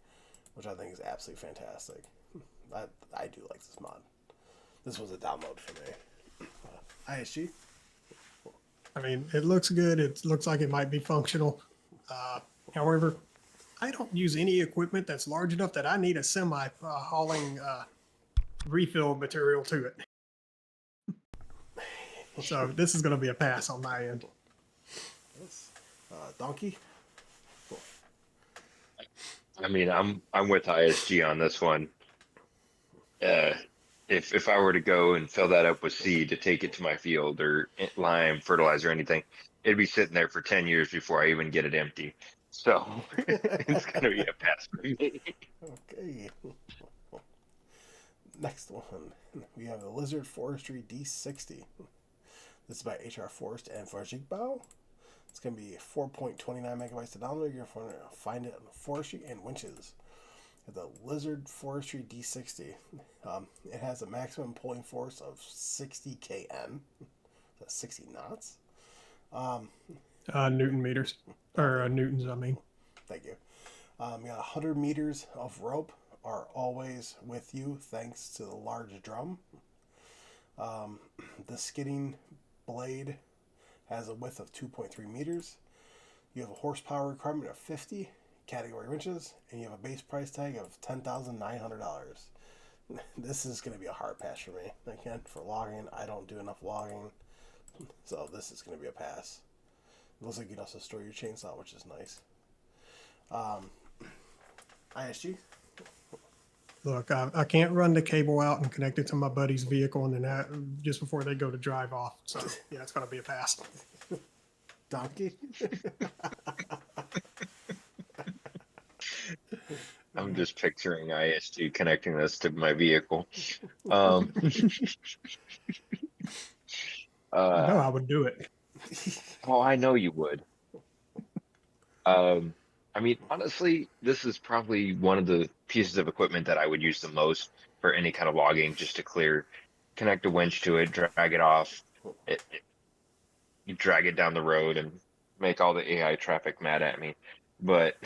which I think is absolutely fantastic. I do like this mod. This was a download for me. ISG. I mean, it looks good. It looks like it might be functional. However, I don't use any equipment that's large enough that I need a semi hauling refill material to it. So this is going to be a pass on my end. Yes. Donkey. I mean, I'm with ISG on this one. if I were to go and fill that up with seed to take it to my field or lime fertilizer or anything, it'd be sitting there for 10 years before I even get it empty. So it's gonna be a pass for me. Okay. Next one, we have the Lizard Forestry D60. This is by HR Forest and Forjigbao. It's going to be 4.29 megabytes to download. You're going to find it on Forestry and Winches. The Lizard Forestry D60. It has a maximum pulling force of 60 kN. That's 60 knots. Newton meters. Or newtons, I mean. Thank you. You got 100 meters of rope are always with you thanks to the large drum. The skidding blade has a width of 2.3 meters. You have a horsepower requirement of 50 category winches, and you have a base price tag of $10,900. This is going to be a hard pass for me. Again, for logging, I don't do enough logging, so this is going to be a pass. It looks like you can also store your chainsaw, which is nice. ISG. Look, I can't run the cable out and connect it to my buddy's vehicle and then just before they go to drive off. So, yeah, it's going to be a pass. Donkey. I'm just picturing ISG connecting this to my vehicle. No, I would do it. Oh, I know you would. I mean, honestly, this is probably one of the pieces of equipment that I would use the most for any kind of logging, just to connect a winch to it, drag it off, you drag it down the road and make all the AI traffic mad at me. But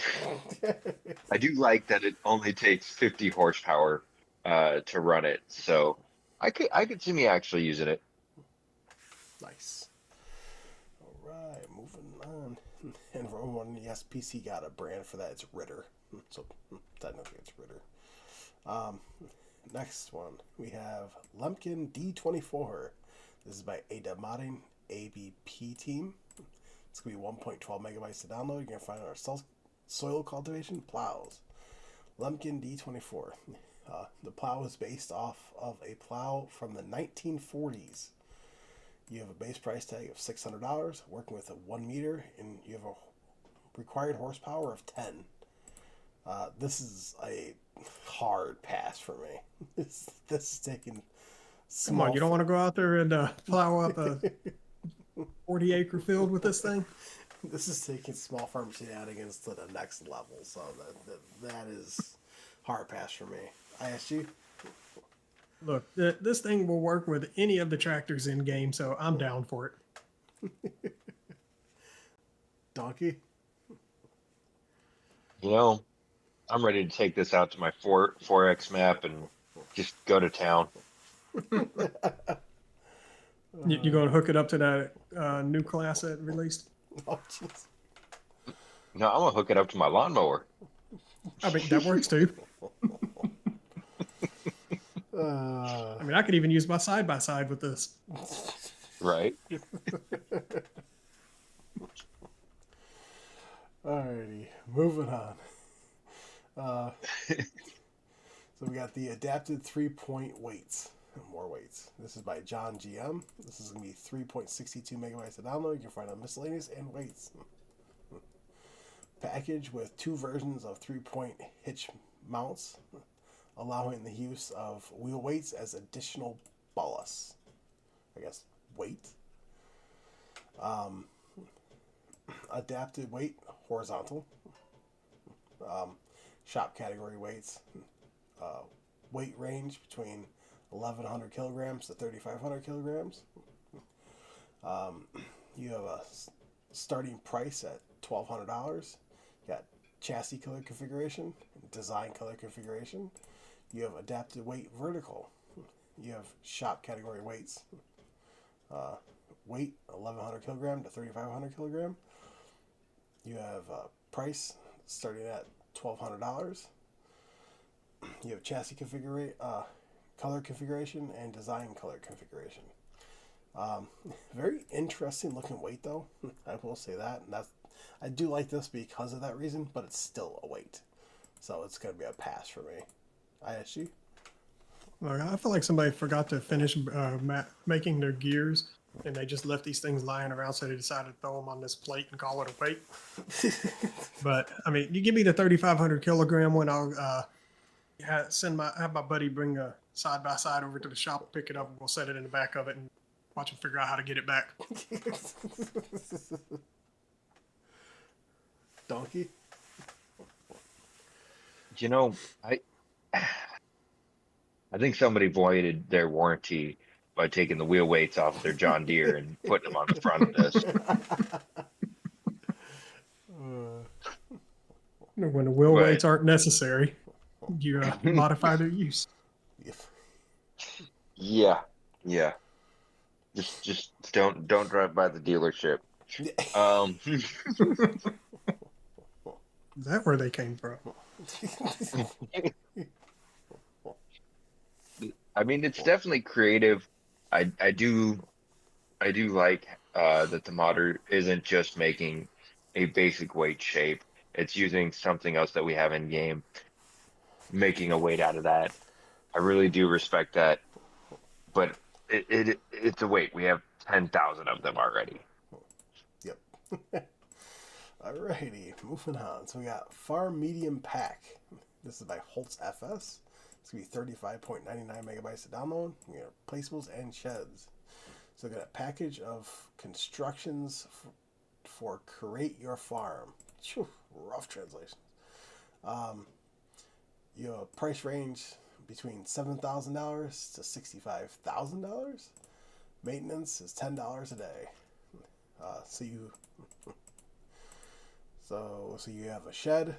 I do like that it only takes 50 horsepower to run it, so I could see me actually using it. Nice. All right, moving on. And for everyone, yes, PC got a brand for that. It's Ritter. So technically it's Ritter. Next one, we have Lumpkin D24. This is by Modding ABP team. It's going to be 1.12 megabytes to download. You're going to find our soil cultivation plows. Lumpkin D24. The plow is based off of a plow from the 1940s. You have a base price tag of $600, working with a 1 meter, and you have a required horsepower of 10. This is a hard pass for me. This is taking Come on, you don't want to go out there and plow up a 40-acre field with this thing? This is taking small farm shenanigans to the next level, so that is hard pass for me. ISG? Look, this thing will work with any of the tractors in game, so I'm down for it. Donkey? You know, I'm ready to take this out to my 4X map and just go to town. You going to hook it up to that new class that released? Oh, jeez. No, I'm gonna hook it up to my lawnmower. I mean, that works too. I mean, I could even use my side-by-side with this. Right. Alrighty, moving on. So we got the adapted 3-point weights. More weights. This is by John GM. This is going to be 3.62 megabytes to download. You can find on miscellaneous and weights. Package with 2 versions of 3-point hitch mounts, allowing the use of wheel weights as additional ballast. I guess weight. Adapted weight, horizontal. Shop category weights. Weight range between 1,100 kilograms to 3,500 kilograms. You have a starting price at $1,200. You got chassis color configuration, design color configuration. You have adapted weight vertical. You have shop category weights. Weight 1,100 kilogram to 3,500 kilogram. You have price starting at $1,200. You have chassis color configuration and design color configuration. Very interesting looking weight though. I will say that, and I do like this because of that reason, but it's still a weight, so it's going to be a pass for me. ISG? Like, I feel like somebody forgot to finish making their gears, and they just left these things lying around, so they decided to throw them on this plate and call it a weight. But I mean, you give me the 3,500 kilogram one, I'll have my buddy bring a side by side over to the shop, pick it up, and we'll set it in the back of it and watch him figure out how to get it back. Donkey. You know, I think somebody voided their warranty by taking the wheel weights off of their John Deere and putting them on the front of this. When the wheel But- weights aren't necessary, you modify their use. Yeah, yeah. Just don't drive by the dealership. Is that where they came from? I mean, it's definitely creative. I do like that the modder isn't just making a basic weight shape. It's using something else that we have in game, making a weight out of that. I really do respect that. But it's a weight. We have 10,000 of them already. Yep. Alrighty, moving on. So we got Farm Medium Pack. This is by Holtz FS. It's going to be 35.99 megabytes to download. You got placeables and sheds. So we got a package of constructions for Create Your Farm. Whew, rough translations. You have a price range between $7,000 to $65,000. Maintenance is $10 a day. So you have a shed.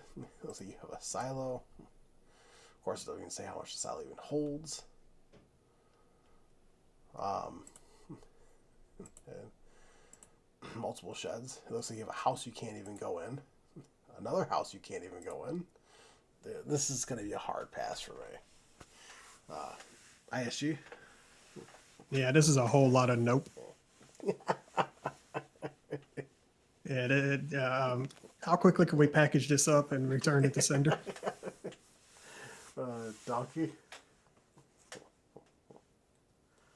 So you have a silo. Of course, it doesn't even say how much the silo even holds. And multiple sheds. It looks like you have a house you can't even go in. Another house you can't even go in. This is going to be a hard pass for me. ISG. Yeah, this is a whole lot of nope. How quickly can we package this up and return it to sender? Donkey.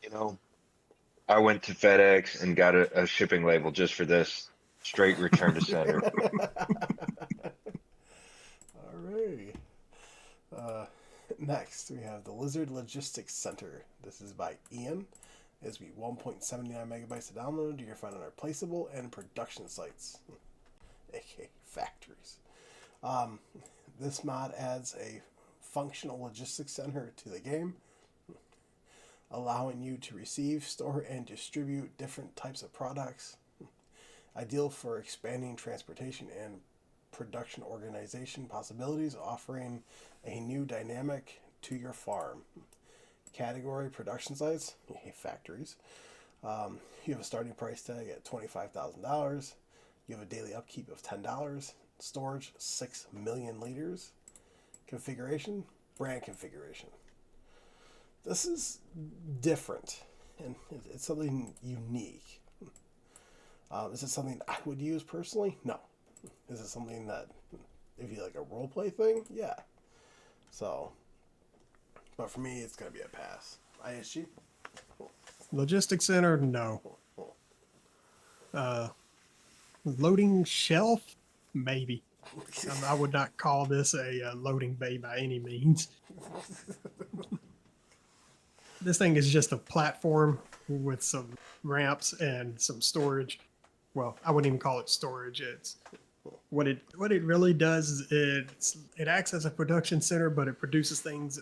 You know, I went to FedEx and got a shipping label just for this. Straight return to sender. Alright. Next, we have the Lizard Logistics Center. This is by Ian. It's be 1.79 megabytes to download. You can find on our placeable and production sites, aka factories. This mod adds a functional logistics center to the game, allowing you to receive, store, and distribute different types of products. Ideal for expanding transportation and production organization possibilities, offering a new dynamic to your farm. Category production sites, factories. You have a starting price tag at $25,000. You have a daily upkeep of $10. Storage 6 million liters. Configuration, brand configuration. This is different and it's something unique. Is it something I would use personally? No. Is it something that if you like a role play thing? Yeah. So, but for me, it's gonna be a pass. ISG. Logistics center, no. Loading shelf, maybe. I would not call this a loading bay by any means. This thing is just a platform with some ramps and some storage. Well, I wouldn't even call it storage. It's what it really does is it acts as a production center, but it produces things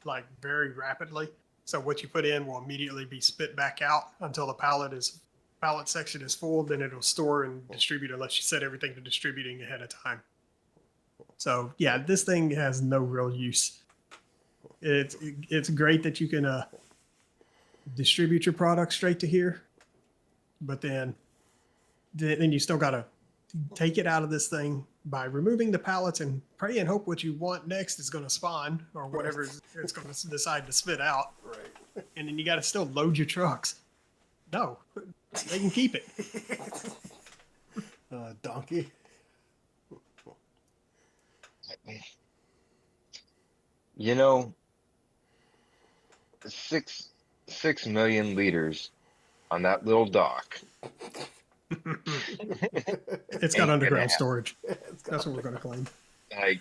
like very rapidly. So what you put in will immediately be spit back out until the pallet section is full. Then it'll store and distribute unless you set everything to distributing ahead of time. So yeah, this thing has no real use. It's great that you can distribute your product straight to here, but then you still got to take it out of this thing by removing the pallets and pray and hope what you want next is going to spawn or whatever it's going to decide to spit out. Right. And then you got to still load your trucks. No, they can keep it. Donkey. You know, 6 million liters on that little dock. It's got Ain't gonna underground happen. storage. It's That's got what we're going to claim. Like,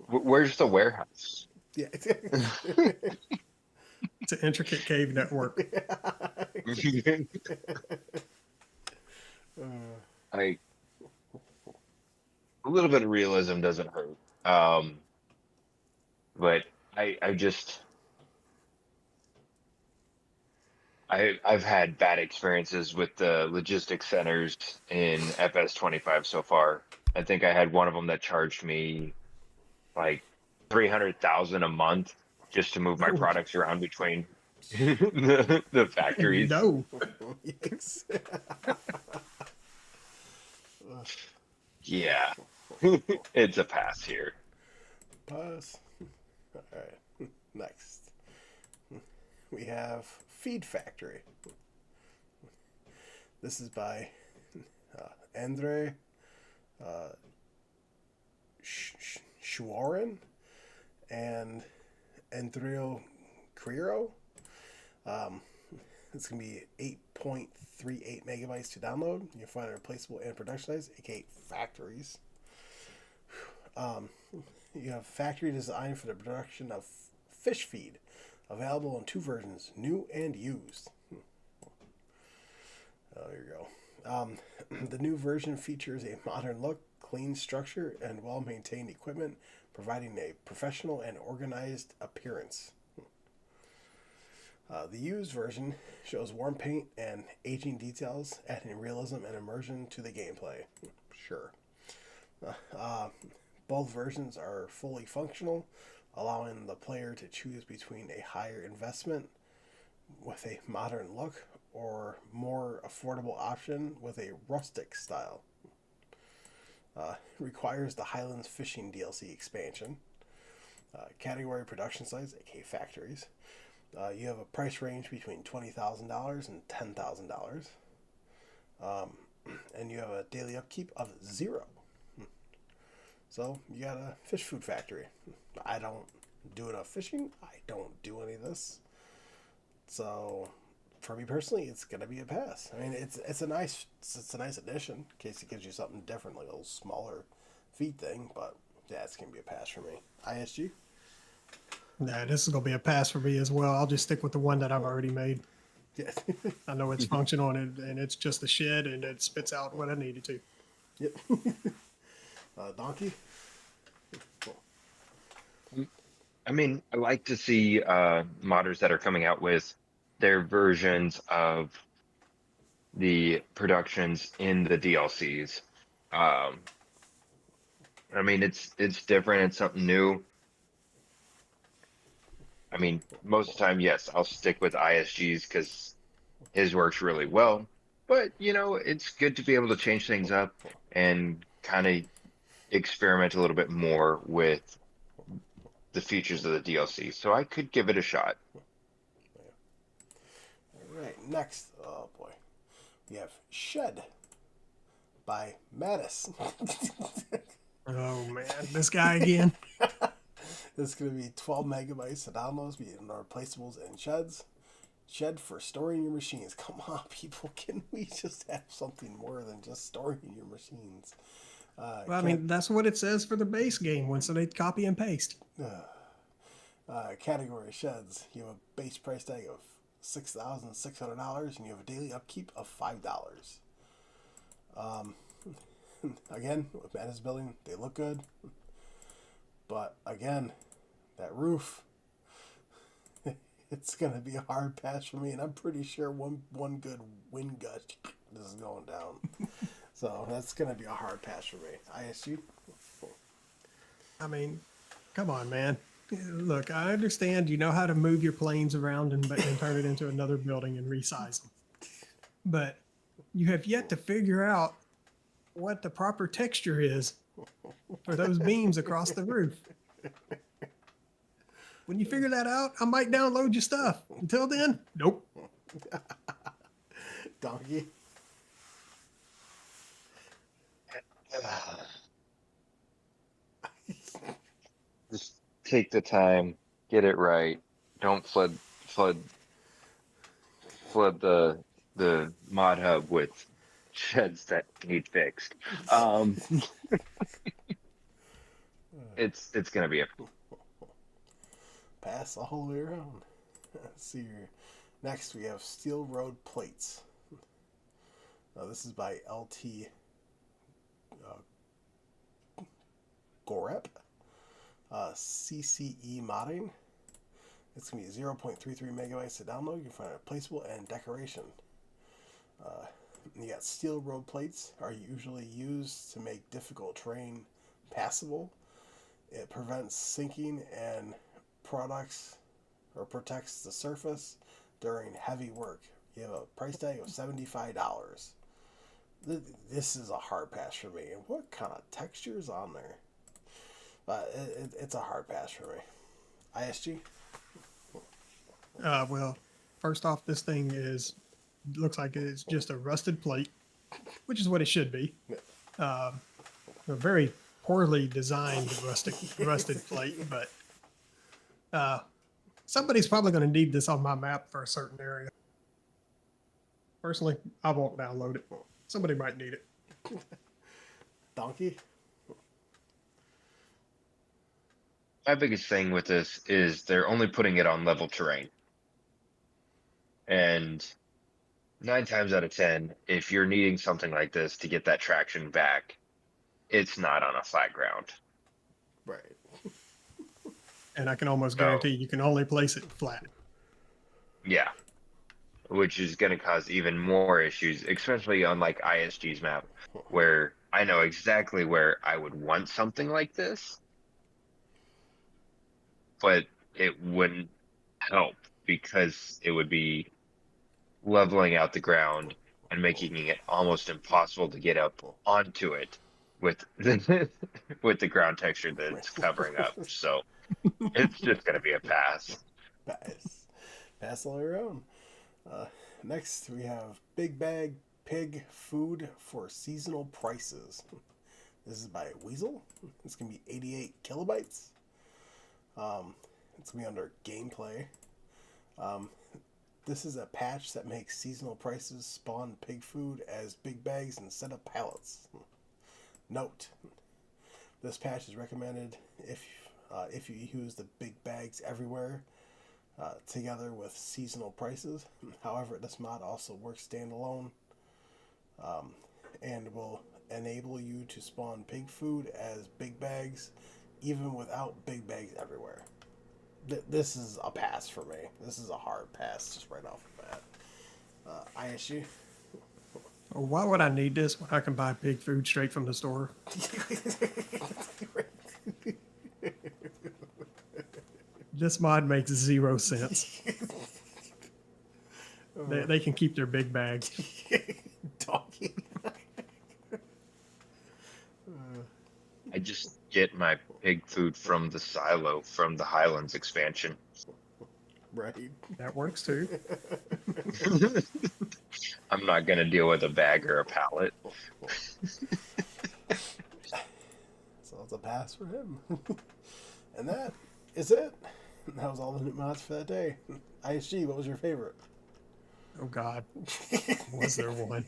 where's the warehouse? yeah. It's an intricate cave network. Like, a little bit of realism doesn't hurt. Um, but I just I've had bad experiences with the logistics centers in FS25 so far. I think I had one of them that charged me like 300,000 a month just to move my Oh, products around between the factories. no. Yikes. Yeah, it's a pass here. Pass. All right. Next, we have Feed Factory. This is by Andre Schwarin and Andrea Criro. It's going to be 8.38 megabytes to download. You'll find it replaceable and productionized, aka factories. You have factory designed for the production of fish feed, available in two versions, new and used. Oh, here you go. The new version features a modern look, clean structure, and well-maintained equipment, providing a professional and organized appearance. The used version shows warm paint and aging details, adding realism and immersion to the gameplay. Sure. Both versions are fully functional, allowing the player to choose between a higher investment with a modern look or more affordable option with a rustic style. Requires the Highlands Fishing DLC expansion. Category production size, aka factories. You have a price range between $20,000 and $10,000. And you have a daily upkeep of 0. So you got a fish food factory. I don't do enough fishing. I don't do any of this. So for me personally, it's gonna be a pass. I mean, it's a nice addition in case it gives you something different, like a little smaller feed thing. But yeah, it's gonna be a pass for me. ISG. Nah, this is going to be a pass for me as well. I'll just stick with the one that I've already made. Yeah. I know it's functional and it's just a shed and it spits out what I needed to. Yep. Donkey. Cool. I mean, I like to see modders that are coming out with their versions of the productions in the DLCs. Um, I mean, it's different. It's something new. I mean, most of the time, yes, I'll stick with ISG's because his works really well. But it's good to be able to change things up and kind of experiment a little bit more with the features of the DLC. So I could give it a shot. All right. Next. Oh boy. We have Shed by Mattis. Oh man, this guy again. This is going to be 12 megabytes of downloads, be in replaceables and sheds. Shed for storing your machines. Come on, people. Can we just have something more than just storing your machines? Well, I mean, that's what it says for the base game when so they copy and paste. Category sheds. You have a base price tag of $6,600 and you have a daily upkeep of $5. Again, with Mattis building, they look good. But again, that roof, it's going to be a hard pass for me. And I'm pretty sure one good wind gust, this is going down. So that's going to be a hard pass for me. ISU? I mean, come on, man. Look, I understand you know how to move your planes around and turn it into another building and resize them. But you have yet to figure out what the proper texture is for those beams across the roof. When you figure that out, I might download your stuff. Until then, nope. Donkey? Just take the time, get it right. Don't flood the mod hub with sheds that need fixed. Um, it's gonna be a Pass all the way around. Let's see here. Next, we have Steel Road Plates. This is by LT Gorep. CCE modding. It's going to be 0.33 megabytes to download. You can find it placeable and decoration. You got steel road plates are usually used to make difficult terrain passable. It prevents sinking and protects the surface during heavy work. You have a price tag of $75. This is a hard pass for me. What kind of textures on there? It's a hard pass for me. ISG? Well, first off, this thing looks like it's just a rusted plate, which is what it should be. A very poorly designed rusted plate, but somebody's probably going to need this on my map for a certain area. Personally, I won't download it. Somebody might need it. Donkey? My biggest thing with this is they're only putting it on level terrain. And 9 times out of 10, if you're needing something like this to get that traction back, it's not on a flat ground. Right. And I can almost guarantee you can only place it flat. Yeah. Which is going to cause even more issues, especially on like ISG's map, where I know exactly where I would want something like this, but it wouldn't help because it would be leveling out the ground and making it almost impossible to get up onto it with with the ground texture that's covering up. So it's just going to be a pass. Pass all around. Next, we have Big Bag Pig Food for Seasonal Prices. This is by Weasel. It's going to be 88 kilobytes. It's going to be under gameplay. This is a patch that makes seasonal prices spawn pig food as big bags instead of pallets. Note, this patch is recommended if you use the big bags everywhere together with seasonal prices. However, this mod also works standalone and will enable you to spawn pig food as big bags even without big bags everywhere. This is a pass for me. This is a hard pass just right off the bat. ISU? Why would I need this when I can buy pig food straight from the store? This mod makes 0 sense. They can keep their big bags. Donkey. I just get my pig food from the silo from the Highlands expansion. Right. That works too. I'm not going to deal with a bag or a pallet. So it's a pass for him. And that is it. That was all the new mods for that day. ISG, what was your favorite? Oh God, was there one?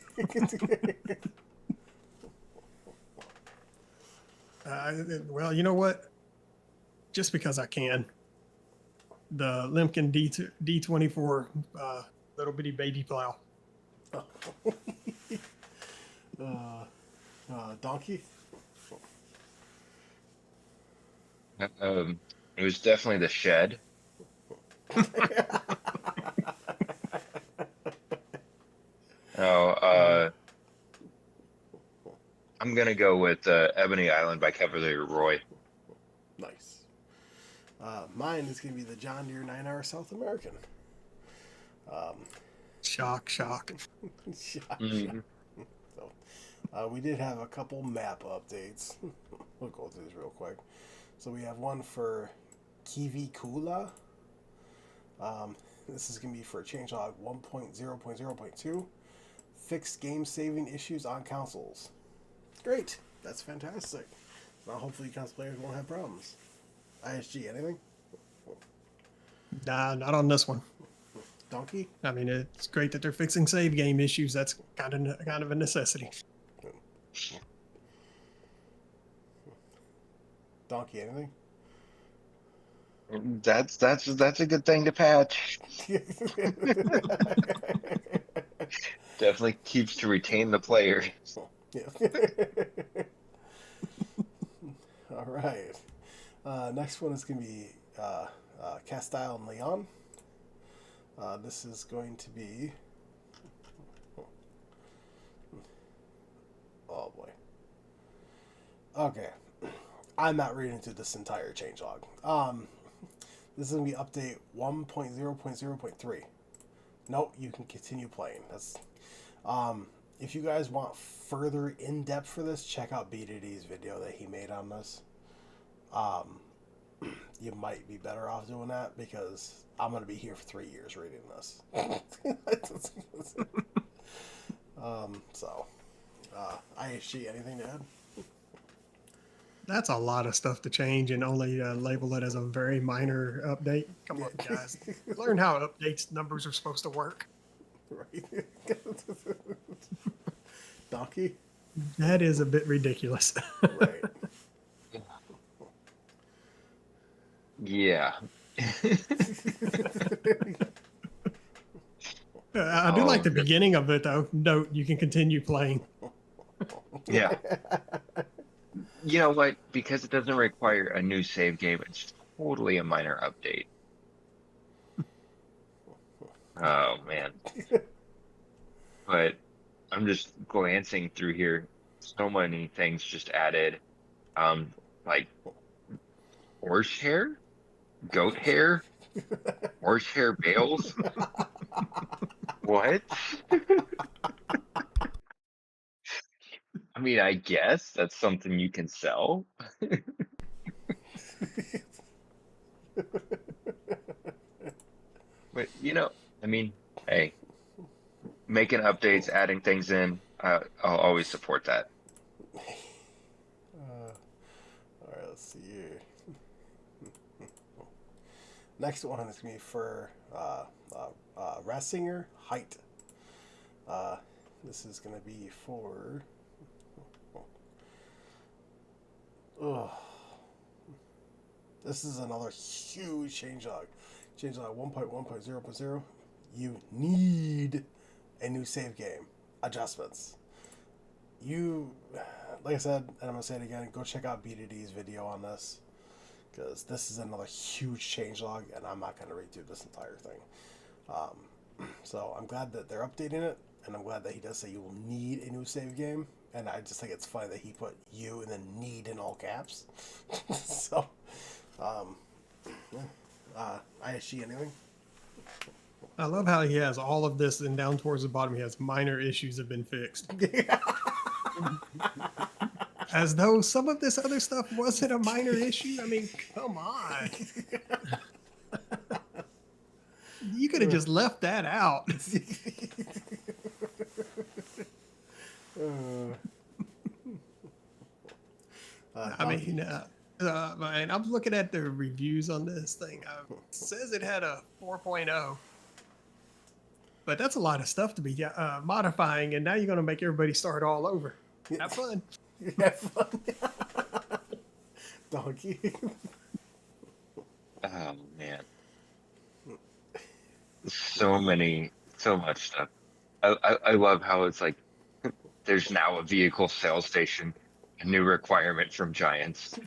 Well, you know what? Just because I can. The Lemken D24 little bitty baby plow. Donkey? It was definitely the shed. I'm gonna go with Ebony Island by Cavalier Roy. Nice. Mine is going to be the John Deere 9R South American. Shock. Shock. So, we did have a couple map updates. We'll go through this real quick. So we have one for Kiwi Kula. This is going to be for changelog 1.0.0.2. Fixed game saving issues on consoles. Great. That's fantastic. Now hopefully console players won't have problems. ISG, anything? Nah, not on this one. Donkey? I mean, it's great that they're fixing save game issues. That's kind of a necessity. Donkey, anything? That's a good thing to patch. Definitely keeps to retain the player. Yeah. All right. Next one is going to be Castile and Leon. This is going to be. Oh boy. Okay. I'm not reading through this entire changelog. This is going to be update 1.0.0.3. Nope, you can continue playing. That's. If you guys want further in depth for this, check out BDD's video that he made on this. You might be better off doing that because I'm going to be here for 3 years reading this. IHG, anything to add? That's a lot of stuff to change and only label it as a very minor update. Come on, guys. Learn how updates numbers are supposed to work. Right. Donkey? That is a bit ridiculous. Right. Yeah. I do like the beginning of it, though. Note, you can continue playing. Yeah. You know what? Because it doesn't require a new save game, it's totally a minor update. Oh, man. But I'm just glancing through here. So many things just added. Like horsehair, goat hair, horsehair bales. What? I mean, I guess that's something you can sell. But I mean, hey, making updates, adding things in, I'll always support that. All right, let's see here. Next one is going to be for Rasinger Height. This is going to be for. This is another huge changelog. Changelog 1.1.0.0. You need a new save game. Adjustments. Like I said, and I'm going to say it again, go check out BDD's video on this. Because this is another huge changelog, and I'm not going to read through this entire thing. So I'm glad that they're updating it, and I'm glad that he does say you will need a new save game. And I just think it's funny that he put "you" and then "need" in all caps. So, ISG, anything? I love how he has all of this, and down towards the bottom, he has minor issues have been fixed. As though some of this other stuff wasn't a minor issue. I mean, come on. You could have just left that out. I mean, man, I'm looking at the reviews on this thing. It says it had a 4.0. But that's a lot of stuff to be modifying, and now you're going to make everybody start all over. Have fun. Have fun. Donkey. Oh man, so much stuff. I love how it's like there's now a vehicle sales station, a new requirement from Giants.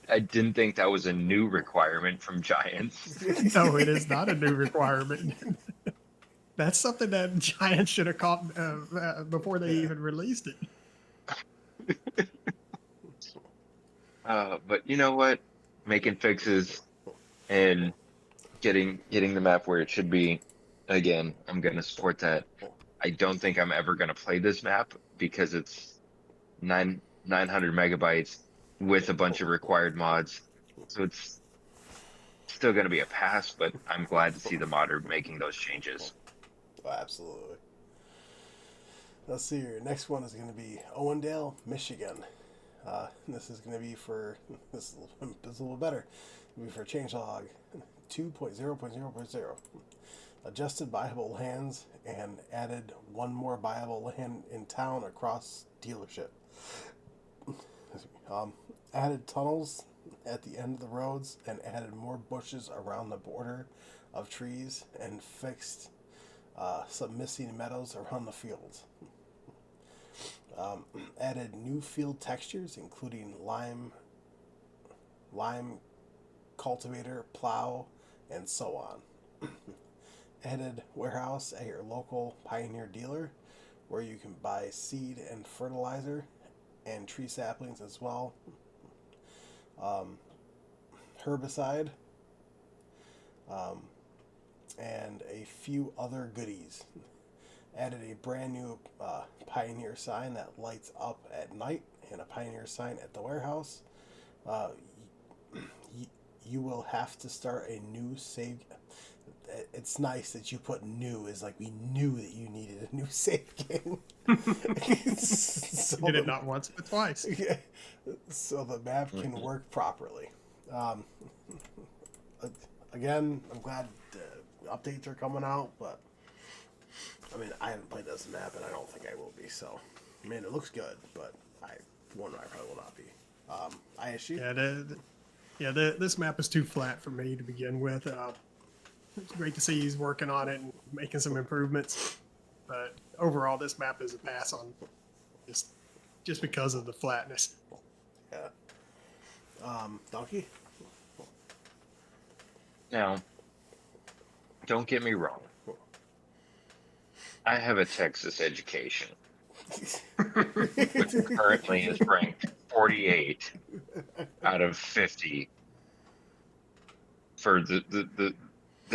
I didn't think that was a new requirement from Giants. No, it is not a new requirement. That's something that Giants should have caught before they even released it. But you know what? Making fixes and getting the map where it should be. Again, I'm gonna support that. I don't think I'm ever gonna play this map because it's 900 megabytes with a bunch of required mods. So it's still gonna be a pass, but I'm glad to see the modder making those changes. Oh, absolutely. Let's see here. Next one is going to be Owendale, Michigan. This is going to be for this is a little better. It'll be for changelog 2.0.0.0. Adjusted buyable lands and added one more buyable land in town across dealership. Added tunnels at the end of the roads and added more bushes around the border of trees and fixed some missing meadows around the fields. Added new field textures including lime cultivator, plow, and so on. Added warehouse at your local Pioneer dealer where you can buy seed and fertilizer and tree saplings as well. Herbicide, and a few other goodies. Added a brand new Pioneer sign that lights up at night and a Pioneer sign at the warehouse. You will have to start a new save. It's nice that you put new, is like we knew that you needed a new save game. So did it not once but twice. Yeah, so the map can work properly. Again, I'm glad updates are coming out, but I mean, I haven't played this map, and I don't think I will be. So, I mean, it looks good, but I probably will not be. ISU. This map is too flat for me to begin with. It's great to see he's working on it and making some improvements, but overall, this map is a pass on just because of the flatness. Yeah. Donkey. Now, don't get me wrong. I have a Texas education. Which currently is ranked 48 out of 50 for the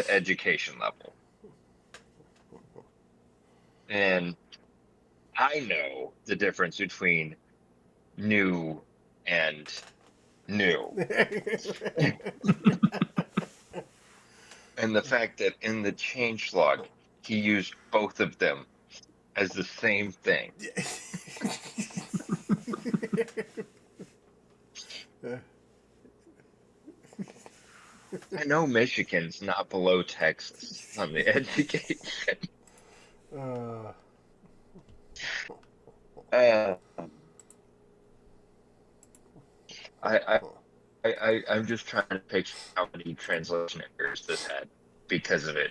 education level. And I know the difference between new and new. And the fact that in the changelog, he used both of them as the same thing. I know Michigan's not below Texas on the education. I'm just trying to picture how many translation errors this had because of it.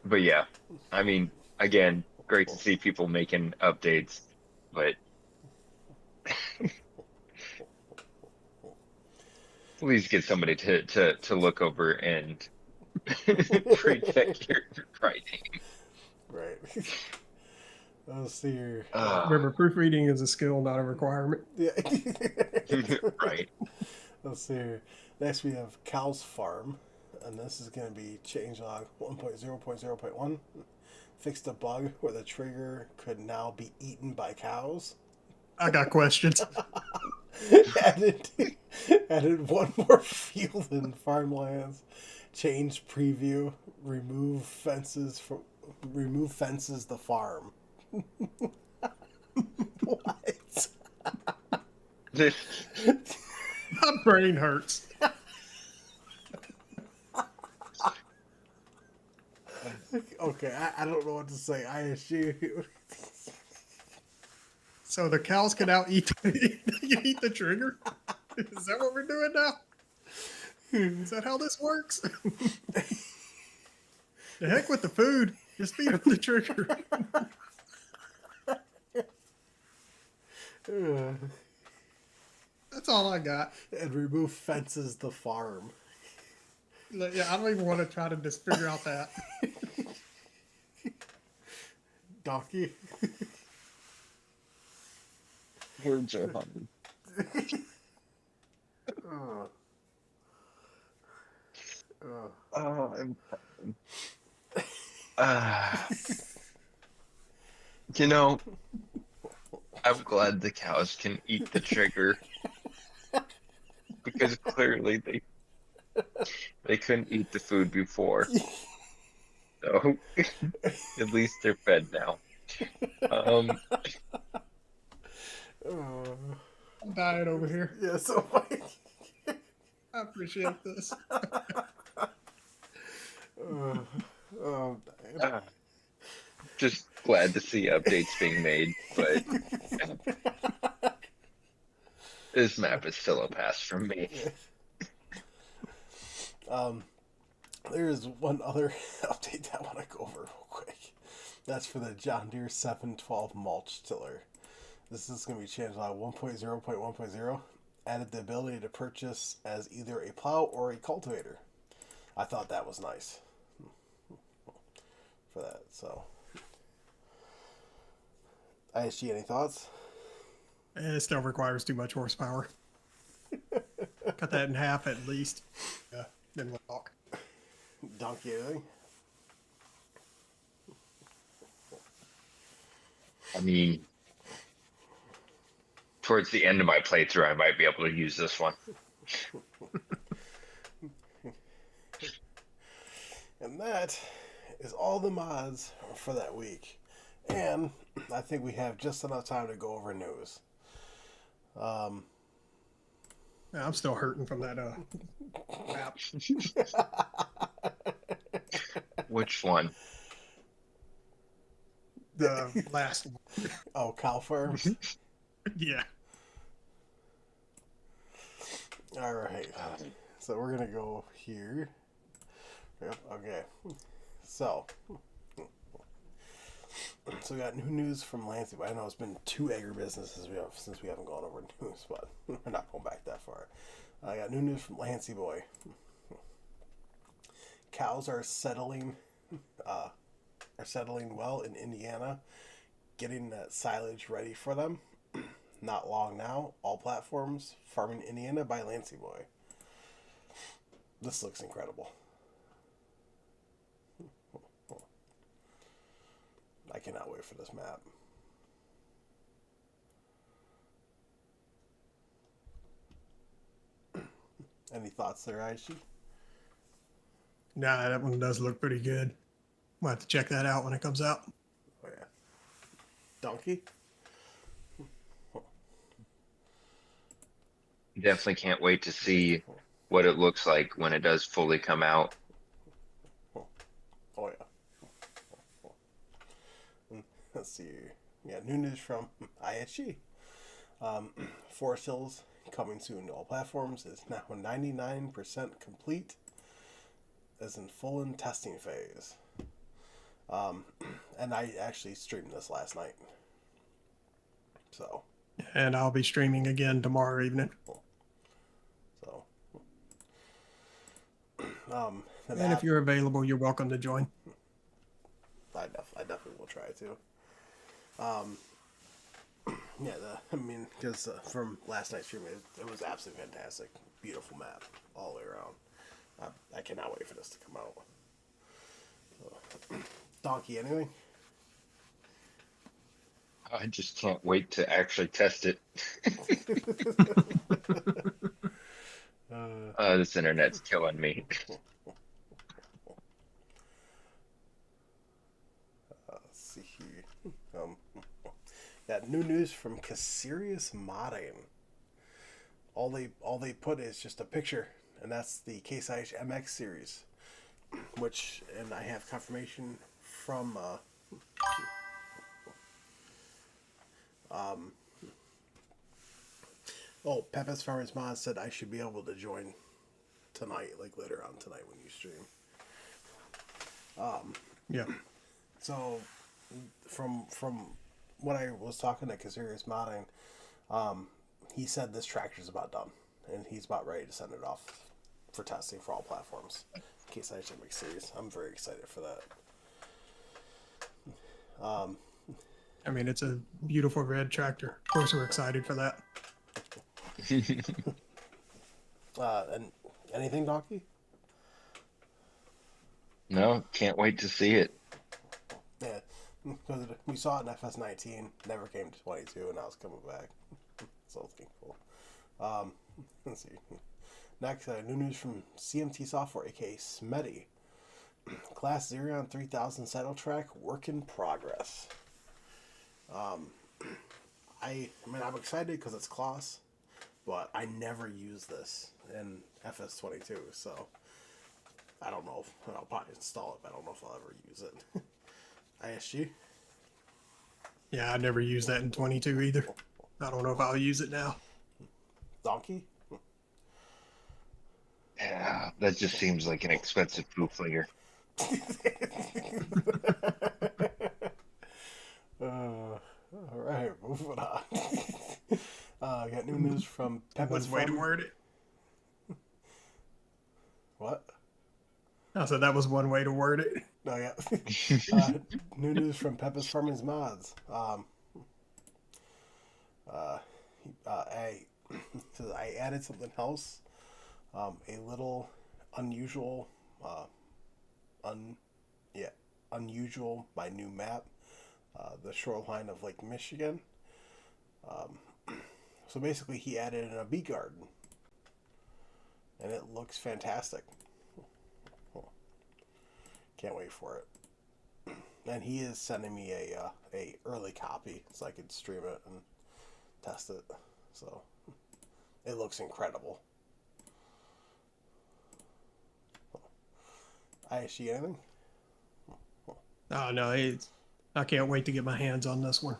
But yeah, I mean, again, great to see people making updates, but please get somebody to look over and pre-check your writing. Right. Let's see here. Remember, proofreading is a skill, not a requirement. Yeah. Right. Let's see here. Next we have Cow's Farm, and this is going to be changelog 1.0.0.1. Fixed a bug where the trigger could now be eaten by cows. I got questions. added one more field in farmlands. Changed preview. Remove fences the farm. What? My brain hurts. Okay, I don't know what to say. ISU. So the cows can now eat the trigger? Is that what we're doing now? Is that how this works? The heck with the food. Just feed them the trigger. That's all I got. And remove fences the farm. Yeah, I don't even want to try to just figure out that. Donkey. Words are funny. I'm you know, I'm glad the cows can eat the trigger because clearly they couldn't eat the food before. So at least they're fed now. Um, I'm dying over here. Yeah, so funny. I appreciate this. Oh, uh, just glad to see updates being made, but this map is still a pass from me. There's one other update that I want to go over real quick. That's for the John Deere 712 mulch tiller. This is going to be changed on 1.0.1.0. Added the ability to purchase as either a plow or a cultivator. I thought that was nice for that. So, ISG, any thoughts? It still requires too much horsepower. Cut that in half at least. Yeah, then we'll talk. Donkey, anything? I mean, towards the end of my playthrough, I might be able to use this one. And that is all the mods for that week. And I think we have just enough time to go over news. Yeah, I'm still hurting from that map. Which one? The last one. Oh, cow farms? Yeah. All right. So we're going to go here. Yep, okay. So we got new news from Lansing. I know it's been 2 agribusinesses since we haven't gone over news, but we're not going back that far. I got new news from Lansing Boy. Cows are settling well in Indiana, getting that silage ready for them. Not long now, all platforms, Farming Indiana by Lansing Boy. This looks incredible. I cannot wait for this map. Any thoughts there, Aishi? Nah, that one does look pretty good. We'll have to check that out when it comes out. Oh yeah. Donkey? Definitely can't wait to see what it looks like when it does fully come out. Oh yeah. Let's see. Yeah, new news from ISG. Forest Hills coming soon to all platforms is now 99% complete, is in full in testing phase. And I actually streamed this last night. So. And I'll be streaming again tomorrow evening. So. And if you're available, you're welcome to join. I definitely will try to. Because from last night's stream, it was absolutely fantastic. Beautiful map all the way around. I cannot wait for this to come out. So, Donkey, anything? I just can't wait to actually test it. This internet's killing me. Let's see here. Got new news from Caserious Modding. All they put is just a picture, and that's the Case IH MX series, and I have confirmation from Pepe's Farmers Mod said I should be able to join tonight, like later on tonight when you stream. Yeah. So, from what I was talking to Caserious Modding, he said this tractor's about done, and he's about ready to send it off for testing for all platforms. In case I should make series, I'm very excited for that. I mean, it's a beautiful red tractor. Of course, we're excited for that. And anything, Donkey? No, can't wait to see it. Yeah, because we saw it in FS19, never came to 22, and now it's coming back. So thankful. Let's see. Next, new news from CMT Software, aka Smetty. Class Xerion 3000 saddle track work in progress. I mean, I'm excited because it's Class, but I never use this in FS22, so I don't know if I'll probably install it, but I don't know if I'll ever use it. ISG? Yeah, I never used that in 22 either. I don't know if I'll use it now. Donkey? Yeah, that just seems like an expensive poop figure. All right, moving on. I got new news from Peppa's One way to Farm. word it. What? I said that was one way to word it. Oh yeah. New news from Peppa's Farming's Mods. I says I added something else. A little unusual. Unusual. My new map. The shoreline of Lake Michigan. So basically, he added in a bee garden, and it looks fantastic. Can't wait for it. And he is sending me a early copy so I could stream it and test it. So it looks incredible. ISG anything? Oh no, I can't wait to get my hands on this one.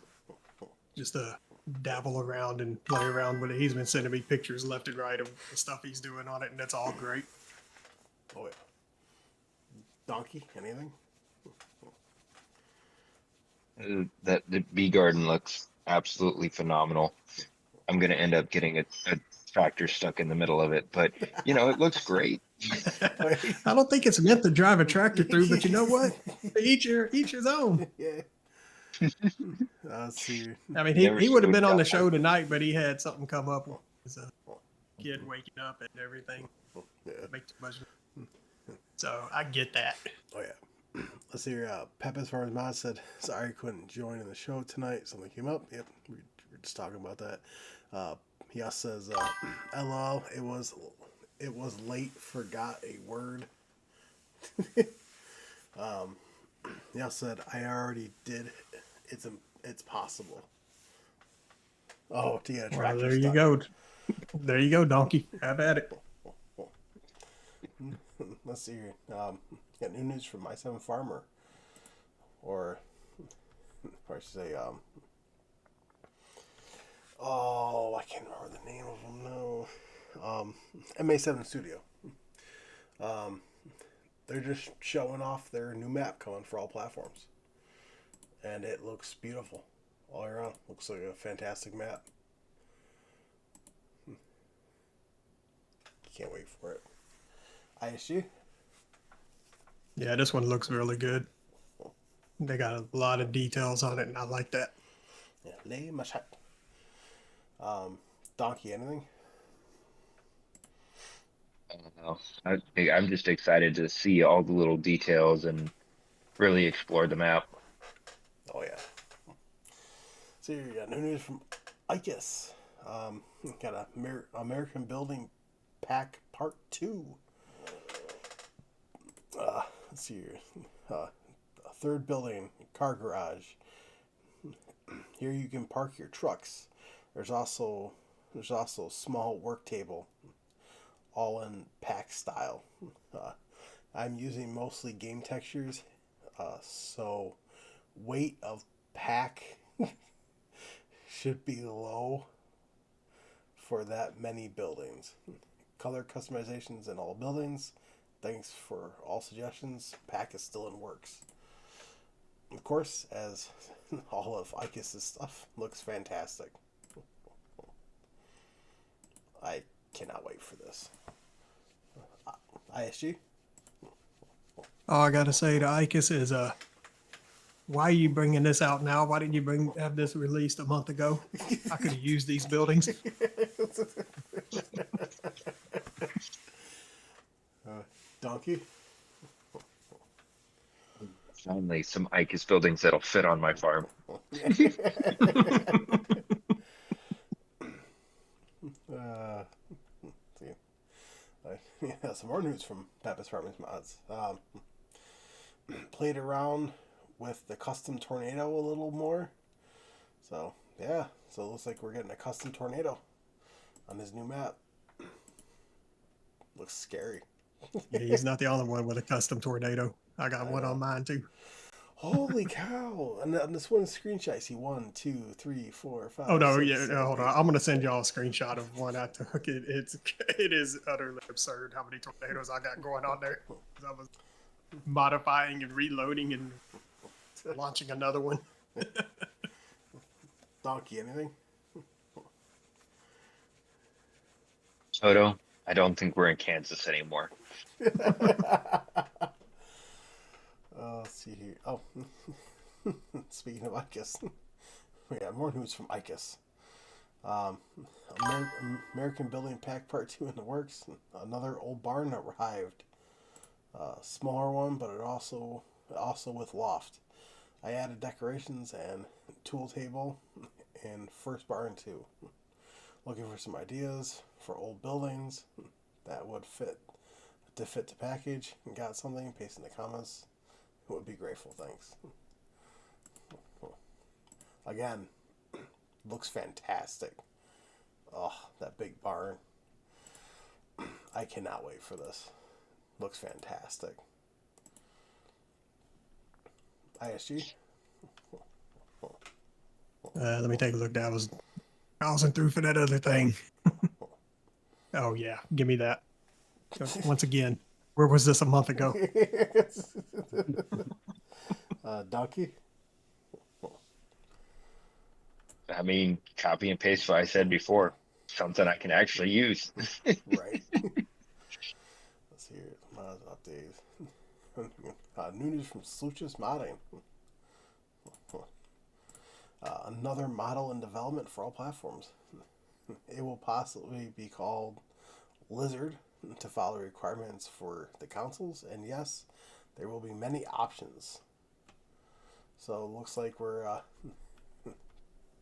Just to dabble around and play around with it. He's been sending me pictures left and right of the stuff he's doing on it, and it's all great. Oh yeah. Donkey, anything? That the bee garden looks absolutely phenomenal. I'm gonna end up getting a tractor stuck in the middle of it, but it looks great. I don't think it's meant to drive a tractor through, but you know what? Each his own. Yeah. Let's see. I mean, Never he would have slowed been on the down. show tonight, but he had something come up with his kid waking up and everything. Yeah. Make too much. So I get that. Oh yeah. Let's see here. Peppa's Farmers Mod said, "Sorry, I couldn't join in the show tonight. Something came up." Yep, we were just talking about that. He also says, "LOL, it was late. Forgot a word." He also said, "I already did. It's possible." Oh, to get a Well, tractor there you stuck. go. There you go, donkey. Have at it. Let's see here. Got new news from My Seven Farmer, or I should say, I can't remember the name of them. No, MA7 Studio. They're just showing off their new map coming for all platforms, and it looks beautiful all around. Looks like a fantastic map. Can't wait for it. ISG. Yeah, this one looks really good. They got a lot of details on it, and I like that. Yeah, lay my shot. Donkey, anything? I don't know. I'm just excited to see all the little details and really explore the map. Oh yeah. So you got new news from ICUS. Got a American Building Pack Part 2. Let's see here. A third building, car garage. Here you can park your trucks. There's also a small work table, all in pack style. I'm using mostly game textures, so weight of pack should be low for that many buildings. Color customizations in all buildings. Thanks for all suggestions. Pack is still in works. Of course, as all of ICUS's stuff looks fantastic. I cannot wait for this. ISG? All I gotta say to Icus is, why are you bringing this out now? Why didn't you have this released a month ago? I could have used these buildings. Donkey? Finally, some ICUS buildings that'll fit on my farm. See. Yeah, some more news from Peppa's Farmers Mods. played around with the custom tornado a little more. So yeah, so it looks like we're getting a custom tornado on his new map. Looks scary. Yeah, he's not the only one with a custom tornado. I got one on mine too. Holy cow! And on this one screenshot, I see 1, 2, 3, 4, 5. Oh no, 6, yeah, 7, hold 8. on. I'm gonna send y'all a screenshot of one I took. It is utterly absurd how many tornadoes I got going on there. I was modifying and reloading and launching another one. Donkey, anything? Toto, I don't think we're in Kansas anymore. Let's see here. Oh, speaking of ICUS, we got more news from ICUS. American Building Pack Part 2 in the works. Another old barn arrived. Smaller one, but it also with loft. I added decorations and tool table in first barn too. Looking for some ideas for old buildings that would fit the package. And got something? Paste in the comments. Would be grateful. Thanks. Again, looks fantastic. Oh, that big barn. I cannot wait for this. Looks fantastic. ISG? Let me take a look. That was browsing through for that other thing. Oh yeah, give me that. Once again, where was this a month ago? Donkey? I mean, copy and paste what I said before. Something I can actually use. Right. Let's hear it. Mod updates. New news from Sluch's Modding. Another model in development for all platforms. It will possibly be called Lizard to follow requirements for the consoles, and yes, there will be many options. So it looks like we're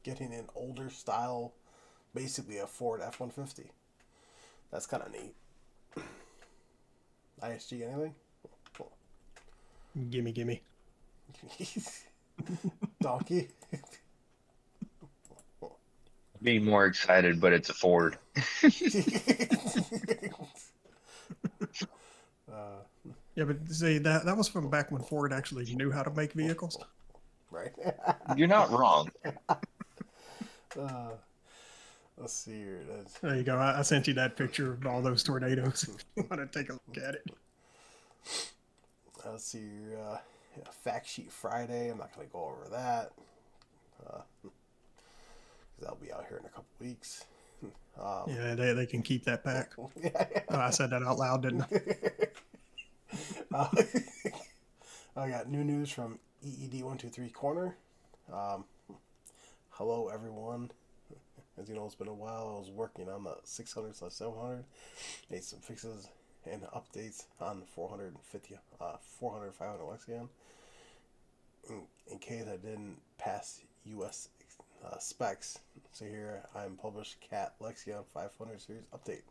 getting an older style, basically a Ford F-150. That's kind of neat. ISG, anything? Gimme. Donkey? Be more excited, but it's a Ford. Yeah, but see that was from back when Ford actually knew how to make vehicles. Right. You're not wrong. Let's see here. There you go. I sent you that picture of all those tornadoes. You want to take a look at it? Let's see your fact sheet Friday. I'm not going to go over that. That'll be out here in a couple weeks. Yeah, they can keep that pack. Oh, I said that out loud, didn't I? I got new news from EED123 Corner. Hello, everyone. As you know, it's been a while. I was working on the 600/700. Made some fixes and updates on 400, 500 Lexion. In case I didn't pass US specs. So here I'm published Cat Lexion 500 series update.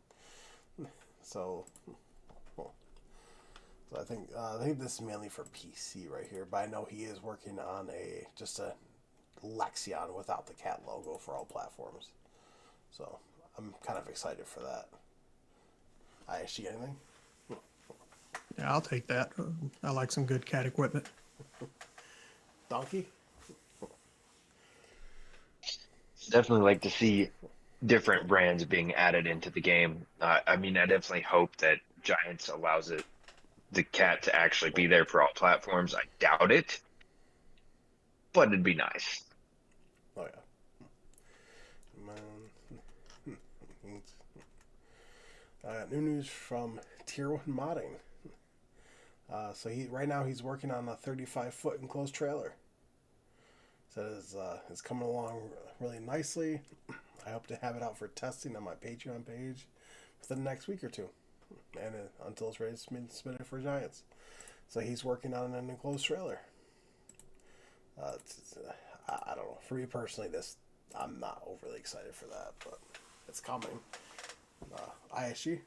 So I think this is mainly for PC right here, but I know he is working on just a Lexion without the Cat logo for all platforms. So I'm kind of excited for that. ISG, anything? Yeah, I'll take that. I like some good Cat equipment. Donkey? Definitely like to see different brands being added into the game. I mean, I definitely hope that Giants allows the Cat to actually be there for all platforms. I doubt it, but it'd be nice. Oh yeah. New news from Tier 1 Modding. So right now he's working on a 35-foot enclosed trailer. So it's coming along really nicely. I hope to have it out for testing on my Patreon page within the next week or two, and until it's ready to submit it for Giants. So he's working on an enclosed trailer. I don't know. For me personally, I'm not overly excited for that, but it's coming. ISG?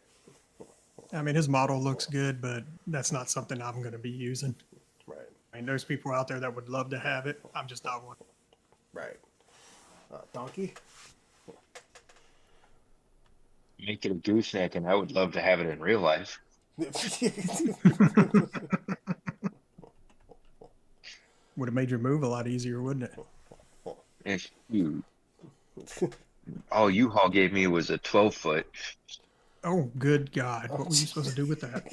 I mean, his model looks good, but that's not something I'm going to be using. Right. I mean, there's people out there that would love to have it. I'm just not one. Right. Donkey? Make it a gooseneck, and I would love to have it in real life. Would have made your move a lot easier, wouldn't it? If you, all U-Haul gave me was a 12-foot. Oh, good God. What were you supposed to do with that?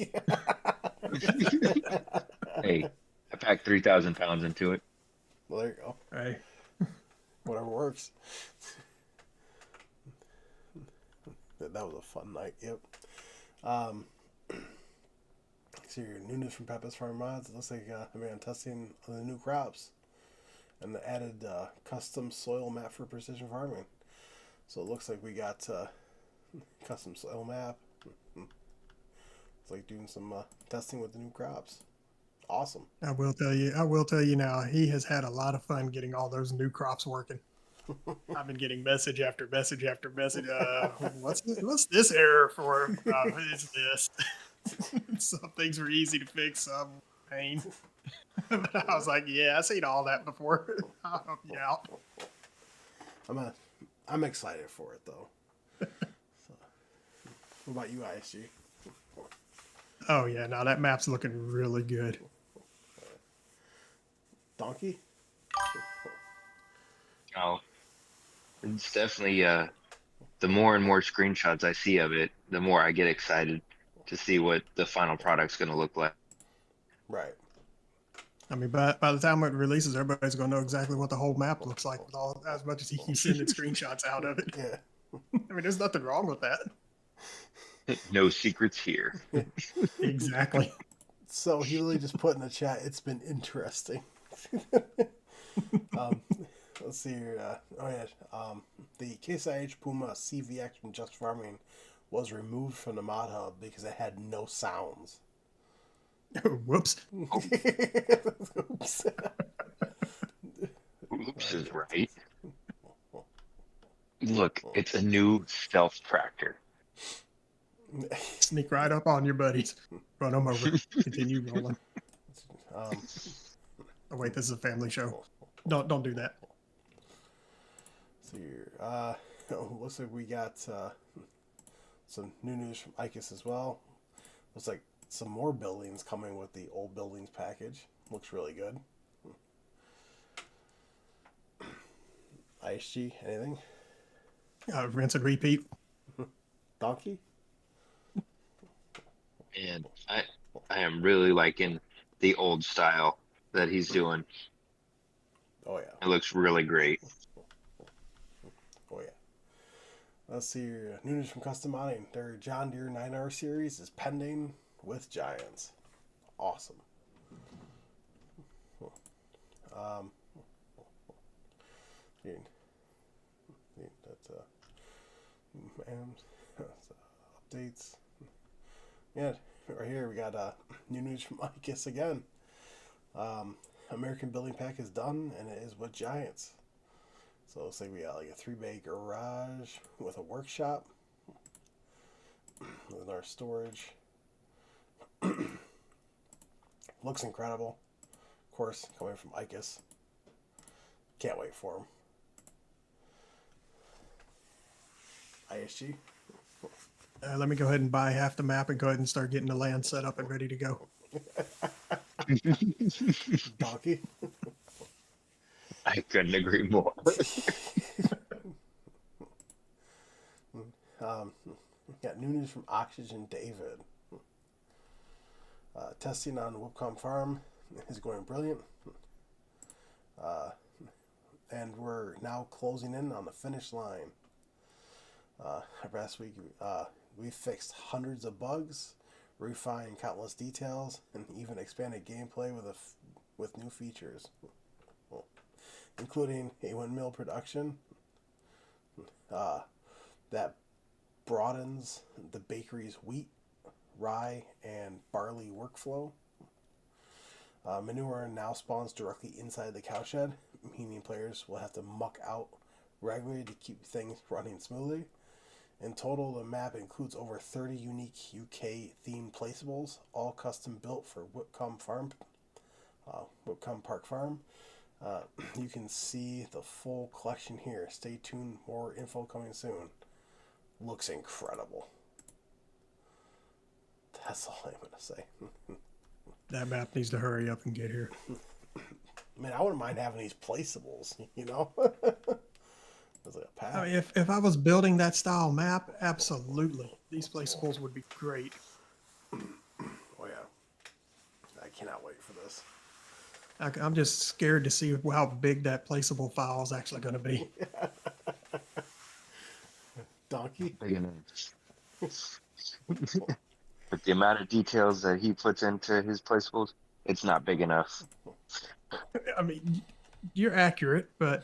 Hey, I packed 3,000 pounds into it. Well, there you go. Hey, Whatever works. That was a fun night. Yep. So your new news from Peppa's Farm Mods. It looks like I'm testing the new crops and the added custom soil map for precision farming. So it looks like we got custom soil map. It's like doing some testing with the new crops. Awesome. I will tell you now, he has had a lot of fun getting all those new crops working. I've been getting message after message after message. What's this error for? It's this. Some things were easy to fix, some pain. But I was like, yeah, I've seen all that before. I'll help you out. I'm excited for it though. So, what about you, ISG? Oh yeah, now that map's looking really good. Donkey? Oh, it's definitely the more and more screenshots I see of it, the more I get excited to see what the final product's going to look like. Right. I mean, by the time it releases, everybody's going to know exactly what the whole map looks like, with all as much as he keeps sending screenshots out of it. Yeah. I mean, there's nothing wrong with that. No secrets here. Exactly. So he really just put in the chat, it's been interesting. Let's see here. The Case IH Puma CVX from Just Farming was removed from the mod hub because it had no sounds. Whoops. Oops. Oops is right. Look, it's a new stealth tractor. Sneak right up on your buddies. Run them over. Continue rolling. Oh wait, this is a family show. Don't do that. So here, looks like we got some new news from ICUS as well. Looks like some more buildings coming with the old buildings package. Looks really good. ISG, anything? Rinse and repeat. Donkey? And I am really liking the old style that he's doing. Oh yeah. It looks really great. Oh yeah. Let's see here. New news from Custom Modding. Their John Deere 9R series is pending with Giants. Awesome. That's updates. Yeah, right here we got new news from ICUS again. American Building Pack is done, and it is with Giants. So it looks like we got like a 3-bay garage with a workshop with our storage. Looks incredible. Of course, coming from ICUS. Can't wait for them. ISG. Let me go ahead and buy half the map and go ahead and start getting the land set up and ready to go. Donkey. I couldn't agree more. Got new news from Oxygen David. Testing on Whipcom Farm is going brilliant. And we're now closing in on the finish line. Last week, we fixed hundreds of bugs, refined countless details, and even expanded gameplay with new features, including a windmill production that broadens the bakery's wheat, rye, and barley workflow. Manure now spawns directly inside the cowshed, meaning players will have to muck out regularly to keep things running smoothly. In total, the map includes over 30 unique UK-themed placeables, all custom built for Whipcom Come Park Farm. You can see the full collection here. Stay tuned, more info coming soon. Looks incredible. That's all I'm gonna say. That map needs to hurry up and get here. Man, I wouldn't mind having these placeables, you know? It's like a pack. I mean, if I was building that style map, absolutely. These placeables would be great. Oh, yeah. I cannot wait for this. I'm just scared to see how big that placeable file is actually going to be. Donkey? Big enough. With the amount of details that he puts into his placeables, it's not big enough. I mean, you're accurate, but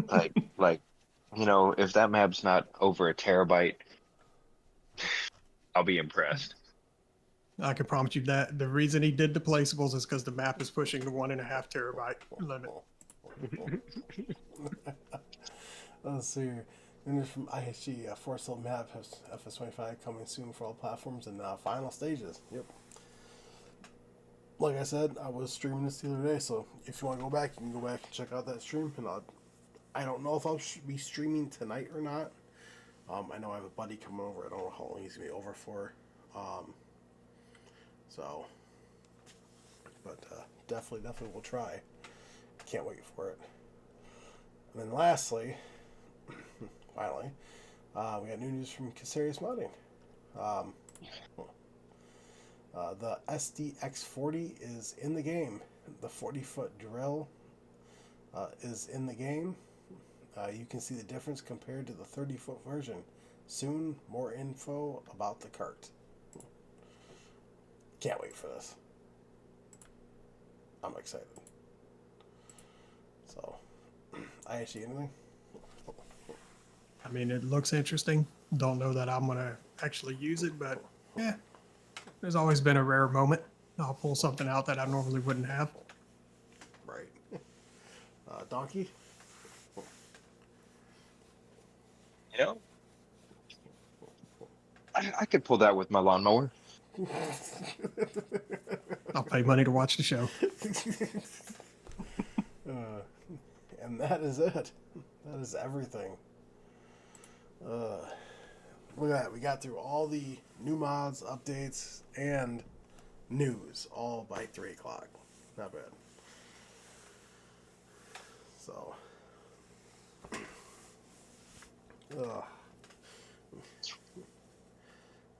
Like, if that map's not over a terabyte, I'll be impressed. I can promise you that the reason he did the placeables is because the map is pushing the 1.5 terabyte limit. Let's see here. And there's from IHG, Forest Hill Map has FS25 coming soon for all platforms and final stages. Yep. Like I said, I was streaming this the other day, so if you want to go back, you can go back and check out that stream. And I don't know if I'll be streaming tonight or not. I know I have a buddy coming over. I don't know how long he's going to be over for. But definitely we'll try. Can't wait for it. And then lastly, finally, we got new news from Casarius Modding. The SDX40 is in the game. The 40-foot drill is in the game. You can see the difference compared to the 30-foot version. Soon, more info about the cart. Can't wait for this. I'm excited. So, IHG, anything? I mean, it looks interesting. Don't know that I'm going to actually use it, but yeah, there's always been a rare moment. I'll pull something out that I normally wouldn't have. Right. Donkey? I could pull that with my lawnmower. I'll pay money to watch the show. And that is it. That is everything. Look at that. We got through all the new mods, updates, and news all by 3 o'clock. Not bad. So.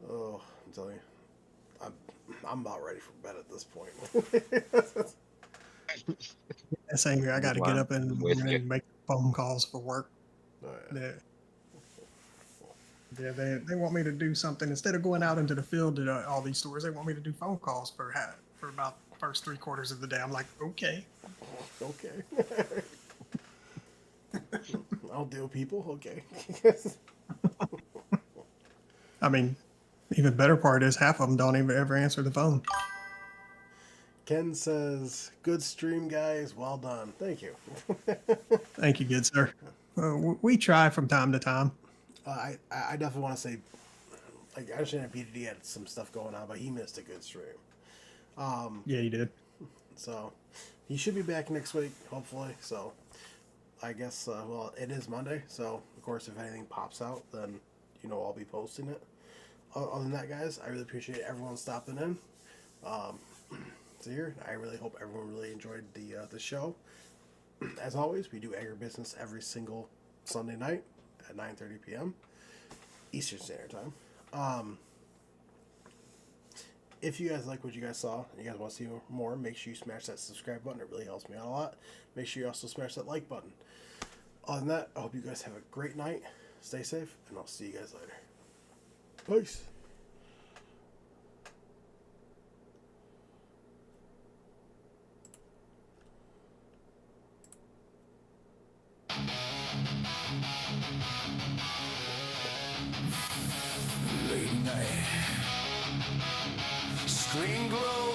Oh, I'm telling you. I'm about ready for bed at this point. Same here. I got to get up and With you. make phone calls for work. Oh, yeah. Yeah, they want me to do something instead of going out into the field to all these stores. They want me to do phone calls for about the first 3/4 of the day. I'm like, okay. Okay. I'll deal, people. Okay. I mean, even better part is half of them don't even ever answer the phone. Ken says, "Good stream, guys. Well done. Thank you." Thank you, good sir. We try from time to time. I definitely want to say, like, I understand PDD had some stuff going on, but he missed a good stream. Yeah, you did. So he should be back next week, hopefully. So I guess, well, it is Monday. So, of course, if anything pops out, then, I'll be posting it. Other than that, guys, I really appreciate everyone stopping in. So here, I really hope everyone really enjoyed the show. As always, we do Agribusiness every single Sunday night at 9:30 p.m. Eastern Standard Time. If you guys like what you guys saw and you guys want to see more, make sure you smash that subscribe button. It really helps me out a lot. Make sure you also smash that like button. Other than that, I hope you guys have a great night. Stay safe, and I'll see you guys later. Peace. Late night. Screen glow